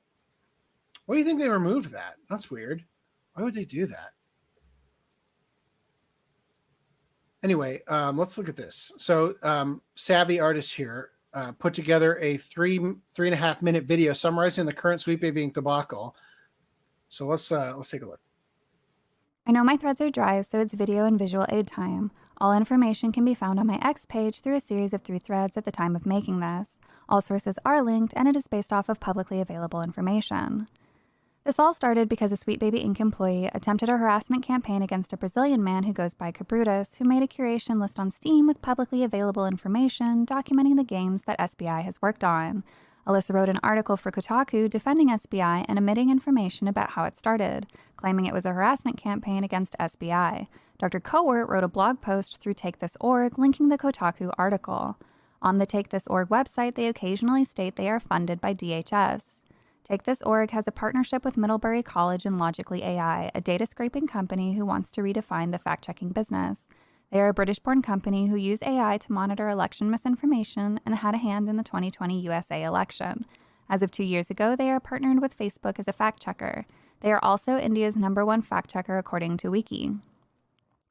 Speaker 8: Why do you think they removed that? That's weird. Why would they do that? Anyway, let's look at this. So, Savvy Artist here put together a 3.5 minute video summarizing the current Sweet Baby Ink debacle. So let's take a look.
Speaker 18: I know my threads are dry, so it's video and visual aid time. All information can be found on my X page through a series of 3 threads at the time of making this. All sources are linked, and it is based off of publicly available information. This all started because a Sweet Baby Inc. employee attempted a harassment campaign against a Brazilian man who goes by Cabrutus, who made a curation list on Steam with publicly available information documenting the games that SBI has worked on. Alyssa wrote an article for Kotaku defending SBI and omitting information about how it started, claiming it was a harassment campaign against SBI. Dr. Cowart wrote a blog post through TakeThis.org linking the Kotaku article. On the TakeThis.org website, they occasionally state they are funded by DHS. TakeThis.org has a partnership with Middlebury College and Logically AI, a data scraping company who wants to redefine the fact-checking business. They are a British-born company who use AI to monitor election misinformation and had a hand in the 2020 USA election. As of 2 years ago, they are partnered with Facebook as a fact-checker. They are also India's #1 fact-checker according to Wiki.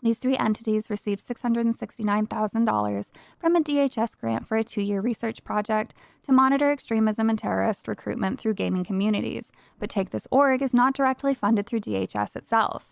Speaker 18: These 3 entities received $669,000 from a DHS grant for a 2-year research project to monitor extremism and terrorist recruitment through gaming communities, but TakeThis.org is not directly funded through DHS itself.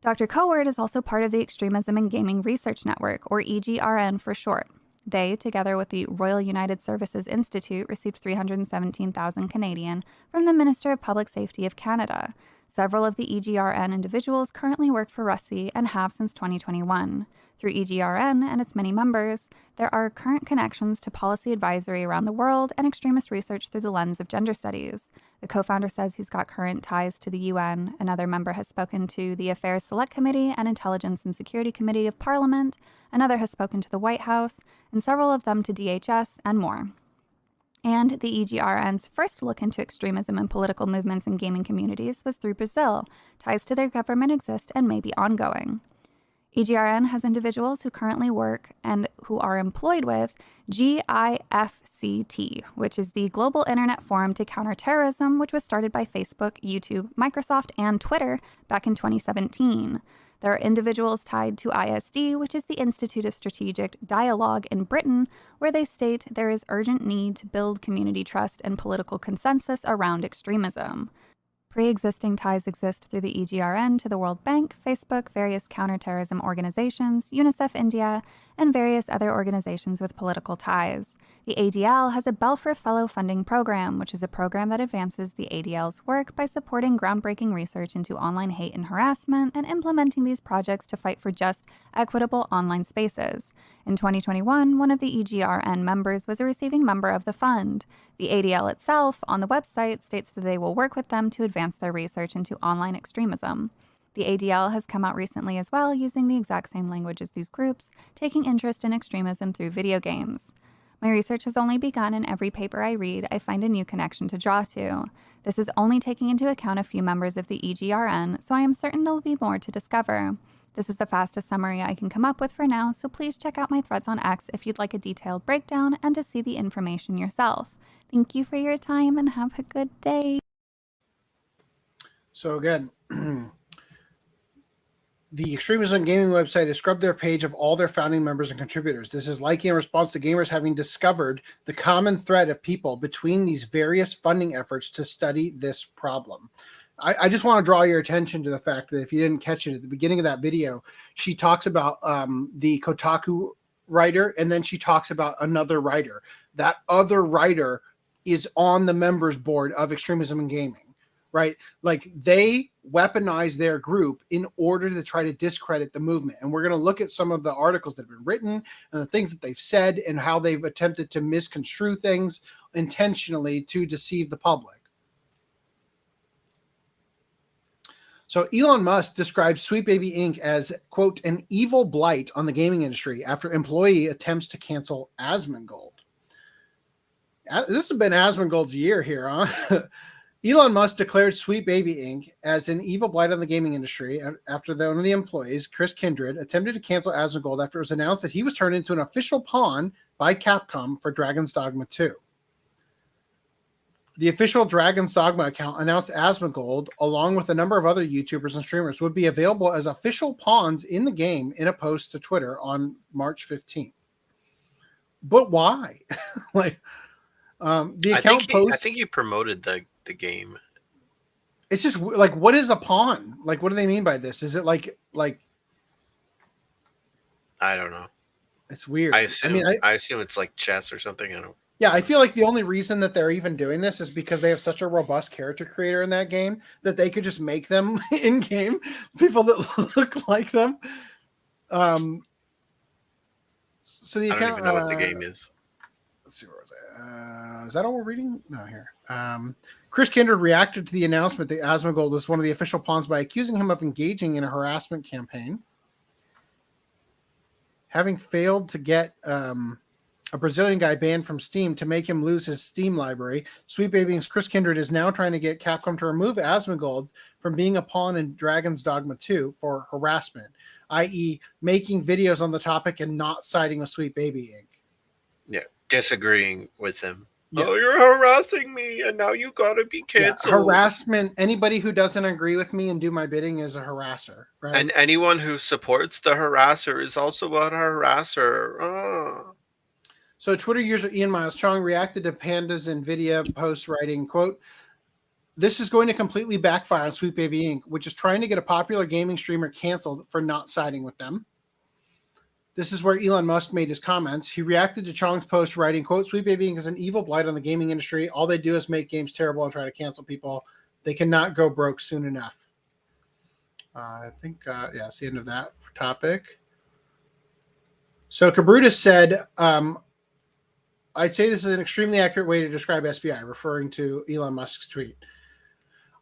Speaker 18: Dr. Cowart is also part of the Extremism and Gaming Research Network, or EGRN for short. They, together with the Royal United Services Institute, received $317,000 Canadian from the Minister of Public Safety of Canada. Several of the EGRN individuals currently work for RUSI and have since 2021. Through EGRN and its many members, there are current connections to policy advisory around the world and extremist research through the lens of gender studies. The co-founder says he's got current ties to the UN. Another member has spoken to the Affairs Select Committee and Intelligence and Security Committee of Parliament. Another has spoken to the White House, and several of them to DHS and more. And the EGRN's first look into extremism and political movements in gaming communities was through Brazil. Ties to their government exist and may be ongoing. EGRN has individuals who currently work and who are employed with GIFCT, which is the Global Internet Forum to Counter Terrorism, which was started by Facebook, YouTube, Microsoft, and Twitter back in 2017. There are individuals tied to ISD, which is the Institute of Strategic Dialogue in Britain, where they state there is urgent need to build community trust and political consensus around extremism. Pre-existing ties exist through the EGRN to the World Bank, Facebook, various counterterrorism organizations, UNICEF India, and various other organizations with political ties. The ADL has a Belfer Fellow Funding Program, which is a program that advances the ADL's work by supporting groundbreaking research into online hate and harassment and implementing these projects to fight for just, equitable online spaces. In 2021, one of the EGRN members was a receiving member of the fund. The ADL itself, on the website, states that they will work with them to advance their research into online extremism. The ADL has come out recently as well, using the exact same language as these groups, taking interest in extremism through video games. My research has only begun, and every paper I read, I find a new connection to draw to. This is only taking into account a few members of the EGRN, so I am certain there will be more to discover. This is the fastest summary I can come up with for now, so please check out my threads on X if you'd like a detailed breakdown and to see the information yourself. Thank you for your time and have a good day.
Speaker 8: So again, the Extremism Gaming website has scrubbed their page of all their founding members and contributors. This is likely in response to gamers having discovered the common thread of people between these various funding efforts to study this problem. I just want to draw your attention to the fact that if you didn't catch it at the beginning of that video, she talks about the Kotaku writer, and then she talks about another writer. That other writer is on the members board of Extremism in Gaming, right? Like, they weaponize their group in order to try to discredit the movement. And we're going to look at some of the articles that have been written and the things that they've said and how they've attempted to misconstrue things intentionally to deceive the public. So Elon Musk describes Sweet Baby Inc. as, quote, an evil blight on the gaming industry after employee attempts to cancel Asmongold. This has been Asmongold's year here, huh? Elon Musk declared Sweet Baby Inc. as an evil blight on the gaming industry after one of the employees, Chris Kindred, attempted to cancel Asmongold after it was announced that he was turned into an official pawn by Capcom for Dragon's Dogma 2. The official Dragon's Dogma account announced Asmongold, along with a number of other YouTubers and streamers, would be available as official pawns in the game in a post to Twitter on March 15th. but why? Like, the account
Speaker 19: I think he promoted the game.
Speaker 8: It's just like, what is a pawn? Like, what do they mean by this? Is it like
Speaker 19: I don't know.
Speaker 8: It's weird.
Speaker 19: I assume it's like chess or something. I don't.
Speaker 8: Yeah, I feel like the only reason that they're even doing this is because they have such a robust character creator in that game that they could just make them in game people that look like them. So the account.
Speaker 19: I don't even know what the game is.
Speaker 8: Let's see, where was I? Is that all we're reading? No, here. Chris Kindred reacted to the announcement that Asmongold was one of the official pawns by accusing him of engaging in a harassment campaign. Having failed to get a Brazilian guy banned from Steam to make him lose his Steam library, Sweet Baby's Chris Kindred is now trying to get Capcom to remove Asmongold from being a pawn in Dragon's Dogma 2 for harassment, i.e. making videos on the topic and not siding with Sweet Baby Inc.
Speaker 19: Yeah, disagreeing with him.
Speaker 8: Yeah.
Speaker 19: Oh, you're harassing me, and now you gotta be canceled.
Speaker 8: Yeah, harassment. Anybody who doesn't agree with me and do my bidding is a harasser, right?
Speaker 19: And anyone who supports the harasser is also a harasser. Oh.
Speaker 8: So Twitter user Ian Miles Chong reacted to Panda's NVIDIA post writing, quote, "This is going to completely backfire on Sweet Baby Inc., which is trying to get a popular gaming streamer canceled for not siding with them." This is where Elon Musk made his comments. He reacted to Chong's post writing, quote, "Sweet Baby Inc. is an evil blight on the gaming industry. All they do is make games terrible and try to cancel people. They cannot go broke soon enough." I think, yeah, that's the end of that topic. So Cabrutus said, "I'd say this is an extremely accurate way to describe SBI," referring to Elon Musk's tweet.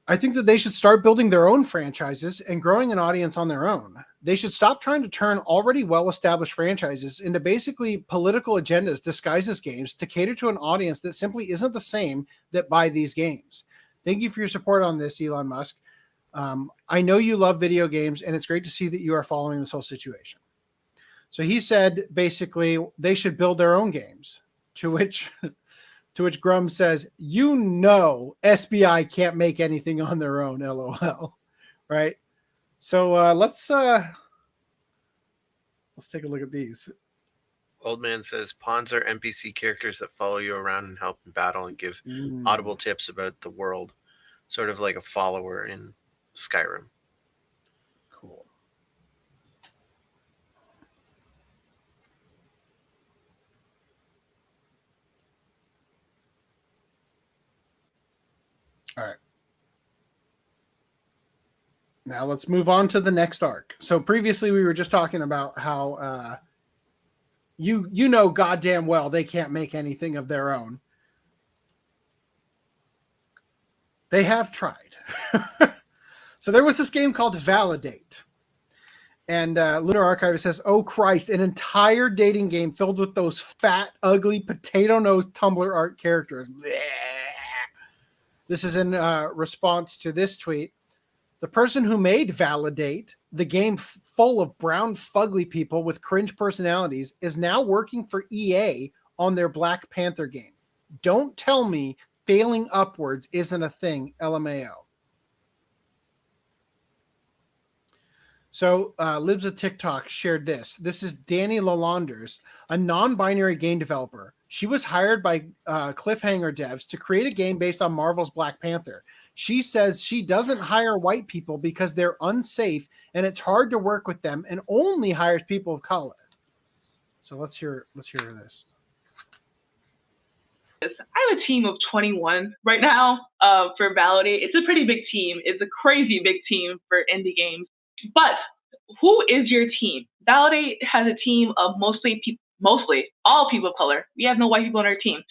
Speaker 8: "I think that they should start building their own franchises and growing an audience on their own. They should stop trying to turn already well-established franchises into basically political agendas disguised as games to cater to an audience that simply isn't the same that buy these games. Thank you for your support on this, Elon Musk. I know you love video games, and it's great to see that you are following this whole situation." So he said, basically, they should build their own games, to which Grum says, "You know SBI can't make anything on their own, LOL." Right? So let's take a look at these.
Speaker 19: Old Man says, "Pawns are NPC characters that follow you around and help in battle and give audible tips about the world. Sort of like a follower in Skyrim."
Speaker 8: Cool. All right. Now let's move on to the next arc. So previously we were just talking about how you know goddamn well they can't make anything of their own. They have tried. So there was this game called Validate. And Lunar Archive says, "Oh Christ, an entire dating game filled with those fat, ugly, potato-nosed Tumblr art characters." Blech. This is in response to this tweet. "The person who made Validate, the game full of brown, fugly people with cringe personalities, is now working for EA on their Black Panther game. Don't tell me failing upwards isn't a thing, LMAO." So Libs of TikTok shared this. This is Danny Lalanders, a non-binary game developer. She was hired by Cliffhanger devs to create a game based on Marvel's Black Panther. She says she doesn't hire white people because they're unsafe and it's hard to work with them, and only hires people of color. So let's hear this.
Speaker 20: I have a team of 21 right now for Validate. It's a pretty big team. It's a crazy big team for indie games. But who is your team? Validate has a team of mostly all people of color. We have no white people on our team.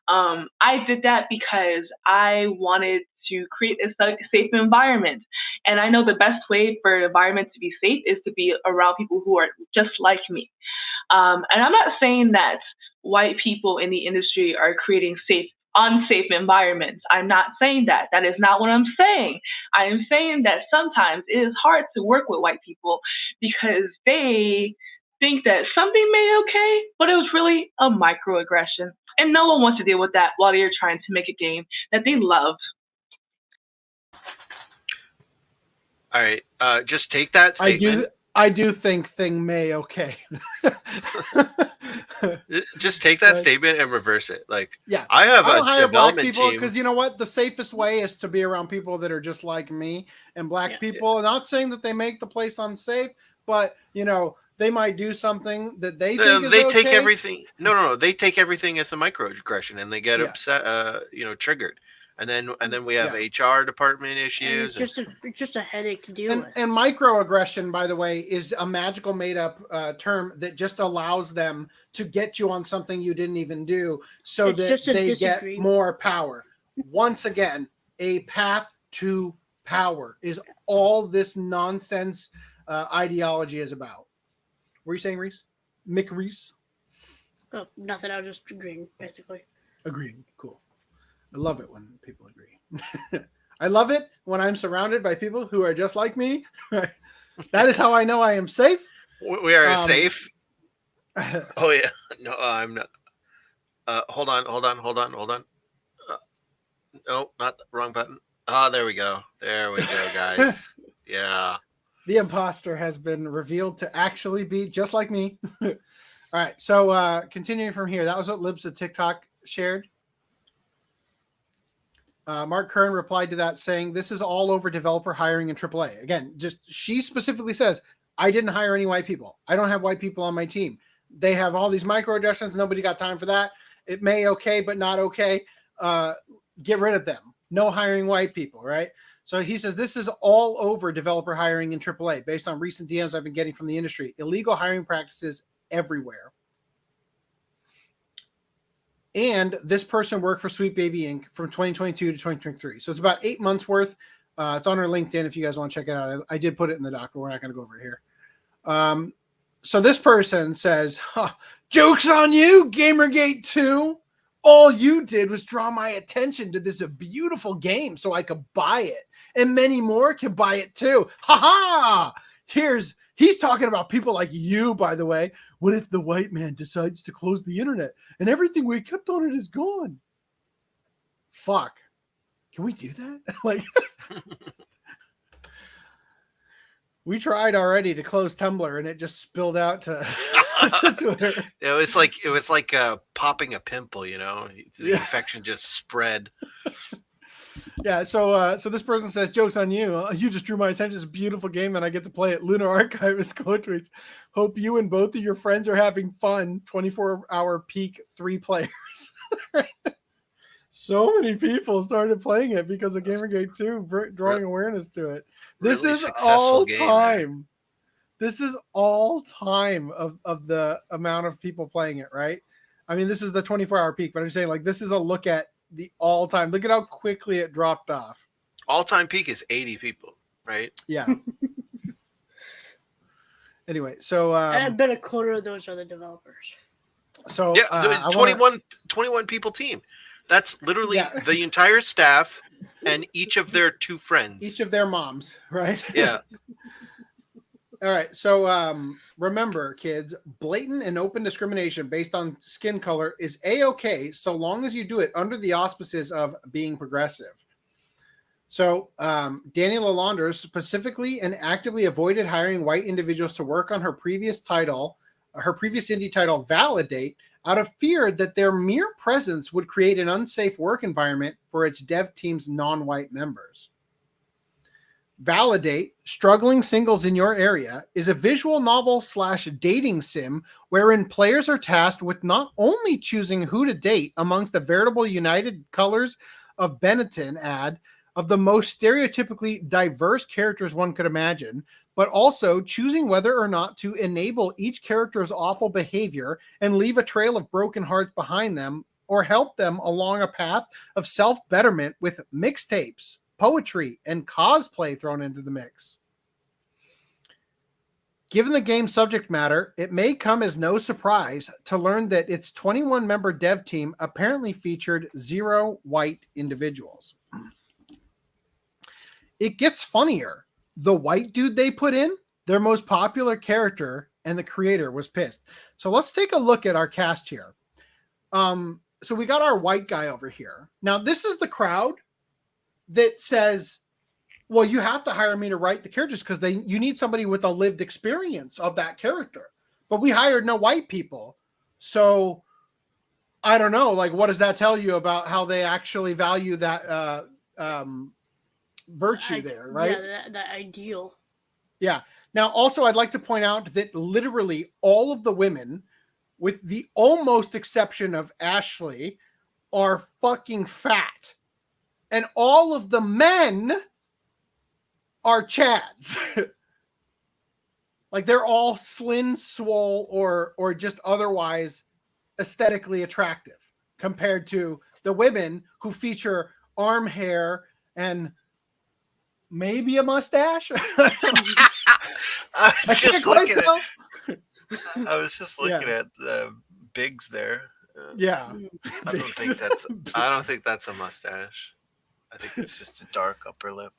Speaker 20: I did that because I wanted to create a safe environment. And I know the best way for an environment to be safe is to be around people who are just like me. And I'm not saying that white people in the industry are creating unsafe environments. I'm not saying that. That is not what I'm saying. I am saying that sometimes it is hard to work with white people because they think that something made okay, but it was really a microaggression. And no one wants to deal with that while they're trying to make a game that they love.
Speaker 19: All right, just take that statement.
Speaker 8: I do think thing may okay.
Speaker 19: just take that statement and reverse it. Like,
Speaker 8: yeah,
Speaker 19: I have
Speaker 8: don't
Speaker 19: a
Speaker 8: hire black
Speaker 19: development
Speaker 8: people
Speaker 19: team.
Speaker 8: because you know what? The safest way is to be around people that are just like me and black people. Not saying that they make the place unsafe, but you know, they might do something that they think is
Speaker 19: They
Speaker 8: okay.
Speaker 19: take everything. No. They take everything as a microaggression, and they get upset. Triggered. And then we have HR department issues.
Speaker 11: It's just a headache to deal with.
Speaker 8: And microaggression, by the way, is a magical made-up term that just allows them to get you on something you didn't even do, so that they get more power. Once again, a path to power is all this nonsense ideology is about. What were you saying, Reese? Mick Reese?
Speaker 11: Oh, nothing. I was just agreeing, basically.
Speaker 8: Agreeing. Cool. I love it when people agree. I love it when I'm surrounded by people who are just like me. That is how I know I am safe.
Speaker 19: We are safe. Oh yeah. No, I'm not. Hold on. No, not the wrong button. Ah, there we go, guys. Yeah.
Speaker 8: The imposter has been revealed to actually be just like me. All right. So continuing from here, that was what Libs of TikTok shared. Mark Kern replied to that saying, this is all over developer hiring in AAA. Again, she specifically says, I didn't hire any white people. I don't have white people on my team. They have all these microaggressions. Nobody got time for that. It may okay, but not okay. Get rid of them. No hiring white people, right? So he says, this is all over developer hiring in AAA based on recent DMs I've been getting from the industry. Illegal hiring practices everywhere. And this person worked for Sweet Baby Inc. from 2022 to 2023. So it's about 8 months worth. It's on our LinkedIn if you guys want to check it out. I did put it in the doc, but we're not going to go over here. So this person says, joke's on you, Gamergate 2. All you did was draw my attention to this beautiful game so I could buy it. And many more can buy it too. Ha ha! He's talking about people like you, by the way. What if the white man decides to close the internet and everything we kept on it is gone? Fuck. Can we do that? Like, we tried already to close Tumblr and it just spilled out to Twitter.
Speaker 19: It was like popping a pimple, you know. The infection just spread.
Speaker 8: Yeah, so this person says, joke's on you. You just drew my attention. It's a beautiful game and I get to play it. Lunar Archivist co-tweets. Hope you and both of your friends are having fun. 24-hour peak 3 players. So many people started playing it because of Gamergate 2 drawing awareness to it. This is all time. This is all time of the amount of people playing it, right? I mean, this is the 24-hour peak, but I'm saying, like, this is a look at the all-time. Look at how quickly it dropped off.
Speaker 19: All-time peak is 80 people, right?
Speaker 8: Yeah. Anyway, so
Speaker 11: I bet a quarter of those are the developers.
Speaker 8: So
Speaker 19: yeah, 21 people team. That's literally the entire staff and each of their 2 friends.
Speaker 8: Each of their moms, right?
Speaker 19: Yeah.
Speaker 8: All right. So remember, kids, blatant and open discrimination based on skin color is A-okay so long as you do it under the auspices of being progressive. So Daniela Launders specifically and actively avoided hiring white individuals to work on her previous indie title, Validate, out of fear that their mere presence would create an unsafe work environment for its dev team's non-white members. Validate, Struggling Singles in Your Area, is a visual novel / dating sim wherein players are tasked with not only choosing who to date amongst the veritable United Colors of Benetton ad of the most stereotypically diverse characters one could imagine, but also choosing whether or not to enable each character's awful behavior and leave a trail of broken hearts behind them or help them along a path of self-betterment with mixtapes, poetry, and cosplay thrown into the mix. Given the game's subject matter, it may come as no surprise to learn that its 21-member dev team apparently featured 0 white individuals. It gets funnier. The white dude they put in, their most popular character, and the creator was pissed. So let's take a look at our cast here. So we got our white guy over here. Now, this is the crowd that says, well, you have to hire me to write the characters because you need somebody with a lived experience of that character. But we hired no white people. So I don't know. Like, what does that tell you about how they actually value that virtue there, right?
Speaker 11: Yeah, that ideal.
Speaker 8: Yeah. Now, also, I'd like to point out that literally all of the women, with the almost exception of Ashley, are fucking fat. And all of the men are Chads. Like, they're all slim, swole, or just otherwise aesthetically attractive compared to the women who feature arm hair and maybe a mustache.
Speaker 19: I was just looking
Speaker 8: tell.
Speaker 19: I was just looking at the Biggs there.
Speaker 8: Yeah.
Speaker 19: I don't think that's a mustache. I think it's just a dark upper lip.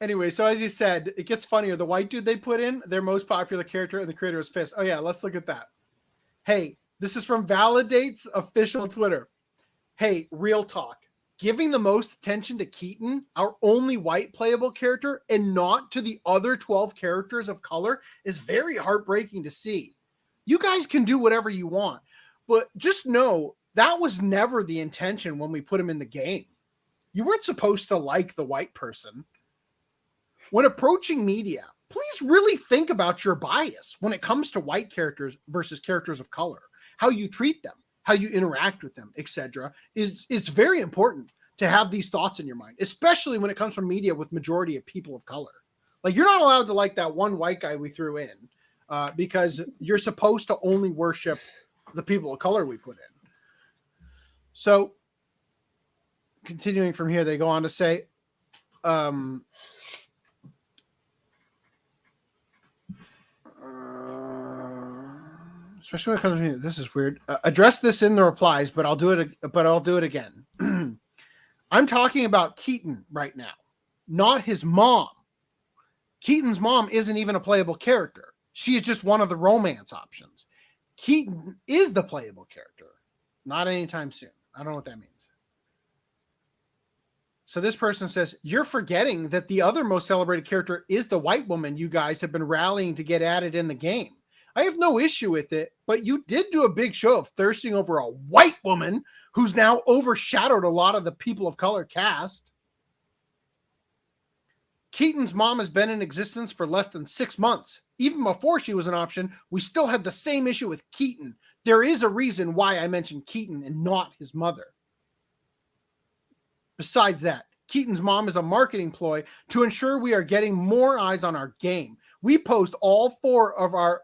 Speaker 8: Anyway, so as you said, it gets funnier. The white dude they put in, their most popular character, and the creator is pissed. Oh yeah, let's look at that. Hey, this is from Validate's official Twitter. Hey, real talk. Giving the most attention to Keaton, our only white playable character, and not to the other 12 characters of color is very heartbreaking to see. You guys can do whatever you want, but just know that was never the intention when we put him in the game. You weren't supposed to like the white person. When approaching media, please really think about your bias when it comes to white characters versus characters of color. How you treat them, how you interact with them, etc. It's very important to have these thoughts in your mind, especially when it comes from media with majority of people of color. Like, you're not allowed to like that one white guy we threw in because you're supposed to only worship the people of color we put in. So, continuing from here, they go on to say, especially when it comes to this is weird. Address this in the replies, but I'll do it again. I'm talking about Keaton right now, not his mom. Keaton's mom isn't even a playable character. She is just one of the romance options. Keaton is the playable character, not anytime soon. I don't know what that means. So this person says, you're forgetting that the other most celebrated character is the white woman you guys have been rallying to get added in the game. I have no issue with it, but you did do a big show of thirsting over a white woman who's now overshadowed a lot of the people of color cast. Keaton's mom has been in existence for less than 6 months. Even before she was an option, we still had the same issue with Keaton. There is a reason why I mentioned Keaton and not his mother. Besides that, Keaton's mom is a marketing ploy to ensure we are getting more eyes on our game. We post all four of our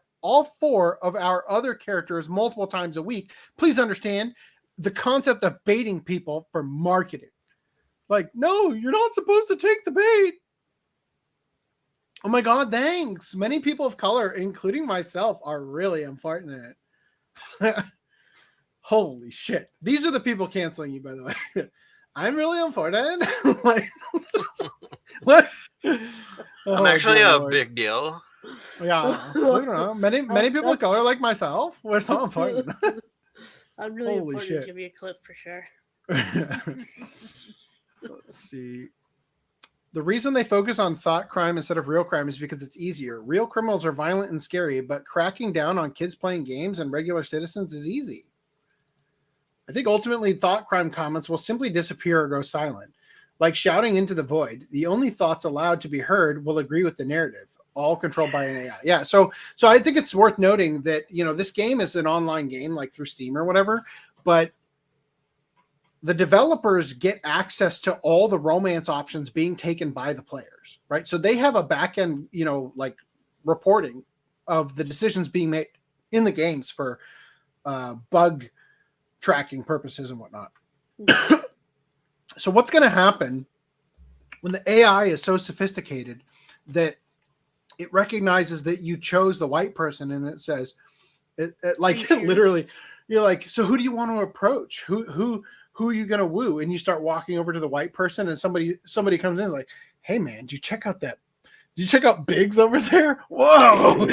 Speaker 8: other characters multiple times a week. Please understand the concept of baiting people for marketing. Like, no, you're not supposed to take the bait. Oh my God, thanks. Many people of color, including myself, are really unfortunate. Holy shit. These are the people canceling you, by the way. I'm really unfortunate. Like, what?
Speaker 19: I'm actually a big deal.
Speaker 8: Yeah, I don't know. Many people of color like myself. We're so important.
Speaker 11: I'm really
Speaker 8: Holy
Speaker 11: important.
Speaker 8: shit.
Speaker 11: To give me a clip for sure.
Speaker 8: Let's see. The reason they focus on thought crime instead of real crime is because it's easier. Real criminals are violent and scary, but cracking down on kids playing games and regular citizens is easy. I think ultimately thought crime comments will simply disappear or go silent. Like shouting into the void, the only thoughts allowed to be heard will agree with the narrative, all controlled by an AI. Yeah, so I think it's worth noting that, you know, this game is an online game, like through Steam or whatever, but the developers get access to all the romance options being taken by the players, right? So they have a back end, you know, like reporting of the decisions being made in the games for bug tracking purposes and whatnot. So what's going to happen when the AI is so sophisticated that it recognizes that you chose the white person and it says, like literally, you're like, so who do you want to approach? Who are you going to woo? And you start walking over to the white person and somebody comes in and is like, hey man, did you check out Biggs over there? Whoa!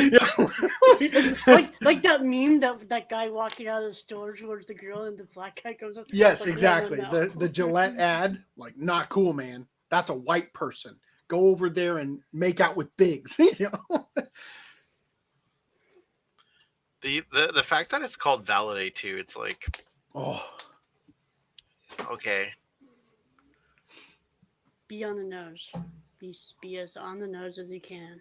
Speaker 11: like that meme that guy walking out of the store towards the girl and the black guy comes up.
Speaker 8: Yes,
Speaker 11: like,
Speaker 8: exactly.
Speaker 11: No.
Speaker 8: The Gillette ad, like, not cool, man. That's a white person. Go over there and make out with Biggs. You know?
Speaker 19: The fact that it's called Validate too, it's like,
Speaker 8: oh,
Speaker 19: Okay.
Speaker 11: Be on the nose. Be as on the nose as you can.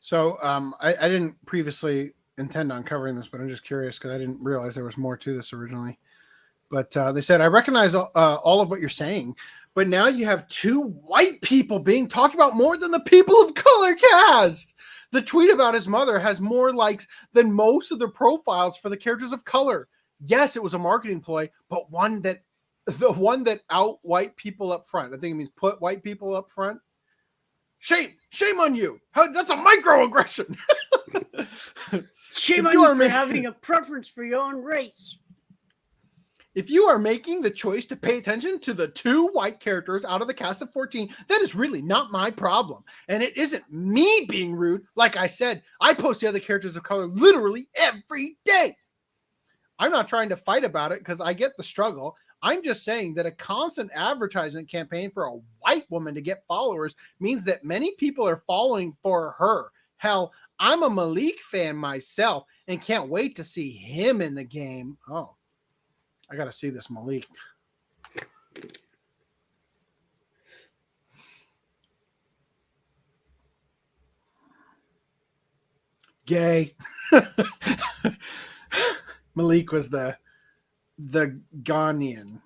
Speaker 8: So I didn't previously intend on covering this, but I'm just curious because I didn't realize there was more to this originally. But they said, I recognize all of what you're saying, but now you have 2 white people being talked about more than the people of color cast. The tweet about his mother has more likes than most of the profiles for the characters of color. Yes, it was a marketing ploy, but the one that out white people up front. I think it means put white people up front. Shame on you. That's a microaggression.
Speaker 11: Shame on you for having a preference for your own race.
Speaker 8: If you are making the choice to pay attention to the 2 white characters out of the cast of 14, that is really not my problem. And it isn't me being rude. Like I said, I post the other characters of color literally every day. I'm not trying to fight about it because I get the struggle. I'm just saying that a constant advertisement campaign for a white woman to get followers means that many people are following for her. Hell, I'm a Malik fan myself and can't wait to see him in the game. Oh, I got to see this Malik. Gay. Malik was the Ghanaian.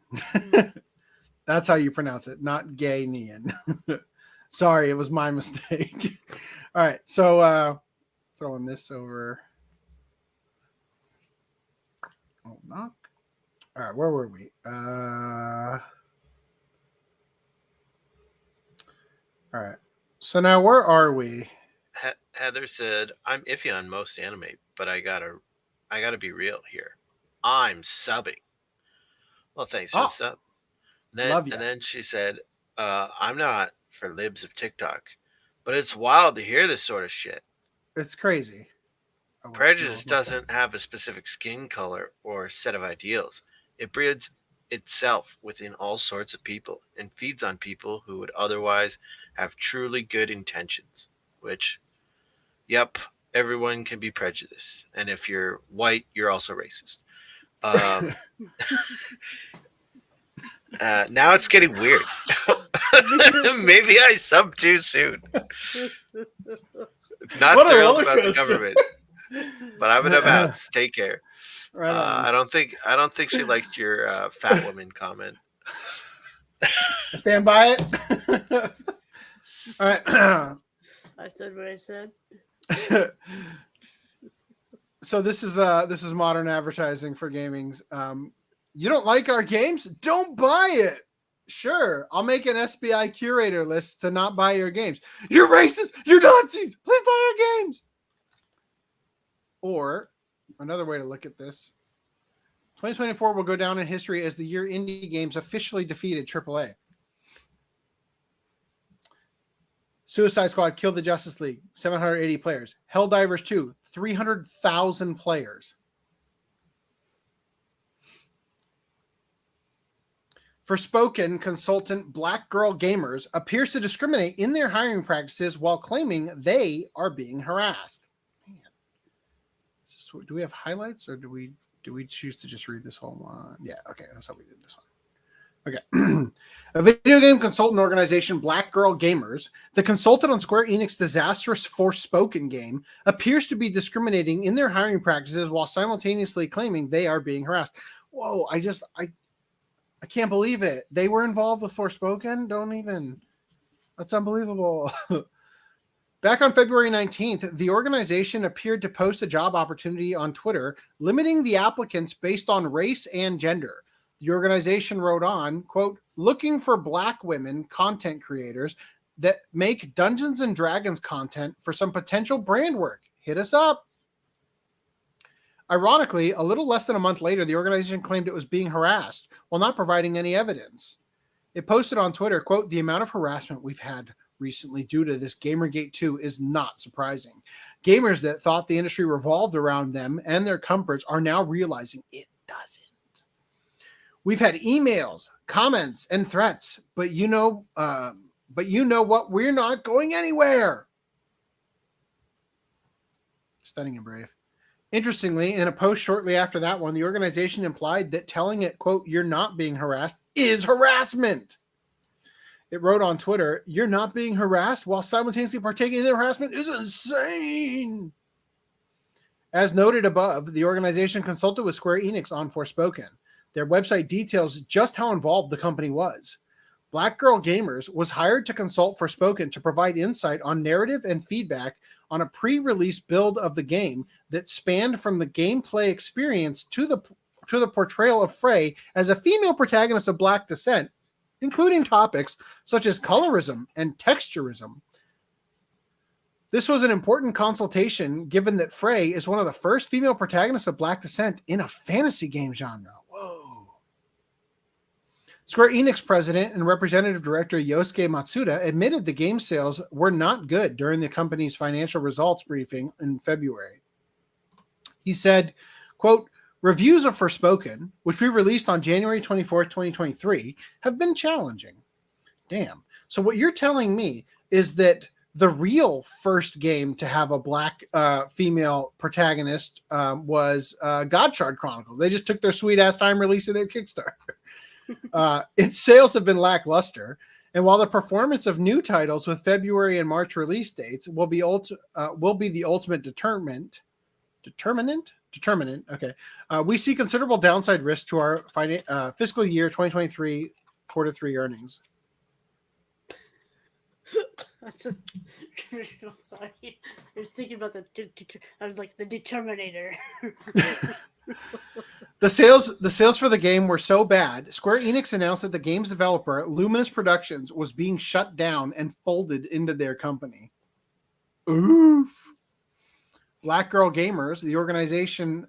Speaker 8: That's how you pronounce it, not Ghanaian. Sorry, it was my mistake. All right, so throwing this over. Oh, knock. All right, where were we? All right, so now where are we?
Speaker 19: Heather said, "I'm iffy on most anime, but I gotta be real here. I'm subbing." Well, thanks for the sub. And then she said, "I'm not for libs of TikTok, but it's wild to hear this sort of shit.
Speaker 8: It's crazy.
Speaker 19: Prejudice doesn't have a specific skin color or set of ideals. It breeds itself within all sorts of people and feeds on people who would otherwise have truly good intentions, which, yep, everyone can be prejudiced. And if you're white, you're also racist." Now it's getting weird. Maybe I sub too soon. Not thrilled about the government, but I'm gonna bounce. Take care.
Speaker 8: Right
Speaker 19: I don't think she liked your fat woman comment.
Speaker 8: I stand by it. All right.
Speaker 11: I said what I said.
Speaker 8: So this is modern advertising for gamings. You don't like our games? Don't buy it. Sure, I'll make an SBI curator list to not buy your games. You're racist. You're Nazis. Please buy our games. Or another way to look at this: 2024 will go down in history as the year indie games officially defeated AAA. Suicide Squad killed the Justice League, 780 players. Helldivers 2, 300,000 players. Forspoken consultant Black Girl Gamers appears to discriminate in their hiring practices while claiming they are being harassed. Man. Do we have highlights or do we choose to just read this whole one? Yeah, okay, that's how we did this one. Okay. A video game consultant organization, Black Girl Gamers, the consultant on Square Enix's disastrous Forspoken game, appears to be discriminating in their hiring practices while simultaneously claiming they are being harassed. Whoa, I can't believe it. They were involved with Forspoken? That's unbelievable. Back on February 19th, the organization appeared to post a job opportunity on Twitter, limiting the applicants based on race and gender. The organization wrote on, quote, looking for Black women content creators that make Dungeons and Dragons content for some potential brand work. Hit us up. Ironically, a little less than a month later, the organization claimed it was being harassed while not providing any evidence. It posted on Twitter, quote, the amount of harassment we've had recently due to this Gamergate 2 is not surprising. Gamers that thought the industry revolved around them and their comforts are now realizing it doesn't. We've had emails, comments, and threats, but you know what? We're not going anywhere. Stunning and brave. Interestingly, in a post shortly after that one, the organization implied that telling it, quote, "you're not being harassed" is harassment. It wrote on Twitter, "You're not being harassed while simultaneously partaking in the harassment is insane." As noted above, the organization consulted with Square Enix on Forspoken. Their website details just how involved the company was. Black Girl Gamers was hired to consult Forspoken to provide insight on narrative and feedback on a pre-release build of the game that spanned from the gameplay experience to the portrayal of Frey as a female protagonist of Black descent, including topics such as colorism and texturism. This was an important consultation given that Frey is one of the first female protagonists of Black descent in a fantasy game genre. Whoa. Square Enix president and representative director Yosuke Matsuda admitted the game sales were not good during the company's financial results briefing in February. He said, quote, "Reviews of Forspoken, which we released on January 24th, 2023, have been challenging." Damn. So what you're telling me is that the real first game to have a Black female protagonist was Godshard Chronicles. They just took their sweet-ass time releasing their Kickstarter. Its sales have been lackluster, and while the performance of new titles with February and March release dates will be the ultimate determinant. Okay, we see considerable downside risk to our fiscal year 2023 quarter 3 earnings.
Speaker 11: Sorry, I was thinking about I was like the Determinator.
Speaker 8: The sales for the game were so bad, Square Enix announced that the game's developer, Luminous Productions, was being shut down and folded into their company. Oof. Black Girl Gamers, the organization,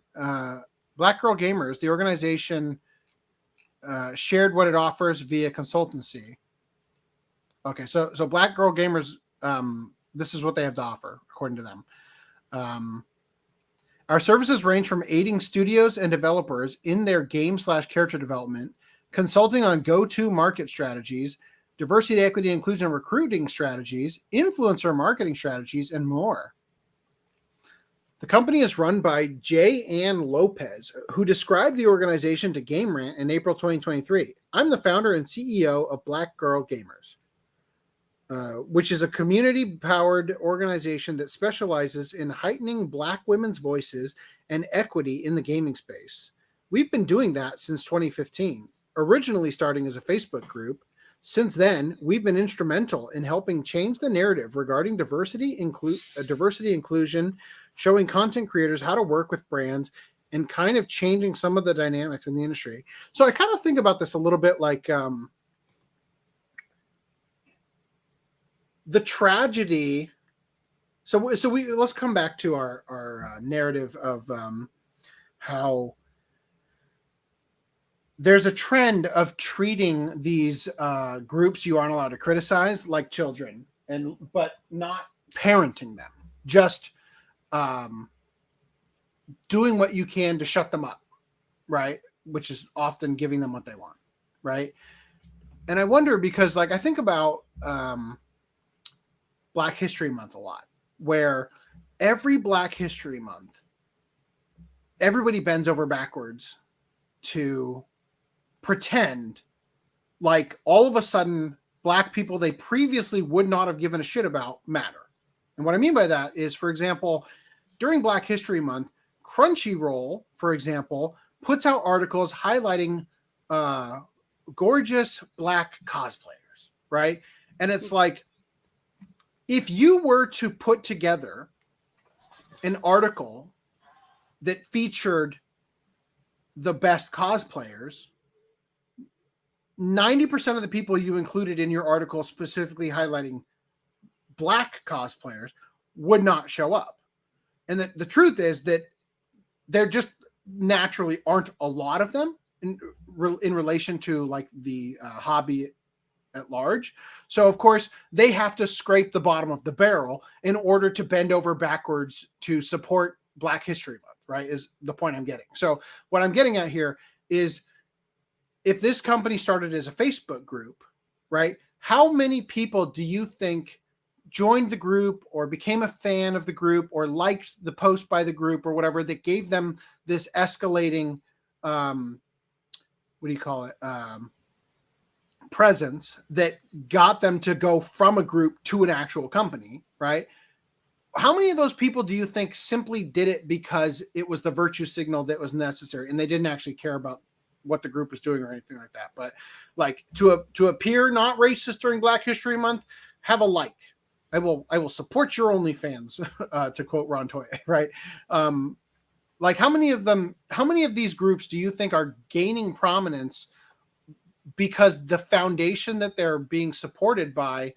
Speaker 8: shared what it offers via consultancy. Okay, so Black Girl Gamers, this is what they have to offer, according to them. Our services range from aiding studios and developers in their game/character development, consulting on go-to market strategies, diversity, equity, inclusion, and recruiting strategies, influencer marketing strategies, and more. The company is run by J. Ann Lopez, who described the organization to Game Rant in April 2023. "I'm the founder and CEO of Black Girl Gamers, which is a community-powered organization that specializes in heightening Black women's voices and equity in the gaming space. We've been doing that since 2015, originally starting as a Facebook group. Since then, we've been instrumental in helping change the narrative regarding diversity, inclusion, showing content creators how to work with brands, and kind of changing some of the dynamics in the industry." So I kind of think about this a little bit like the tragedy. So let's come back to our narrative of how there's a trend of treating these groups you aren't allowed to criticize like children, but not parenting them, just doing what you can to shut them up, right? Which is often giving them what they want, right? And I wonder, because like I think about Black History Month a lot, where every Black History Month, everybody bends over backwards to pretend like all of a sudden Black people they previously would not have given a shit about matter. And what I mean by that is, for example, during Black History Month, Crunchyroll, for example, puts out articles highlighting gorgeous Black cosplayers, right? And it's like, if you were to put together an article that featured the best cosplayers, 90% of the people you included in your article specifically highlighting Black cosplayers would not show up. And the truth is that there just naturally aren't a lot of them in relation to like the hobby at large. So of course they have to scrape the bottom of the barrel in order to bend over backwards to support Black History Month, right? Is the point I'm getting. So what I'm getting at here is, if this company started as a Facebook group, right? How many people do you think joined the group or became a fan of the group or liked the post by the group or whatever that gave them this escalating, presence that got them to go from a group to an actual company, right? How many of those people do you think simply did it because it was the virtue signal that was necessary and they didn't actually care about what the group was doing or anything like that? But like to appear not racist during Black History Month, have a like. I will support your OnlyFans, to quote Ron Toye, right? Like how many of these groups do you think are gaining prominence because the foundation that they're being supported by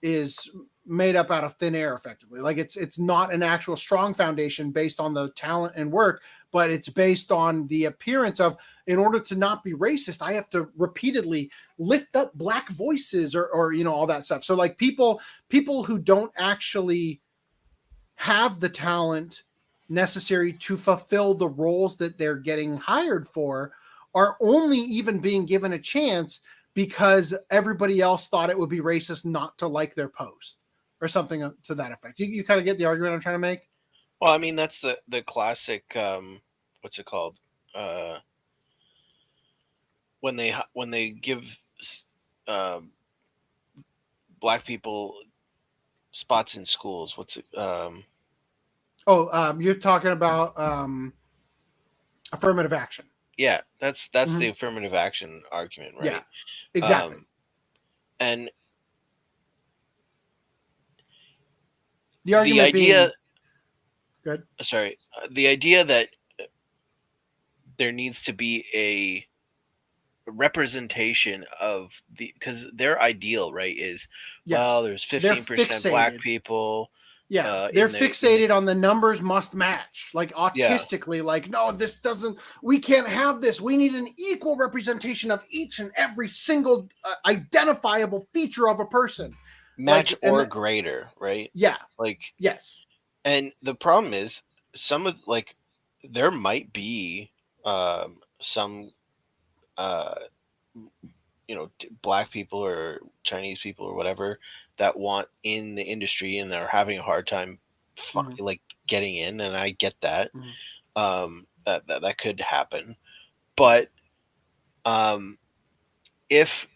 Speaker 8: is made up out of thin air effectively? Like it's not an actual strong foundation based on the talent and work, but it's based on the appearance of, in order to not be racist, I have to repeatedly lift up Black voices or all that stuff. So like people who don't actually have the talent necessary to fulfill the roles that they're getting hired for are only even being given a chance because everybody else thought it would be racist not to like their post or something to that effect. You kind of get the argument I'm trying to make?
Speaker 19: Well, I mean, that's the classic, what's it called? When they give Black people spots in schools, what's it?
Speaker 8: You're talking about affirmative action.
Speaker 19: Yeah, that's the affirmative action argument, right?
Speaker 8: Yeah, exactly.
Speaker 19: And
Speaker 8: the argument
Speaker 19: idea,
Speaker 8: good.
Speaker 19: Sorry, the idea that there needs to be a representation of because their ideal, right, is well, there's 15% Black people.
Speaker 8: Yeah, they're fixated on the numbers must match, like autistically, like, no, we can't have this. We need an equal representation of each and every single identifiable feature of a person.
Speaker 19: Match or greater, right?
Speaker 8: Yeah.
Speaker 19: Like,
Speaker 8: yes.
Speaker 19: And the problem is there might be some, Black people or Chinese people or whatever that want in the industry and they're having a hard time like getting in, and I get that. That could happen, but if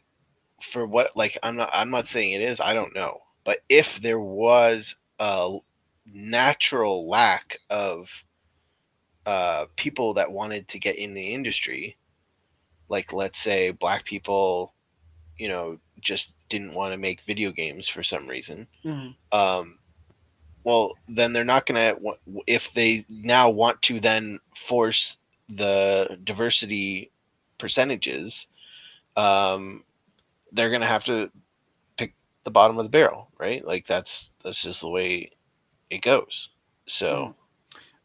Speaker 19: for what, like, I'm not saying it is, I don't know, but if there was a natural lack of people that wanted to get in the industry, like let's say Black people, just didn't want to make video games for some reason. Well, then they're not gonna, if they now want to then force the diversity percentages, they're gonna have to pick the bottom of the barrel, right? Like that's just the way it goes. So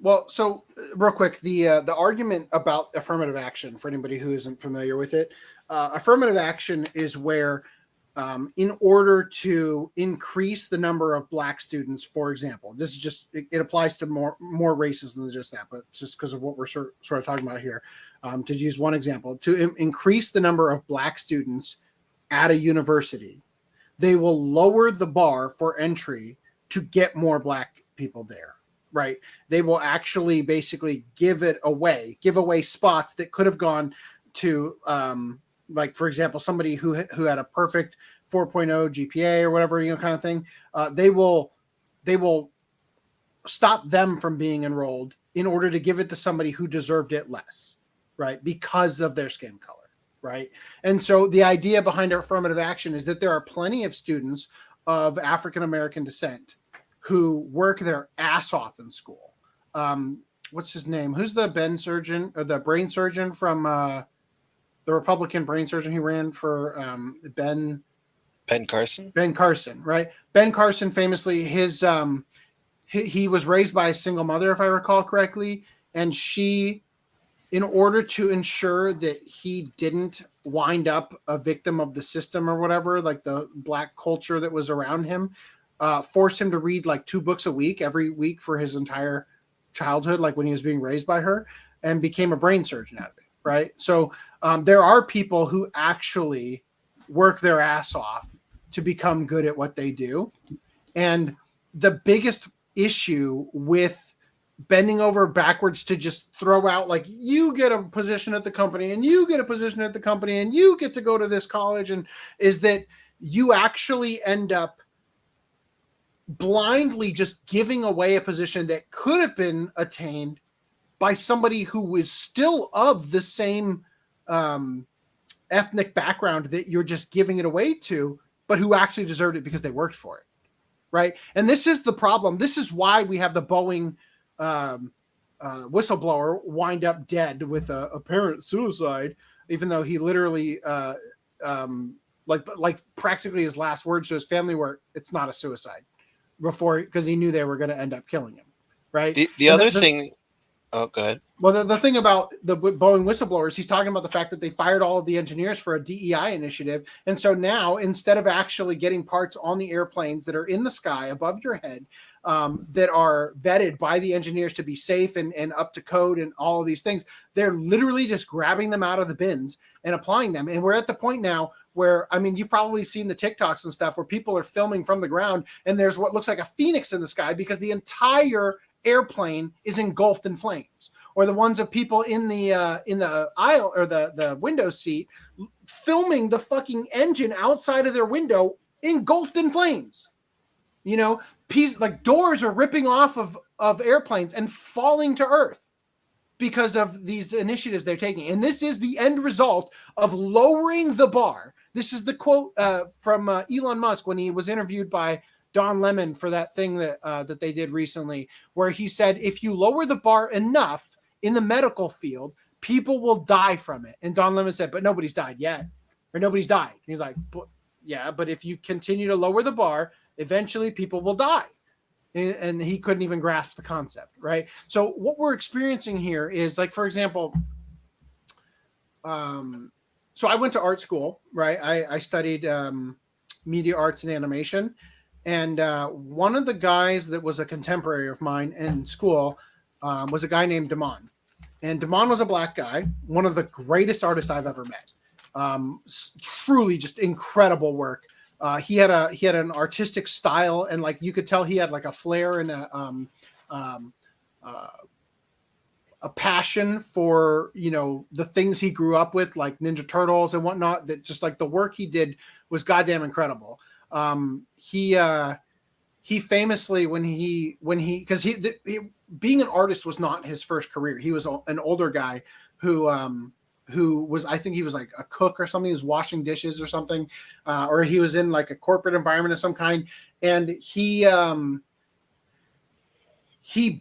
Speaker 8: well, so real quick, the argument about affirmative action, for anybody who isn't familiar with it, affirmative action is where in order to increase the number of Black students, for example, this is just, it applies to more races than just that, but just because of what we're sort of talking about here, to use one example, to increase the number of Black students at a university, they will lower the bar for entry to get more Black people there, right? They will actually basically give away spots that could have gone to, like, for example, somebody who had a perfect 4.0 GPA or whatever, kind of thing. They will stop them from being enrolled in order to give it to somebody who deserved it less, right? Because of their skin color, right? And so the idea behind affirmative action is that there are plenty of students of African-American descent who work their ass off in school. What's his name? Who's the brain surgeon from the Republican brain surgeon? He ran for Ben
Speaker 19: Carson.
Speaker 8: Ben Carson, right? Ben Carson famously, he was raised by a single mother, if I recall correctly, and she, in order to ensure that he didn't wind up a victim of the system or whatever, like the Black culture that was around him, forced him to read like 2 books a week every week for his entire childhood, like when he was being raised by her, and became a brain surgeon out of it. Right. So there are people who actually work their ass off to become good at what they do. And the biggest issue with bending over backwards to just throw out like, you get a position at the company and you get a position at the company and you get to go to this college, and is that you actually end up blindly just giving away a position that could have been attained by somebody who is still of the same ethnic background that you're just giving it away to, but who actually deserved it because they worked for it. Right. And this is the problem. This is why we have the Boeing whistleblower wind up dead with a apparent suicide, even though he literally like practically his last words to his family were, it's not a suicide, before, because he knew they were going to end up killing him. Right.
Speaker 19: The other thing. Oh, go ahead.
Speaker 8: Well, the thing about the Boeing whistleblowers, he's talking about the fact that they fired all of the engineers for a DEI initiative. And so now, instead of actually getting parts on the airplanes that are in the sky above your head, that are vetted by the engineers to be safe and up to code and all of these things, they're literally just grabbing them out of the bins and applying them. And we're at the point now where, I mean, you've probably seen the TikToks and stuff where people are filming from the ground and there's what looks like a phoenix in the sky because the entire airplane is engulfed in flames, or the ones of people in the aisle or the window seat filming the fucking engine outside of their window engulfed in flames. You know, like doors are ripping off of airplanes and falling to earth because of these initiatives they're taking. And this is the end result of lowering the bar. This is the quote from Elon Musk when he was interviewed by Don Lemon for that thing that they did recently, where he said, if you lower the bar enough in the medical field, people will die from it. And Don Lemon said, but nobody's died yet, or nobody's died. And he's like, yeah, but if you continue to lower the bar, eventually people will die. And he couldn't even grasp the concept, right? So what we're experiencing here is, like, for example, so I went to art school, right? I studied media arts and animation. And one of the guys that was a contemporary of mine in school was a guy named Damon. And Damon was a black guy, one of the greatest artists I've ever met. Truly just incredible work. He had an artistic style, and like you could tell he had like a flair and a passion for, you know, the things he grew up with, like Ninja Turtles and whatnot, that just like the work he did was goddamn incredible. He famously, because he being an artist was not his first career. He was an older guy who was, I think he was like a cook or something. He was washing dishes or something, or he was in like a corporate environment of some kind. And he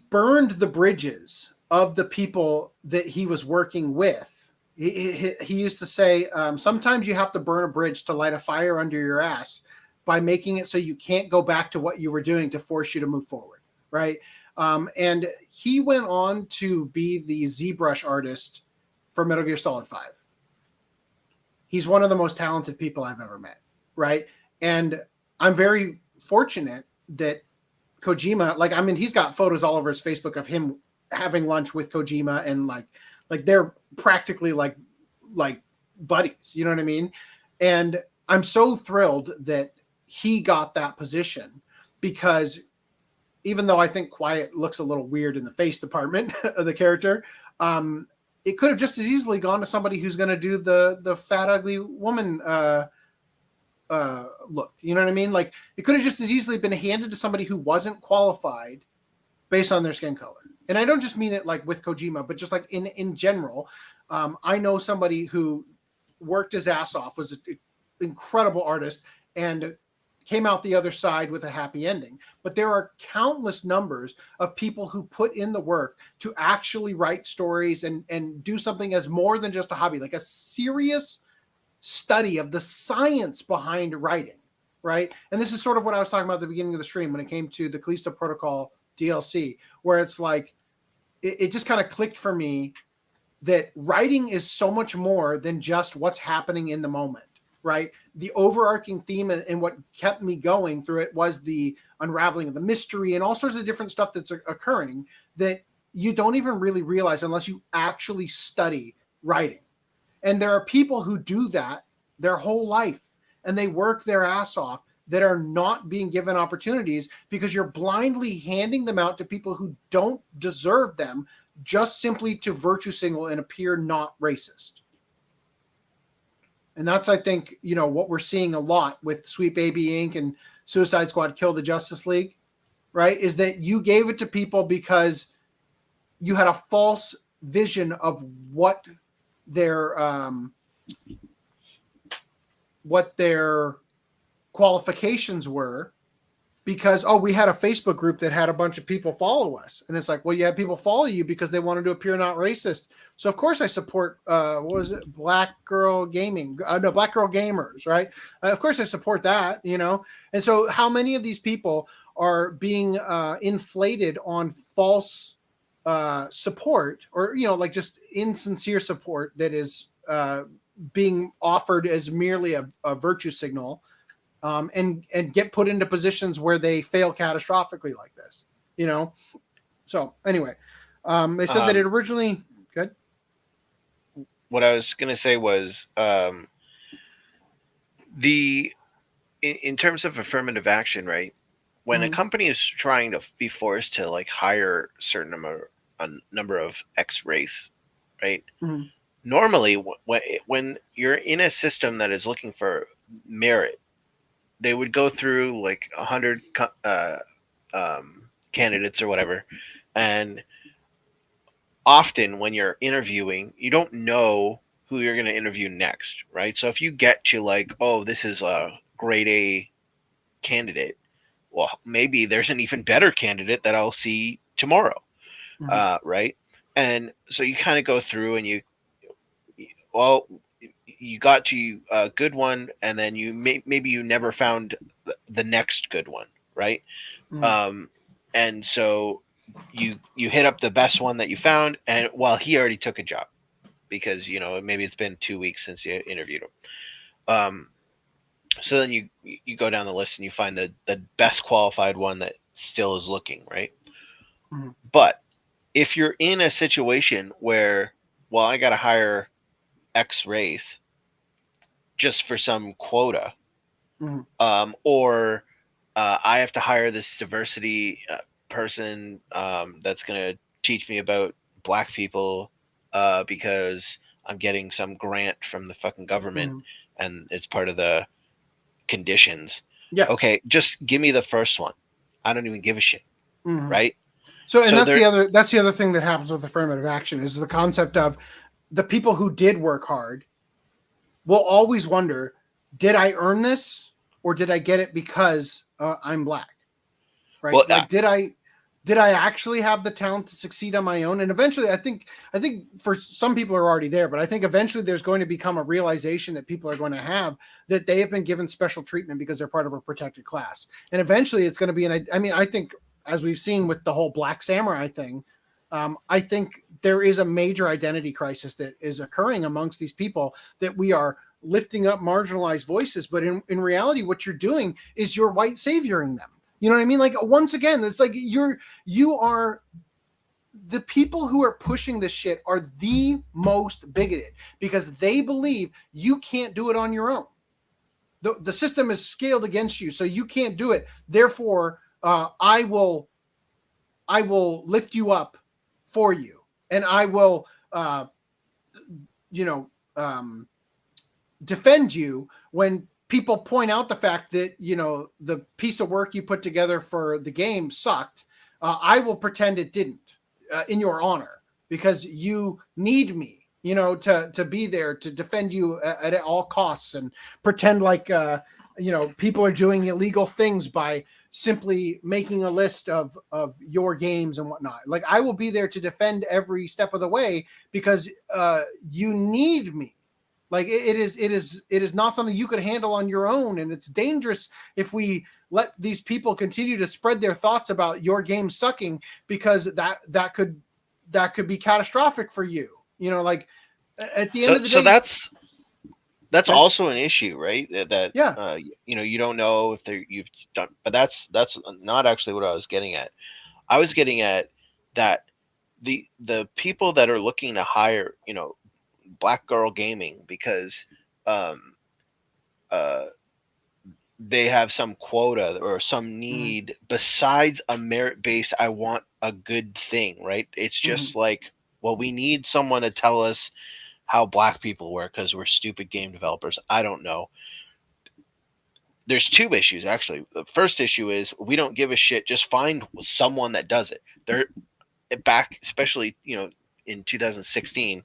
Speaker 8: burned the bridges of the people that he was working with. He used to say, sometimes you have to burn a bridge to light a fire under your ass, by making it so you can't go back to what you were doing to force you to move forward, right? And he went on to be the ZBrush artist for Metal Gear Solid 5. He's one of the most talented people I've ever met, right? And I'm very fortunate that Kojima, like, I mean, he's got photos all over his Facebook of him having lunch with Kojima, and like they're practically like buddies, you know what I mean? And I'm so thrilled that he got that position, because even though I think Quiet looks a little weird in the face department of the character, it could have just as easily gone to somebody who's going to do the fat, ugly woman look. You know what I mean? Like, it could have just as easily been handed to somebody who wasn't qualified based on their skin color. And I don't just mean it like with Kojima, but just like in general. I know somebody who worked his ass off, was an incredible artist, and came out the other side with a happy ending. But there are countless numbers of people who put in the work to actually write stories and do something as more than just a hobby, like a serious study of the science behind writing, right? And this is sort of what I was talking about at the beginning of the stream when it came to the Callisto Protocol DLC, where it's like, it just kind of clicked for me that writing is so much more than just what's happening in the moment. Right. The overarching theme and what kept me going through it was the unraveling of the mystery and all sorts of different stuff that's occurring that you don't even really realize unless you actually study writing. And there are people who do that their whole life, and they work their ass off that are not being given opportunities because you're blindly handing them out to people who don't deserve them, just simply to virtue signal and appear not racist. And that's, I think, what we're seeing a lot with Sweep AB Inc. and Suicide Squad Kill the Justice League, right? Is that you gave it to people because you had a false vision of what their qualifications were, because we had a Facebook group that had a bunch of people follow us, and it's like, well, you had people follow you because they wanted to appear not racist. So of course I support what was it, Black Girl Gaming, Black Girl Gamers, right? Of course I support that, And so how many of these people are being inflated on false support, or like just insincere support that is being offered as merely a virtue signal, and get put into positions where they fail catastrophically like this, So anyway, they said that it originally good.
Speaker 19: What I was going to say was in terms of affirmative action, right? When a company is trying to be forced to hire a number of X race, right? Normally, when you're in a system that is looking for merit, they would go through 100 candidates or whatever, and often when you're interviewing, you don't know who you're going to interview next, right? So if you get to this is a grade A candidate, well, maybe there's an even better candidate that I'll see tomorrow, right? And so you kind of go through and you got to a good one, and then maybe you never found the next good one, right? And so you hit up the best one that you found, and he already took a job because maybe it's been 2 weeks since you interviewed him. So then you go down the list and you find the best qualified one that still is looking, right? But if you're in a situation where, I got to hire X race just for some quota, or I have to hire this diversity person that's going to teach me about Black people because I'm getting some grant from the fucking government and it's part of the conditions.
Speaker 8: Yeah.
Speaker 19: Okay, just give me the first one. I don't even give a shit, right?
Speaker 8: So that's the other thing that happens with affirmative action is the concept of the people who did work hard will always wonder, did I earn this or did I get it because I'm Black? Right?
Speaker 19: Well,
Speaker 8: did I actually have the talent to succeed on my own? And eventually, I think for some people are already there, but I think eventually there's going to become a realization that people are going to have that they have been given special treatment because they're part of a protected class. And eventually it's going to be I think as we've seen with the whole Black Samurai thing, I think there is a major identity crisis that is occurring amongst these people, that we are lifting up marginalized voices. But in reality, what you're doing is you're white savioring them. You know what I mean? Once again, it's you are the people who are pushing this shit are the most bigoted because they believe you can't do it on your own. The system is scaled against you, so you can't do it. Therefore, I will lift you up for you, and I will, defend you when people point out the fact that the piece of work you put together for the game sucked. I will pretend it didn't in your honor because you need me, to be there to defend you at all costs, and pretend like people are doing illegal things by simply making a list of your games and whatnot. I will be there to defend every step of the way because you need me. It is not something you could handle on your own, and it's dangerous if we let these people continue to spread their thoughts about your game sucking, because that could be catastrophic for you. At the end of the day.
Speaker 19: So that's also an issue, right? You don't know if you've done, but that's not actually what I was getting at. I was getting at that the people that are looking to hire, Black Girl Gaming, because they have some quota or some need besides a merit base. I want a good thing, right? It's just like, well, we need someone to tell us how black people work because we're stupid game developers. I don't know. There's two issues, actually. The first issue is we don't give a shit. Just find someone that does it. They're back, especially, in 2016,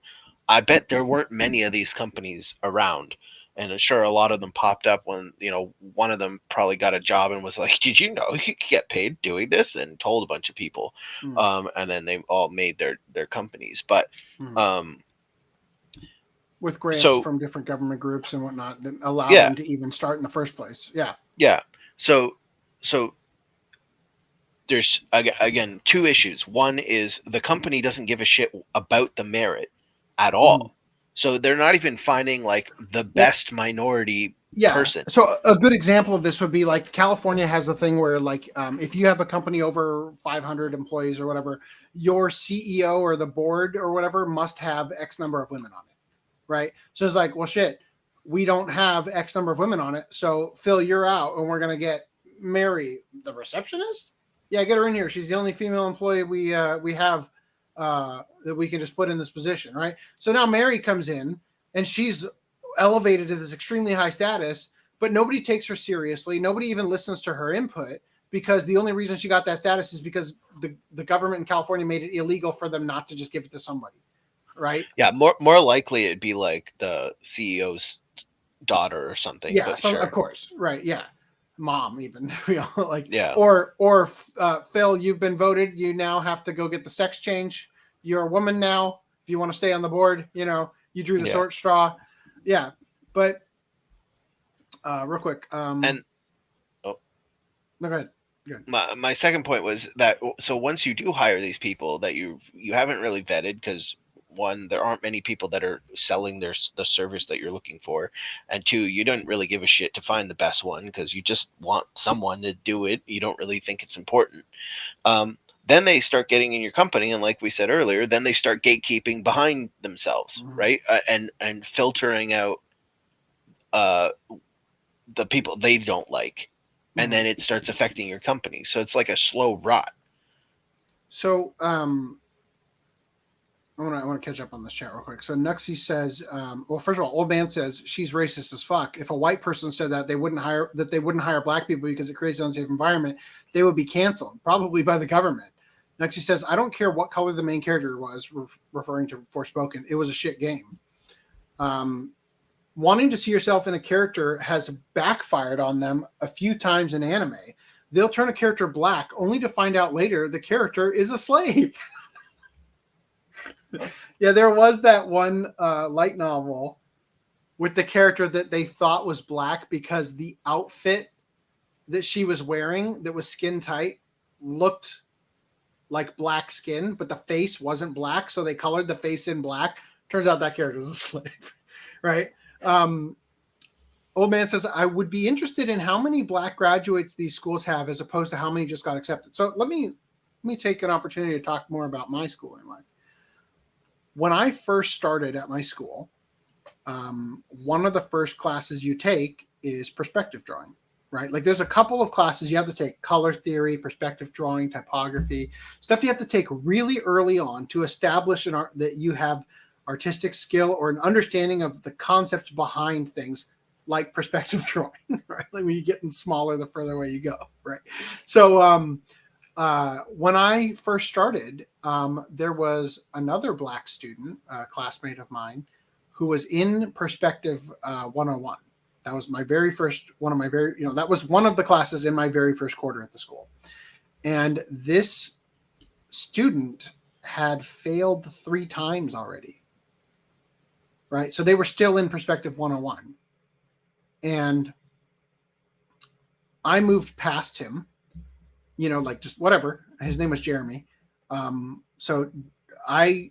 Speaker 19: I bet there weren't many of these companies around. And I'm sure a lot of them popped up when, one of them probably got a job and was like, did you know you could get paid doing this? And told a bunch of people. And then they all made their companies. But
Speaker 8: with grants from different government groups and whatnot that allow them to even start in the first place. Yeah.
Speaker 19: Yeah. So there's, again, two issues. One is the company doesn't give a shit about the merit at all. So they're not even finding like the best minority person.
Speaker 8: So a good example of this would be like California has a thing where like if you have a company over 500 employees or whatever, your CEO or the board or whatever must have X number of women on it, right? So it's like, well, shit, we don't have X number of women on it. So Phil, you're out, and we're gonna get Mary, the receptionist. Yeah, get her in here. She's the only female employee we have that we can just put in this position, right? So now Mary comes in and she's elevated to this extremely high status, but nobody takes her seriously. Nobody even listens to her input because the only reason she got that status is because the government in California made it illegal for them not to just give it to somebody, right?
Speaker 19: Yeah, more likely it'd be like the CEO's daughter or something.
Speaker 8: Yeah,
Speaker 19: but
Speaker 8: so
Speaker 19: sure.
Speaker 8: Of course, right? Yeah, mom even.
Speaker 19: Yeah.
Speaker 8: Or Phil, you've been voted. You now have to go get the sex change. You're a woman now. If you want to stay on the board, you drew the short straw. Yeah, but real quick. No, go ahead.
Speaker 19: My second point was that, so once you do hire these people that you haven't really vetted, because one, there aren't many people that are selling the service that you're looking for, and two, you don't really give a shit to find the best one because you just want someone to do it. You don't really think it's important. Then they start getting in your company, and like we said earlier, then they start gatekeeping behind themselves, right? And filtering out the people they don't like, and then it starts affecting your company. So it's like a slow rot.
Speaker 8: So I want to catch up on this chat real quick. So Nuxie says, well, first of all, Old Man says she's racist as fuck. If a white person said that they wouldn't hire black people because it creates an unsafe environment, they would be canceled, probably by the government. Nuxie says, I don't care what color the main character was, referring to Forspoken. It was a shit game. Wanting to see yourself in a character has backfired on them a few times in anime. They'll turn a character black only to find out later the character is a slave. Yeah, there was that one light novel with the character that they thought was black because the outfit that she was wearing that was skin tight looked like black skin, but the face wasn't black, so they colored the face in black. Turns out that character was a slave, right? Old Man says, I would be interested in how many black graduates these schools have as opposed to how many just got accepted. So let me take an opportunity to talk more about my schooling life. When I first started at my school, one of the first classes you take is perspective drawing, right? Like there's a couple of classes you have to take: color theory, perspective drawing, typography, stuff you have to take really early on to establish that you have artistic skill or an understanding of the concept behind things like perspective drawing, right? Like when you're getting smaller, the further away you go, right? So when I first started, there was another black student, a classmate of mine, who was in Perspective 101. That was my very first, that was one of the classes in my very first quarter at the school. And this student had failed 3 times already, right? So they were still in Perspective 101. And I moved past him, like just whatever. His name was Jeremy. So I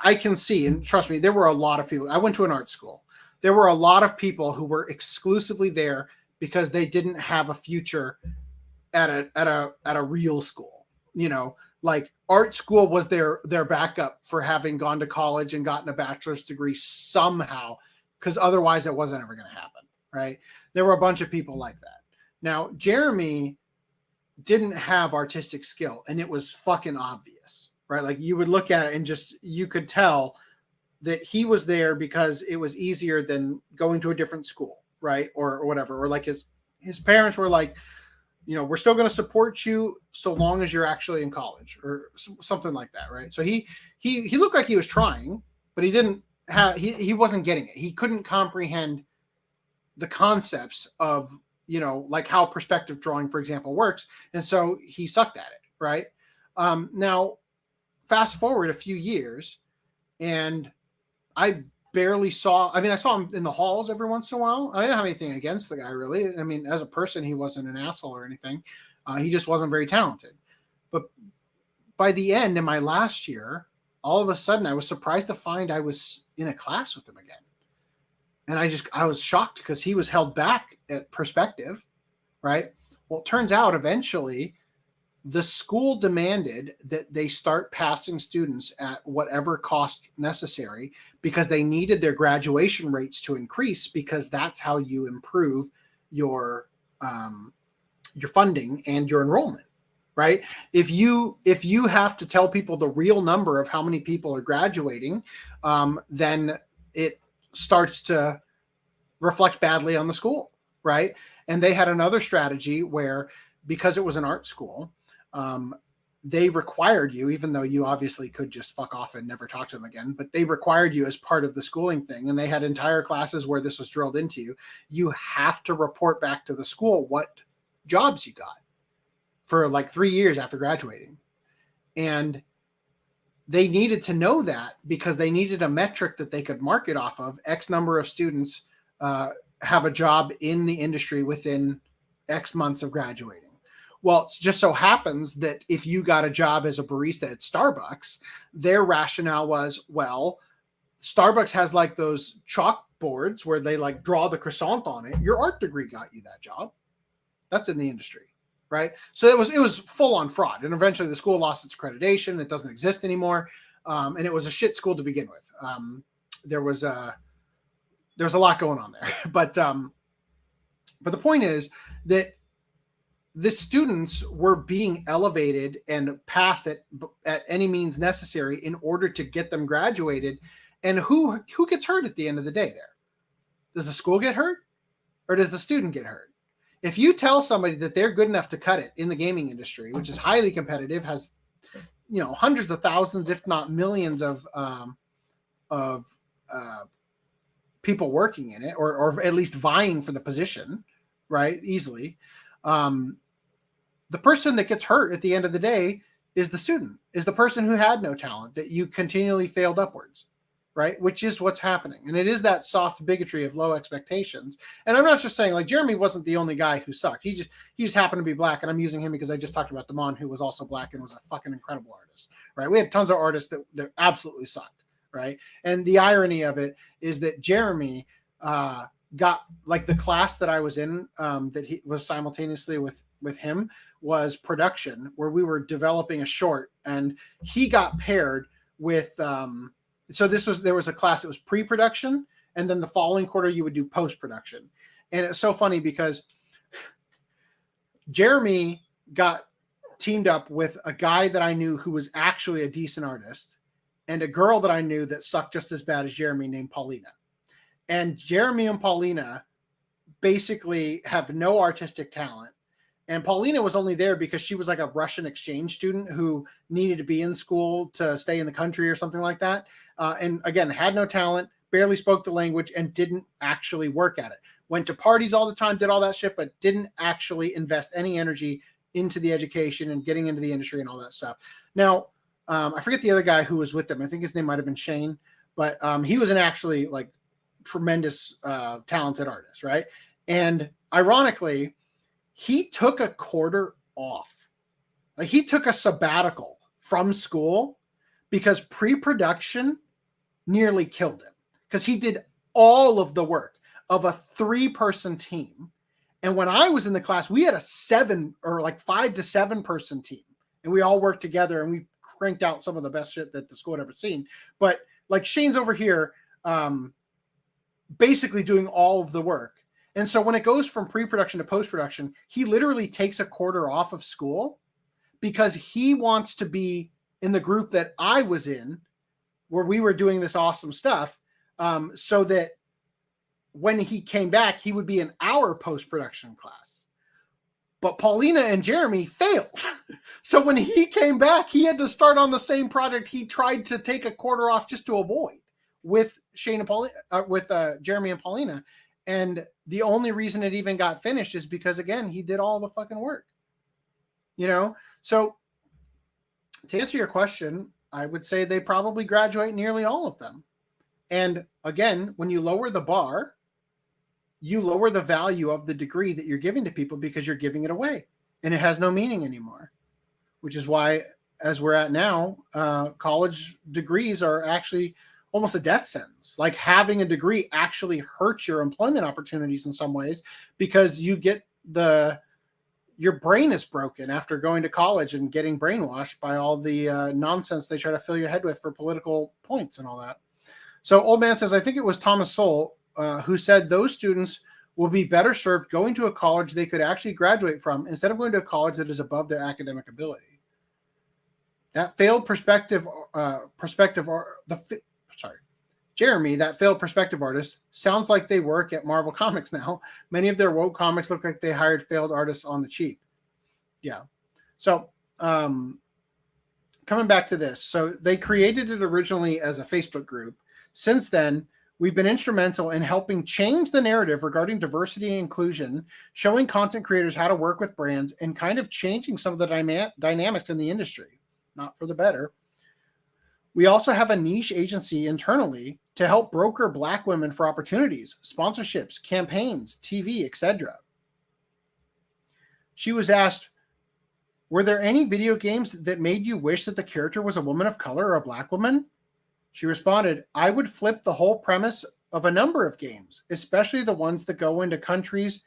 Speaker 8: can see, and trust me, there were a lot of people. I went to an art school. There were a lot of people who were exclusively there because they didn't have a future at a real school. Like art school was their backup for having gone to college and gotten a bachelor's degree somehow, because otherwise it wasn't ever going to happen. right? There were a bunch of people like that. Now, Jeremy didn't have artistic skill, and it was fucking obvious, right? Like you would look at it and just, you could tell that he was there because it was easier than going to a different school, right? Or whatever. Or like his parents were like, you know, we're still going to support you so long as you're actually in college, or something like that, right? So he looked like he was trying, but he didn't have, he wasn't getting it. He couldn't comprehend the concepts of, you know, like how perspective drawing, for example, works. And so he sucked at it, right? Now, fast forward a few years, and I barely saw, I mean, I saw him in the halls every once in a while. I didn't have anything against the guy, really. I mean, as a person, he wasn't an asshole or anything. He just wasn't very talented. But by the end, in my last year, all of a sudden, I was surprised to find I was in a class with him again. And I was shocked because he was held back at perspective, right? Well, it turns out eventually the school demanded that they start passing students at whatever cost necessary because they needed their graduation rates to increase, because that's how you improve your funding and your enrollment, right? If you have to tell people the real number of how many people are graduating, then it starts to reflect badly on the school, right? And they had another strategy where, because it was an art school, they required you, even though you obviously could just fuck off and never talk to them again, but they required you as part of the schooling thing. And they had entire classes where this was drilled into you. You have to report back to the school what jobs you got for like 3 years after graduating. And they needed to know that because they needed a metric that they could market off of. X number of students have a job in the industry within X months of graduating. Well, it just so happens that if you got a job as a barista at Starbucks, their rationale was, well, Starbucks has like those chalkboards where they like draw the croissant on it. Your art degree got you that job. That's in the industry, right? So it was full on fraud. And eventually the school lost its accreditation. It doesn't exist anymore. And it was a shit school to begin with. There was a lot going on there. But the point is that the students were being elevated and passed at any means necessary in order to get them graduated. And who gets hurt at the end of the day there? Does the school get hurt, or does the student get hurt? If you tell somebody that they're good enough to cut it in the gaming industry, which is highly competitive, has, you know, hundreds of thousands, if not millions of people working in it, or at least vying for the position, right? Easily. The person that gets hurt at the end of the day is the student, is the person who had no talent that you continually failed upwards, right? Which is what's happening. And it is that soft bigotry of low expectations. And I'm not just saying, like, Jeremy wasn't the only guy who sucked. He just happened to be black. And I'm using him because I just talked about Damon, who was also black and was a fucking incredible artist, right? We had tons of artists that absolutely sucked, right? And the irony of it is that Jeremy got, like, the class that I was in, that he was simultaneously with him, was production, where we were developing a short, and he got paired with so there was a class that was pre-production, and then the following quarter you would do post-production. And it's so funny because Jeremy got teamed up with a guy that I knew who was actually a decent artist, and a girl that I knew that sucked just as bad as Jeremy, named Paulina. And Jeremy and Paulina basically have no artistic talent. And Paulina was only there because she was like a Russian exchange student who needed to be in school to stay in the country or something like that. And again, had no talent, barely spoke the language, and didn't actually work at it. Went to parties all the time, did all that shit, but didn't actually invest any energy into the education and getting into the industry and all that stuff. Now, I forget the other guy who was with them. I think his name might have been Shane, but he was an actually like tremendous, talented artist, right? And ironically, he took a quarter off. Like, he took a sabbatical from school because pre-production nearly killed him, because he did all of the work of a 3-person team. And when I was in the class, we had a 7 or like 5 to 7 person team, and we all worked together and we cranked out some of the best shit that the school had ever seen. But like, Shane's over here, basically doing all of the work. And so when it goes from pre-production to post-production, he literally takes a quarter off of school because he wants to be in the group that I was in, where we were doing this awesome stuff, so that when he came back, he would be in our post-production class. But Paulina and Jeremy failed. So when he came back, he had to start on the same project he tried to take a quarter off just to avoid with Shane and Paulina, with Jeremy and Paulina. And the only reason it even got finished is because, again, he did all the fucking work. So to answer your question, I would say they probably graduate nearly all of them. And again, when you lower the bar, you lower the value of the degree that you're giving to people because you're giving it away and it has no meaning anymore, which is why, as we're at now, college degrees are actually almost a death sentence. Like, having a degree actually hurts your employment opportunities in some ways because you get your brain is broken after going to college and getting brainwashed by all the nonsense they try to fill your head with for political points and all that. So Old Man says, I think it was Thomas Sowell who said those students will be better served going to a college they could actually graduate from instead of going to a college that is above their academic ability. That failed Jeremy, that failed perspective artist, sounds like they work at Marvel Comics now. Many of their woke comics look like they hired failed artists on the cheap. Yeah. So coming back to this. So they created it originally as a Facebook group. Since then, we've been instrumental in helping change the narrative regarding diversity and inclusion, showing content creators how to work with brands, and kind of changing some of the dynamics in the industry. Not for the better. We also have a niche agency internally to help broker Black women for opportunities, sponsorships, campaigns, TV, etc. She was asked, were there any video games that made you wish that the character was a woman of color or a Black woman? She responded, I would flip the whole premise of a number of games, especially the ones that go into countries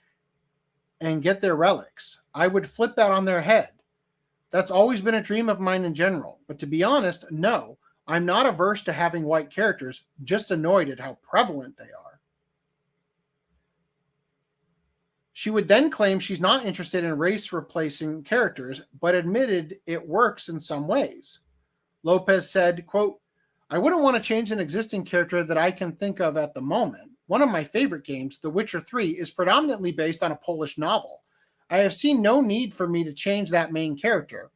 Speaker 8: and get their relics. I would flip that on their head. That's always been a dream of mine in general. But to be honest, no. I'm not averse to having white characters, just annoyed at how prevalent they are. She would then claim she's not interested in race replacing characters, but admitted it works in some ways. Lopez said, quote, I wouldn't want to change an existing character that I can think of at the moment. One of my favorite games, The Witcher 3, is predominantly based on a Polish novel. I have seen no need for me to change that main character.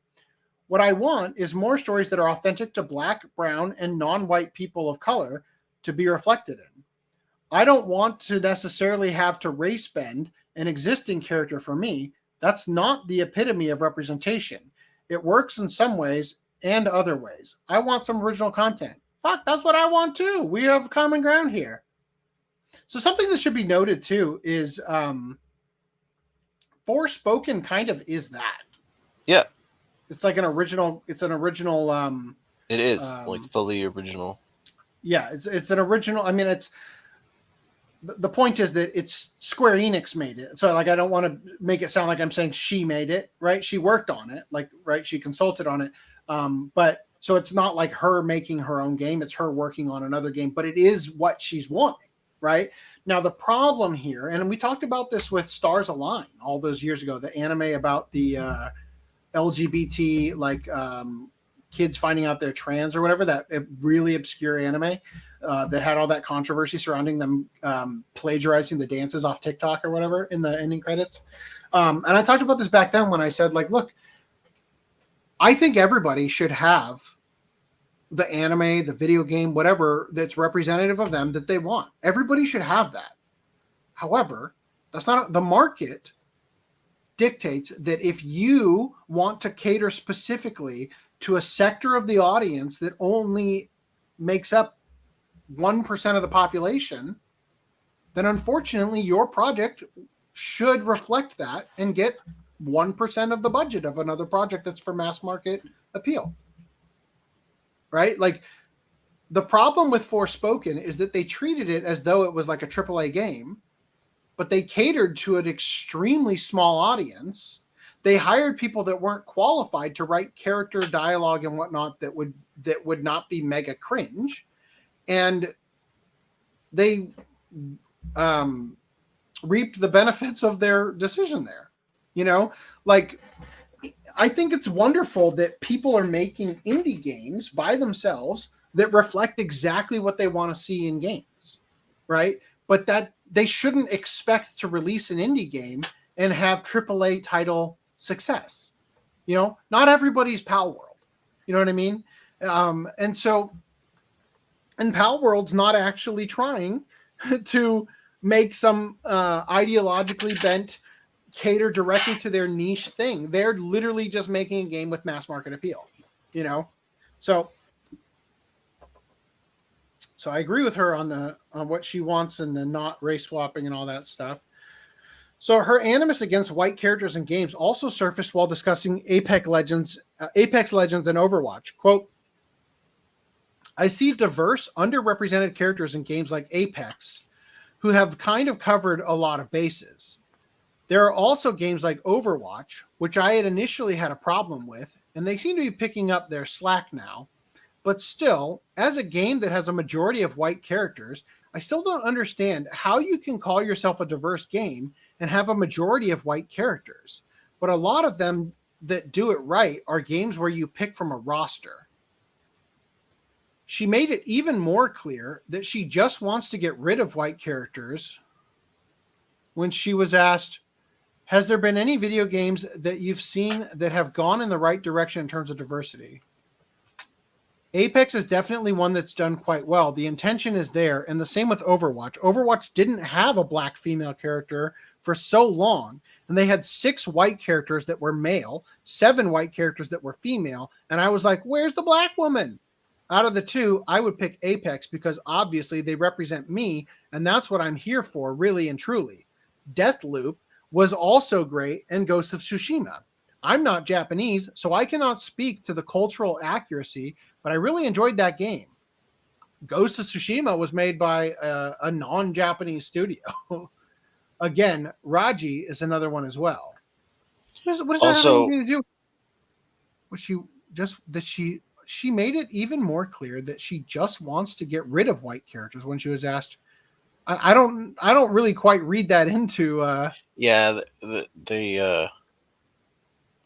Speaker 8: What I want is more stories that are authentic to Black, brown, and non-white people of color to be reflected in. I don't want to necessarily have to race bend an existing character for me. That's not the epitome of representation. It works in some ways and other ways. I want some original content. Fuck, that's what I want too. We have common ground here. So something that should be noted too is Forspoken kind of is that.
Speaker 19: Yeah.
Speaker 8: It's like an original. It's an original.
Speaker 19: It is like fully original.
Speaker 8: Yeah, it's an original. I mean, it's the point is that it's Square Enix made it. So like, I don't want to make it sound like I'm saying she made it. Right? She worked on it. Like, right? She consulted on it. But so it's not like her making her own game. It's her working on another game. But it is what she's wanting. Right? Now the problem here, and we talked about this with Stars Align all those years ago, the anime about the LGBT kids finding out they're trans or whatever, that really obscure anime that had all that controversy surrounding them plagiarizing the dances off TikTok or whatever in the ending credits. And I talked about this back then when I said, like, look, I think everybody should have the anime, the video game, whatever that's representative of them that they want. Everybody should have that. However, that's not the market dictates that if you want to cater specifically to a sector of the audience that only makes up 1% of the population, then unfortunately your project should reflect that and get 1% of the budget of another project that's for mass market appeal. Right? Like, the problem with Forspoken is that they treated it as though it was like a AAA game, but they catered to an extremely small audience. They hired people that weren't qualified to write character dialogue and whatnot that would not be mega cringe. And they reaped the benefits of their decision there. Like, I think it's wonderful that people are making indie games by themselves that reflect exactly what they want to see in games, right? But that they shouldn't expect to release an indie game and have AAA title success. Not everybody's Pal World. You know what I mean? And Pal World's not actually trying to make some ideologically bent, cater directly to their niche thing. They're literally just making a game with mass market appeal. So I agree with her on what she wants and the not race swapping and all that stuff. So her animus against white characters in games also surfaced while discussing Apex Legends and Overwatch. Quote, I see diverse, underrepresented characters in games like Apex who have kind of covered a lot of bases. There are also games like Overwatch, which I had initially had a problem with, and they seem to be picking up their slack now. But still, as a game that has a majority of white characters, I still don't understand how you can call yourself a diverse game and have a majority of white characters. But a lot of them that do it right are games where you pick from a roster. She made it even more clear that she just wants to get rid of white characters when she was asked, has there been any video games that you've seen that have gone in the right direction in terms of diversity? Apex is definitely one that's done quite well. The intention is there, and the same with Overwatch. Overwatch didn't have a black female character for so long, and they had 6 white characters that were male, 7 white characters that were female, and I was like, where's the black woman? Out of the 2, I would pick Apex because obviously they represent me, and that's what I'm here for, really and truly. Deathloop was also great, and Ghost of Tsushima. I'm not Japanese, so I cannot speak to the cultural accuracy, but I really enjoyed that game. Ghost of Tsushima was made by a non-Japanese studio. Again, Raji is another one as well. What does that have anything to do? She made it even more clear that she just wants to get rid of white characters when she was asked. I don't really quite read that into.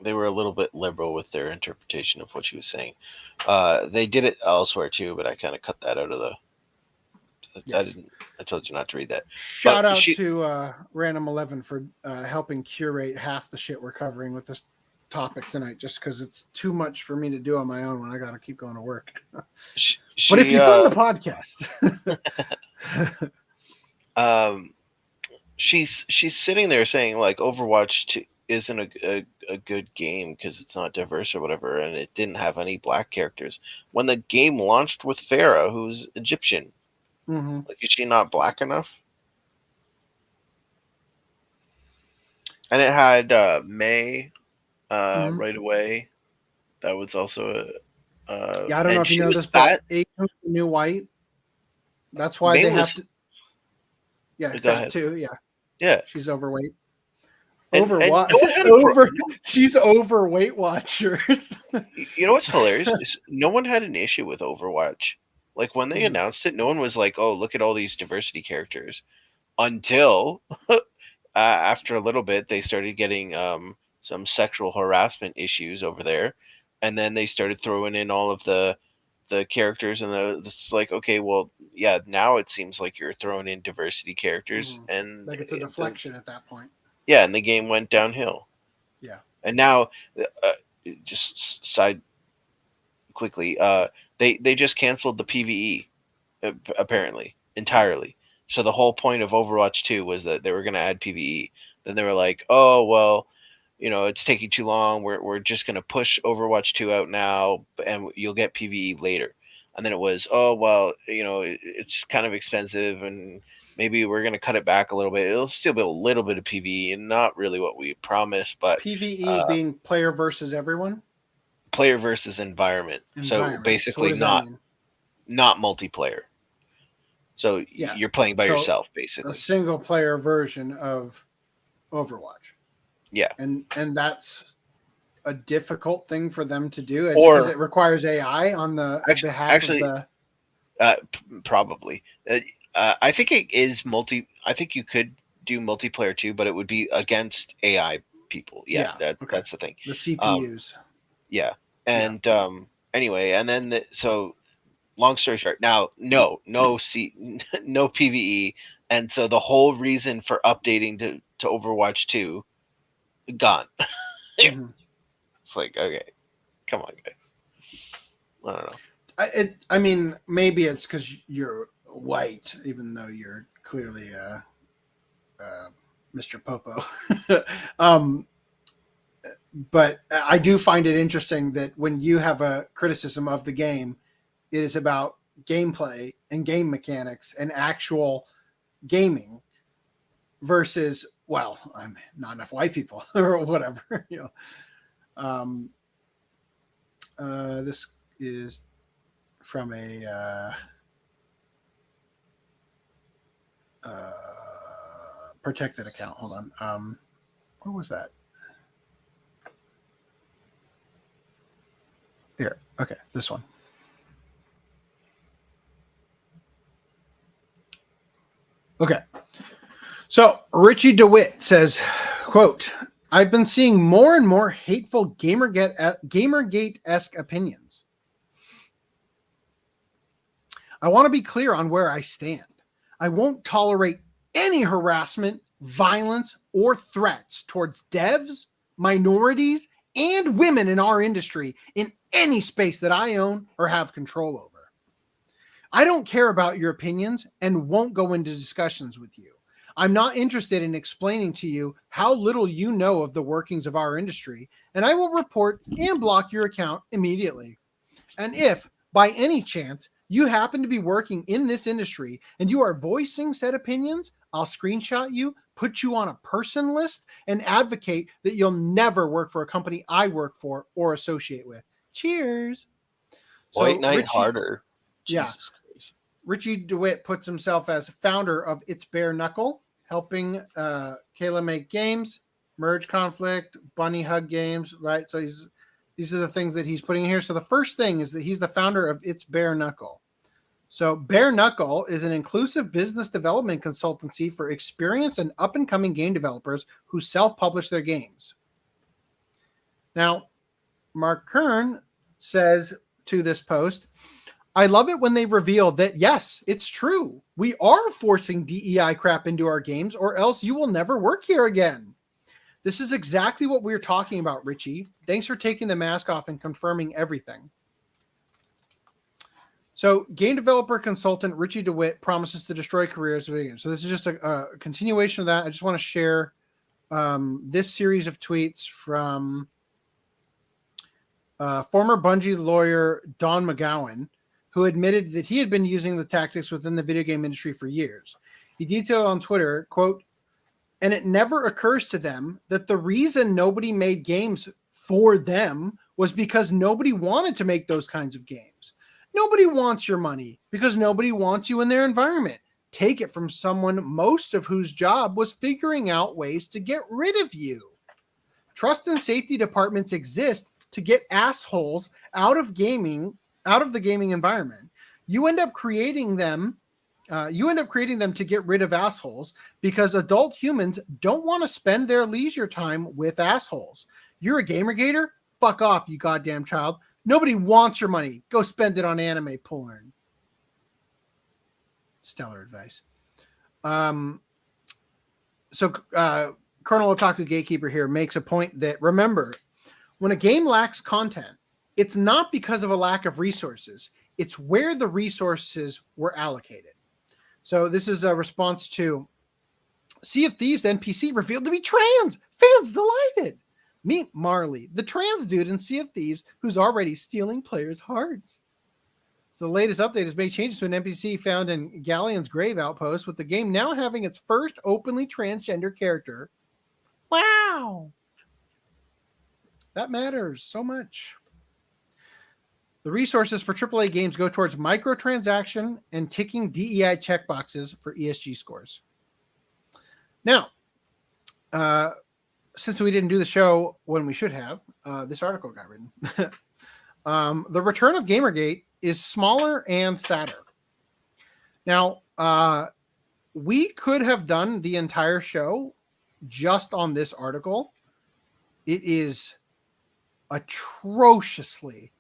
Speaker 19: They were a little bit liberal with their interpretation of what she was saying. They did it elsewhere too, but I kind of cut that out of the. Yes. I told you not to read that.
Speaker 8: Shout out to Random 11 for helping curate half the shit we're covering with this topic tonight, just because it's too much for me to do on my own when I got to keep going to work. But if you found the podcast,
Speaker 19: she's sitting there saying like Overwatch 2 isn't a good game because it's not diverse or whatever, and it didn't have any black characters. When the game launched with Farah, who's Egyptian, like, is she not black enough? And it had May right away. That was also a.
Speaker 8: I don't know if you know this, but Asian's the new white. That's why they have to. Yeah, fat too. Yeah, she's overweight. She's overweight watchers.
Speaker 19: You know what's hilarious? Is no one had an issue with Overwatch. Like when they announced it, no one was like, "Oh, look at all these diversity characters," until after a little bit, they started getting some sexual harassment issues over there, and then they started throwing in all of the characters, and it's like, okay, well, yeah, now it seems like you're throwing in diversity characters, and
Speaker 8: like it's a deflection at that point.
Speaker 19: Yeah, and the game went downhill.
Speaker 8: Yeah.
Speaker 19: And now, just side quickly, they just canceled the PvE, apparently, entirely. So the whole point of Overwatch 2 was that they were going to add PvE. Then they were like, oh, well, it's taking too long. We're just going to push Overwatch 2 out now, and you'll get PvE later. And then it was, oh, well, it's kind of expensive, and maybe we're going to cut it back a little bit. It'll still be a little bit of PvE, and not really what we promised, but
Speaker 8: PvE being player versus everyone?
Speaker 19: Player versus environment. So basically not multiplayer. So you're playing by yourself, basically.
Speaker 8: A single player version of Overwatch.
Speaker 19: Yeah.
Speaker 8: And that's a difficult thing for them to do because it requires AI on the behalf of the...
Speaker 19: Probably. I think it is I think you could do multiplayer too, but it would be against AI people. Yeah, that's the thing.
Speaker 8: The CPUs.
Speaker 19: Yeah, and anyway, and then so long story short, now no PvE, and so the whole reason for updating to Overwatch 2 gone. It's like, okay, come on, guys. I don't know.
Speaker 8: I mean, maybe it's because you're white, even though you're clearly Mr. Popo. But I do find it interesting that when you have a criticism of the game, it is about gameplay and game mechanics and actual gaming versus, well, I'm not enough white people or whatever. This is from a protected account. Hold on. What was that? Here. Okay, this one. Okay. So Richie DeWitt says, quote, I've been seeing more and more hateful Gamergate-esque opinions. I want to be clear on where I stand. I won't tolerate any harassment, violence, or threats towards devs, minorities, and women in our industry in any space that I own or have control over. I don't care about your opinions and won't go into discussions with you. I'm not interested in explaining to you how little you know of the workings of our industry, and I will report and block your account immediately. And if, by any chance, you happen to be working in this industry and you are voicing said opinions, I'll screenshot you, put you on a person list, and advocate that you'll never work for a company I work for or associate with. Cheers.
Speaker 19: White Knight harder.
Speaker 8: Yeah. Richie DeWitt puts himself as founder of It's Bare Knuckle, helping Kayla make games, Merge Conflict, Bunny Hug games, right? So these are the things that he's putting here. So the first thing is that he's the founder of It's Bare Knuckle. So Bare Knuckle is an inclusive business development consultancy for experienced and up-and-coming game developers who self-publish their games. Now, Mark Kern says to this post, I love it when they reveal that, yes, it's true. We are forcing DEI crap into our games, or else you will never work here again. This is exactly what we're talking about, Richie. Thanks for taking the mask off and confirming everything. So, game developer consultant Richie DeWitt promises to destroy careers of video games. So this is just a continuation of that. I just want to share this series of tweets from former Bungie lawyer Don McGowan, who admitted that he had been using the tactics within the video game industry for years. He detailed on Twitter, quote, and it never occurs to them that the reason nobody made games for them was because nobody wanted to make those kinds of games. Nobody wants your money because nobody wants you in their environment. Take it from someone most of whose job was figuring out ways to get rid of you. Trust and safety departments exist to get assholes out of the gaming environment. You end up creating them to get rid of assholes because adult humans don't want to spend their leisure time with assholes. You're a Gamergater? Fuck off, you goddamn child. Nobody wants your money. Go spend it on anime porn. Stellar advice. So Colonel Otaku Gatekeeper here makes a point that, remember, when a game lacks content, it's not because of a lack of resources. It's where the resources were allocated. So this is a response to Sea of Thieves NPC revealed to be trans. Fans delighted. Meet Marley, the trans dude in Sea of Thieves who's already stealing players' hearts. So the latest update has made changes to an NPC found in Galleon's Grave Outpost, with the game now having its first openly transgender character. Wow. That matters so much. The resources for AAA games go towards microtransaction and ticking DEI checkboxes for ESG scores. Now, since we didn't do the show when we should have, this article got written. The return of Gamergate is smaller and sadder. Now, we could have done the entire show just on this article. It is atrociously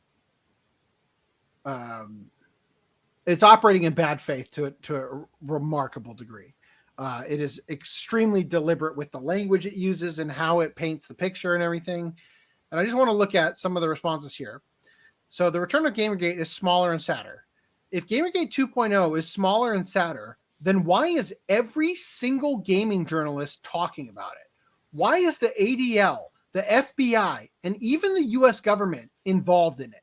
Speaker 8: it's operating in bad faith to a remarkable degree. It is extremely deliberate with the language it uses and how it paints the picture and everything. And I just want to look at some of the responses here. So the return of Gamergate is smaller and sadder. If Gamergate 2.0 is smaller and sadder, then why is every single gaming journalist talking about it? Why is the ADL, the FBI, and even the US government involved in it?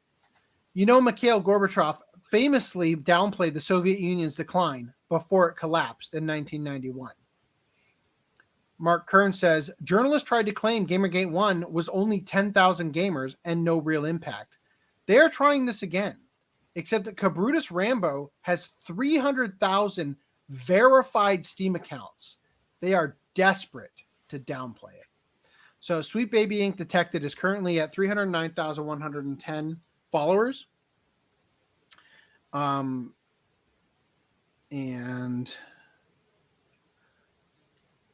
Speaker 8: You know, Mikhail Gorbachev famously downplayed the Soviet Union's decline before it collapsed in 1991. Mark Kern says, journalists tried to claim Gamergate 1 was only 10,000 gamers and no real impact. They are trying this again, except that Cabrutus Rambo has 300,000 verified Steam accounts. They are desperate to downplay it. So Sweet Baby Inc. Detected is currently at 309,110 followers. And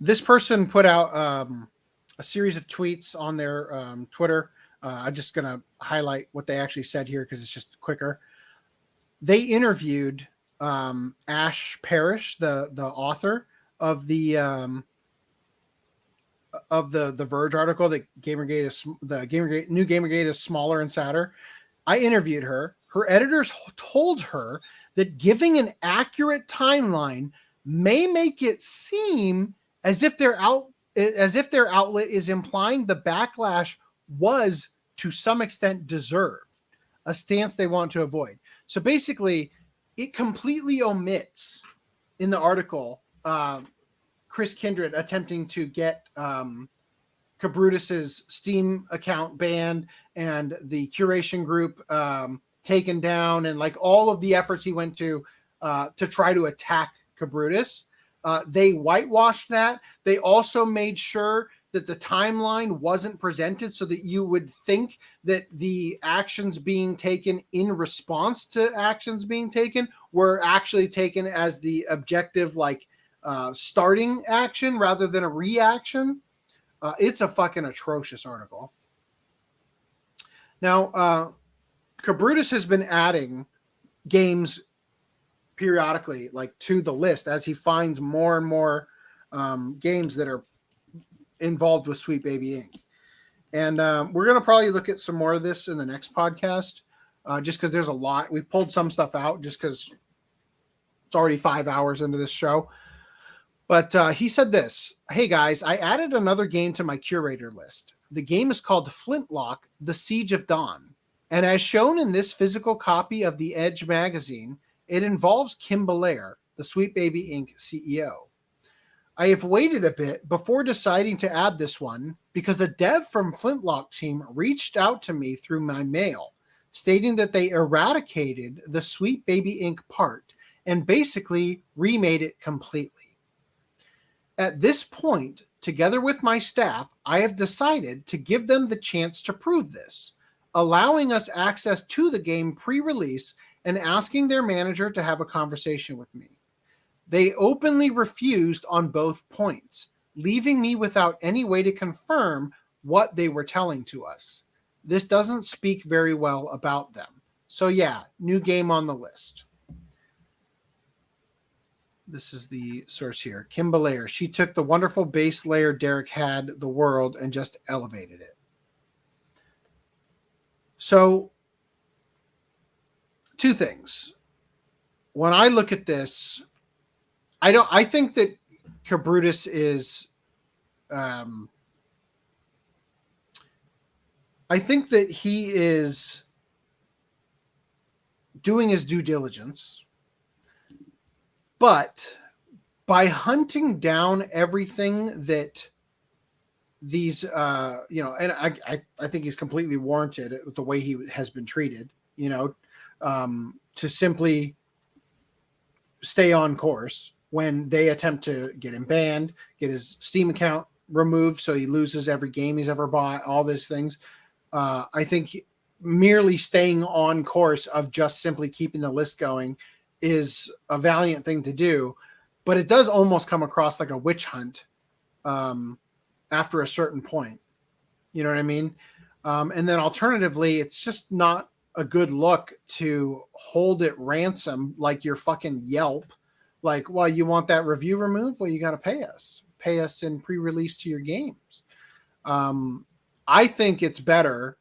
Speaker 8: this person put out a series of tweets on their Twitter. I'm just going to highlight what they actually said here because it's just quicker. They interviewed Ash Parrish, the author of the Verge article that Gamergate is new Gamergate is smaller and sadder. I interviewed her. Her editors told her that giving an accurate timeline may make it seem as if their outlet is implying the backlash was to some extent deserved, a stance they want to avoid. So basically, it completely omits in the article Chris Kindred attempting to get Cabrutus's Steam account banned and the curation group taken down, and like all of the efforts he went to try to attack Cabrutus. They whitewashed that. They also made sure that the timeline wasn't presented so that you would think that the actions being taken in response to actions being taken were actually taken as the objective, like starting action rather than a reaction. It's a fucking atrocious article. Now, Cabrutus has been adding games periodically, like to the list as he finds more and more games that are involved with Sweet Baby Inc. And we're going to probably look at some more of this in the next podcast, just because there's a lot. We pulled some stuff out just because it's already 5 hours into this show. But he said this: hey guys, I added another game to my curator list. The game is called Flintlock: The Siege of Dawn. And as shown in this physical copy of the Edge magazine, it involves Kim Belair, the Sweet Baby Inc. CEO. I have waited a bit before deciding to add this one because a dev from Flintlock team reached out to me through my mail, stating that they eradicated the Sweet Baby Inc. part and basically remade it completely. At this point, together with my staff, I have decided to give them the chance to prove this, allowing us access to the game pre-release and asking their manager to have a conversation with me. They openly refused on both points, leaving me without any way to confirm what they were telling to us. This doesn't speak very well about them. So yeah, new game on the list. This is the source here. Kim Belair. She took the wonderful base layer Derek had, the world, and just elevated it. So, two things. When I look at this, I think that Cabrutus is I think that he is doing his due diligence, but by hunting down everything that these, and I think he's completely warranted with the way he has been treated, to simply stay on course when they attempt to get him banned, get his Steam account removed so he loses every game he's ever bought, all these things. I think merely staying on course of just simply keeping the list going is a valiant thing to do. but it does almost come across like a witch hunt after a certain point. You know what I mean? And then alternatively, it's just not a good look to hold it ransom like your fucking Yelp. Like, well, you want that review removed? Well, you got to pay us. Pay us in pre-release to your games. I think it's better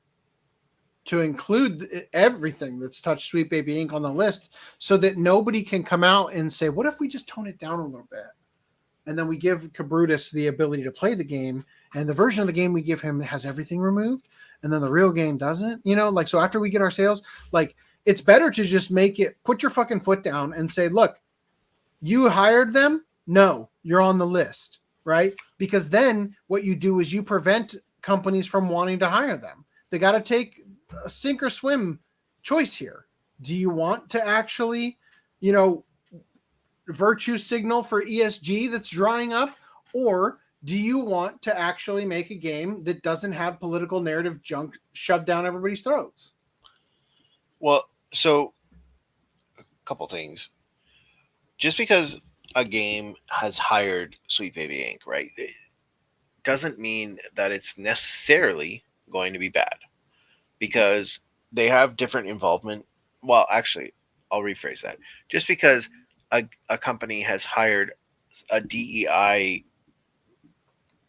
Speaker 8: to include everything that's touched Sweet Baby Inc. on the list so that nobody can come out and say, what if we just tone it down a little bit? And then we give Cabrutus the ability to play the game, and the version of the game we give him has everything removed, and then the real game doesn't, you know, like, so after we get our sales, like, it's better to just make it, put your fucking foot down and say, look, you hired them? No, you're on the list, right? Because then what you do is you prevent companies from wanting to hire them. They got to take a sink or swim choice here. Do you want to actually, you know, virtue signal for ESG that's drying up, or do you want to actually make a game that doesn't have political narrative junk shoved down everybody's throats?
Speaker 19: Well, so a couple things. Just because a game has hired Sweet Baby Inc., right, it doesn't mean that it's necessarily going to be bad, because they have different involvement. Well, actually, I'll rephrase that. Just because a company has hired a DEI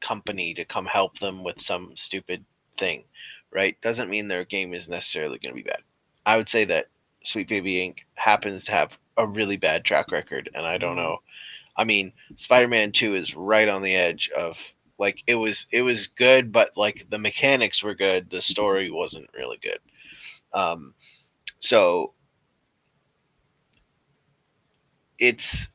Speaker 19: company to come help them with some stupid thing, right, doesn't mean their game is necessarily going to be bad. I would say that Sweet Baby Inc. happens to have a really bad track record, and I don't know. I mean, Spider-Man 2 is right on the edge of, like, it was good, but like the mechanics were good, the story wasn't really good. So it's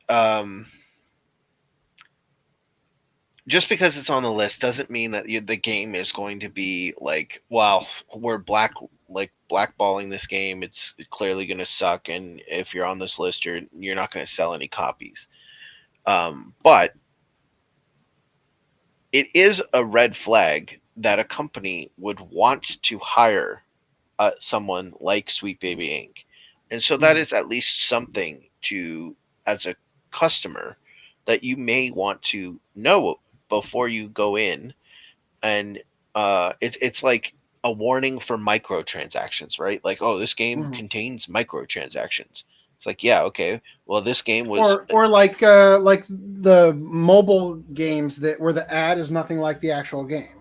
Speaker 19: just because it's on the list doesn't mean that the game is going to be like, wow, we're blackballing this game. It's clearly going to suck, and if you're on this list, you're not going to sell any copies. But it is a red flag that a company would want to hire someone like Sweet Baby Inc. And so that is at least something to, as a customer, that you may want to know before you go in. And it's like a warning for microtransactions, right? Like, oh, this game contains microtransactions. It's like, yeah, okay. Well, this game was,
Speaker 8: or like the mobile games that where the ad is nothing like the actual game.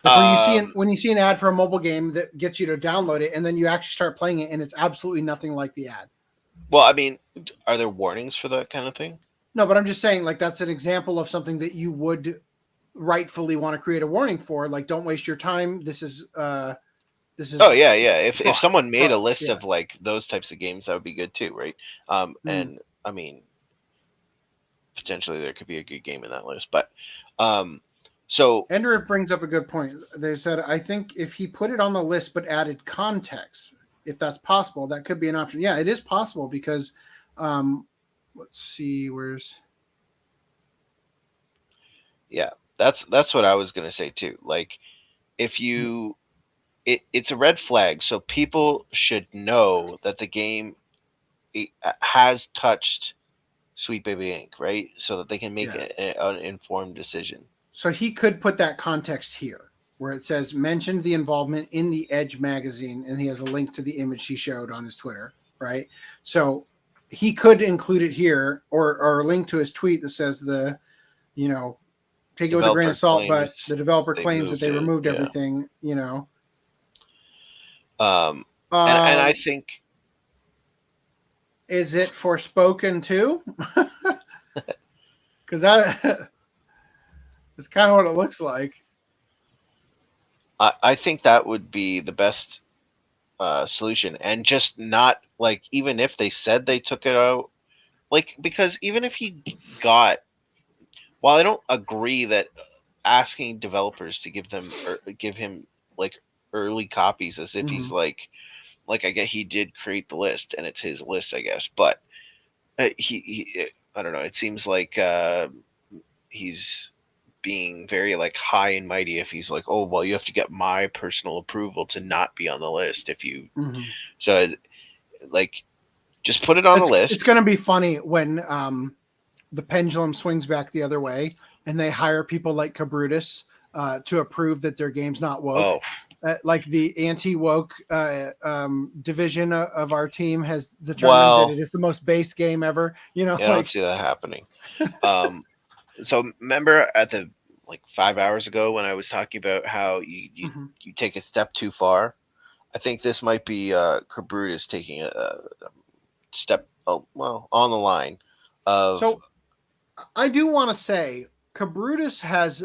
Speaker 8: Like when you see an ad for a mobile game that gets you to download it, and then you actually start playing it, and it's absolutely nothing like the ad.
Speaker 19: Well, I mean, are there warnings for that kind of thing?
Speaker 8: No, but I'm just saying, like, that's an example of something that you would rightfully want to create a warning for. Like, don't waste your time. This is. Oh
Speaker 19: yeah. If someone made a list of like those types of games, that would be good too, right? And I mean, potentially there could be a good game in that list, but so
Speaker 8: Andrew brings up a good point. They said, I think if he put it on the list but added context, if that's possible, that could be an option. Yeah, it is possible because, let's see,
Speaker 19: yeah, that's what I was gonna say too. Like, if you, it's a red flag, so people should know that the game has touched Sweet Baby Inc., right? So that they can make an informed decision.
Speaker 8: So he could put that context here, where it says, mentioned the involvement in the Edge magazine, and he has a link to the image he showed on his Twitter, right? So he could include it here, or a link to his tweet that says take it with a grain of salt, but the developer claims that they removed everything, And
Speaker 19: I think,
Speaker 8: is it Forspoken too? Because that it's kind of what it looks like.
Speaker 19: I think that would be the best solution, and just not like, even if they said they took it out, like, because even if he got, while I don't agree that asking developers to give him like early copies as if he's like I guess he did create the list and it's his list, I guess, but he I don't know, it seems like he's being very like high and mighty if he's like, oh well, you have to get my personal approval to not be on the list if you so like Just put it on the list.
Speaker 8: It's going to be funny when the pendulum swings back the other way and they hire people like Cabrutus to approve that their game's not woke. Like the anti-woke division of our team has determined that it is the most based game ever. You know,
Speaker 19: I don't see that happening. So remember at the 5 hours ago when I was talking about how you take a step too far? I think this might be Cabrutus taking a step on the line of.
Speaker 8: So I do want to say Cabrutus has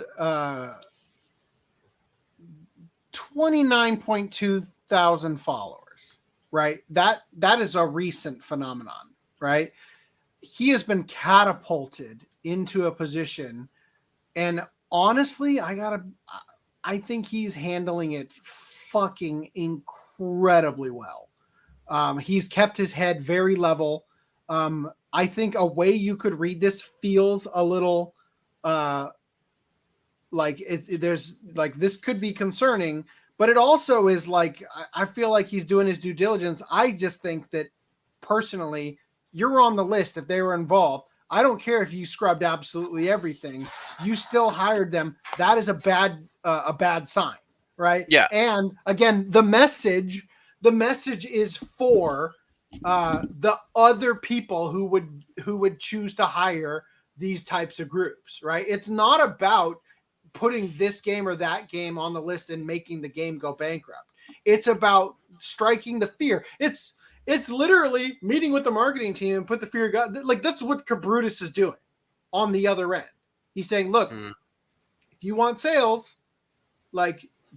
Speaker 8: 29.2 thousand followers, right? That is a recent phenomenon, right? He has been catapulted into a position, and honestly, I think he's handling it fucking incredibly well. He's kept his head very level. I think a way you could read this feels a little there's this could be concerning, but it also is I feel like he's doing his due diligence. I just think that personally, you're on the list if they were involved. I don't care if you scrubbed absolutely everything. You still hired them. That is a bad sign, right?
Speaker 19: Yeah.
Speaker 8: And again, the message is for the other people who would choose to hire these types of groups, right? It's not about putting this game or that game on the list and making the game go bankrupt. It's about striking the fear. It's literally meeting with the marketing team and put the fear of God. That's what Cabrutus is doing on the other end. He's saying, look, if you want sales,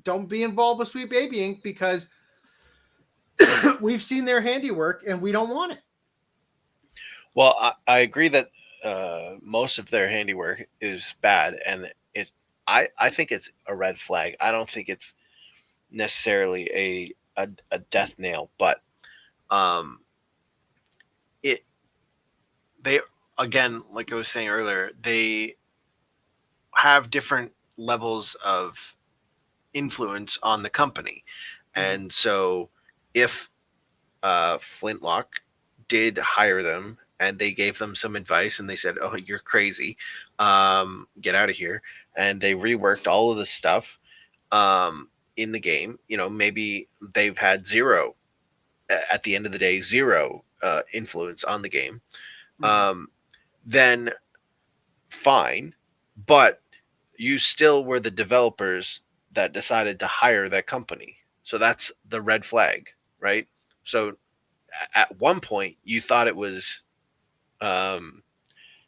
Speaker 8: don't be involved with Sweet Baby Inc. because we've seen their handiwork and we don't want it.
Speaker 19: Well, I agree that most of their handiwork is bad, and I think it's a red flag. I don't think it's necessarily a death nail, but they, again, like I was saying earlier, they have different levels of influence on the company. And so if Flintlock did hire them and they gave them some advice and they said, oh, you're crazy, get out of here, and they reworked all of the stuff in the game, maybe they've had zero influence on the game, then fine, but you still were the developers that decided to hire that company. So that's the red flag, right? So at one point you thought it was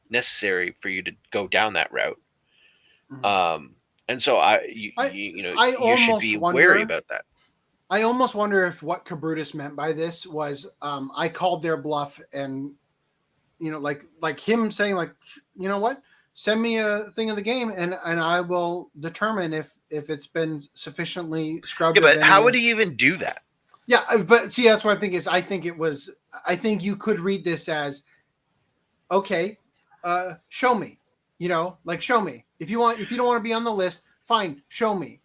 Speaker 19: necessary for you to go down that route. And so you should be wary about that.
Speaker 8: I almost wonder if what Cabrutus meant by this was I called their bluff, and like him saying you know what, send me a thing of the game and I will determine if it's been sufficiently scrubbed.
Speaker 19: Yeah, but how would he even do that?
Speaker 8: Yeah, but see, that's what I think is. I think you could read this as, okay, show me. Show me. If you don't want to be on the list, fine, show me.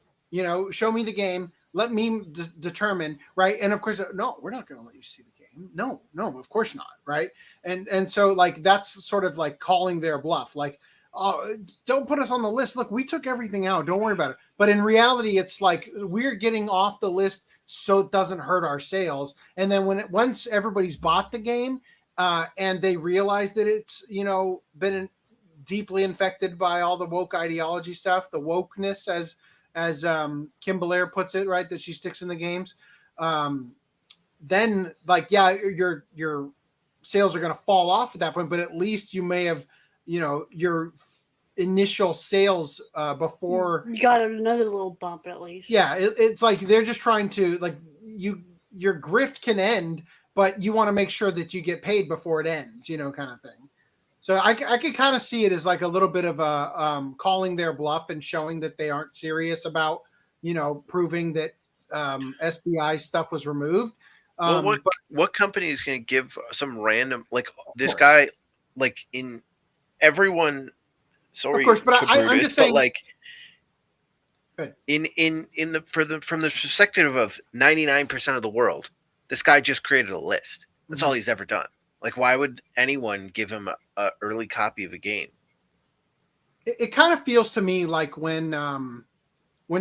Speaker 8: Show me the game. Let me determine, right? And of course, no, we're not going to let you see the game. No, of course not, right? And so that's sort of calling their bluff. Don't put us on the list. Look, we took everything out. Don't worry about it. But in reality, it's we're getting off the list so it doesn't hurt our sales. And then once everybody's bought the game and they realize that it's been deeply infected by all the woke ideology stuff, the wokeness, as Kim Belair puts it, right, that she sticks in the games, then your sales are going to fall off at that point. But at least you may have your initial sales before
Speaker 11: you got another little bump at least.
Speaker 8: Yeah, it's they're just trying to your grift can end, but you want to make sure that you get paid before it ends, kind of thing. So I could kind of see it as a little bit of a calling their bluff and showing that they aren't serious about proving that SBI stuff was removed.
Speaker 19: Well, what company is going to give some random this guy in everyone? Sorry,
Speaker 8: of course, but I'm just saying,
Speaker 19: from the perspective of 99% of the world, this guy just created a list. That's all he's ever done. Like, why would anyone give him a early copy of a game?
Speaker 8: It kind of feels to me like when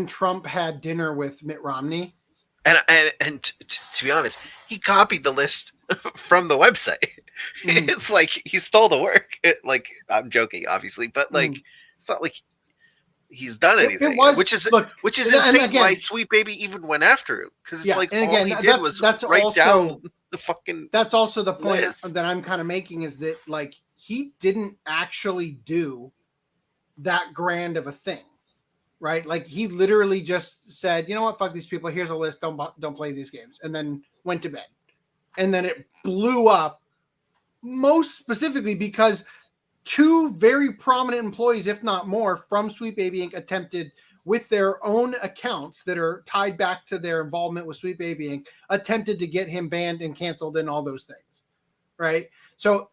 Speaker 8: Trump had dinner with Mitt Romney.
Speaker 19: And to be honest, he copied the list from the website. It's like he stole the work. I'm joking, obviously, but like it's not like he's done anything.
Speaker 8: It was,
Speaker 19: which is
Speaker 8: and
Speaker 19: insane.
Speaker 8: again,
Speaker 19: why Sweet Baby even went after him, because
Speaker 8: yeah,
Speaker 19: like
Speaker 8: and
Speaker 19: all
Speaker 8: again,
Speaker 19: he did was write
Speaker 8: also,
Speaker 19: down the fucking.
Speaker 8: That's also the point
Speaker 19: list.
Speaker 8: that I'm kind of making, is that like he didn't actually do that grand of a thing. Right, like he literally just said, "You know what? Fuck these people. Here's a list. Don't play these games," and then went to bed. And then it blew up, most specifically because two very prominent employees, if not more, from Sweet Baby Inc. attempted, with their own accounts that are tied back to their involvement with Sweet Baby Inc., attempted to get him banned and canceled and all those things. Right, so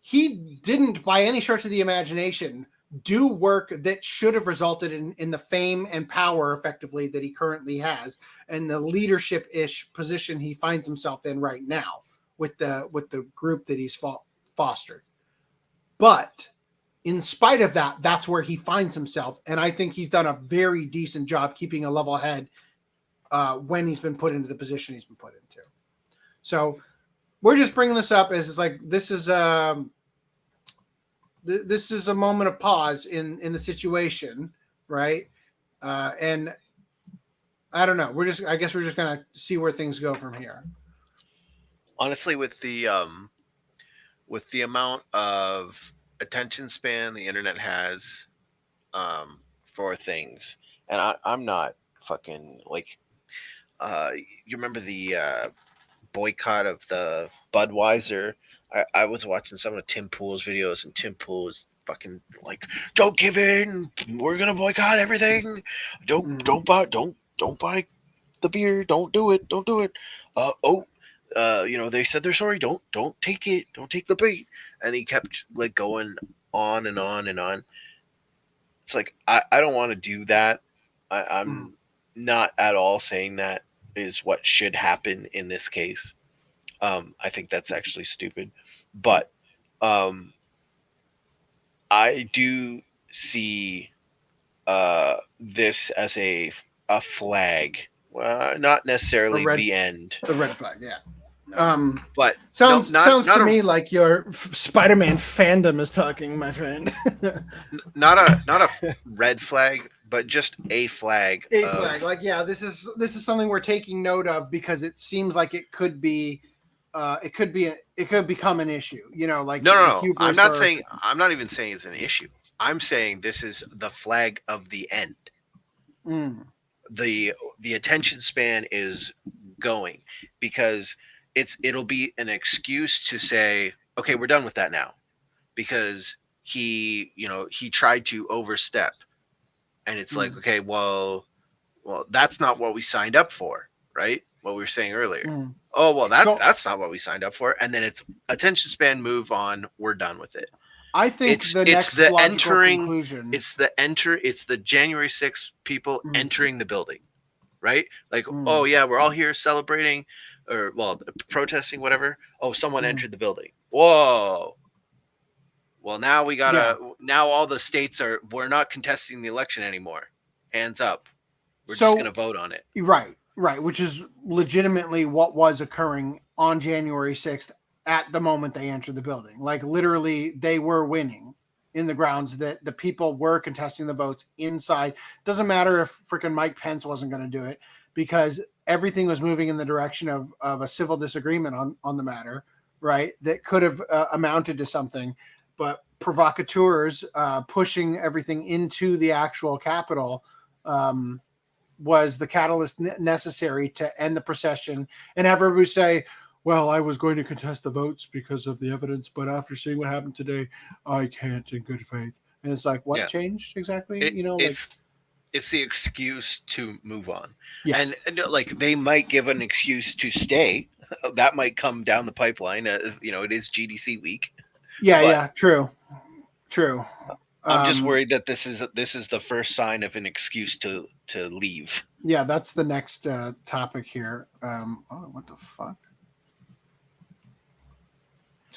Speaker 8: he didn't, by any stretch of the imagination, do work that should have resulted in the fame and power, effectively, that he currently has, and the leadership-ish position he finds himself in right now with the group that he's fostered. But in spite of that, that's where he finds himself, and I think he's done a very decent job keeping a level head when he's been put into the position he's been put into. So we're just bringing this up as it's like this is a moment of pause in the situation, right? And I don't know. I guess we're just gonna see where things go from here.
Speaker 19: Honestly, with the amount of attention span the internet has for things, and I'm not fucking like you remember the boycott of the Budweiser. I was watching some of Tim Pool's videos, and Tim Pool was fucking like, "Don't give in. We're gonna boycott everything. Don't buy the beer. Don't do it. Don't do it. They said they're sorry. Don't take it. Don't take the bait." And he kept like going on and on and on. It's like I don't want to do that. I'm not at all saying that is what should happen in this case. I think that's actually stupid, but I do see this as a flag, not necessarily the end.
Speaker 8: The red flag, yeah.
Speaker 19: But
Speaker 8: sounds to me like your Spider-Man fandom is talking, my friend.
Speaker 19: not a red flag, but just a flag.
Speaker 8: A flag, like, yeah, this is something we're taking note of, because it seems like it could be. It could become an issue, like
Speaker 19: no. I'm not even saying it's an issue. I'm saying this is the flag of the end. The attention span is going, because it'll be an excuse to say, okay, we're done with that now, because he tried to overstep, and it's like, okay, well, that's not what we signed up for, right? What we were saying earlier. Oh, well, that's not what we signed up for. And then it's attention span, move on. We're done with it.
Speaker 8: I think it's the conclusion.
Speaker 19: It's the January 6th people entering the building, right? Like, oh yeah, we're all here celebrating or protesting, whatever. Oh, someone entered the building. Whoa. Well, now now all the states we're not contesting the election anymore. Hands up. We're just going to vote on it.
Speaker 8: Right, which is legitimately what was occurring on January 6th at the moment they entered the building. Like, literally, they were winning in the grounds that the people were contesting the votes inside. Doesn't matter if freaking Mike Pence wasn't going to do it, because everything was moving in the direction of a civil disagreement on the matter, right? That could have amounted to something. But provocateurs pushing everything into the actual Capitol was the catalyst necessary to end the procession, and have everybody say, well, I was going to contest the votes because of the evidence, but after seeing what happened today, I can't in good faith. And it's like, what changed exactly?
Speaker 19: It's the excuse to move on. Yeah. And like, they might give an excuse to stay. That might come down the pipeline. It is GDC week.
Speaker 8: Yeah, true.
Speaker 19: I'm just worried that this is the first sign of an excuse to leave.
Speaker 8: Yeah, that's the next topic here. What the fuck?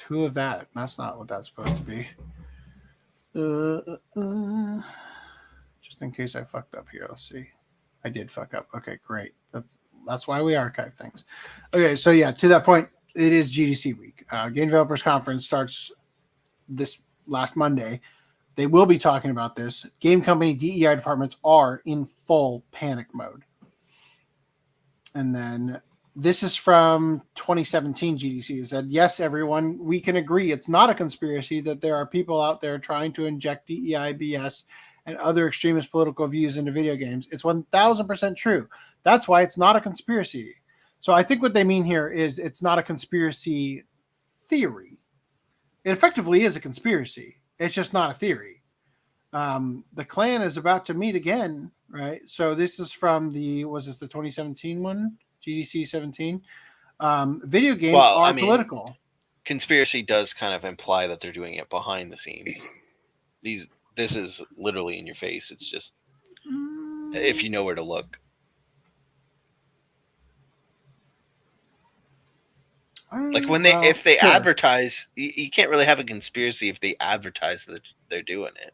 Speaker 8: Who of that? That's not what that's supposed to be. Just in case I fucked up here. Let's see. I did fuck up. Okay, great. That's why we archive things. Okay, so yeah, to that point, it is GDC week. Game Developers Conference starts this last Monday. They will be talking about this. Game company DEI departments are in full panic mode. And then this is from 2017 GDC. It said, yes, everyone, we can agree it's not a conspiracy that there are people out there trying to inject DEI, BS, and other extremist political views into video games. It's 1000% true. That's why it's not a conspiracy. So I think what they mean here is it's not a conspiracy theory. It effectively is a conspiracy. It's just not a theory. The clan is about to meet again, right? So this is from the 2017 one? GDC 17. Video games are political.
Speaker 19: Conspiracy does kind of imply that they're doing it behind the scenes. This is literally in your face. It's just if you know where to look. Like if they advertise, you can't really have a conspiracy if they advertise that they're doing it.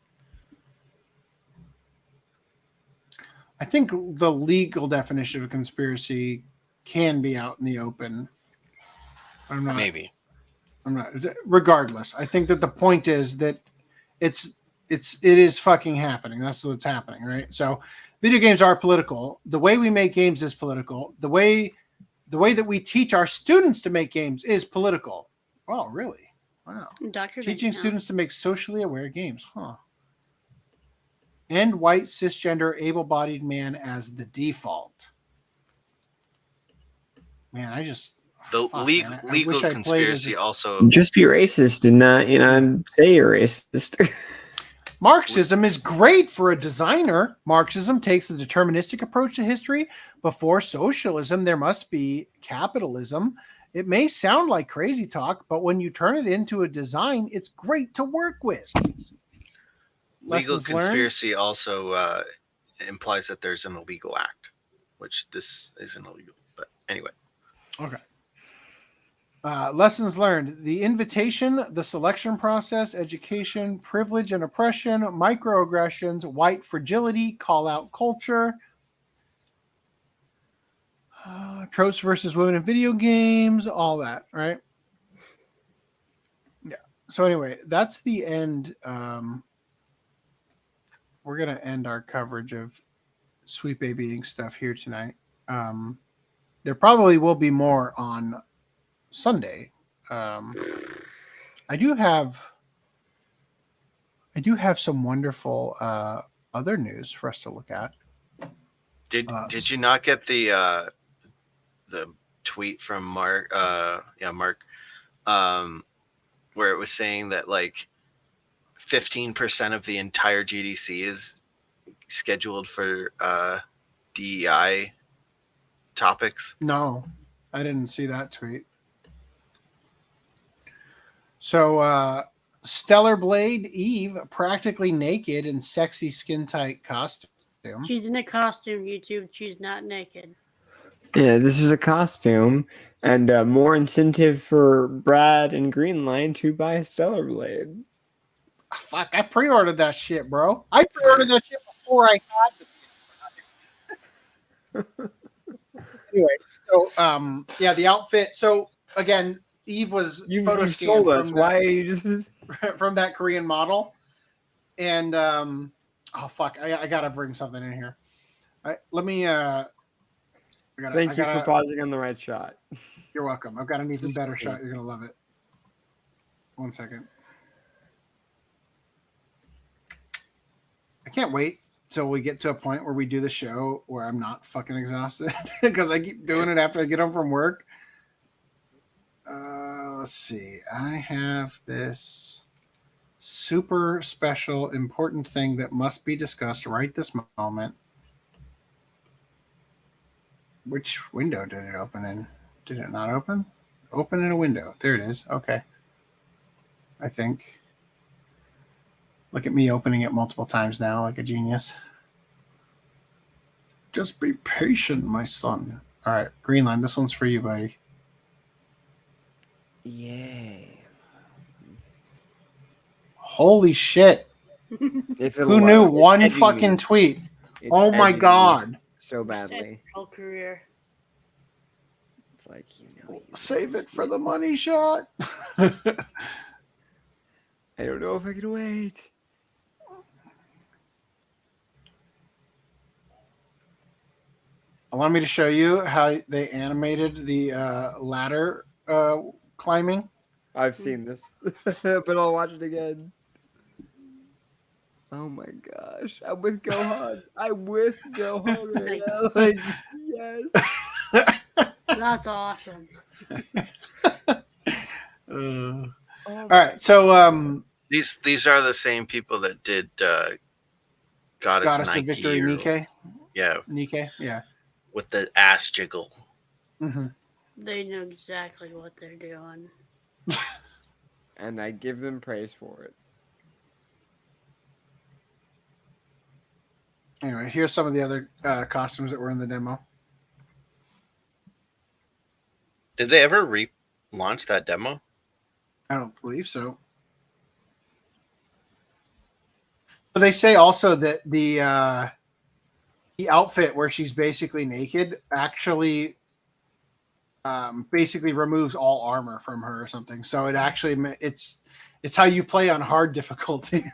Speaker 8: I think the legal definition of a conspiracy can be out in the open.
Speaker 19: Maybe.
Speaker 8: I'm not. Regardless, I think that the point is that it is fucking happening. That's what's happening, right? So, video games are political. The way we make games is political. The way that we teach our students to make games is political. Oh, really? Wow. Teaching students to make socially aware games, huh? And white, cisgender, able-bodied man as the default. Man,
Speaker 19: legal conspiracy also
Speaker 16: just be racist and not, say you're racist.
Speaker 8: Marxism is great for a designer. Marxism takes a deterministic approach to history. Before socialism, there must be capitalism. It may sound like crazy talk, but when you turn it into a design, it's great to work with.
Speaker 19: Legal conspiracy also implies that there's an illegal act, which this isn't illegal. But anyway.
Speaker 8: Okay. Lessons learned. The invitation, the selection process, education, privilege and oppression, microaggressions, white fragility, call-out culture, tropes versus women in video games, all that, right? Yeah. So anyway, that's the end. We're going to end our coverage of Sweet Baby Ink stuff here tonight. There probably will be more on Sunday. I do have some wonderful other news for us to look at.
Speaker 19: Did you not get the tweet from Mark? Mark, where it was saying that like 15% of the entire GDC is scheduled for DEI topics.
Speaker 8: No, I didn't see that tweet. So, Stellar Blade Eve practically naked in sexy skin tight costume.
Speaker 11: She's in a costume, YouTube. She's not naked.
Speaker 16: Yeah, this is a costume, and more incentive for Brad and Greenline to buy Stellar Blade.
Speaker 8: Fuck, I pre-ordered that shit, bro. I pre-ordered that shit before I had the Anyway, so the outfit. So again, Eve was photo scanned from
Speaker 16: why are you just
Speaker 8: from that Korean model, and oh fuck, I gotta bring something in here. Let me.
Speaker 16: Thank you for pausing on the right shot.
Speaker 8: You're welcome. I've got an even better shot. You're gonna love it. 1 second. I can't wait till we get to a point where we do the show where I'm not fucking exhausted because I keep doing it after I get home from work. Let's see. I have this super special important thing that must be discussed right this moment. Which window did it open in? Did it not open? Open in a window. There it is. Okay. I think. Look at me opening it multiple times now like a genius. Just be patient, my son. All right, Greenline, this one's for you, buddy.
Speaker 16: Yay.
Speaker 8: Holy shit. Who knew one fucking tweet? Oh my god.
Speaker 16: So badly.
Speaker 11: Whole career.
Speaker 16: It's like,
Speaker 8: Save it for the money shot.
Speaker 16: I don't know if I can wait.
Speaker 8: Allow me to show you how they animated the ladder climbing.
Speaker 16: I've seen this, but I'll watch it again. Oh my gosh. I'm with Gohan. I'm with Gohan right now. Like, yes.
Speaker 11: That's awesome.
Speaker 8: All right, so
Speaker 19: these are the same people that did Goddess
Speaker 8: of
Speaker 19: Nike
Speaker 8: Victory, Nikkei.
Speaker 19: Yeah,
Speaker 8: Nikkei. Yeah,
Speaker 19: with the ass jiggle.
Speaker 8: Mm-hmm.
Speaker 11: They know exactly what they're doing.
Speaker 16: And I give them praise for it.
Speaker 8: Anyway, here's some of the other costumes that were in the demo.
Speaker 19: Did they ever relaunch that demo?
Speaker 8: I don't believe so. But they say also that the outfit where she's basically naked actually basically removes all armor from her or something. So it actually it's how you play on hard difficulty.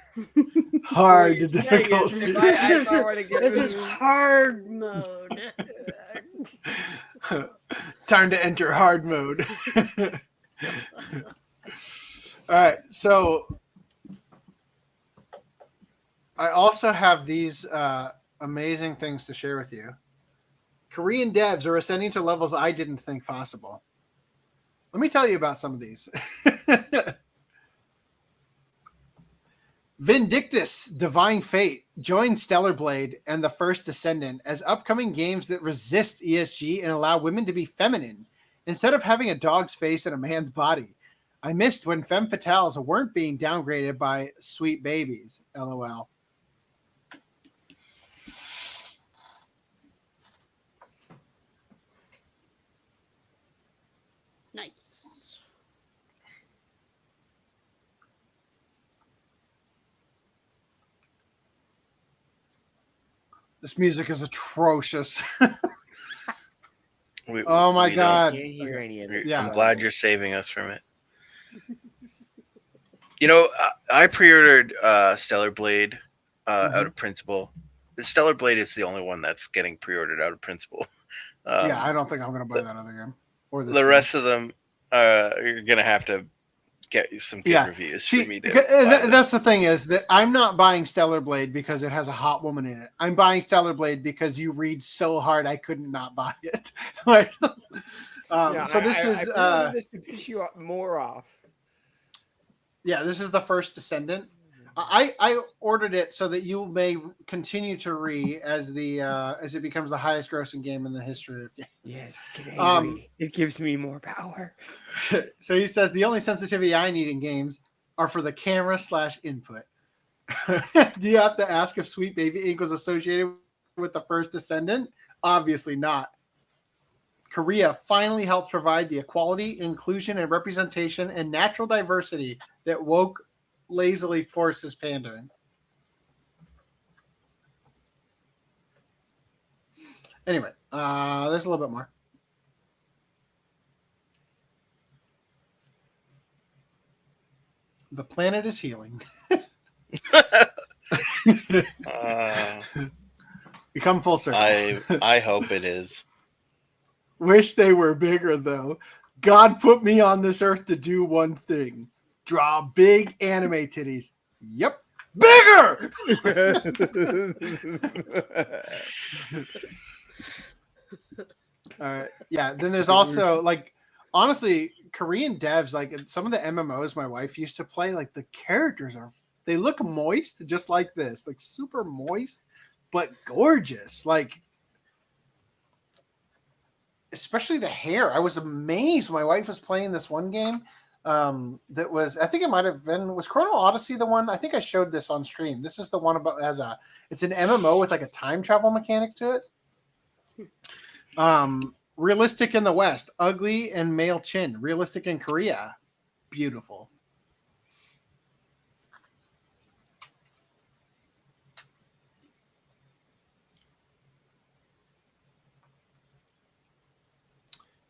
Speaker 8: Hard difficulty.
Speaker 11: This is hard mode.
Speaker 8: Time to enter hard mode. All right, so I also have these amazing things to share with you. Korean devs are ascending to levels I didn't think possible. Let me tell you about some of these. Vindictus Divine Fate joined Stellar Blade and The First Descendant as upcoming games that resist ESG and allow women to be feminine instead of having a dog's face and a man's body. I missed when femme fatales weren't being downgraded by sweet babies. LOL.
Speaker 11: Nice.
Speaker 8: This music is atrocious. Oh my god.
Speaker 16: I can't hear any of it.
Speaker 19: I'm glad you're saving us from it. You know, I pre-ordered Stellar Blade out of principle. The Stellar Blade is the only one that's getting pre-ordered out of principle.
Speaker 8: Yeah, I don't think I'm going to buy that other game. Or this
Speaker 19: the
Speaker 8: game.
Speaker 19: rest of them, you're going to have to get you some good reviews for me to
Speaker 8: that's the thing is that I'm not buying Stellar Blade because it has a hot woman in it. I'm buying Stellar Blade because you read so hard I couldn't not buy it. Like, so this is
Speaker 16: this to piss you more off.
Speaker 8: Yeah, this is The First Descendant. I ordered it so that you may continue to read as it becomes the highest grossing game in the history of games.
Speaker 16: Yes, get angry. It gives me more power.
Speaker 8: So he says the only sensitivity I need in games are for the camera /input. Do you have to ask if Sweet Baby Inc. was associated with The First Descendant? Obviously not. Korea finally helps provide the equality, inclusion, and representation and natural diversity that woke lazily forces pandering. Anyway, there's a little bit more. The planet is healing. We come full circle.
Speaker 19: I hope it is.
Speaker 8: Wish they were bigger, though. God put me on this earth to do one thing. Draw big anime titties. Yep. Bigger! Yeah, then there's also, like, honestly, Korean devs, like, some of the MMOs my wife used to play, like, the characters they look moist, just like this. Like, super moist, but gorgeous. Like, especially the hair. I was amazed. My wife was playing this one game that was, I think it might have been, was Chrono Odyssey the one? I think I showed this on stream. This is the one about it's an MMO with like a time travel mechanic to it. Realistic in the West, ugly and male chin. Realistic in Korea, beautiful.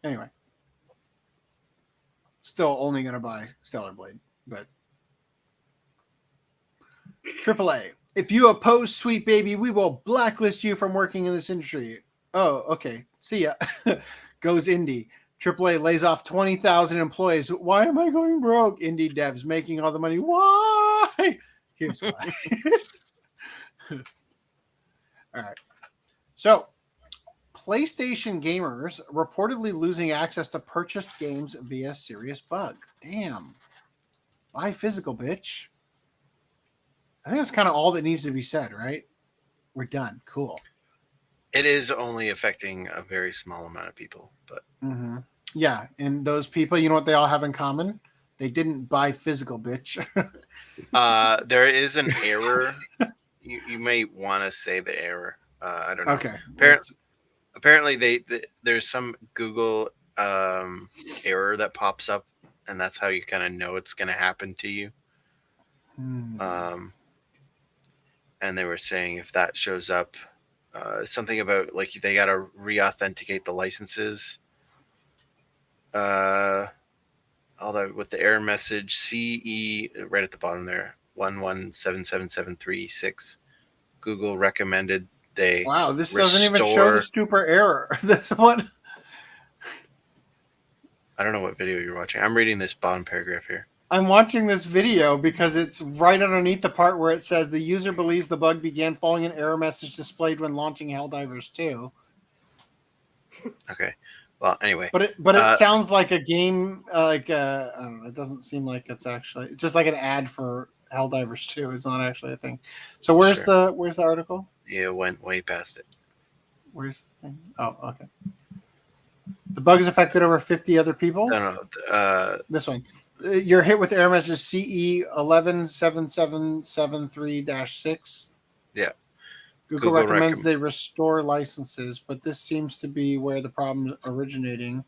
Speaker 8: Anyway. Still only going to buy Stellar Blade, but AAA. If you oppose Sweet Baby, we will blacklist you from working in this industry. Oh, okay. See ya. Goes indie. AAA lays off 20,000 employees. Why am I going broke? Indie devs making all the money. Why? Here's why. All right. So, PlayStation gamers reportedly losing access to purchased games via serious bug. Damn. Buy physical, bitch. I think that's kind of all that needs to be said, right? We're done. Cool.
Speaker 19: It is only affecting a very small amount of people, but
Speaker 8: yeah, and those people, you know what they all have in common? They didn't buy physical, bitch.
Speaker 19: there is an error. You may want to say the error. I don't know.
Speaker 8: Okay.
Speaker 19: Apparently, there's some Google error that pops up, and that's how you kind of know it's going to happen to you. And they were saying if that shows up, something about like they got to re-authenticate the licenses. All that with the error message CE right at the bottom there 1177736. Google recommended they
Speaker 8: this doesn't even show the stupid error. This one.
Speaker 19: I don't know what video you're watching. I'm reading this bottom paragraph here.
Speaker 8: I'm watching this video because it's right underneath the part where it says the user believes the bug began following an error message displayed when launching Helldivers 2.
Speaker 19: Okay. Well, anyway.
Speaker 8: But it sounds like a game, I don't know, it doesn't seem like it's just like an ad for Helldivers 2. It's not actually a thing. So where's the article?
Speaker 19: Yeah, went way past it.
Speaker 8: Where's the thing? Oh, okay. The bug has affected over 50 other people?
Speaker 19: No.
Speaker 8: This one. You're hit with error message CE 117773-6.
Speaker 19: Yeah.
Speaker 8: Google recommends they restore licenses, but this seems to be where the problem is originating.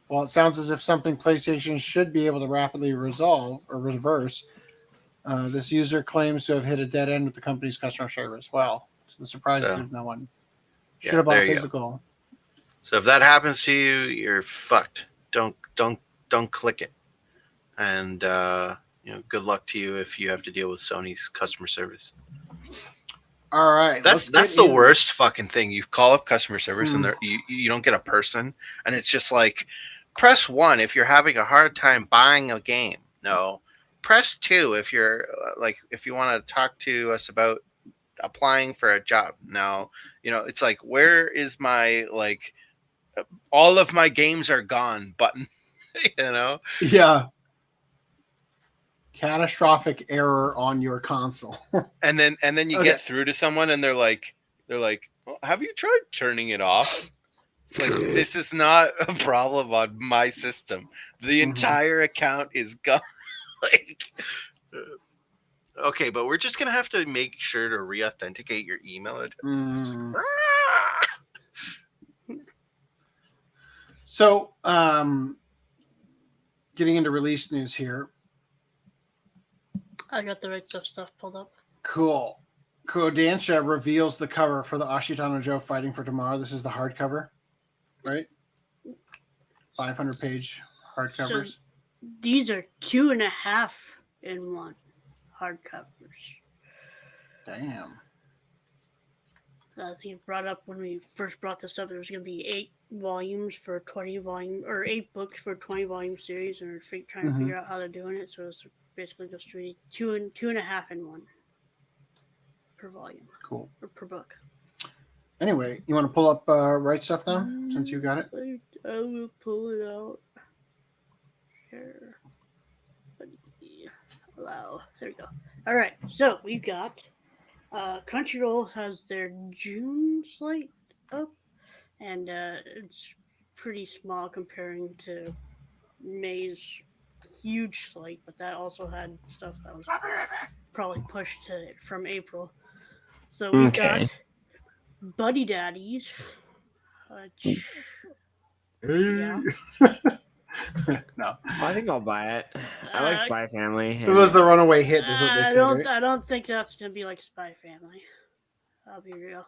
Speaker 8: While it sounds as if something PlayStation should be able to rapidly resolve or reverse, this user claims to have hit a dead end with the company's customer service. Well, to the surprise of no one. Should have bought physical.
Speaker 19: So if that happens to you, you're fucked. Don't click it. And good luck to you if you have to deal with Sony's customer service.
Speaker 8: All right,
Speaker 19: that's the worst fucking thing. You call up customer service and you don't get a person, and it's just like, press 1 if you're having a hard time buying a game. No, press 2 if you're if you want to talk to us about applying for a job. No, it's like, where is my all of my games are gone button?
Speaker 8: Yeah. Catastrophic error on your console.
Speaker 19: and then you get through to someone and they're like, well, have you tried turning it off? It's like, this is not a problem on my system. The entire account is gone. Okay, but we're just gonna have to make sure to re-authenticate your email address.
Speaker 8: So, getting into release news here.
Speaker 11: I got the right stuff pulled up.
Speaker 8: Cool. Kodansha reveals the cover for the Ashitano Joe Fighting for Tomorrow. This is the hardcover, right? 500-page hardcovers.
Speaker 11: So these are 2.5 in 1 hardcovers.
Speaker 8: Damn.
Speaker 11: I think it brought up when we first brought this up, there was going to be 8 volumes for 20 volume, or 8 books for a 20 volume series, and we're trying to figure out how they're doing it. So it's basically just reading 2.5 in 1 per volume.
Speaker 8: Cool.
Speaker 11: Or per book.
Speaker 8: Anyway, you want to pull up Right Stuff now, since you got it?
Speaker 11: I will pull it out. Here. Allow. There we go. All right. So we've got Crunchyroll has their June slate up, and it's pretty small comparing to May's huge slate, but that also had stuff that was probably pushed from April. So we've got Buddy Daddies. Yeah.
Speaker 8: No,
Speaker 16: I think I'll buy it. I like Spy Family.
Speaker 8: It was the runaway hit. Is what they said, right?
Speaker 11: I don't think that's gonna be like Spy Family. I'll be real.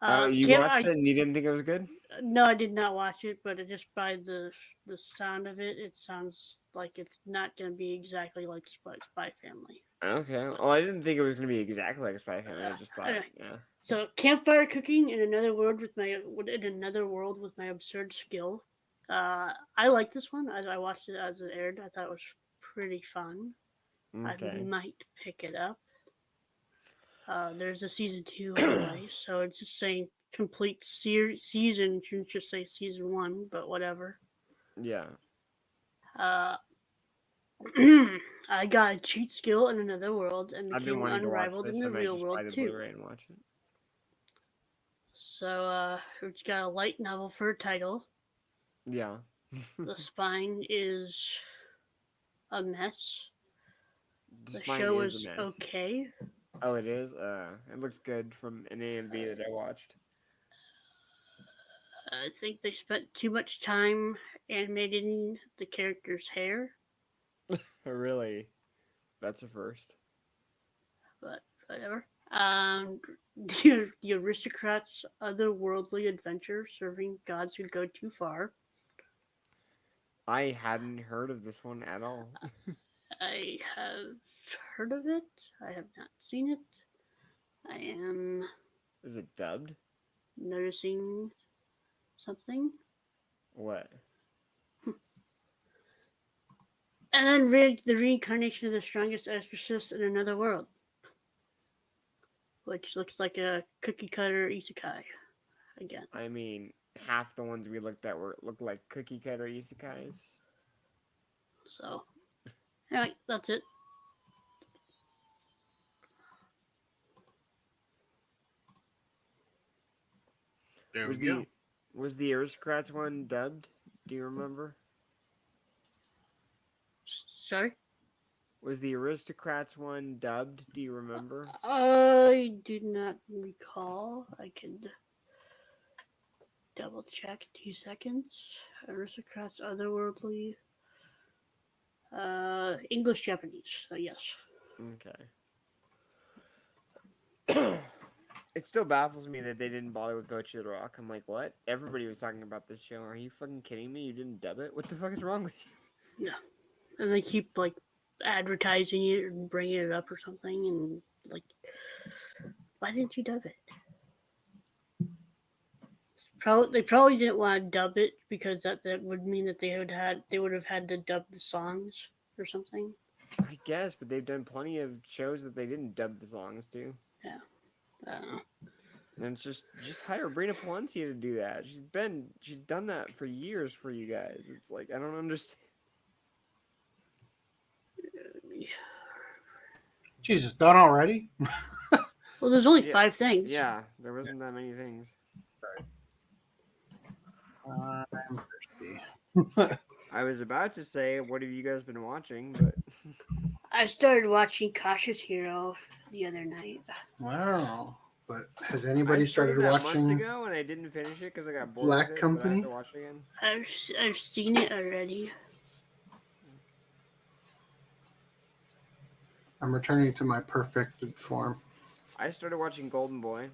Speaker 10: You watched it and you didn't think it was good?
Speaker 11: No, I did not watch it, but just by the sound of it, it sounds like it's not going to be exactly like Spy Family.
Speaker 10: Okay. Well, I didn't think it was going to be exactly like Spy Family. I just thought,
Speaker 11: Anyway,
Speaker 10: yeah.
Speaker 11: So, campfire cooking in another world with my absurd skill. I like this one. I watched it as it aired. I thought it was pretty fun.
Speaker 10: Okay.
Speaker 11: I might pick it up. There's a season 2 on the way, so it's just saying complete season. Shouldn't just say season 1, but whatever.
Speaker 10: Yeah.
Speaker 11: I got a cheat skill in another world and
Speaker 10: I've been
Speaker 11: became
Speaker 10: wanting to watch
Speaker 11: unrivaled
Speaker 10: this.
Speaker 11: in
Speaker 10: I
Speaker 11: the
Speaker 10: might
Speaker 11: real
Speaker 10: just
Speaker 11: world
Speaker 10: buy the
Speaker 11: too.
Speaker 10: Blu-ray and watch it.
Speaker 11: So it's got a light novel for a title.
Speaker 10: Yeah.
Speaker 11: The spine is a mess. The
Speaker 10: Spine
Speaker 11: show
Speaker 10: is
Speaker 11: is
Speaker 10: a mess.
Speaker 11: okay.
Speaker 10: Oh, it is? It looks good from an AMV that I watched.
Speaker 11: I think they spent too much time animating the character's hair.
Speaker 10: Really? That's a first.
Speaker 11: But whatever. The aristocrats' otherworldly adventure serving gods who go too far.
Speaker 10: I hadn't heard of this one at all.
Speaker 11: I have heard of it. I have not seen it. I am.
Speaker 10: Is it dubbed?
Speaker 11: Noticing something.
Speaker 10: What?
Speaker 11: And then the reincarnation of the strongest exorcist in another world, which looks like a cookie cutter isekai again.
Speaker 10: I mean, half the ones we looked at looked like cookie cutter isekais.
Speaker 11: So, anyway, that's it.
Speaker 19: There we go.
Speaker 10: Was the aristocrats one dubbed? Do you remember?
Speaker 11: Sorry?
Speaker 10: Was the aristocrats one dubbed? Do you remember?
Speaker 11: I do not recall. I could double check. 2 seconds. Aristocrats, otherworldly. English, Japanese. So yes.
Speaker 10: Okay. It still baffles me that they didn't bother with Gochi the Rock. I'm like, what? Everybody was talking about this show. Are you fucking kidding me? You didn't dub it? What the fuck is wrong with you?
Speaker 11: Yeah. And they keep like advertising it and bringing it up or something, and like, why didn't you dub it? They probably didn't want to dub it because that would mean that they would have had to dub the songs or something.
Speaker 10: I guess, but they've done plenty of shows that they didn't dub the songs to.
Speaker 11: Yeah. I don't know.
Speaker 10: And it's just hire Brina Palencia to do that. She's done that for years for you guys. It's like, I don't understand.
Speaker 8: Jesus, done already?
Speaker 11: Well, there's only 5 things.
Speaker 10: Yeah, there wasn't that many things.
Speaker 8: Sorry. I'm thirsty.
Speaker 10: I was about to say, what have you guys been watching? But
Speaker 11: I started watching Cautious Hero the other night.
Speaker 8: Wow. But has anybody started watching
Speaker 10: months ago and I didn't finish it because I got bored
Speaker 8: Black
Speaker 10: with it,
Speaker 8: Company?
Speaker 10: but I have to watch it again.
Speaker 11: I've seen it already.
Speaker 8: I'm returning to my perfected form.
Speaker 10: I started watching Golden Boy.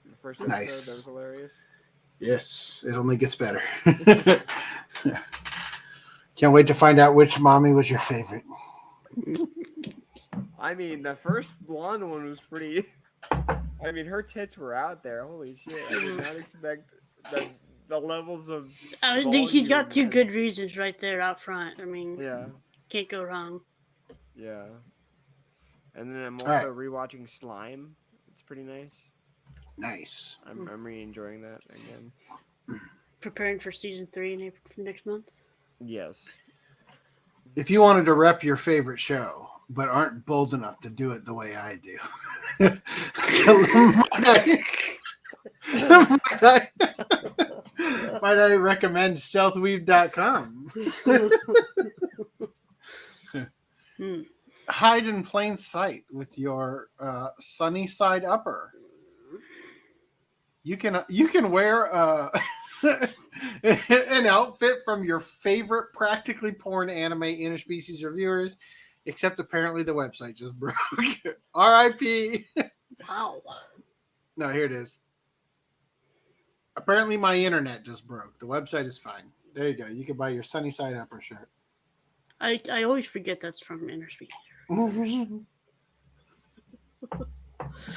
Speaker 10: The first
Speaker 8: Nice.
Speaker 10: episode, that was hilarious.
Speaker 8: Yes, it only gets better. Can't wait to find out which mommy was your favorite.
Speaker 10: I mean, the first blonde one was pretty... I mean, her tits were out there. Holy shit. I did not expect the levels of...
Speaker 11: I think he's got 2 good reasons right there out front. I mean,
Speaker 10: yeah,
Speaker 11: can't go wrong.
Speaker 10: Yeah. And then I'm also rewatching Slime. It's pretty nice.
Speaker 8: Nice.
Speaker 10: I'm really enjoying that again.
Speaker 11: Preparing for season 3 in April for next month.
Speaker 10: Yes.
Speaker 8: If you wanted to rep your favorite show, but aren't bold enough to do it the way I do, might I recommend stealthweave.com. Hide in plain sight with your sunny side upper. You can wear an outfit from your favorite practically porn anime interspecies reviewers, except apparently the website just broke. R.I.P.
Speaker 11: Wow.
Speaker 8: No, here it is. Apparently, my internet just broke. The website is fine. There you go. You can buy your Sunny Side Upper shirt.
Speaker 11: I always forget that's from Interspeed.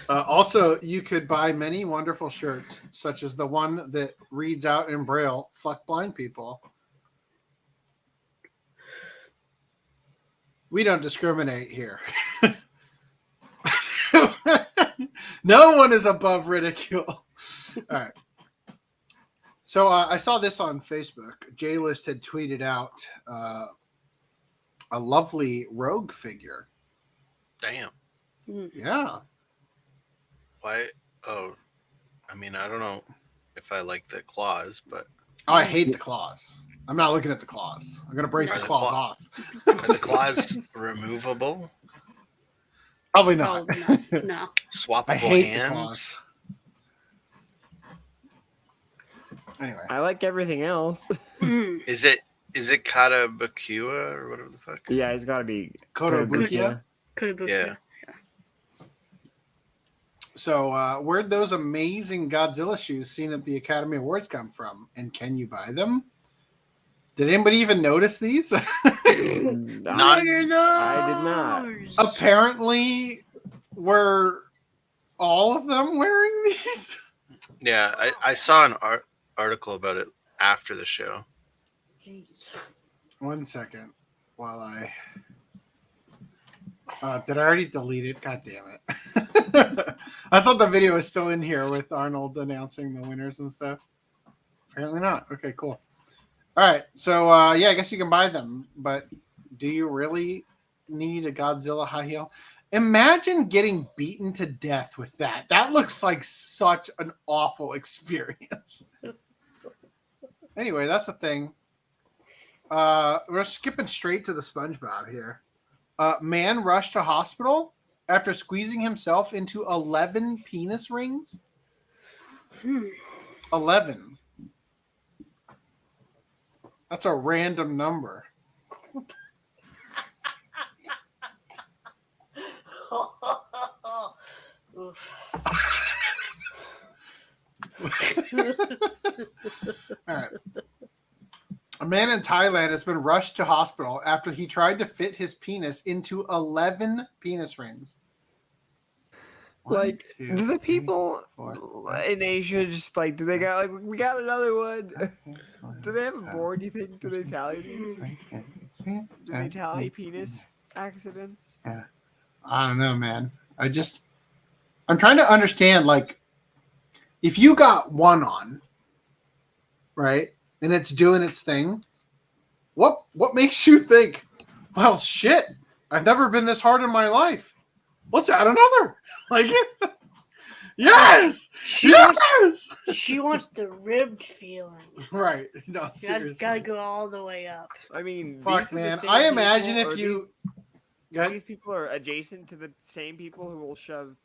Speaker 8: Also, you could buy many wonderful shirts, such as the one that reads out in Braille, "Fuck blind people." We don't discriminate here. No one is above ridicule. All right. So I saw this on Facebook. J-List had tweeted out a lovely rogue figure.
Speaker 19: Damn.
Speaker 8: Yeah.
Speaker 19: Why? Oh, I mean, I don't know if I like the claws, but
Speaker 8: Oh, I hate the claws. I'm not looking at the claws. I'm gonna break the claws off.
Speaker 19: Are the claws removable?
Speaker 8: Probably not.
Speaker 11: No.
Speaker 19: Swappable
Speaker 8: I hate
Speaker 19: hands?
Speaker 8: the claws. Anyway,
Speaker 16: I like everything else.
Speaker 19: Is it Katabakua or whatever the fuck?
Speaker 16: Yeah, it's got to be
Speaker 8: Kotobukiya.
Speaker 19: Yeah.
Speaker 8: So, where'd those amazing Godzilla shoes seen at the Academy Awards come from? And can you buy them? Did anybody even notice these?
Speaker 11: What are those?
Speaker 16: I did not.
Speaker 8: Apparently, were all of them wearing these?
Speaker 19: Yeah, I saw an article about it after the show.
Speaker 8: One second while I... did I already delete it? God damn it. I thought the video was still in here with Arnold announcing the winners and stuff. Apparently not. Okay, cool. All right. So, yeah, I guess you can buy them. But do you really need a Godzilla high heel? Imagine getting beaten to death with that. That looks like such an awful experience. Anyway, that's the thing. We're skipping straight to the SpongeBob here. Man rushed to hospital after squeezing himself into 11 penis rings. 11. That's a random number. All right. A man in Thailand has been rushed to hospital after he tried to fit his penis into 11 penis rings.
Speaker 16: Like, do the people in Asia just like, do they got like, we got another one? Do they have a board, you think? Do they tally these? Do they tally penis accidents?
Speaker 8: Yeah. I don't know, man. I'm trying to understand, like, if you got one on, right, and it's doing its thing, what makes you think, well, shit, I've never been this hard in my life. Let's add another. Like, yes!
Speaker 11: She wants the ribbed feeling.
Speaker 8: Right. No, seriously.
Speaker 11: Gotta go all the way up.
Speaker 16: I mean,
Speaker 8: fuck, man. I imagine if you...
Speaker 16: These people are adjacent to the same people who will shove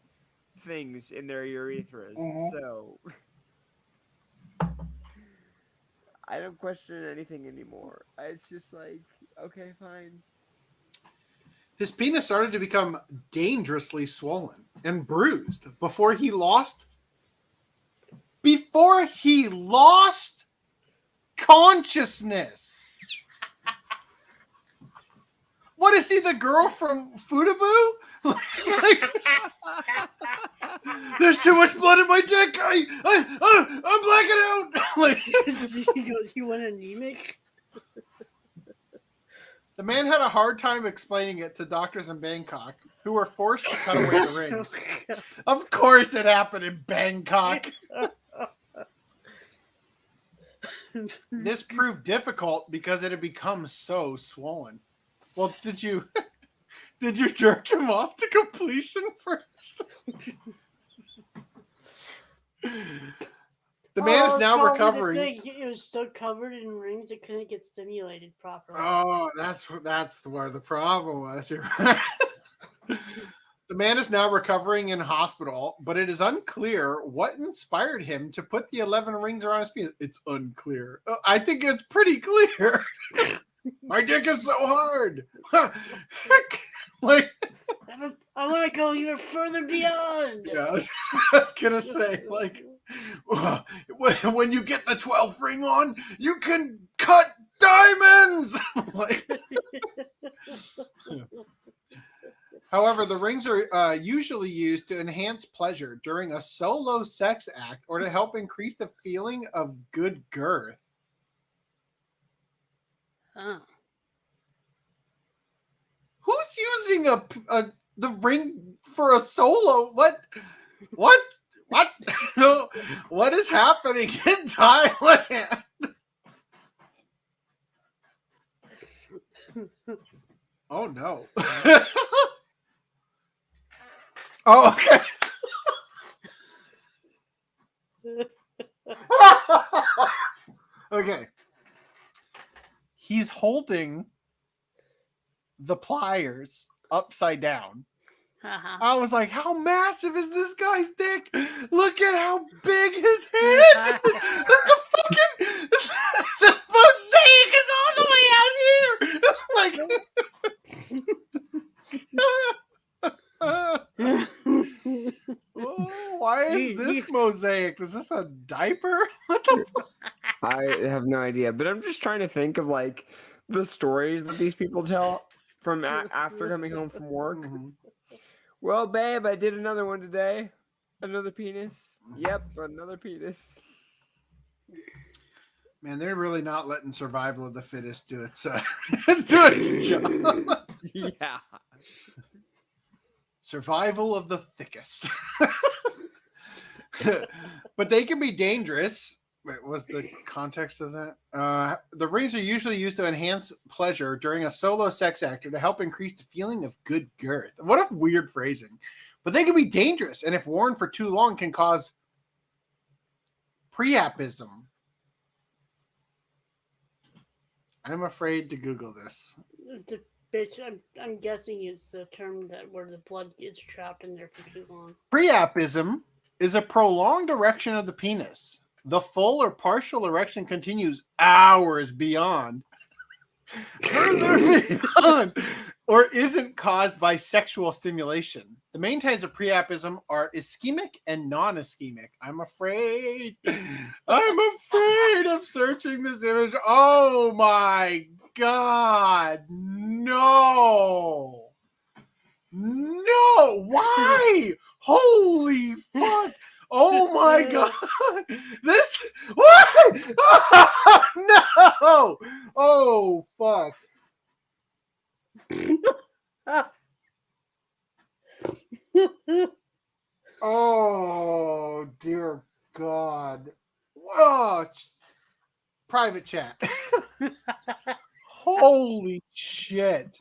Speaker 16: things in their urethras. So I don't question anything anymore. It's just like, okay, fine.
Speaker 8: His penis started to become dangerously swollen and bruised before he lost consciousness. What is he, the girl from Futaboo? Like, there's too much blood in my dick. I'm blacking out. Like,
Speaker 11: you want anemic?
Speaker 8: The man had a hard time explaining it to doctors in Bangkok, who were forced to cut away the rings. Of course, it happened in Bangkok. This proved difficult because it had become so swollen. Well, did you jerk him off to completion first? The man is now recovering.
Speaker 11: It was so covered in rings it couldn't get stimulated properly.
Speaker 8: Oh, that's where the problem was. You're right. The man is now recovering in hospital, but it is unclear what inspired him to put the 11 rings around his penis. It's unclear. I think it's pretty clear. My dick is so hard. Like,
Speaker 11: I want to go even further beyond.
Speaker 8: Yeah, I was gonna say, like, when you get the 12th ring on, you can cut diamonds. However, the rings are usually used to enhance pleasure during a solo sex act or to help increase the feeling of good girth.
Speaker 11: Oh.
Speaker 8: Who's using the ring for a solo? What? What is happening in Thailand? Oh no. Oh, okay. Okay. He's holding the pliers upside down. I was like, how massive is this guy's dick? Look at how big his head is. The fucking the mosaic is all the way out here. Why is this mosaic? Is this a diaper? What the fuck?
Speaker 10: I have no idea, but I'm just trying to think of like the stories that these people tell from after coming home from work. Well, babe, I did another one today. Another penis. Yep, another penis.
Speaker 8: Man, they're really not letting survival of the fittest do its job.
Speaker 10: Yeah.
Speaker 8: Survival of the thickest. But they can be dangerous. Wait, what's the context of that? The rings are usually used to enhance pleasure during a solo sex act or to help increase the feeling of good girth. What a weird phrasing. But they can be dangerous, and if worn for too long, can cause priapism. I'm afraid to Google this.
Speaker 11: I'm guessing it's the term that where the blood gets trapped in there for too long.
Speaker 8: Priapism is a prolonged erection of the penis. The full or partial erection continues hours beyond, further beyond, or isn't caused by sexual stimulation. The main types of priapism are ischemic and non-ischemic. I'm afraid of searching this image. Oh my God. No. Why? Holy fuck. Oh my God. This, what? Oh, no. Oh, fuck. Oh, dear God. Whoa. Private chat. Holy shit.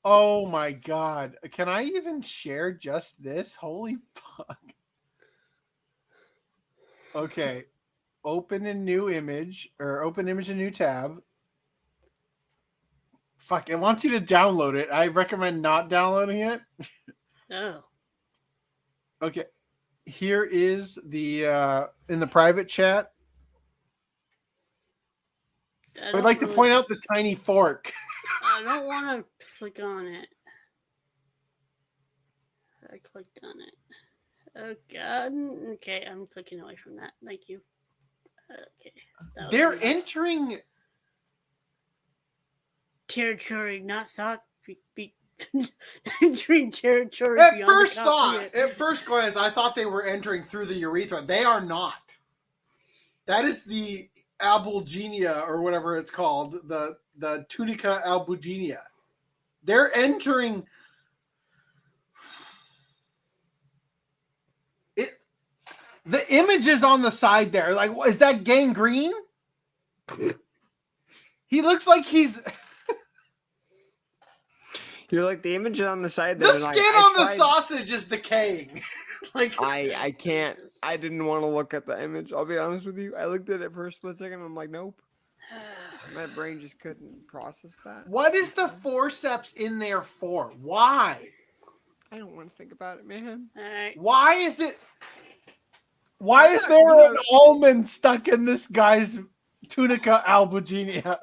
Speaker 8: Oh my God. Can I even share just this? Holy fuck. Okay. Open a new image, or open image a new tab. Fuck, I want you to download it. I recommend not downloading it.
Speaker 11: Oh.
Speaker 8: Okay. Here is the in the private chat. I would like to point out the tiny fork.
Speaker 11: I don't want to click on it. I clicked on it. Oh God. Okay, I'm clicking away from that. Thank you. Okay.
Speaker 8: They're entering
Speaker 11: territory not thought be entering territory.
Speaker 8: At
Speaker 11: beyond
Speaker 8: first
Speaker 11: the
Speaker 8: thought,
Speaker 11: confident.
Speaker 8: at first glance, I thought they were entering through the urethra. They are not. That is the albuginia, or whatever it's called, the tunica albuginia. They're entering. It. The image is on the side there. Like, is that gangrene? He looks like he's.
Speaker 10: You're like, the image on the side
Speaker 8: The
Speaker 10: there.
Speaker 8: skin on the sausage is decaying. Like,
Speaker 10: I can't. I didn't want to look at the image. I'll be honest with you. I looked at it for a split second. And I'm like, nope. My brain just couldn't process that.
Speaker 8: What is the forceps in there for? Why?
Speaker 10: I don't want to think about it, man.
Speaker 8: Why is it? Why is there an almond stuck in this guy's Tunica albuginea.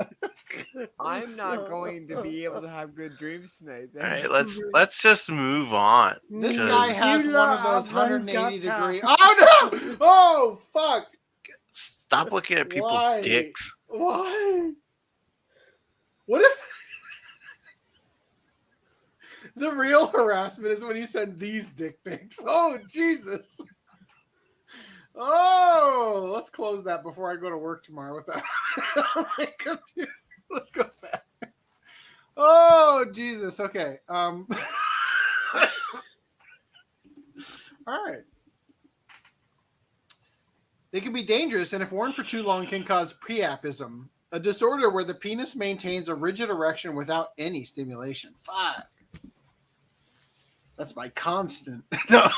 Speaker 16: I'm not going to be able to have good dreams tonight.
Speaker 19: All right, let's just move on.
Speaker 8: This
Speaker 19: 'cause
Speaker 8: guy has one of those 180 degree. Oh no! Oh fuck!
Speaker 19: Stop looking at people's
Speaker 8: Why?
Speaker 19: dicks.
Speaker 8: Why? What if the real harassment is when you send these dick pics? Oh Jesus! Oh, let's close that before I go to work tomorrow with that on my computer. Let's go back. Oh Jesus! Okay. All right. They can be dangerous, and if worn for too long, can cause priapism, a disorder where the penis maintains a rigid erection without any stimulation. Fuck. That's my constant. No.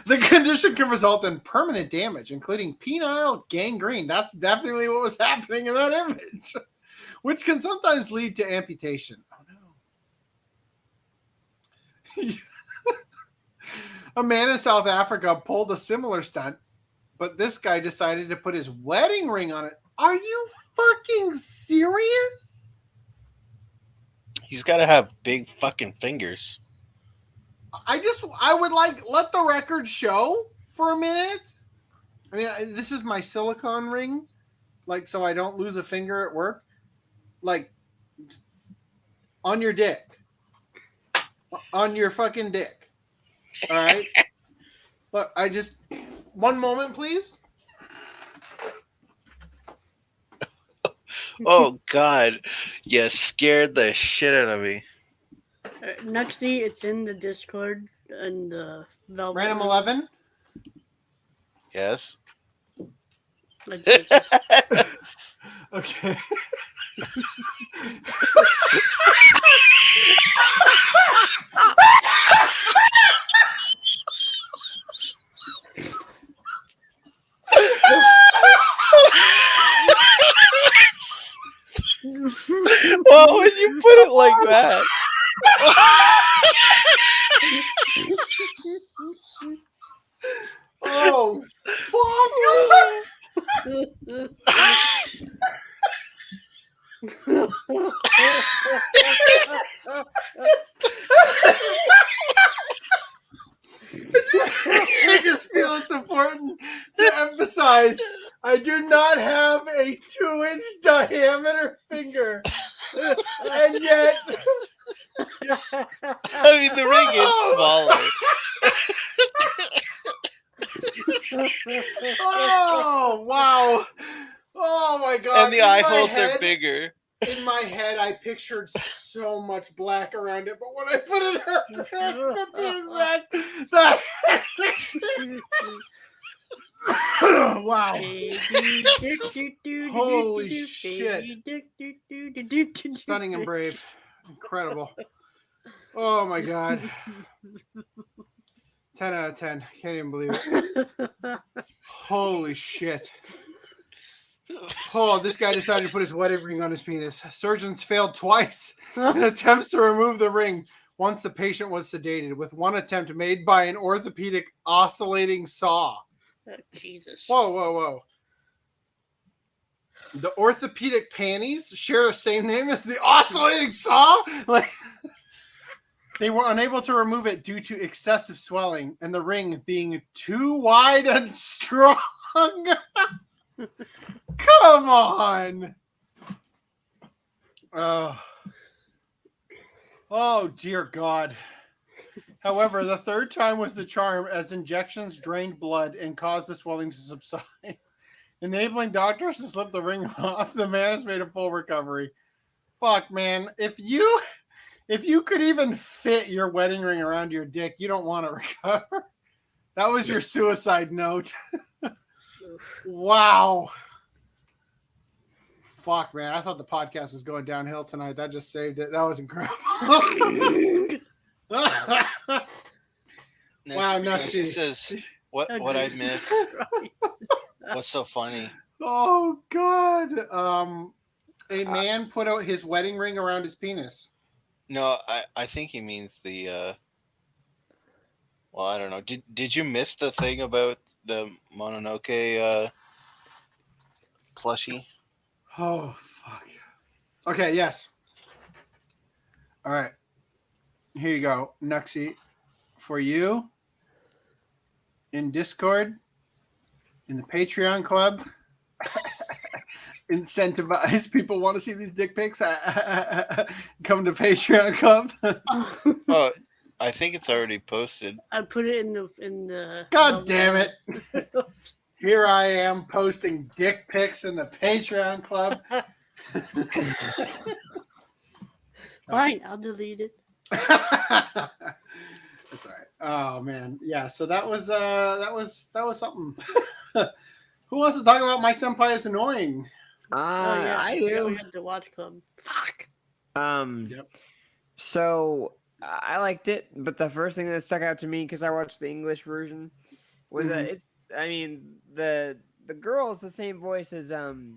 Speaker 8: The condition can result in permanent damage, including penile gangrene. That's definitely what was happening in that image, which can sometimes lead to amputation. Oh no. A man in South Africa pulled a similar stunt, but this guy decided to put his wedding ring on it. Are you fucking serious?
Speaker 19: He's got to have big fucking fingers.
Speaker 8: I would like, let the record show for a minute. I mean, this is my silicone ring, like, so I don't lose a finger at work. Like, on your dick. On your fucking dick. All right? Look, one moment, please.
Speaker 19: Oh, God. You scared the shit out of me.
Speaker 11: Nuxie, it's in the Discord and the Velvet.
Speaker 8: Random 11?
Speaker 19: Yes.
Speaker 8: Okay.
Speaker 19: Well, when you put it like that.
Speaker 8: Oh, fuck. I just feel it's important to emphasize I do not have a 2-inch diameter finger. And yet
Speaker 19: I mean, the ring is smaller.
Speaker 8: Oh, wow. Oh, my God.
Speaker 19: And the eye holes are bigger.
Speaker 8: In my head, I pictured so much black around it, but when I put it up there, the wow. Holy shit. Stunning and brave. Incredible. Oh, my God. 10 out of 10. Can't even believe it. Holy shit. Oh, this guy decided to put his wedding ring on his penis. Surgeons failed twice in attempts to remove the ring once the patient was sedated, with one attempt made by an orthopedic oscillating saw.
Speaker 11: Oh, Jesus.
Speaker 8: Whoa, whoa, whoa. The orthopedic panties share the same name as the oscillating saw? Like, they were unable to remove it due to excessive swelling and the ring being too wide and strong. Come on. Oh, dear God. However, the third time was the charm, as injections drained blood and caused the swelling to subside. Enabling doctors to slip the ring off, the man has made a full recovery. Fuck, man. If you could even fit your wedding ring around your dick, you don't want to recover. That was your suicide note. Wow. Fuck, man. I thought the podcast was going downhill tonight. That just saved it. That was incredible. Wow, Nuxie.
Speaker 19: Says, what I missed? What's so funny?
Speaker 8: Oh, God. A man put out his wedding ring around his penis.
Speaker 19: No, I think he means the... well, I don't know. Did you miss the thing about the Mononoke plushie.
Speaker 8: Oh fuck. Okay. Yes. All right. Here you go, Nuxie. For you in Discord, in the Patreon club, incentivize people want to see these dick pics. Come to Patreon club.
Speaker 19: Oh, I think it's already posted.
Speaker 11: I put it in the.
Speaker 8: God damn it! Here I am posting dick pics in the Patreon club.
Speaker 11: Fine, I'll delete it.
Speaker 8: That's all right. Oh man, yeah. So that was something. Who wants to talk about My Senpai is Annoying?
Speaker 10: I do.
Speaker 11: We had the watch club. Fuck.
Speaker 10: So I liked it, but the first thing that stuck out to me because I watched the English version was that it's. I mean, the girl is the same voice as the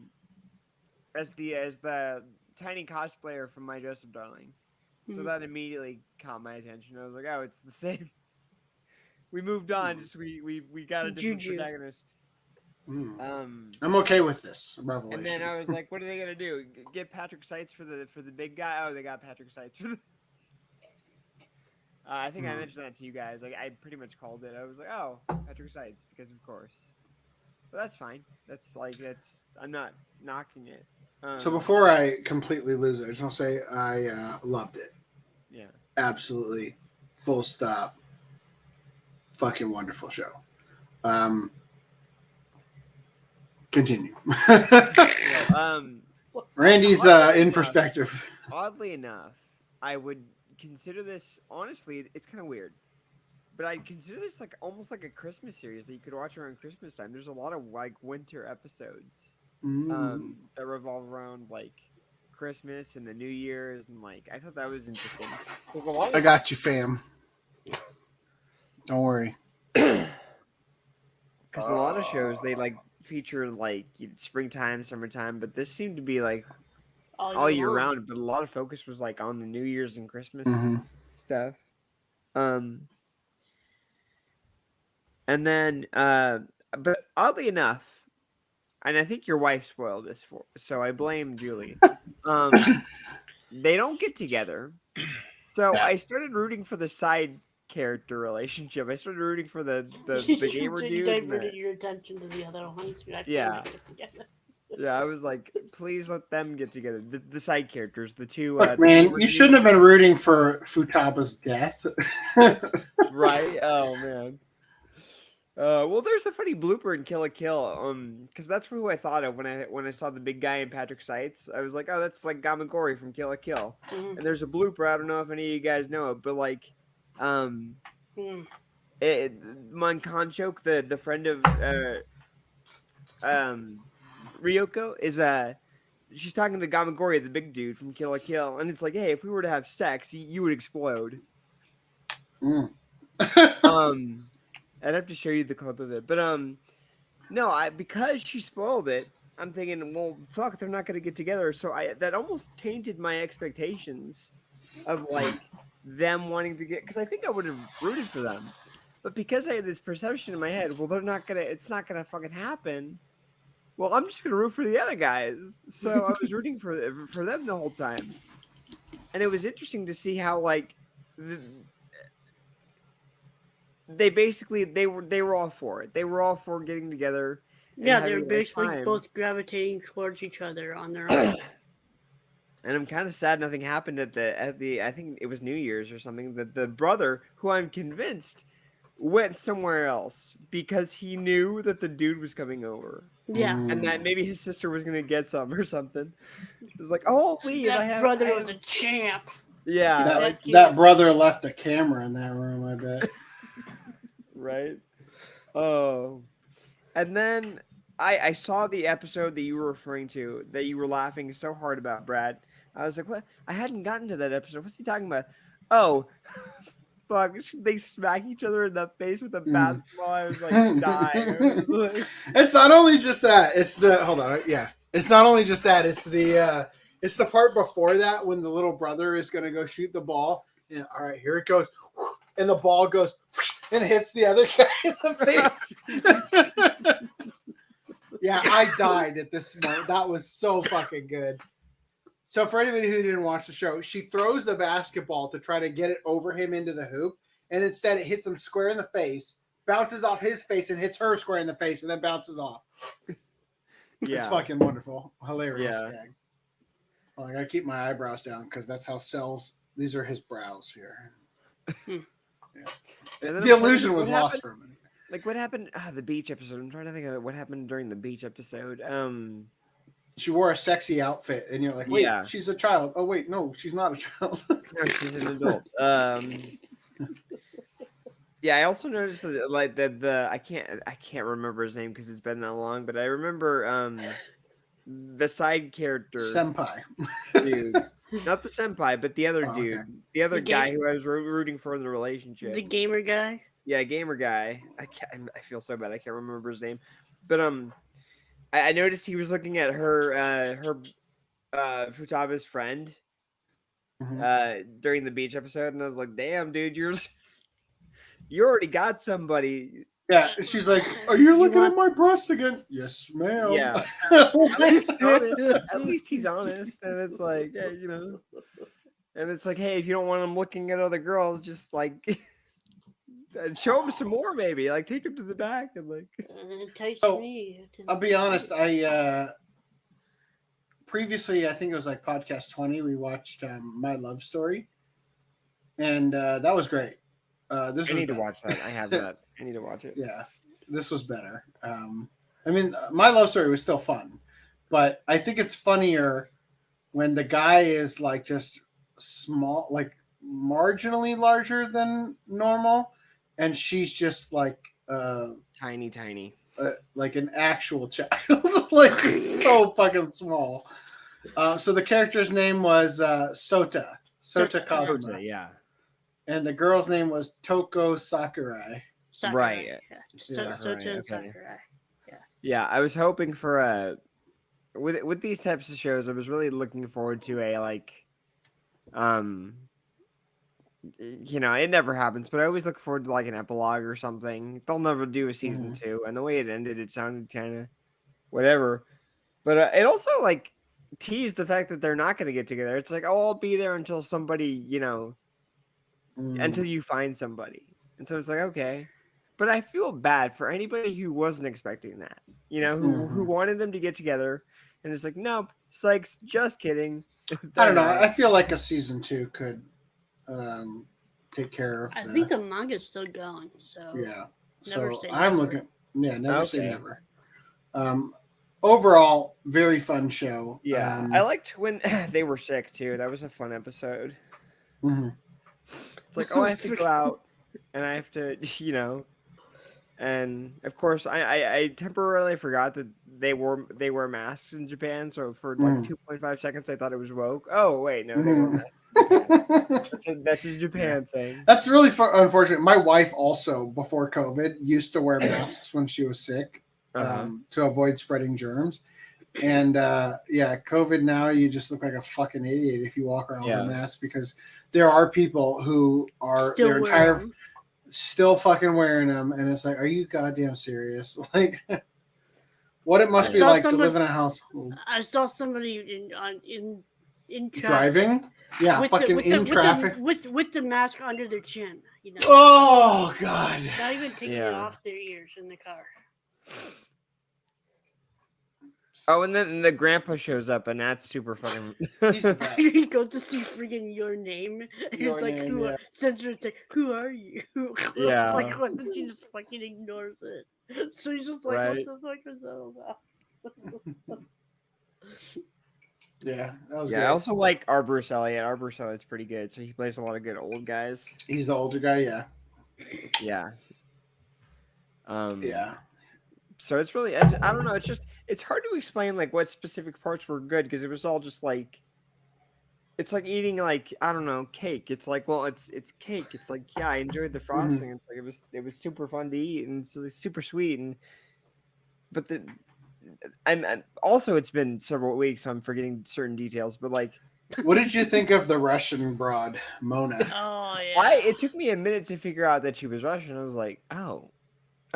Speaker 10: tiny cosplayer from My Dress Up Darling. So that immediately caught my attention. I was like, oh, it's the same. We moved on. Just we got a different protagonist.
Speaker 8: I'm okay with this revelation.
Speaker 10: And then I was like, what are they gonna do? Get Patrick Seitz for the big guy? Oh, they got Patrick Seitz for the. I think I mentioned that to you guys. Like, I pretty much called it. I was like, oh, Patrick Seitz, because of course. But that's fine. I'm not knocking it.
Speaker 8: So before I completely lose it, I just want to say I loved it.
Speaker 10: Yeah.
Speaker 8: Absolutely. Full stop. Fucking wonderful show. Continue. Randy's in perspective.
Speaker 10: Oddly enough, I would consider this, honestly, it's kind of weird, but I'd consider this like almost like a Christmas series that you could watch around Christmas time. There's a lot of like winter episodes that revolve around like Christmas and the New Year's, and like I thought that was interesting.
Speaker 8: I got you, fam. Don't worry.
Speaker 10: Because a lot of shows they like feature like springtime, summertime, but this seemed to be like all year round. But a lot of focus was like on the New Year's and Christmas stuff. And then, but oddly enough, and I think your wife spoiled this for, so I blame Julie. They don't get together, so I started rooting for the side character relationship. I started rooting for the gamer dude.
Speaker 11: You diverted your attention to the other ones.
Speaker 10: Yeah. Yeah, I was like, please let them get together. The side characters, the two.
Speaker 8: Look, man, you shouldn't have been rooting for Futaba's death.
Speaker 10: Right? Oh man. Well, there's a funny blooper in Kill la Kill, because that's who I thought of when I saw the big guy in Patrick Seitz. I was like, oh, that's like Gamagori from Kill la Kill. And there's a blooper. I don't know if any of you guys know it, but like, Monkanchok, the friend of Ryoko, is she's talking to Gamagori, the big dude from Kill la Kill, and it's like, hey, if we were to have sex, you would explode. I'd have to show you the clip of it, but no, because she spoiled it, I'm thinking, well, fuck, they're not going to get together. So that almost tainted my expectations of like them wanting to get, because I think I would have rooted for them, but because I had this perception in my head, well, it's not gonna fucking happen. Well, I'm just gonna root for the other guys. So I was rooting for them the whole time, and it was interesting to see how like they were all for it. They were all for getting together.
Speaker 11: Yeah, they were basically both gravitating towards each other on their own.
Speaker 10: And I'm kind of sad nothing happened at the I think it was New Year's or something. That the brother, who I'm convinced went somewhere else because he knew that the dude was coming over.
Speaker 11: Yeah,
Speaker 10: and that maybe his sister was gonna get some or something. It was like, oh, leave.
Speaker 11: That brother was a champ.
Speaker 10: Yeah,
Speaker 8: that brother left a camera in that room, I bet.
Speaker 10: Right. Oh, and then I saw the episode that you were referring to that you were laughing so hard about, Brad. I was like, what? I hadn't gotten to that episode. What's he talking about? Oh, fuck. They smack each other in the face with a basketball. I was like, dying.
Speaker 8: It's not only just that. It's It's not only just that. It's the part before that when the little brother is going to go shoot the ball. And, all right, here it goes. And the ball goes and hits the other guy in the face. Yeah, I died at this moment. That was so fucking good. So for anybody who didn't watch the show, she throws the basketball to try to get it over him into the hoop, and instead it hits him square in the face, bounces off his face, and hits her square in the face, and then bounces off. It's fucking wonderful. Hilarious gag. Well, I gotta keep my eyebrows down because that's how cells. These are his brows here. The illusion was lost for a minute.
Speaker 10: Like what happened? The beach episode. I'm trying to think of what happened during the beach episode.
Speaker 8: She wore a sexy outfit, and you're like, wait, she's a child. Oh wait, no, she's not a child.
Speaker 10: No, she's an adult. Yeah, I also noticed that, like the I can't remember his name because it's been that long, but I remember the side character
Speaker 8: Senpai,
Speaker 10: dude, not the senpai, but the other dude, the other guy who I was rooting for in the relationship,
Speaker 11: the gamer guy.
Speaker 10: Yeah, gamer guy. I feel so bad. I can't remember his name, but I noticed he was looking at her Futaba's friend during the beach episode, and I was like, damn, dude, you already got somebody.
Speaker 8: Yeah, she's like, are you looking at my breast again? Yes, ma'am.
Speaker 10: Yeah. At least he's honest. And it's like, yeah, you know. And it's like, hey, if you don't want him looking at other girls, just like show him some more, maybe. Like take him to the back and like
Speaker 8: I'll be honest, I previously, I think it was like podcast 20, we watched My Love Story. And that was great. I
Speaker 10: need to watch that. I have that. I need to watch it.
Speaker 8: Yeah, this was better. I mean, My Love Story was still fun, but I think it's funnier when the guy is like just small, like marginally larger than normal, and she's just like
Speaker 10: tiny,
Speaker 8: like an actual child, like so fucking small. So the character's name was Sota Kazuma.
Speaker 10: Yeah.
Speaker 8: And the girl's name was Toko Sakurai.
Speaker 10: Right.
Speaker 11: Sakurai.
Speaker 10: Yeah, I was hoping for with these types of shows, I was really looking forward to a like you know, it never happens, but I always look forward to like an epilogue or something. They'll never do a season 2, and the way it ended, it sounded kind of whatever. But it also like teased the fact that they're not going to get together. It's like, oh, I'll be there until somebody, you know, until you find somebody. And so it's like, okay. But I feel bad for anybody who wasn't expecting that, you know, who wanted them to get together. And it's like, nope, Sykes, just kidding.
Speaker 8: I don't know. I feel like a season 2 could take care of
Speaker 11: I think the manga's still going. So
Speaker 8: yeah.
Speaker 11: Never
Speaker 8: so
Speaker 11: say
Speaker 8: I'm
Speaker 11: never.
Speaker 8: looking. Yeah, never say never. Overall, very fun show.
Speaker 10: Yeah, I liked when they were sick too. That was a fun episode. It's like, oh, I have to go out, and I have to, you know, and of course, I temporarily forgot that they wear masks in Japan. So for like 2.5 seconds, I thought it was woke. Oh wait, no, they wear masks. That's a Japan thing.
Speaker 8: That's really unfortunate. My wife also, before COVID, used to wear masks when she was sick to avoid spreading germs. And yeah, COVID now, you just look like a fucking idiot if you walk around with a mask, because there are people who are
Speaker 11: Still
Speaker 8: their
Speaker 11: wearing
Speaker 8: entire
Speaker 11: them.
Speaker 8: still fucking wearing them, and it's like, are you goddamn serious? Like, what it must be like to live in a household.
Speaker 11: I saw somebody in traffic,
Speaker 8: Driving, yeah, fucking in traffic
Speaker 11: with the mask under their chin. You know.
Speaker 8: Oh god!
Speaker 11: Not even taking it off their ears in the car.
Speaker 10: Oh, and then the grandpa shows up, and that's super fucking.
Speaker 8: He's the best.
Speaker 11: He goes to see freaking Your Name. And he's
Speaker 8: Your
Speaker 11: like,
Speaker 8: Name,
Speaker 11: who
Speaker 8: yeah.
Speaker 11: Censor, it's like, who are you?
Speaker 10: Yeah.
Speaker 11: Like, what? And she just fucking ignores it. So he's just like,
Speaker 10: Right.
Speaker 11: what the fuck is that about?
Speaker 8: Yeah, that was
Speaker 10: Yeah,
Speaker 8: good.
Speaker 10: I also like our Bruce Elliott. Our Bruce Elliott's pretty good. So he plays a lot of good old guys.
Speaker 8: He's the older guy, yeah.
Speaker 10: Yeah.
Speaker 8: Yeah.
Speaker 10: So it's really, I don't know. It's hard to explain like what specific parts were good because it was all just like, it's like eating like, I don't know, cake. It's like, well, it's cake. It's like, yeah, I enjoyed the frosting. It's like it was super fun to eat and it's super sweet but I'm also it's been several weeks, so I'm forgetting certain details. But like,
Speaker 8: What did you think of the Russian broad, Mona?
Speaker 11: Oh yeah.
Speaker 10: it took me a minute to figure out that she was Russian. I was like, oh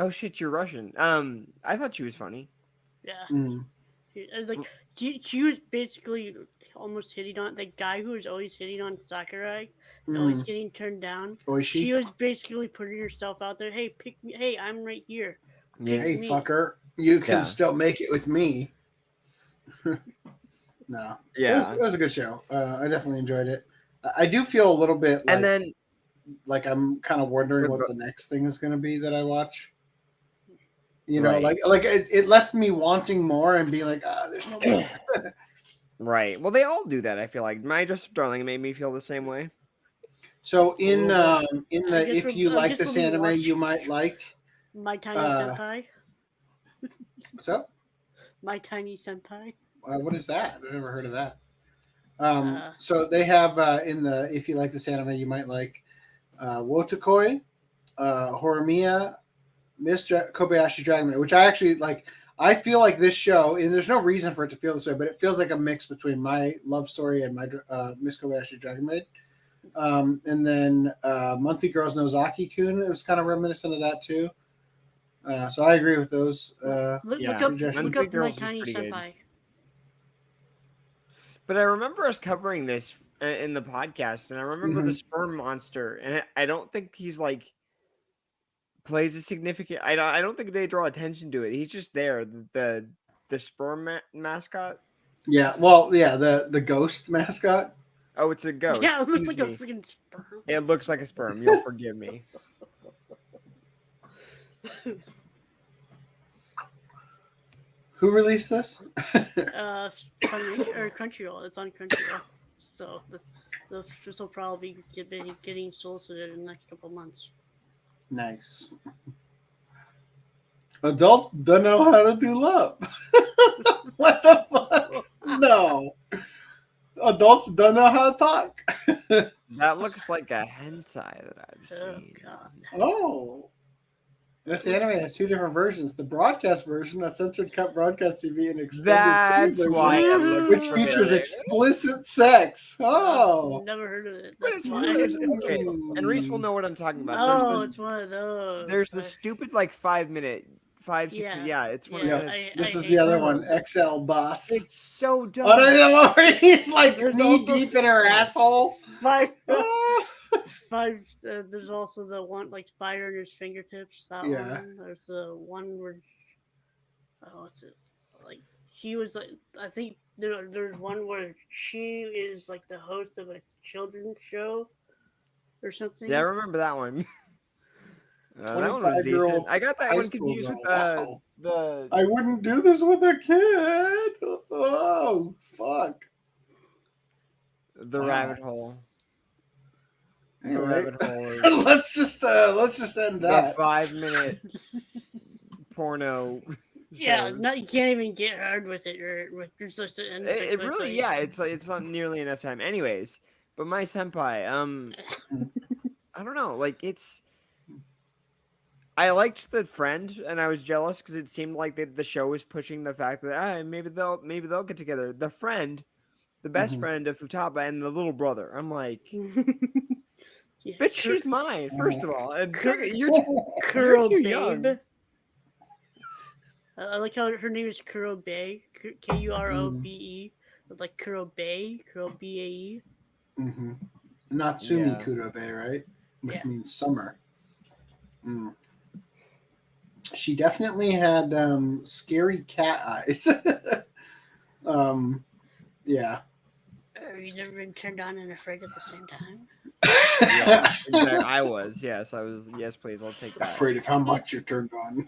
Speaker 10: shit, you're Russian. I thought she was funny.
Speaker 11: Yeah.
Speaker 8: Mm.
Speaker 11: Like she was basically almost hitting on the guy who was always hitting on Sakurai, always getting turned down.
Speaker 8: Oishi?
Speaker 11: She was basically putting herself out there. Hey, pick me. Hey, I'm right here. Pick
Speaker 8: Hey,
Speaker 11: me.
Speaker 8: fucker, you can
Speaker 10: Yeah.
Speaker 8: still make it with me. No,
Speaker 10: Yeah.
Speaker 8: it was a good show. I definitely enjoyed it. I do feel a little bit like,
Speaker 10: And then
Speaker 8: like I'm kind of wondering what the next thing is going to be that I watch. You know,
Speaker 10: Right.
Speaker 8: like it left me wanting more and being like, there's no more.
Speaker 10: Right. Well, they all do that. I feel like My Dress Up Darling made me feel the same way.
Speaker 8: So in
Speaker 11: I
Speaker 8: the
Speaker 11: guess
Speaker 8: if you
Speaker 11: I
Speaker 8: like
Speaker 11: guess
Speaker 8: this
Speaker 11: when we
Speaker 8: anime,
Speaker 11: watch
Speaker 8: you might like.
Speaker 11: My Tiny Senpai.
Speaker 8: What's up?
Speaker 11: My Tiny Senpai.
Speaker 8: What is that? I've never heard of that. So they have in the if you like this anime, you might like Wotakoi, Horimiya, Mr. Kobayashi's Dragon Maid, which I actually like. I feel like this show, and there's no reason for it to feel this way, but it feels like a mix between My Love Story and my Miss Kobayashi's Dragon Maid. And then Monthly Girls Nozaki-kun, it was kind of reminiscent of that too. So I agree with those.
Speaker 11: Look up My Tiny Senpai.
Speaker 10: But I remember us covering this in the podcast, and I remember the sperm monster, and I don't think he's like plays a significant. I don't think they draw attention to it. He's just there, the sperm mascot.
Speaker 8: Yeah, well, yeah, the ghost mascot.
Speaker 10: Oh, it's a ghost.
Speaker 11: Yeah, it looks
Speaker 10: Excuse
Speaker 11: like a
Speaker 10: me.
Speaker 11: freaking sperm.
Speaker 10: It looks like a sperm. You'll forgive me.
Speaker 8: Who released this?
Speaker 11: Crunchyroll. It's on Crunchyroll. So this will probably be getting solicited in the next couple months.
Speaker 8: Nice. Adults don't know how to do love. What the fuck? No. Adults don't know how to talk.
Speaker 10: That looks like a hentai that I've seen.
Speaker 8: Oh. This anime has two different versions. The broadcast version, a censored cut broadcast TV, and extended
Speaker 10: That's
Speaker 8: version,
Speaker 10: why it looks
Speaker 8: which features explicit sex. Oh.
Speaker 11: Never heard of it.
Speaker 10: But
Speaker 11: That's
Speaker 10: it's
Speaker 11: why.
Speaker 10: Okay, and Reese will know what I'm talking about.
Speaker 11: Oh, it's one of those.
Speaker 10: There's the stupid like 5 minute, 5, 6. Yeah, it's one of those.
Speaker 8: This is the other one, XL Boss.
Speaker 10: It's so dumb.
Speaker 8: Oh, no, he's like knee deep in her asshole.
Speaker 11: There's also the one like fire in his fingertips. That one. There's the one where what's it? Like she was like I think there's one where she is like the host of a children's show or something.
Speaker 10: Yeah, I remember that one. That one was decent. I got that one confused with the.
Speaker 8: I wouldn't do this with a kid. Oh fuck.
Speaker 10: The rabbit hole.
Speaker 8: Anyway,
Speaker 10: The rabbit hole.
Speaker 8: let's just end that.
Speaker 10: The 5-minute porno.
Speaker 11: Yeah, you can't even get hard with it, or it's just
Speaker 10: It really, it's not nearly enough time. Anyways, but my senpai, I don't know, like I liked the friend, and I was jealous because it seemed like the show was pushing the fact that maybe they'll get together. The friend, the best friend of Futaba, and the little brother. I'm like, bitch, she's mine. First of all, and you're too young.
Speaker 11: I like how her name is Kurobe, Kurobe, like Kurobe, Kurobe.
Speaker 8: Mm-hmm. Natsumi Kurobe, right? Which means summer. Mm. She definitely had scary cat eyes. Yeah.
Speaker 11: You've never been turned on and afraid at the same time?
Speaker 10: Yeah, exactly. I was. Yes, I was. Yes, please. I'll take that.
Speaker 8: Afraid of how much you're turned on.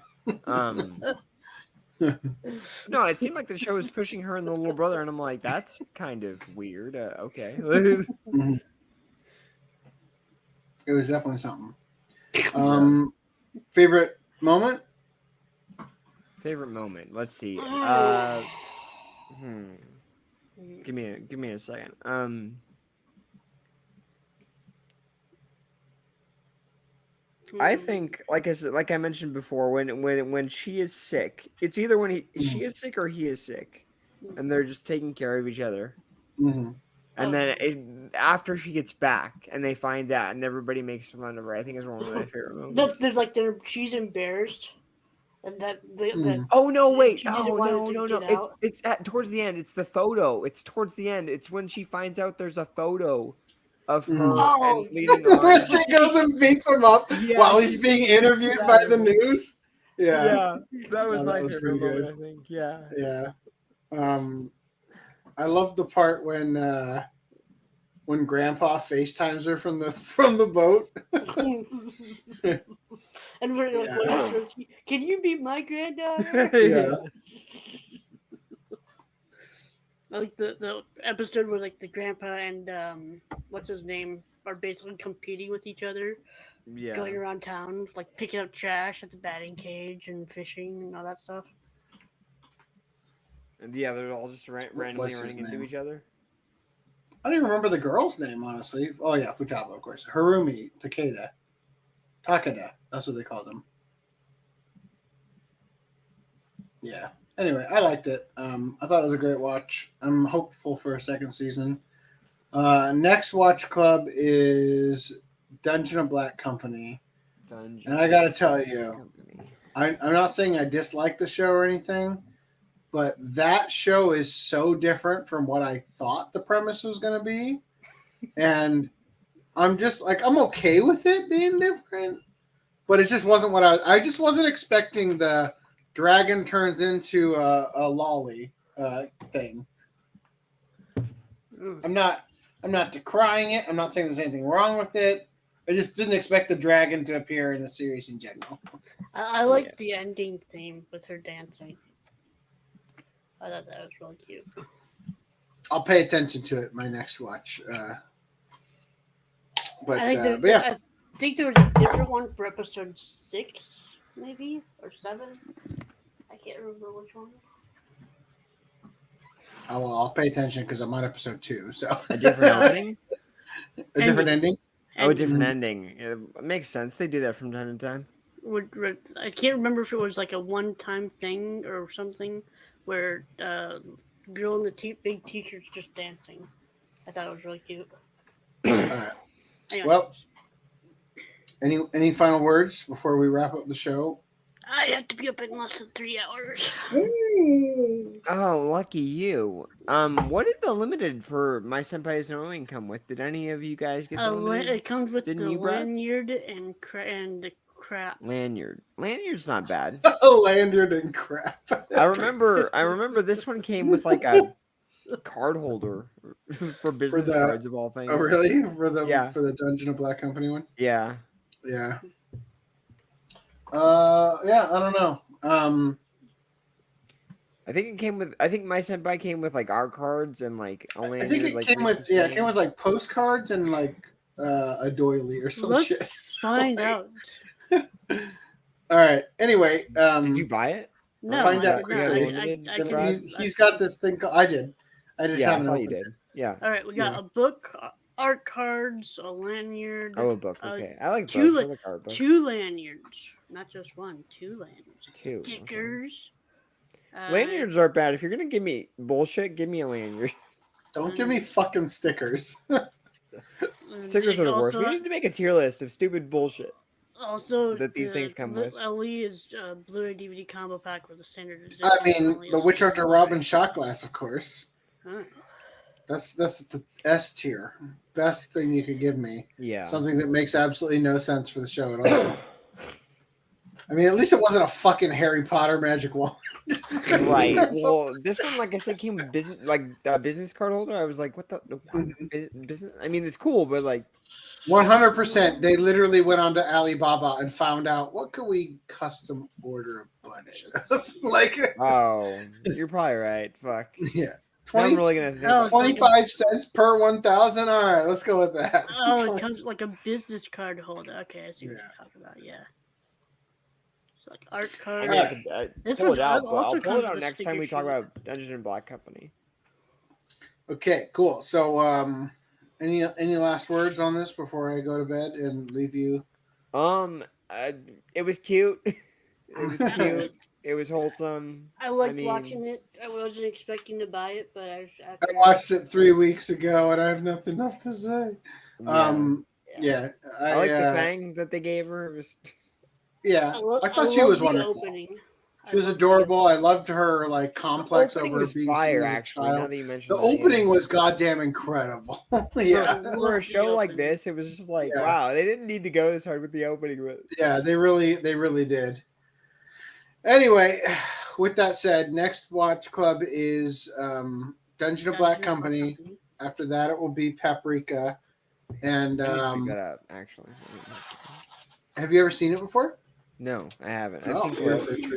Speaker 10: No, it seemed like the show was pushing her and the little brother, and I'm like, that's kind of weird. Okay.
Speaker 8: It was definitely something. Favorite moment?
Speaker 10: Favorite moment. Let's see. Give me a second. I think, like I mentioned before, when she is sick, it's either when she is sick or he is sick, and they're just taking care of each other.
Speaker 8: Mm-hmm.
Speaker 10: And then after she gets back, and they find out, and everybody makes fun of her, I think is one of my favorite moments.
Speaker 11: She's embarrassed. And that
Speaker 10: Oh no! Wait!
Speaker 11: she didn't
Speaker 10: Oh
Speaker 11: want
Speaker 10: no!
Speaker 11: it to
Speaker 10: No! No!
Speaker 11: get
Speaker 10: It's
Speaker 11: out.
Speaker 10: it's at towards the end. It's the photo. It's towards the end. It's when she finds out there's a photo of her and leading on.
Speaker 8: She goes and beats him up while he's being interviewed by the news. Yeah,
Speaker 10: that was my
Speaker 8: that was
Speaker 10: favorite
Speaker 8: pretty good.
Speaker 10: moment, I think. Yeah.
Speaker 8: Yeah. I love the part when Grandpa FaceTimes her from the boat.
Speaker 11: And we're like,
Speaker 8: Yeah.
Speaker 11: can you be my granddaughter?
Speaker 8: Yeah.
Speaker 11: Like the episode where like the grandpa and what's his name are basically competing with each other.
Speaker 10: Yeah.
Speaker 11: Going around town, like picking up trash at the batting cage and fishing and all that stuff.
Speaker 10: And yeah, they're all just randomly
Speaker 8: what's his
Speaker 10: running into
Speaker 8: name?
Speaker 10: each other.
Speaker 8: I don't even remember the girl's name, honestly. Oh yeah, Futaba, of course. Harumi Takeda. That's what they called him. Yeah. Anyway, I liked it. I thought it was a great watch. I'm hopeful for a second season. Next watch club is Dungeon of Black Company. And I got to tell you, I'm not saying I dislike the show or anything, but that show is so different from what I thought the premise was going to be. And I'm just like, I'm okay with it being different, but it just wasn't what I just wasn't expecting the dragon turns into a lolly thing. I'm not decrying it. I'm not saying there's anything wrong with it. I just didn't expect the dragon to appear in the series in general.
Speaker 11: I liked the ending theme with her dancing. I thought that was really cute.
Speaker 8: I'll pay attention to it my next watch. But
Speaker 11: I think
Speaker 8: yeah.
Speaker 11: I think there was a different one for episode 6, maybe, or 7. I can't remember which one.
Speaker 8: Oh, well, I'll pay attention because I'm on episode 2. So
Speaker 10: A different ending?
Speaker 8: A different ending?
Speaker 10: Oh, a different ending. It makes sense. They do that from time to time.
Speaker 11: I can't remember if it was like a one-time thing or something where girl in the big t-shirt's just dancing. I thought it was really cute.
Speaker 8: All right.
Speaker 11: Anyway.
Speaker 8: Well, any final words before we wrap up the show?
Speaker 11: I have to be up in less than 3 hours.
Speaker 10: Oh, lucky you. What did the limited for My Senpai's No Wing come with? Did any of you guys get the limited?
Speaker 11: It comes with
Speaker 10: Didn't
Speaker 11: the
Speaker 10: you, Brad?
Speaker 11: lanyard and the crap.
Speaker 10: Lanyard. Lanyard's not bad.
Speaker 8: Lanyard and crap.
Speaker 10: I remember this one came with like a card holder for business cards of all things.
Speaker 8: Oh, really? For the Dungeon of Black Company one?
Speaker 10: Yeah.
Speaker 8: Yeah. Yeah, I don't know.
Speaker 10: I think My Senpai came with like art cards and like a lanyard.
Speaker 8: I think it came with like postcards and like a doily or some shit.
Speaker 11: Let's find out.
Speaker 8: All right. Anyway,
Speaker 10: did you buy it?
Speaker 11: No,
Speaker 8: find
Speaker 11: I
Speaker 8: out.
Speaker 11: did not.
Speaker 8: He's got this thing. I did. I just haven't opened
Speaker 10: you did. Yeah.
Speaker 11: All right, we got a book, art cards, a lanyard.
Speaker 10: Oh, a book. Okay, I like books. I like art books.
Speaker 11: 2 lanyards, not just one. 2 lanyards.
Speaker 10: 2.
Speaker 11: Stickers.
Speaker 10: Okay. Lanyards aren't bad. If you're gonna give me bullshit, give me a lanyard.
Speaker 8: Don't give me fucking stickers.
Speaker 10: Stickers are the worst. We need to make a tier list of stupid bullshit.
Speaker 11: Also,
Speaker 10: that these things come with.
Speaker 11: LE is Blu-ray DVD combo pack with the standard edition.
Speaker 8: I mean, the Witch Hunter Robin shot glass, of course.
Speaker 11: Huh.
Speaker 8: That's the S tier. Best thing you could give me.
Speaker 10: Yeah.
Speaker 8: Something that makes absolutely no sense for the show at all. I mean, at least it wasn't a fucking Harry Potter magic wand.
Speaker 10: Right. Well, this one, like I said, came with business card holder. I was like, what the business? I mean, it's cool, but like
Speaker 8: 100%. They literally went onto Alibaba and found out what could we custom order a bunch of. Like,
Speaker 10: oh, you're probably right. Fuck.
Speaker 8: Yeah.
Speaker 10: 20, I'm really gonna
Speaker 8: 25 cents per 1,000. All right, let's go with that.
Speaker 11: Oh, it comes like a business card holder. Okay, I see what you're talking about. Yeah. It's like art card.
Speaker 10: This pull it out. I'll pull it out next time we talk about Dungeon and Black Company.
Speaker 8: Okay, cool. So, any last words on this before I go to bed and leave you?
Speaker 10: It was cute. It was cute. It was wholesome.
Speaker 11: I liked watching it. I wasn't expecting to buy it, but I
Speaker 8: watched it 3 weeks ago, and I have nothing enough to say. Yeah,
Speaker 10: I like the fang that they gave her. It was...
Speaker 8: Yeah, I thought she was wonderful. She was adorable. I loved her like complex over being
Speaker 10: fire,
Speaker 8: seen as a
Speaker 10: actually. Now
Speaker 8: child.
Speaker 10: that you mentioned
Speaker 8: The
Speaker 10: that,
Speaker 8: opening was goddamn incredible. Yeah,
Speaker 10: For a show like this, it was just like,
Speaker 8: Yeah.
Speaker 10: wow, they didn't need to go this hard with the opening. But
Speaker 8: yeah, they really did. Anyway, with that said, next watch club is Dungeon of Black Company. After that, it will be Paprika. And
Speaker 10: I need to pick that up, actually.
Speaker 8: have you ever seen it before?
Speaker 10: No, I haven't. I've
Speaker 8: Oh,
Speaker 10: seen
Speaker 8: yeah,
Speaker 10: clips.
Speaker 8: it's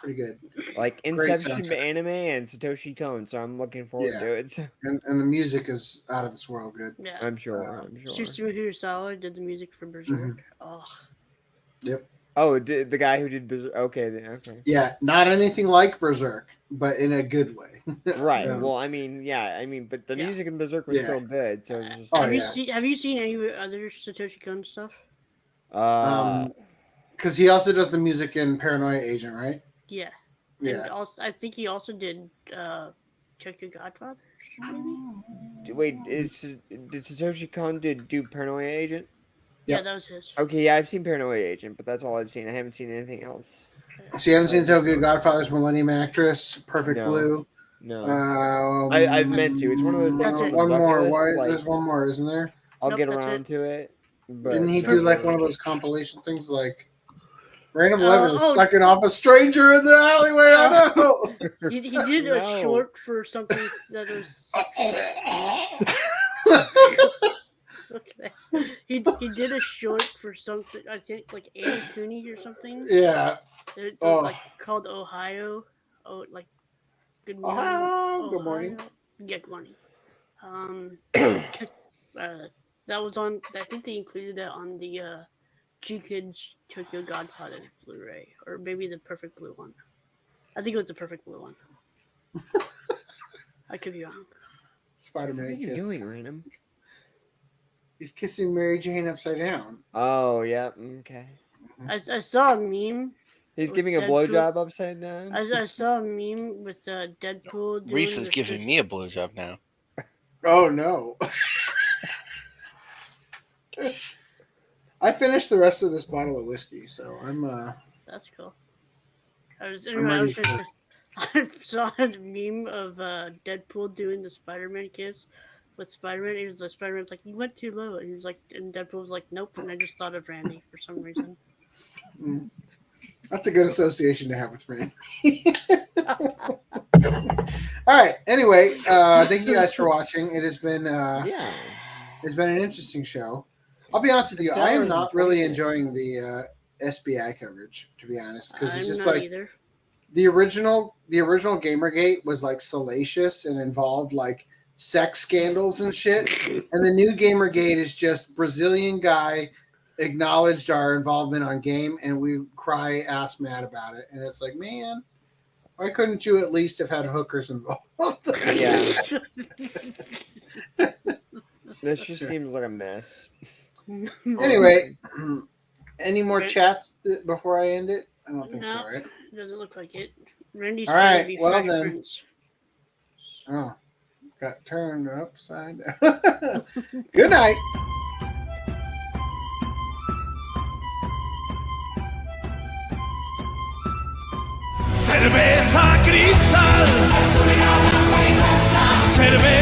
Speaker 8: pretty good.
Speaker 10: Like
Speaker 8: Great
Speaker 10: Inception
Speaker 8: soundtrack.
Speaker 10: anime and Satoshi Kon, so I'm looking forward
Speaker 8: Yeah.
Speaker 10: to it.
Speaker 8: And the music is out of this world good.
Speaker 11: Yeah.
Speaker 10: I'm sure.
Speaker 11: Susumu Hirasawa did the music for Berserk.
Speaker 8: Mhm.
Speaker 11: Oh,
Speaker 8: Yep.
Speaker 10: Oh, the guy who did Berserk. Okay, okay.
Speaker 8: Yeah, not anything like Berserk, but in a good way.
Speaker 10: Right.
Speaker 8: Yeah.
Speaker 10: Well, I mean, but the music in Berserk was
Speaker 8: Yeah.
Speaker 10: still good. So it was just,
Speaker 11: have you seen any other Satoshi Kon stuff?
Speaker 8: Because he also does the music in Paranoia Agent, right?
Speaker 11: Yeah.
Speaker 8: Yeah.
Speaker 11: And also, I think he also did Tokyo Godfather. Maybe.
Speaker 10: Wait, did Satoshi Kon do Paranoia Agent?
Speaker 11: Yeah, that was his.
Speaker 10: Okay, yeah, I've seen Paranoia Agent, but that's all I've seen. I haven't seen anything else.
Speaker 8: So you haven't seen Tokyo Godfather's Millennium Actress, Perfect
Speaker 10: No.
Speaker 8: Blue?
Speaker 10: No. I've meant to. It's one of those things. On the
Speaker 8: One
Speaker 10: bucket
Speaker 8: more.
Speaker 10: list,
Speaker 8: Why,
Speaker 10: like,
Speaker 8: there's one more, isn't there?
Speaker 10: I'll
Speaker 11: Nope,
Speaker 10: get
Speaker 11: that's
Speaker 10: around to it. But
Speaker 8: Didn't he
Speaker 10: no.
Speaker 8: do like one of those compilation things like Random 11 is
Speaker 11: oh.
Speaker 8: sucking off a stranger in the alleyway? I know.
Speaker 11: He did a
Speaker 10: No.
Speaker 11: short for something that was. Okay. He did a short for something, I think, like Annie Cooney or something.
Speaker 8: Yeah.
Speaker 11: They're
Speaker 8: Oh.
Speaker 11: like called Ohio. Oh, like good morning.
Speaker 8: Ohio. Good morning.
Speaker 11: Yeah, good morning. That was on. I think they included that on the G-Kids Tokyo Godfather Blu-ray, or maybe the Perfect Blue one. I think it was the Perfect Blue one. I could be wrong.
Speaker 8: Spider-Man
Speaker 10: What are you
Speaker 8: kiss.
Speaker 10: doing, Random?
Speaker 8: He's kissing Mary Jane upside down.
Speaker 10: Oh, yeah. Okay.
Speaker 11: I saw a meme.
Speaker 10: He's
Speaker 11: with
Speaker 10: giving a
Speaker 11: Deadpool.
Speaker 10: blowjob upside down.
Speaker 11: I saw a meme with Deadpool. Doing
Speaker 9: Reese is
Speaker 11: the
Speaker 9: giving
Speaker 11: fist-
Speaker 9: me a blowjob now.
Speaker 8: Oh no. I finished the rest of this bottle of whiskey, so I'm
Speaker 11: That's cool. I
Speaker 8: ready for-
Speaker 11: I saw a meme of Deadpool doing the Spider-Man kiss with Spider-Man. He was like, Spider-Man's like, you went too low, and he was like, and Deadpool was like, nope. And I just thought of Randy for some reason.
Speaker 8: That's a good association to have with Randy. All right. Anyway, thank you guys for watching. It has been it's been an interesting show. I'll be honest with you, I am not really enjoying the SBI coverage, to be honest, because it's
Speaker 11: I'm
Speaker 8: just
Speaker 11: not
Speaker 8: like
Speaker 11: either.
Speaker 8: the original Gamergate was like salacious and involved like sex scandals and shit, and the new Gamergate is just Brazilian guy acknowledged our involvement on game, and we cry ass mad about it, and it's like, man, why couldn't you at least have had hookers involved?
Speaker 10: Yeah. This just seems like a mess.
Speaker 8: Anyway, any more chats before I end it? I don't think so,
Speaker 11: No,
Speaker 8: right?
Speaker 11: doesn't look like it. Randy's
Speaker 8: All
Speaker 11: trying
Speaker 8: right,
Speaker 11: to be
Speaker 8: well
Speaker 11: Fresh
Speaker 8: then.
Speaker 11: Prince.
Speaker 8: Oh, got turned upside down. Good night.
Speaker 6: Cerveza cristal, cerveza